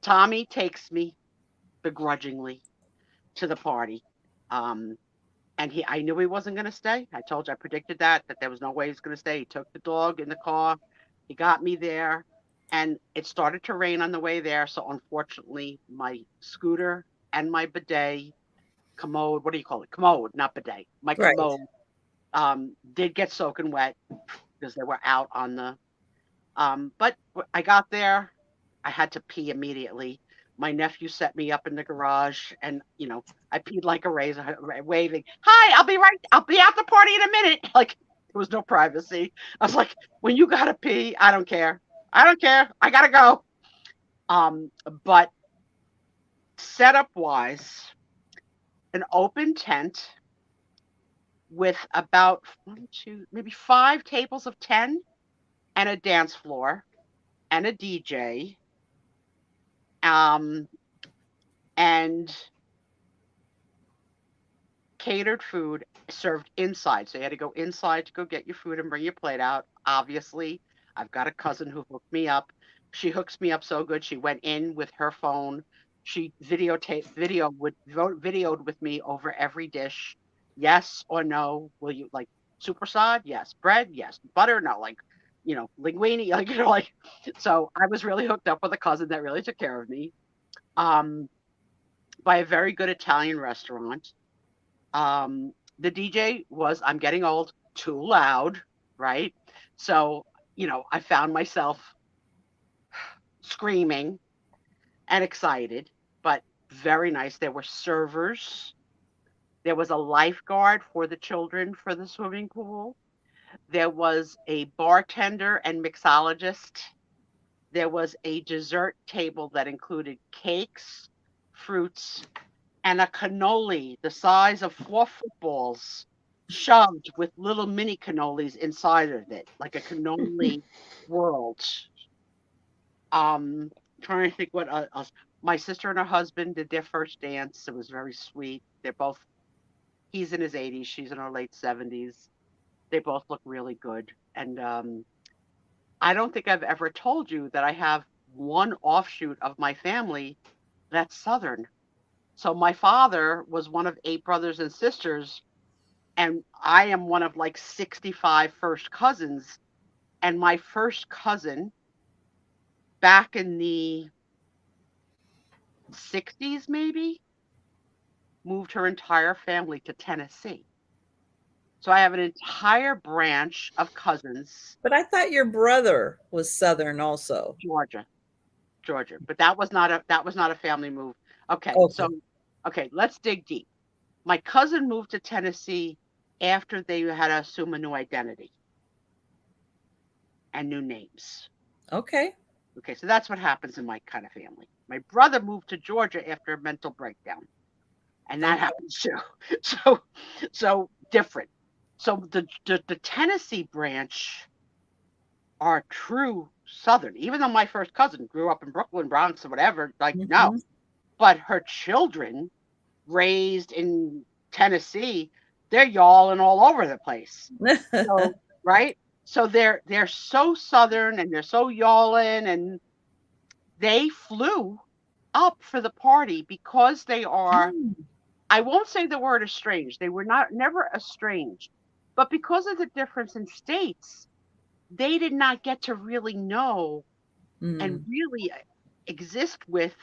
Tommy takes me begrudgingly to the party. And I knew he wasn't going to stay. I told you, I predicted that there was no way he was going to stay. He took the dog in the car. He got me there. And it started to rain on the way there. So unfortunately, my scooter and my bidet, commode, what do you call it? Commode, not bidet. My commode did get soaking wet because they were out on the, but I got there. I had to pee immediately. My nephew set me up in the garage and, I peed like a razor, waving, "Hi, I'll be at the party in a minute." Like there was no privacy. I was like, when you gotta pee, I don't care. I gotta go. But setup wise, an open tent with about 1, 2, maybe 5 tables of 10 and a dance floor and a DJ. And catered food served inside. So you had to go inside to go get your food and bring your plate out. Obviously, I've got a cousin who hooked me up. She hooks me up so good. She went in with her phone. She videoed with me over every dish. Yes or no? Will you like supersad? Yes. Bread? Yes. Butter? No. Like, linguine? Like, so I was really hooked up with a cousin that really took care of me. By a very good Italian restaurant. the DJ was, I'm getting old, too loud, right? So, I found myself screaming and excited, but very nice. There were servers. There was a lifeguard for the children for the swimming pool. There was a bartender and mixologist. There was a dessert table that included cakes, fruits, and a cannoli the size of 4 footballs shoved with little mini cannolis inside of it, like a cannoli world. Trying to think what else. My sister and her husband did their first dance. It was very sweet. He's in his 80s, she's in her late 70s. They both look really good. And I don't think I've ever told you that I have one offshoot of my family that's Southern. So my father was one of 8 brothers and sisters, and I am one of like 65 first cousins. And my first cousin, back in the 60s maybe, moved her entire family to Tennessee. So I have an entire branch of cousins. But I thought your brother was Southern also. Georgia. But that was not a family move. Okay. Okay, let's dig deep. My cousin moved to Tennessee after they had to assume a new identity and new names. Okay, so that's what happens in my kind of family. My brother moved to Georgia after a mental breakdown, and that happens too. So different. So the Tennessee branch are true Southern, even though my first cousin grew up in Brooklyn, Bronx, or whatever. No, but her children, raised in Tennessee, they're yawling all over the place. So, right? So they're so Southern and they're so yawling, and they flew up for the party because they are. I won't say the word estranged. They were never estranged, but because of the difference in states, they did not get to really know and really exist with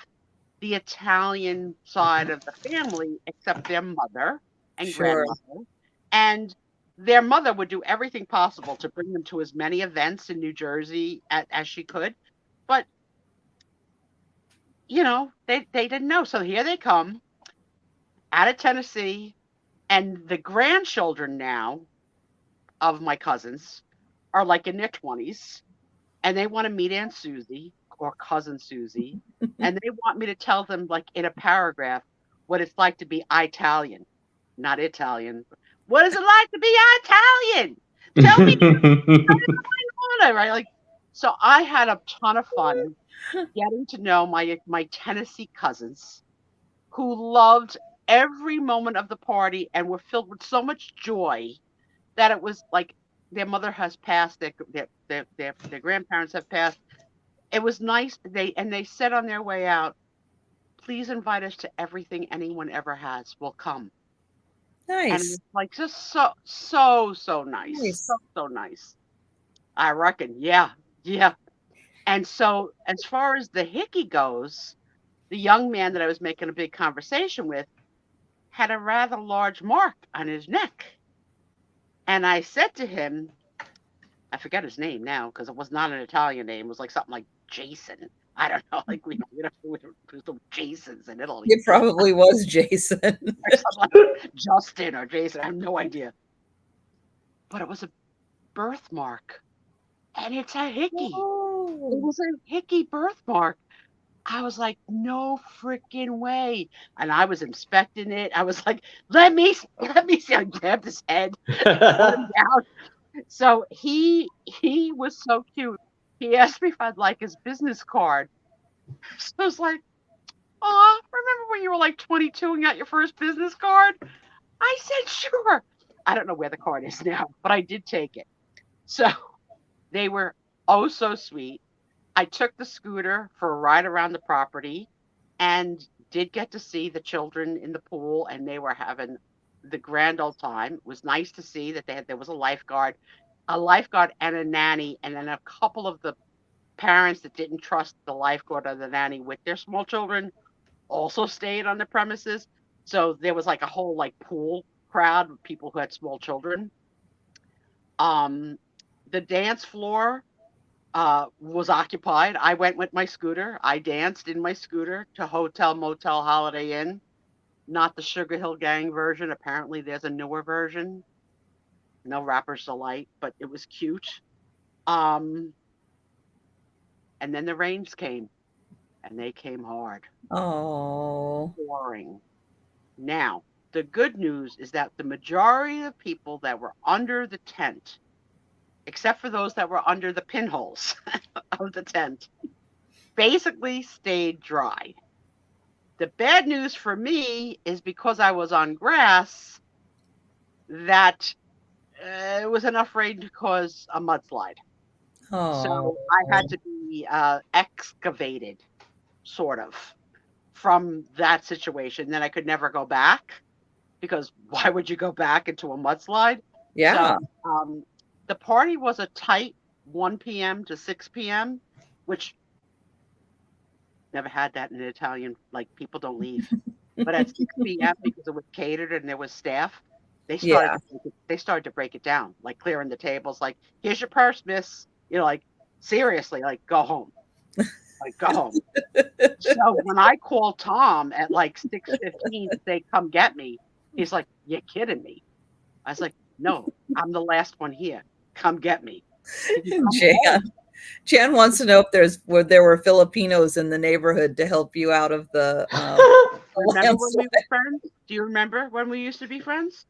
the Italian side of the family, except their mother and grandmother. And their mother would do everything possible to bring them to as many events in New Jersey as she could. But, they didn't know. So here they come out of Tennessee, and the grandchildren now of my cousins are like in their 20s, and they want to meet Aunt Susie or cousin Susie, and they want me to tell them, like in a paragraph, what it's like to be Italian, not Italian. What is it like to be Italian? Tell me, right? Like, so I had a ton of fun getting to know my Tennessee cousins, who loved every moment of the party and were filled with so much joy that it was like their mother has passed, their grandparents have passed. It was nice. They said on their way out, please invite us to everything anyone ever has. We'll come. Nice. And it's like just so nice. So nice. I reckon. Yeah. And so as far as the hickey goes, the young man that I was making a big conversation with had a rather large mark on his neck. And I said to him, I forget his name now because it was not an Italian name. It was like something like Jason. I don't know. Like we don't Jasons in Italy. It probably was Jason. Like Justin or Jason. I have no idea. But it was a birthmark. And it's a hickey. Oh. It was a hickey birthmark. I was like, no freaking way. And I was inspecting it. I was like, let me see. I grabbed his head, put him down. So he was so cute. He asked me if I'd like his business card. So I was like, oh, remember when you were like 22 and got your first business card? I said, sure. I don't know where the card is now, but I did take it. So they were oh so sweet. I took the scooter for a ride around the property and did get to see the children in the pool, and they were having the grand old time. It was nice to see that there was a lifeguard and a nanny, and then a couple of the parents that didn't trust the lifeguard or the nanny with their small children also stayed on the premises. So there was like a whole like pool crowd of people who had small children. The dance floor was occupied. I went with my scooter. I danced in my scooter to Hotel Motel Holiday Inn, not the Sugar Hill Gang version. Apparently, there's a newer version. No Rapper's Delight, but it was cute. And then the rains came, and they came hard, Oh. pouring. Now, the good news is that the majority of people that were under the tent, except for those that were under the pinholes of the tent, basically stayed dry. The bad news for me is because I was on grass, that it was enough rain to cause a mudslide. Oh. So I had to be excavated, sort of, from that situation. Then I could never go back, because why would you go back into a mudslide? Yeah. So, the party was a tight 1 p.m. to 6 p.m., which never had that in Italian. Like, people don't leave. But at 6 p.m., because it was catered and there was staff, they started to break it down, like clearing the tables. Like, here's your purse, miss. You know, like, seriously, like, go home. Like, go home. So when I called Tom at like 6:15 to say, come get me, he's like, you're kidding me. I was like, no, I'm the last one here. Come get me. Jan wants to know if there were Filipinos in the neighborhood to help you out of the Remember when we were friends? Do you remember when we used to be friends?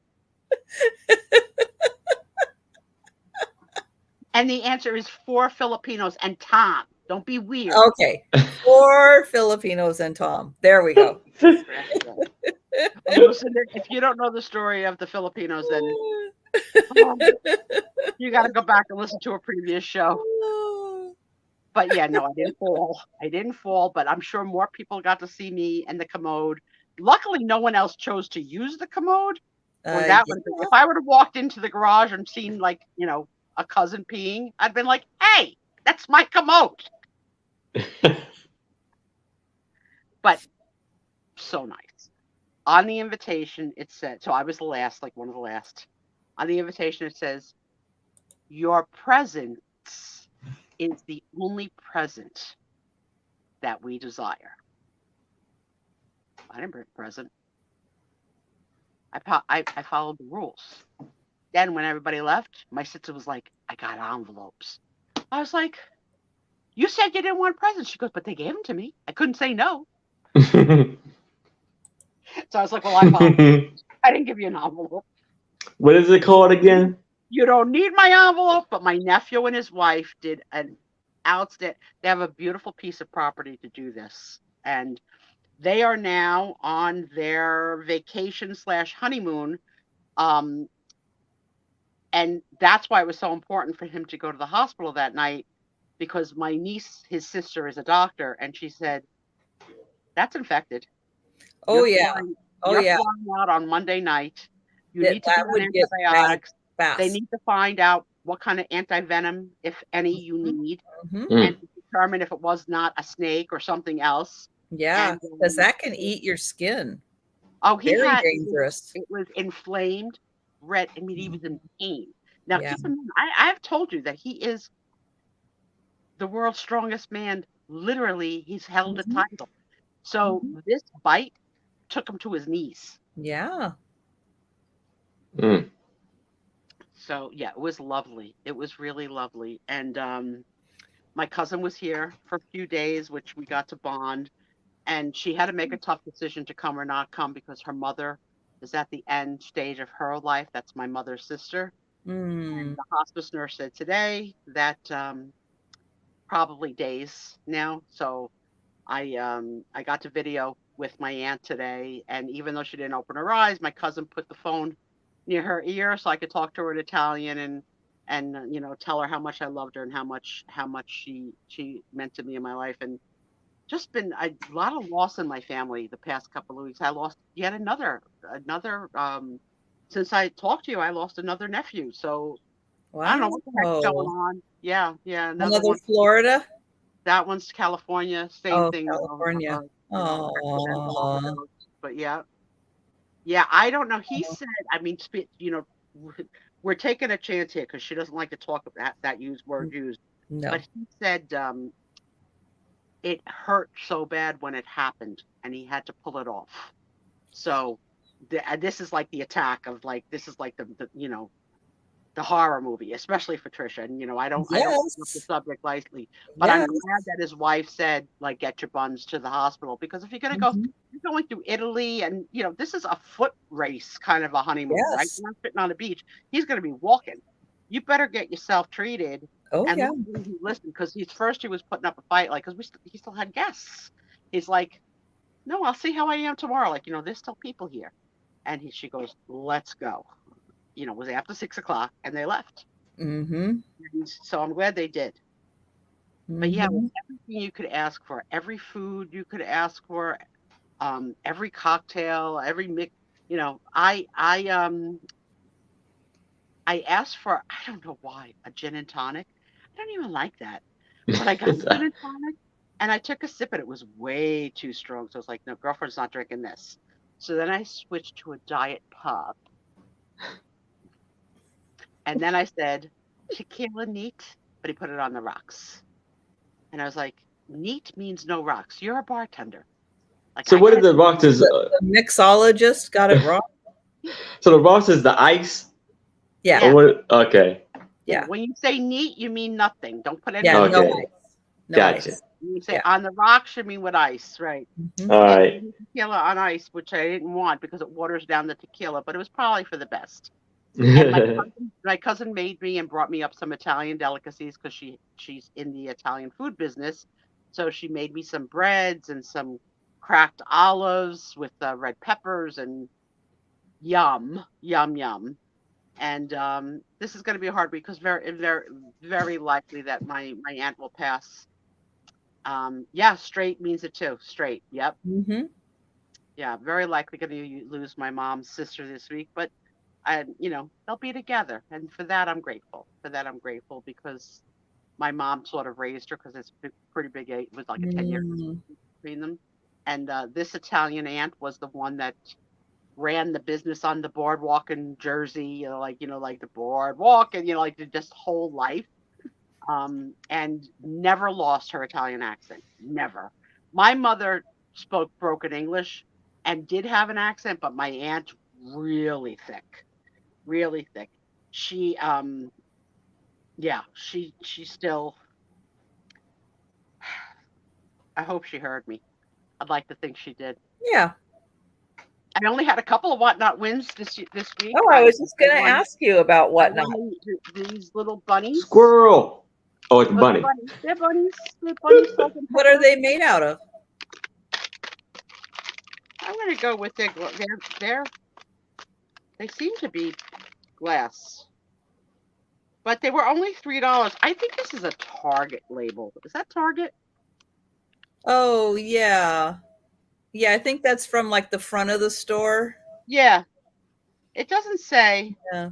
And the answer is 4 Filipinos and Tom. Don't be weird. Okay. 4 Filipinos and Tom. There we go. Listen, if you don't know the story of the Filipinos, then you got to go back and listen to a previous show. But yeah, no, I didn't fall. I didn't fall, but I'm sure more people got to see me and the commode. Luckily, no one else chose to use the commode. If I would have walked into the garage and seen, like, you know, a cousin peeing, I'd been like, hey, that's my commode. But so nice. On the invitation, it said, so I was the last, like one of the last. On the invitation, it says, your presence is the only present that we desire. I didn't bring a present. I followed the rules. Then when everybody left, my sister was like, I got envelopes. I was like, you said you didn't want presents. She goes, but they gave them to me. I couldn't say no. So I was like, well, I didn't give you an envelope. What is it called again? You don't need my envelope, but my nephew and his wife did an outstanding. They have a beautiful piece of property to do this. And they are now on their vacation/honeymoon. And that's why it was so important for him to go to the hospital that night, because my niece, his sister, is a doctor, and she said, that's infected. You're flying out on Monday night. You need to give antibiotics. They need to find out what kind of antivenom, if any, you need, and determine if it was not a snake or something else. Yeah, because that can eat your skin. Oh, very dangerous. It was inflamed, red. I mean, he was in pain. Now, keep in mind, I've told you that he is the world's strongest man. Literally, he's held a title. So this bite took him to his knees. Yeah. So yeah, it was lovely. It was really lovely. And my cousin was here for a few days, which we got to bond. And she had to make a tough decision to come or not come, because her mother is at the end stage of her life. That's my mother's sister. And the hospice nurse said today that probably days now. So I got to video with my aunt today, and even though she didn't open her eyes, my cousin put the phone near her ear so I could talk to her in Italian and you know, tell her how much I loved her and how much she meant to me in my life. And just been a lot of loss in my family the past couple of weeks. I lost yet another since I talked to you, I lost another nephew. So I don't know what the heck's going on. Yeah. Another Florida? That one's California. Same thing. California. Oh. But yeah. Yeah, I don't know. He said, I mean, we're taking a chance here because she doesn't like to talk about that word used. No. But he said it hurt so bad when it happened, and he had to pull it off. So this is like the attack of like this is like the horror movie, especially for Trisha. And I don't bring up the Yes. subject lightly, but I'm Yes. glad that his wife said like get your buns to the hospital, because if you're gonna go, Mhm. you're going through Italy, and this is a foot race kind of a honeymoon, right? Yes. You're not sitting on a beach. He's gonna be walking. You better get yourself treated. Oh, And yeah. luckily he listened, because he was putting up a fight, like, because he still had guests. He's like, no, I'll see how I am tomorrow. Like, there's still people here. And she goes, let's go. It was after 6 o'clock, and they left. Mm-hmm. And so I'm glad they did. But yeah, Mhm. everything you could ask for, every food you could ask for, every cocktail, every mix. I asked for, I don't know why, a gin and tonic. I don't even like that. But I got the gin and tonic, and I took a sip, and it was way too strong. So I was like, no, girlfriend's not drinking this. So then I switched to a diet pub. And then I said, tequila neat, but he put it on the rocks. And I was like, neat means no rocks. You're a bartender. Like, So what are the rocks? The mixologist got it wrong. So the rocks is the ice? Yeah. Or what? Okay. Yeah. When you say neat, you mean nothing. Don't put any. Yeah. Okay. No ice. No Gotcha. ice. When you say Yeah. on the rocks, you mean with ice, right? Mhm. All Yeah, right. tequila on ice, which I didn't want because it waters down the tequila, but it was probably for the best. And my cousin made me and brought me up some Italian delicacies, because she's in the Italian food business. So she made me some breads and some cracked olives with red peppers, and yum, yum, yum. And this is going to be a hard week, because very likely that my aunt will pass. Yeah, straight means it too. Straight. Yep. Mhm. Yeah, very likely going to lose my mom's sister this week, but they'll be together, and for that I'm grateful. Because my mom sort of raised her, because it's pretty big. It was like a 10-year Mm. between them, and this Italian aunt was the one that ran the business on the boardwalk in Jersey, like the boardwalk, and like just whole life, and never lost her Italian accent. Never. My mother spoke broken English and did have an accent, but my aunt really thick, really thick. She yeah, she still, I hope she heard me. I'd like to think she did. Yeah. I only had a couple of whatnot wins this week. Oh, I was just going to ask you about I whatnot. won these little bunnies. Squirrel. Oh, it's a bunny. They're bunnies. They're bunnies. What are they made out of? I'm gonna go with they seem to be glass, but they were only $3. I think this is a Target label. Is that Target? Oh, yeah. Yeah, I think that's from like the front of the store. Yeah, it doesn't say. Yeah.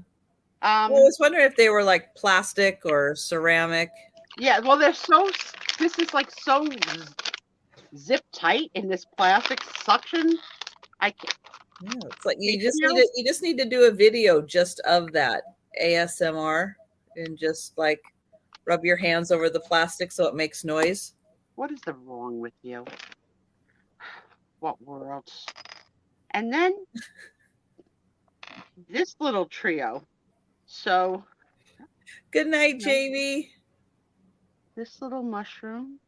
I was wondering if they were like plastic or ceramic. Yeah, well, this is like so zip tight in this plastic suction. I can't. Yeah, it's like you just need to do a video just of that ASMR, and just like rub your hands over the plastic so it makes noise. What is the wrong with you? What world? And then this little trio. So Good night, Jamie. this little mushroom.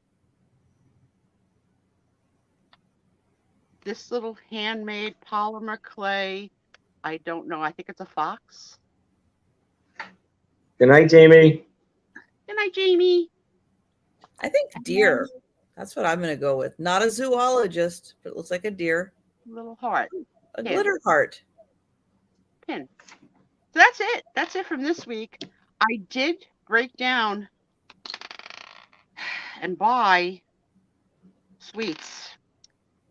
This little handmade polymer clay. I don't know. I think it's a fox. Good night, Jamie. Good night, Jamie. I think deer. That's what I'm going to go with. Not a zoologist, but it looks like a deer. Little heart. A Pin. glitter heart. Pin. So that's it. That's it from this week. I did break down and buy sweets.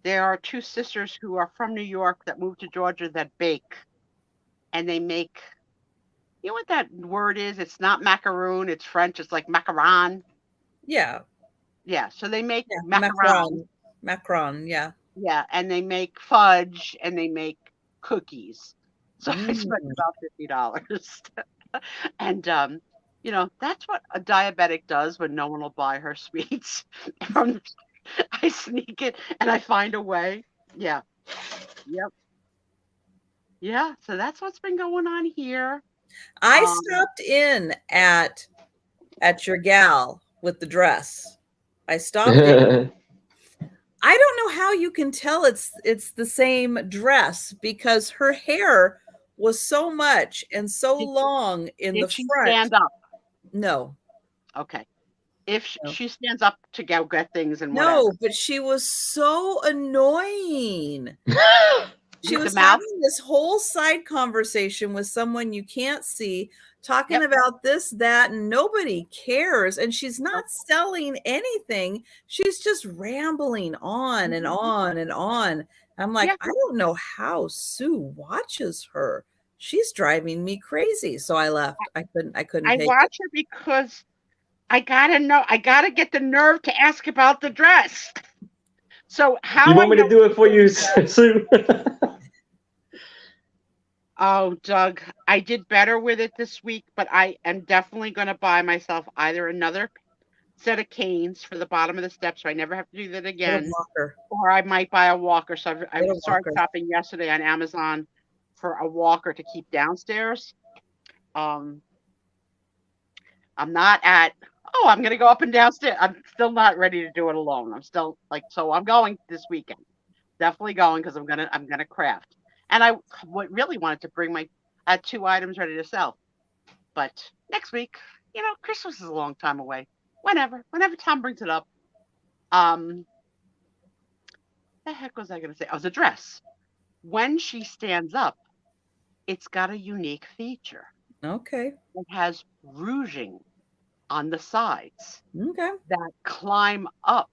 There are two sisters who are from New York that moved to Georgia that bake. And they make, you know what that word is? It's not macaroon. It's French. It's like macaron. Yeah. Yeah. So they make Macaron. Macaron. Yeah. Yeah. And they make fudge, and they make cookies. So I spent Mm. about $50. And you know, that's what a diabetic does when no one will buy her sweets. From I sneak it and I find a way. Yeah. Yep. Yeah. So that's what's been going on here. I Um, stopped in at your gal with the dress. I stopped in. I don't know how you can tell it's the same dress because her hair was so much and so Did- long in the did she front. stand up? No. Okay. If No. she stands up to go get things and whatever. No, but she was so annoying. She With the was mouth? having this whole side conversation with someone you can't see, talking Yep. about this, that, and nobody cares. And she's not selling anything. She's just rambling on and Mhm. on and on. I'm like, Yeah. I don't know how Sue watches her. She's driving me crazy. So I left. I couldn't I take watch her because I gotta get the nerve to ask about the dress. So how You I want me know? to do it for you, Sue? Oh, Doug, I did better with it this week, but I am definitely going to buy myself either another set of canes for the bottom of the steps so I never have to do that it. again, Walker. or I might buy a walker. So I Little started walker. shopping yesterday on Amazon for a walker to keep downstairs. I'm not at, oh, I'm going to go up and downstairs. I'm still not ready to do it alone. I'm still like, so I'm going this weekend. Definitely going because I'm gonna craft. And I really wanted to bring I had 2 items ready to sell. But next week, you know, Christmas is a long time away. Whenever Tom brings it up. The heck was I gonna say? Oh, the dress. When she stands up, it's got a unique feature. Okay. It has rouging on the sides Okay. that climb up.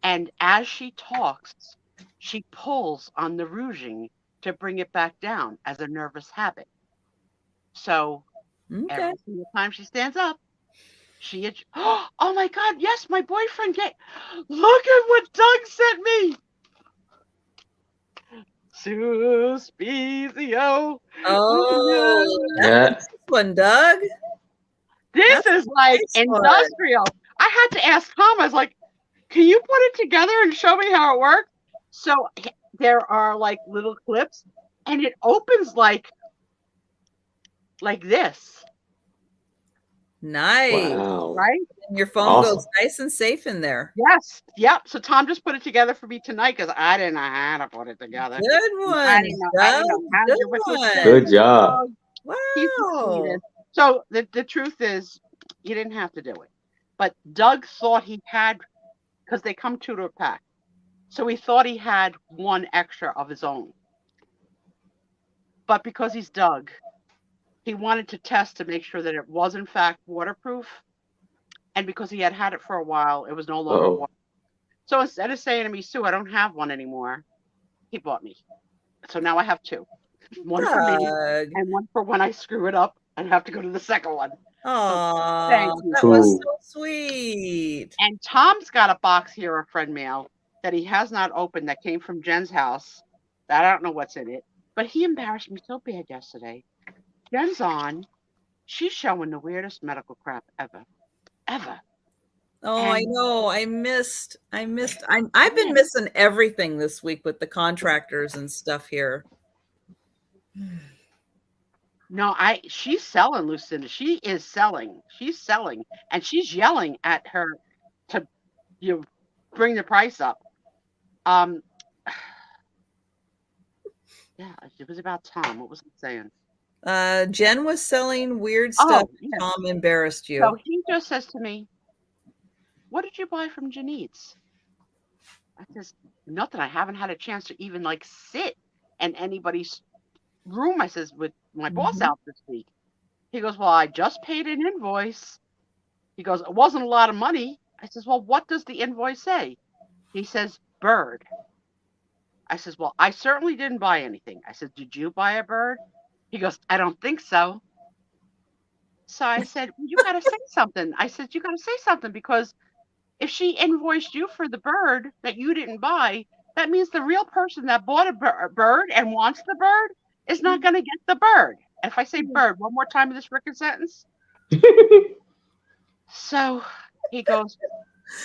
And as she talks, she pulls on the rouging to bring it back down as a nervous habit. So Okay. every single time she stands up, oh my God, yes, my boyfriend look at what Doug sent me. Suspizio. Oh, Yeah. this one, Doug. This That's is like nice one. industrial. I had to ask Tom, I was like, can you put it together and show me how it works? So there are like little clips and it opens like this. Nice. Wow. Right? And your phone Awesome. goes nice and safe in there. Yes. Yep. So Tom just put it together for me tonight because I didn't know how to put it together. Good one. I didn't know how to Doug. do Good it. one. Good job. He Wow. succeeded. So the truth is, you didn't have to do it. But Doug thought he had, because they come 2 to a pack. So he thought he had 1 extra of his own. But because he's Doug, he wanted to test to make sure that it was in fact waterproof. And because he had it for a while, it was no longer waterproof. So instead of saying to me, Sue, I don't have one anymore, he bought me. So now I have 2. One for me Doug. and one for when I screw it up and have to go to the second one. Aw, thank you. that was Cool. so sweet. And Tom's got a box here, a friend mail, that he has not opened that came from Jen's house. That I don't know what's in it. But he embarrassed me so bad yesterday. Jen's on. She's showing the weirdest medical crap ever. Ever. Oh, I And- know. I've been missing everything this week with the contractors and stuff here. No, she's selling, Lucinda. She is selling. She's selling. And she's yelling at her to bring the price up. Yeah, it was about Tom. What was he saying? Jen was selling weird stuff. yes. Tom embarrassed you. So he just says to me, what did you buy from Janine's? I says, nothing. I haven't had a chance to even like sit in anybody's room. I says, with my boss out this week. He goes, well, I just paid an invoice. He goes, it wasn't a lot of money. I says, well, what does the invoice say? He says, bird. I says, well, I certainly didn't buy anything. I said, did you buy a bird? He goes, I don't think so. So I said, well, you got to say something. I said, you got to say something because if she invoiced you for the bird that you didn't buy, that means the real person that bought a bird and wants the bird is not going to get the bird. And if I say bird one more time in this freaking sentence, so he goes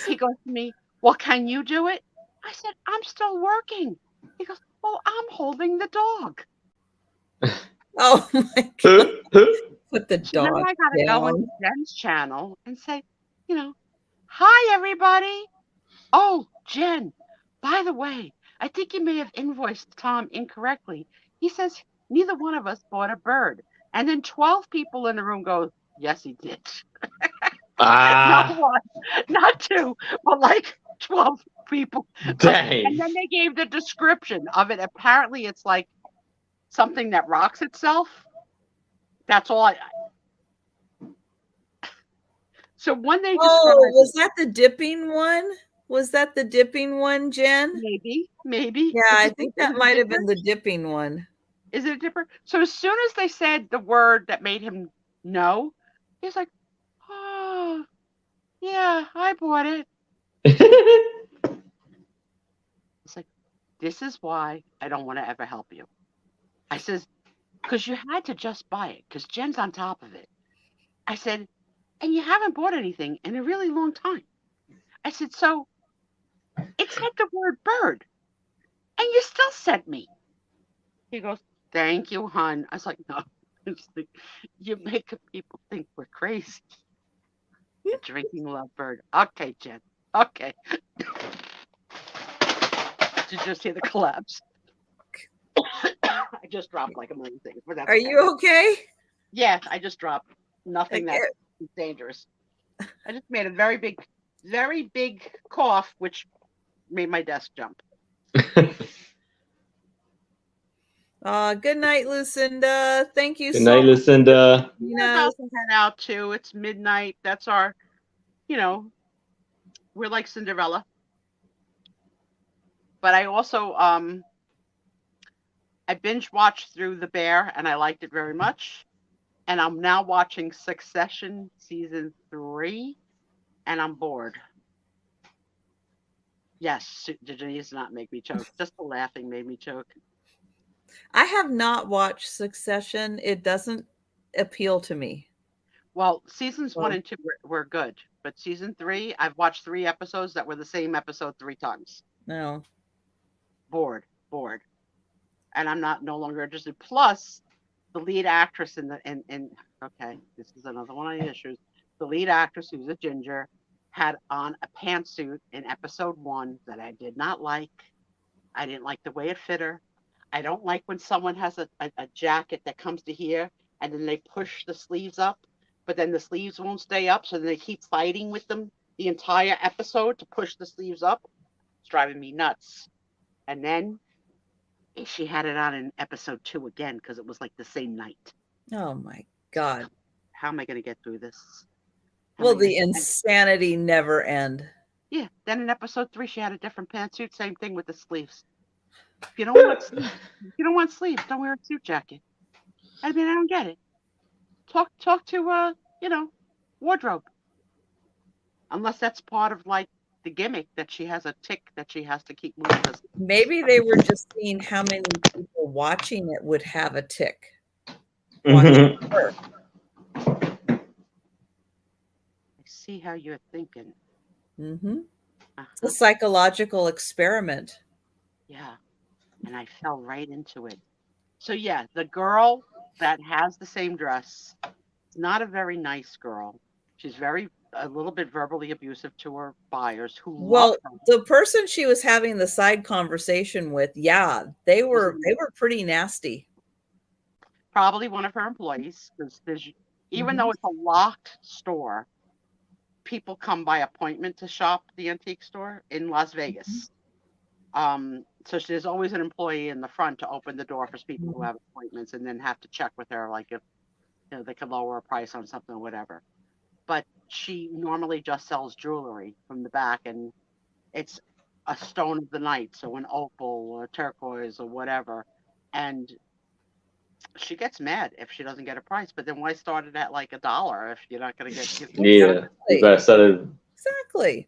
to me, well, can you do it? I said, I'm still working. He goes, well, I'm holding the dog. Oh my God. Put the So dog now I gotta go down. into Jen's channel and say, hi everybody. Oh, Jen, by the way, I think you may have invoiced Tom incorrectly. He says neither one of us bought a bird. And then 12 people in the room go, yes, he did. Not one, not two, but like 12 people. Dang. And then they gave the description of it. Apparently, it's like something that rocks itself. That's all. So when they described was that the dipping one? Was that the dipping one, Jen? maybe. Yeah, I think that might have been the dipping one. Is it a dipper? So as soon as they said the word that made him know, he's like, oh, yeah, I bought it. It's like, this is why I don't want to ever help you. I says, because you had to just buy it, because Jen's on top of it. I said, and you haven't bought anything in a really long time. I said, so it said the word bird, and you still sent me. He goes, thank you, hon. I was like, no, it's like, you make people think we're crazy. A drinking lovebird. Okay, Jen. Okay. Did you just hear the collapse? I just dropped like a million things. But that's Are you okay? Yeah, I just dropped nothing that's dangerous. I just made a very big cough, which made my desk jump. Good night, Lucinda. Thank you Good so night, much. Lucinda. We're about to head out too. It's midnight. That's our, we're like Cinderella. But I also I binge watched through The Bear and I liked it very much. And I'm now watching Succession season 3 and I'm bored. Yes, Denise did not make me choke. Just the laughing made me choke. I have not watched Succession. It doesn't appeal to me. Well, seasons 1 and 2 were good, but season 3, I've watched 3 episodes that were the same episode 3 times. No. Bored. And I'm no longer interested. Plus, the lead actress okay, this is another one of the issues. The lead actress, who's a ginger, had on a pantsuit in episode 1 that I did not like. I didn't like the way it fit her. I don't like when someone has a jacket that comes to here and then they push the sleeves up, but then the sleeves won't stay up, so then they keep fighting with them the entire episode to push the sleeves up. It's driving me nuts. And then she had it on in episode 2 again because it was like the same night. Oh my God. How am I going to get through this? Will the insanity never end? Yeah. Then in episode 3, she had a different pantsuit. Same thing with the sleeves. If you don't want sleeves, don't wear a suit jacket. I mean, I don't get it. Talk to wardrobe. Unless that's part of like the gimmick that she has a tick that she has to keep moving. Maybe they were just seeing how many people watching it would have a tick. Mm-hmm. Her. I see how you're thinking. Mm-hmm. It's a psychological experiment. Yeah. And I fell right into it. So yeah, the girl that has the same dress is not a very nice girl. She's a little bit verbally abusive to her buyers who love her. The person she was having the side conversation with, yeah, they were pretty nasty. Probably one of her employees, because even though it's a locked store, people come by appointment to shop the antique store in Las Vegas. So there's always an employee in the front to open the door for people who have appointments and then have to check with her, like if they can lower a price on something or whatever. But she normally just sells jewelry from the back, and it's a stone of the night, so an opal or turquoise or whatever. And she gets mad if she doesn't get a price. But then why start it at like $1 if you're not going to get? Yeah, you better set it. Exactly.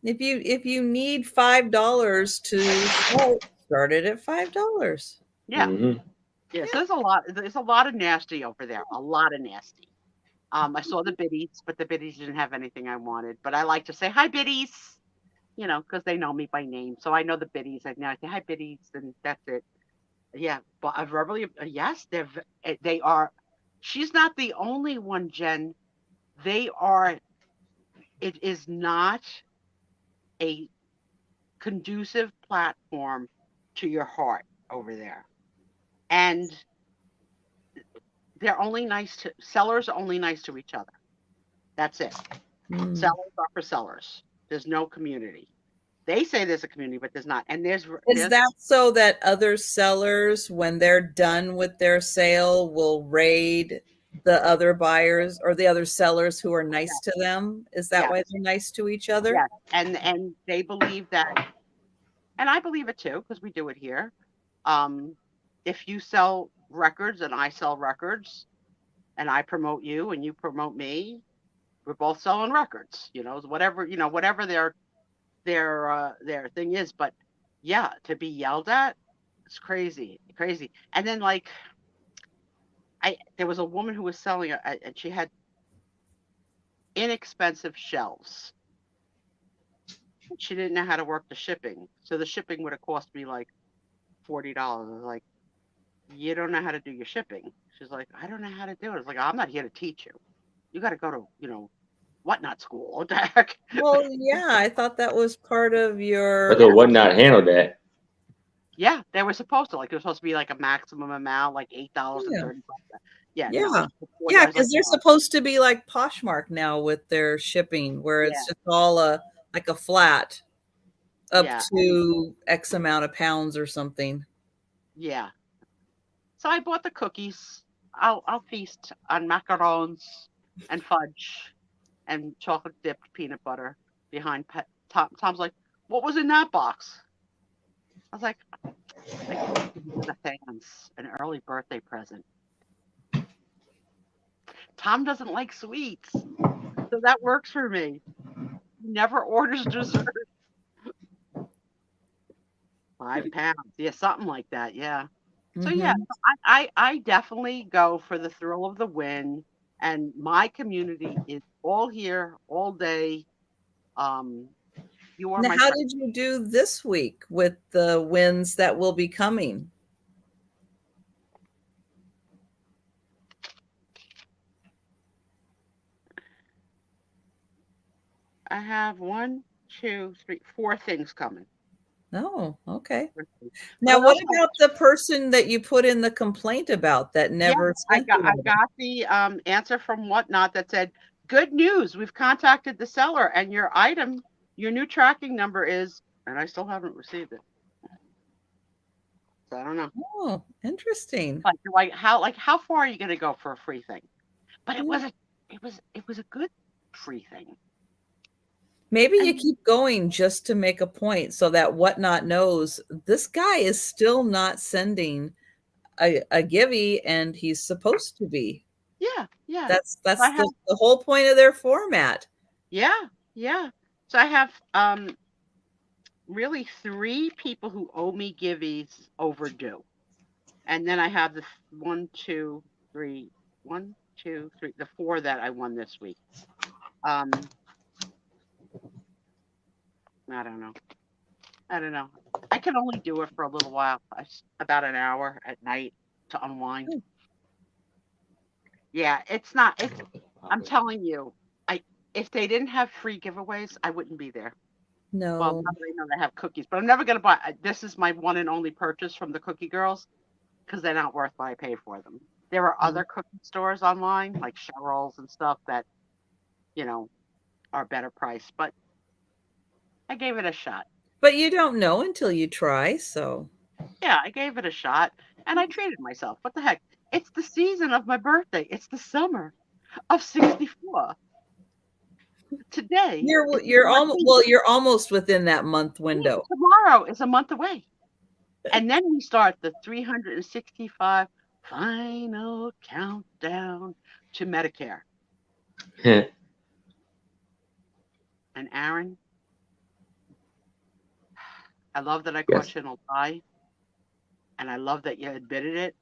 If you need $5 to start it at $5. Yeah. Mhm. Yeah. So there's a lot of nasty over there. A lot of nasty. I saw the biddies, but the biddies didn't have anything I wanted. But I like to say hi, biddies, because they know me by name. So I know the biddies. I say hi, biddies, and that's it. Yeah, but verbally, yes, they are. She's not the only one, Jen. They are. It is not a conducive platform to your heart over there, and they're only nice to sellers. Are only nice to each other. That's it. Mm. Sellers are for sellers. There's no community. They say there's a community, but there's not. And Is there's that so that other sellers, when they're done with their sale, will raid the other buyers or the other sellers who are nice to them? Is that why yes, they're nice to each other? yes, and they believe that, and I believe it too because we do it here. Um, if you sell records and I sell records, and I promote you and you promote me, we're both selling records. Whatever their thing is. But yeah, to be yelled at, it's crazy, crazy. And then like there was a woman who was selling it, and she had inexpensive shelves. She didn't know how to work the shipping, so the shipping would have cost me like $40. I was like, you don't know how to do your shipping. She's like, I don't know how to do it. I was like, I'm not here to teach you. You got to go to whatnot school. What the heck? Well, yeah, I thought that was part of But your. the whatnot handle that. Yeah, they were supposed to. Like, it was supposed to be like a maximum amount, like $8.30. Yeah, Yeah. no. Yeah, I was because like, they're no. supposed to be like Poshmark now with their shipping, where it's just all like a flat up Yeah. to X amount of pounds or something. Yeah. So I bought the cookies. I'll feast on macarons and fudge and chocolate dipped peanut butter behind Tom's like, what was in that box? I was like, I gave it to the fans, an early birthday present. Tom doesn't like sweets, so that works for me. He never orders dessert. 5 pounds. Yeah, something like that. Yeah. So yeah, Mhm. I definitely go for the thrill of the win, and my community is all here all day. Um, you are Now, my how friend. did you do this week with the wins that will be coming? I have 1, 2, 3, 4 things coming. Oh, okay. But Now, I what also, about the person that you put in the complaint about that yeah, never I sent got you I anything? got the answer from Whatnot that said, "Good news, we've contacted the seller, and your new tracking number is," and I still haven't received it. So I don't know. Oh, interesting. How far are you going to go for a free thing? But Yeah. it was a good free thing. Maybe you And keep going just to make a point so that Whatnot knows this guy is still not sending a givey and he's supposed to be. yeah, yeah. That's I that's have the whole point of their format. yeah, yeah. So I have really 3 people who owe me givvies overdue. And then I have the 1, 2, 3, 1, 2, 3, the 4 that I won this week. I don't know. I don't know. I can only do it for a little while, about an hour at night to unwind. Yeah, I'm telling you, if they didn't have free giveaways, I wouldn't be there. Well, No. now that I know they have cookies, but I'm never gonna buy. This is my one and only purchase from the Cookie Girls because they're not worth what I pay for them. There are other cookie stores online like Cheryl's and stuff that you know are better priced, but I gave it a shot. But you don't know until you try, so. Yeah, I gave it a shot, and I treated myself. What the heck? It's the season of my birthday. It's the summer of 64. Today is the You're almost 14th. well, you're almost within that month window. Tomorrow is a month away. And then we start the 365 final countdown to Medicare. And Aaron, I love that I Yes. caught you in a lie. And I love that you admitted it.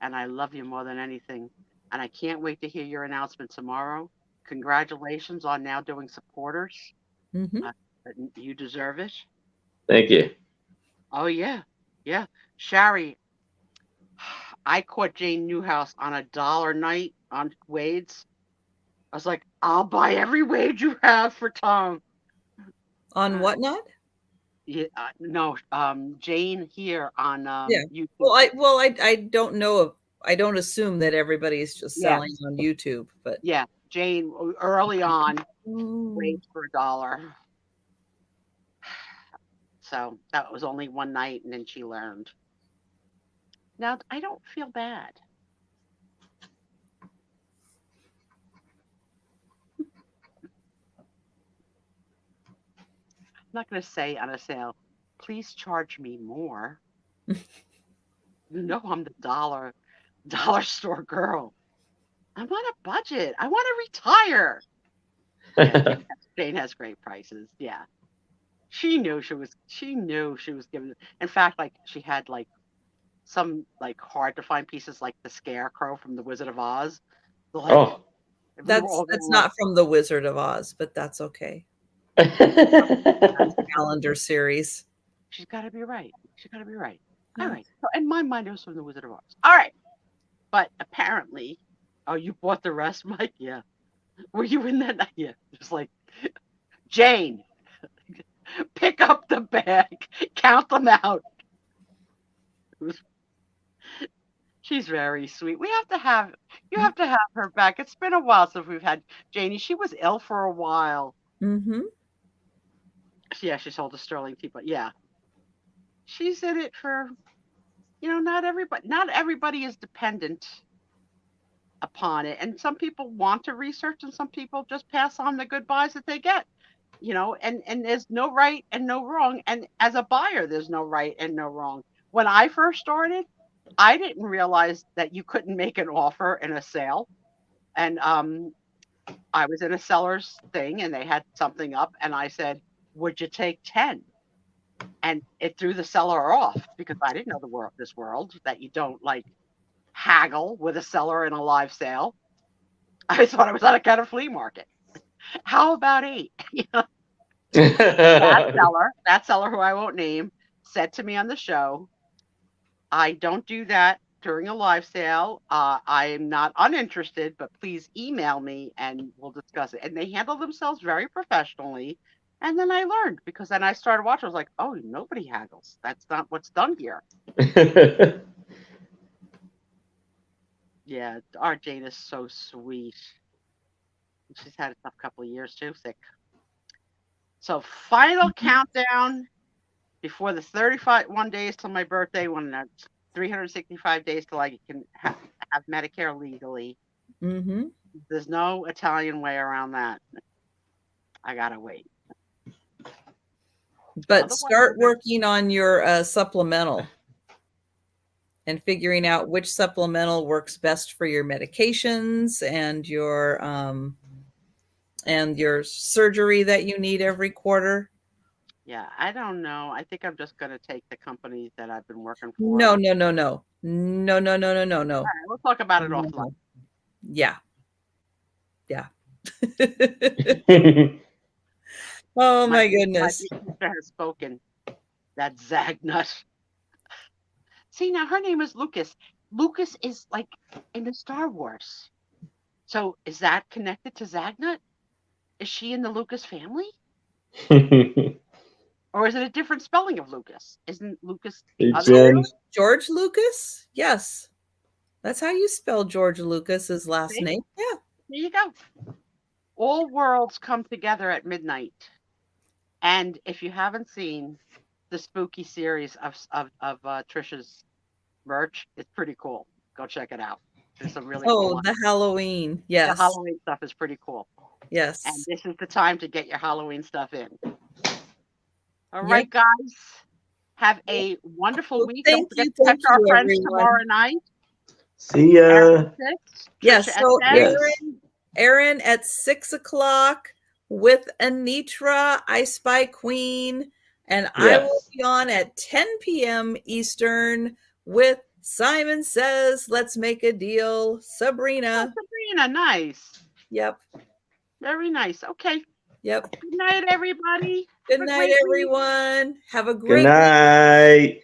And I love you more than anything. And I can't wait to hear your announcement tomorrow. Congratulations on now doing supporters. Mhm. You deserve it. Thank you. Oh, yeah. Yeah. Shari, I caught Jane Newhouse on $1 night on Wade's. I was like, I'll buy every Wade you have for Tom. On what not? Yeah, no, Jane here on Yeah. YouTube. Well, I don't know if I don't assume that everybody's just Yeah. selling on YouTube, but Yeah, Jane early on Mm. Wade for $1. So that was only one night, and then she learned. Now I don't feel bad. I'm not going to say on a sale, please charge me more. You know I'm the dollar store girl. I'm on a budget. I want to retire. Yeah, Jane has great prices. Yeah. She knew she was giving. In fact, like she had like some like hard to find pieces like the Scarecrow from the Wizard of Oz. Like, Oh. we were all That's going not from the Wizard of Oz, but that's okay. Calendar series. She's got to be right. She's got to be right. All right. So in my mind, it was from the Wizard of Oz. All right. But apparently, oh, you bought the rest, Mike? Yeah. Were you in that night? Yeah. Just like, Jane, pick up the bag, count them out. She's very sweet. You have to have her back. It's been a while since we've had Janie. She was ill for a while. Mm-hmm. Yeah, she sold a sterling teapot. Yeah. She's in it for, not everybody is dependent upon it. And some people want to research and some people just pass on the good buys that they get. And there's no right and no wrong. And as a buyer, there's no right and no wrong. When I first started, I didn't realize that you couldn't make an offer in a sale. And I was in a seller's thing and they had something up and I said, would you take 10? And it threw the seller off because I didn't know this world that you don't like haggle with a seller in a live sale. I thought I was at a kind of flea market. How about 8? That seller who I won't name said to me on the show, I don't do that during a live sale. I am not uninterested, but please email me and we'll discuss it. And they handle themselves very professionally. And then I learned because then I started watching. I was like, oh, nobody haggles. That's not what's done here. Yeah, our Jane is so sweet. She's had a tough couple of years too, sick. So final countdown before the 31 days till my birthday, when that's 365 days till I can have Medicare legally. Mm-hmm. There's no Italian way around that. I gotta wait. But Otherwise, start working on your supplemental and figuring out which supplemental works best for your medications and your surgery that you need every quarter. Yeah, I don't know. I think I'm just gonna take the companies that I've been working for. No. All right, we'll talk about it offline. Yeah. Oh my goodness. My sister has spoken. That Zagnut. See, now her name is Lucas. Lucas is like in the Star Wars. So is that connected to Zagnut? Is she in the Lucas family? Or is it a different spelling of Lucas? Isn't Lucas the other name? George Lucas? Yes. That's how you spell George Lucas's last name. Yeah. There you go. All worlds come together at midnight. And if you haven't seen the spooky series of Trisha's merch, it's pretty cool. Go check it out. There's some really cool ones. The Halloween. Yes. The Halloween stuff is pretty cool. Yes. And this is the time to get your Halloween stuff in. All right, guys. Have a wonderful week. Don't forget to catch our friends tomorrow night. See ya. Yes. So Aaron at 6:00 with Anitra, I Spy Queen, And I will Yes. be on at 10 p.m. Eastern with Simon Says, Let's Make a Deal, Sabrina. Sabrina, nice. Yep. Very nice. Okay. Yep. Good night, everybody. Good Have a night, great week. everyone. Have a Good great week. night.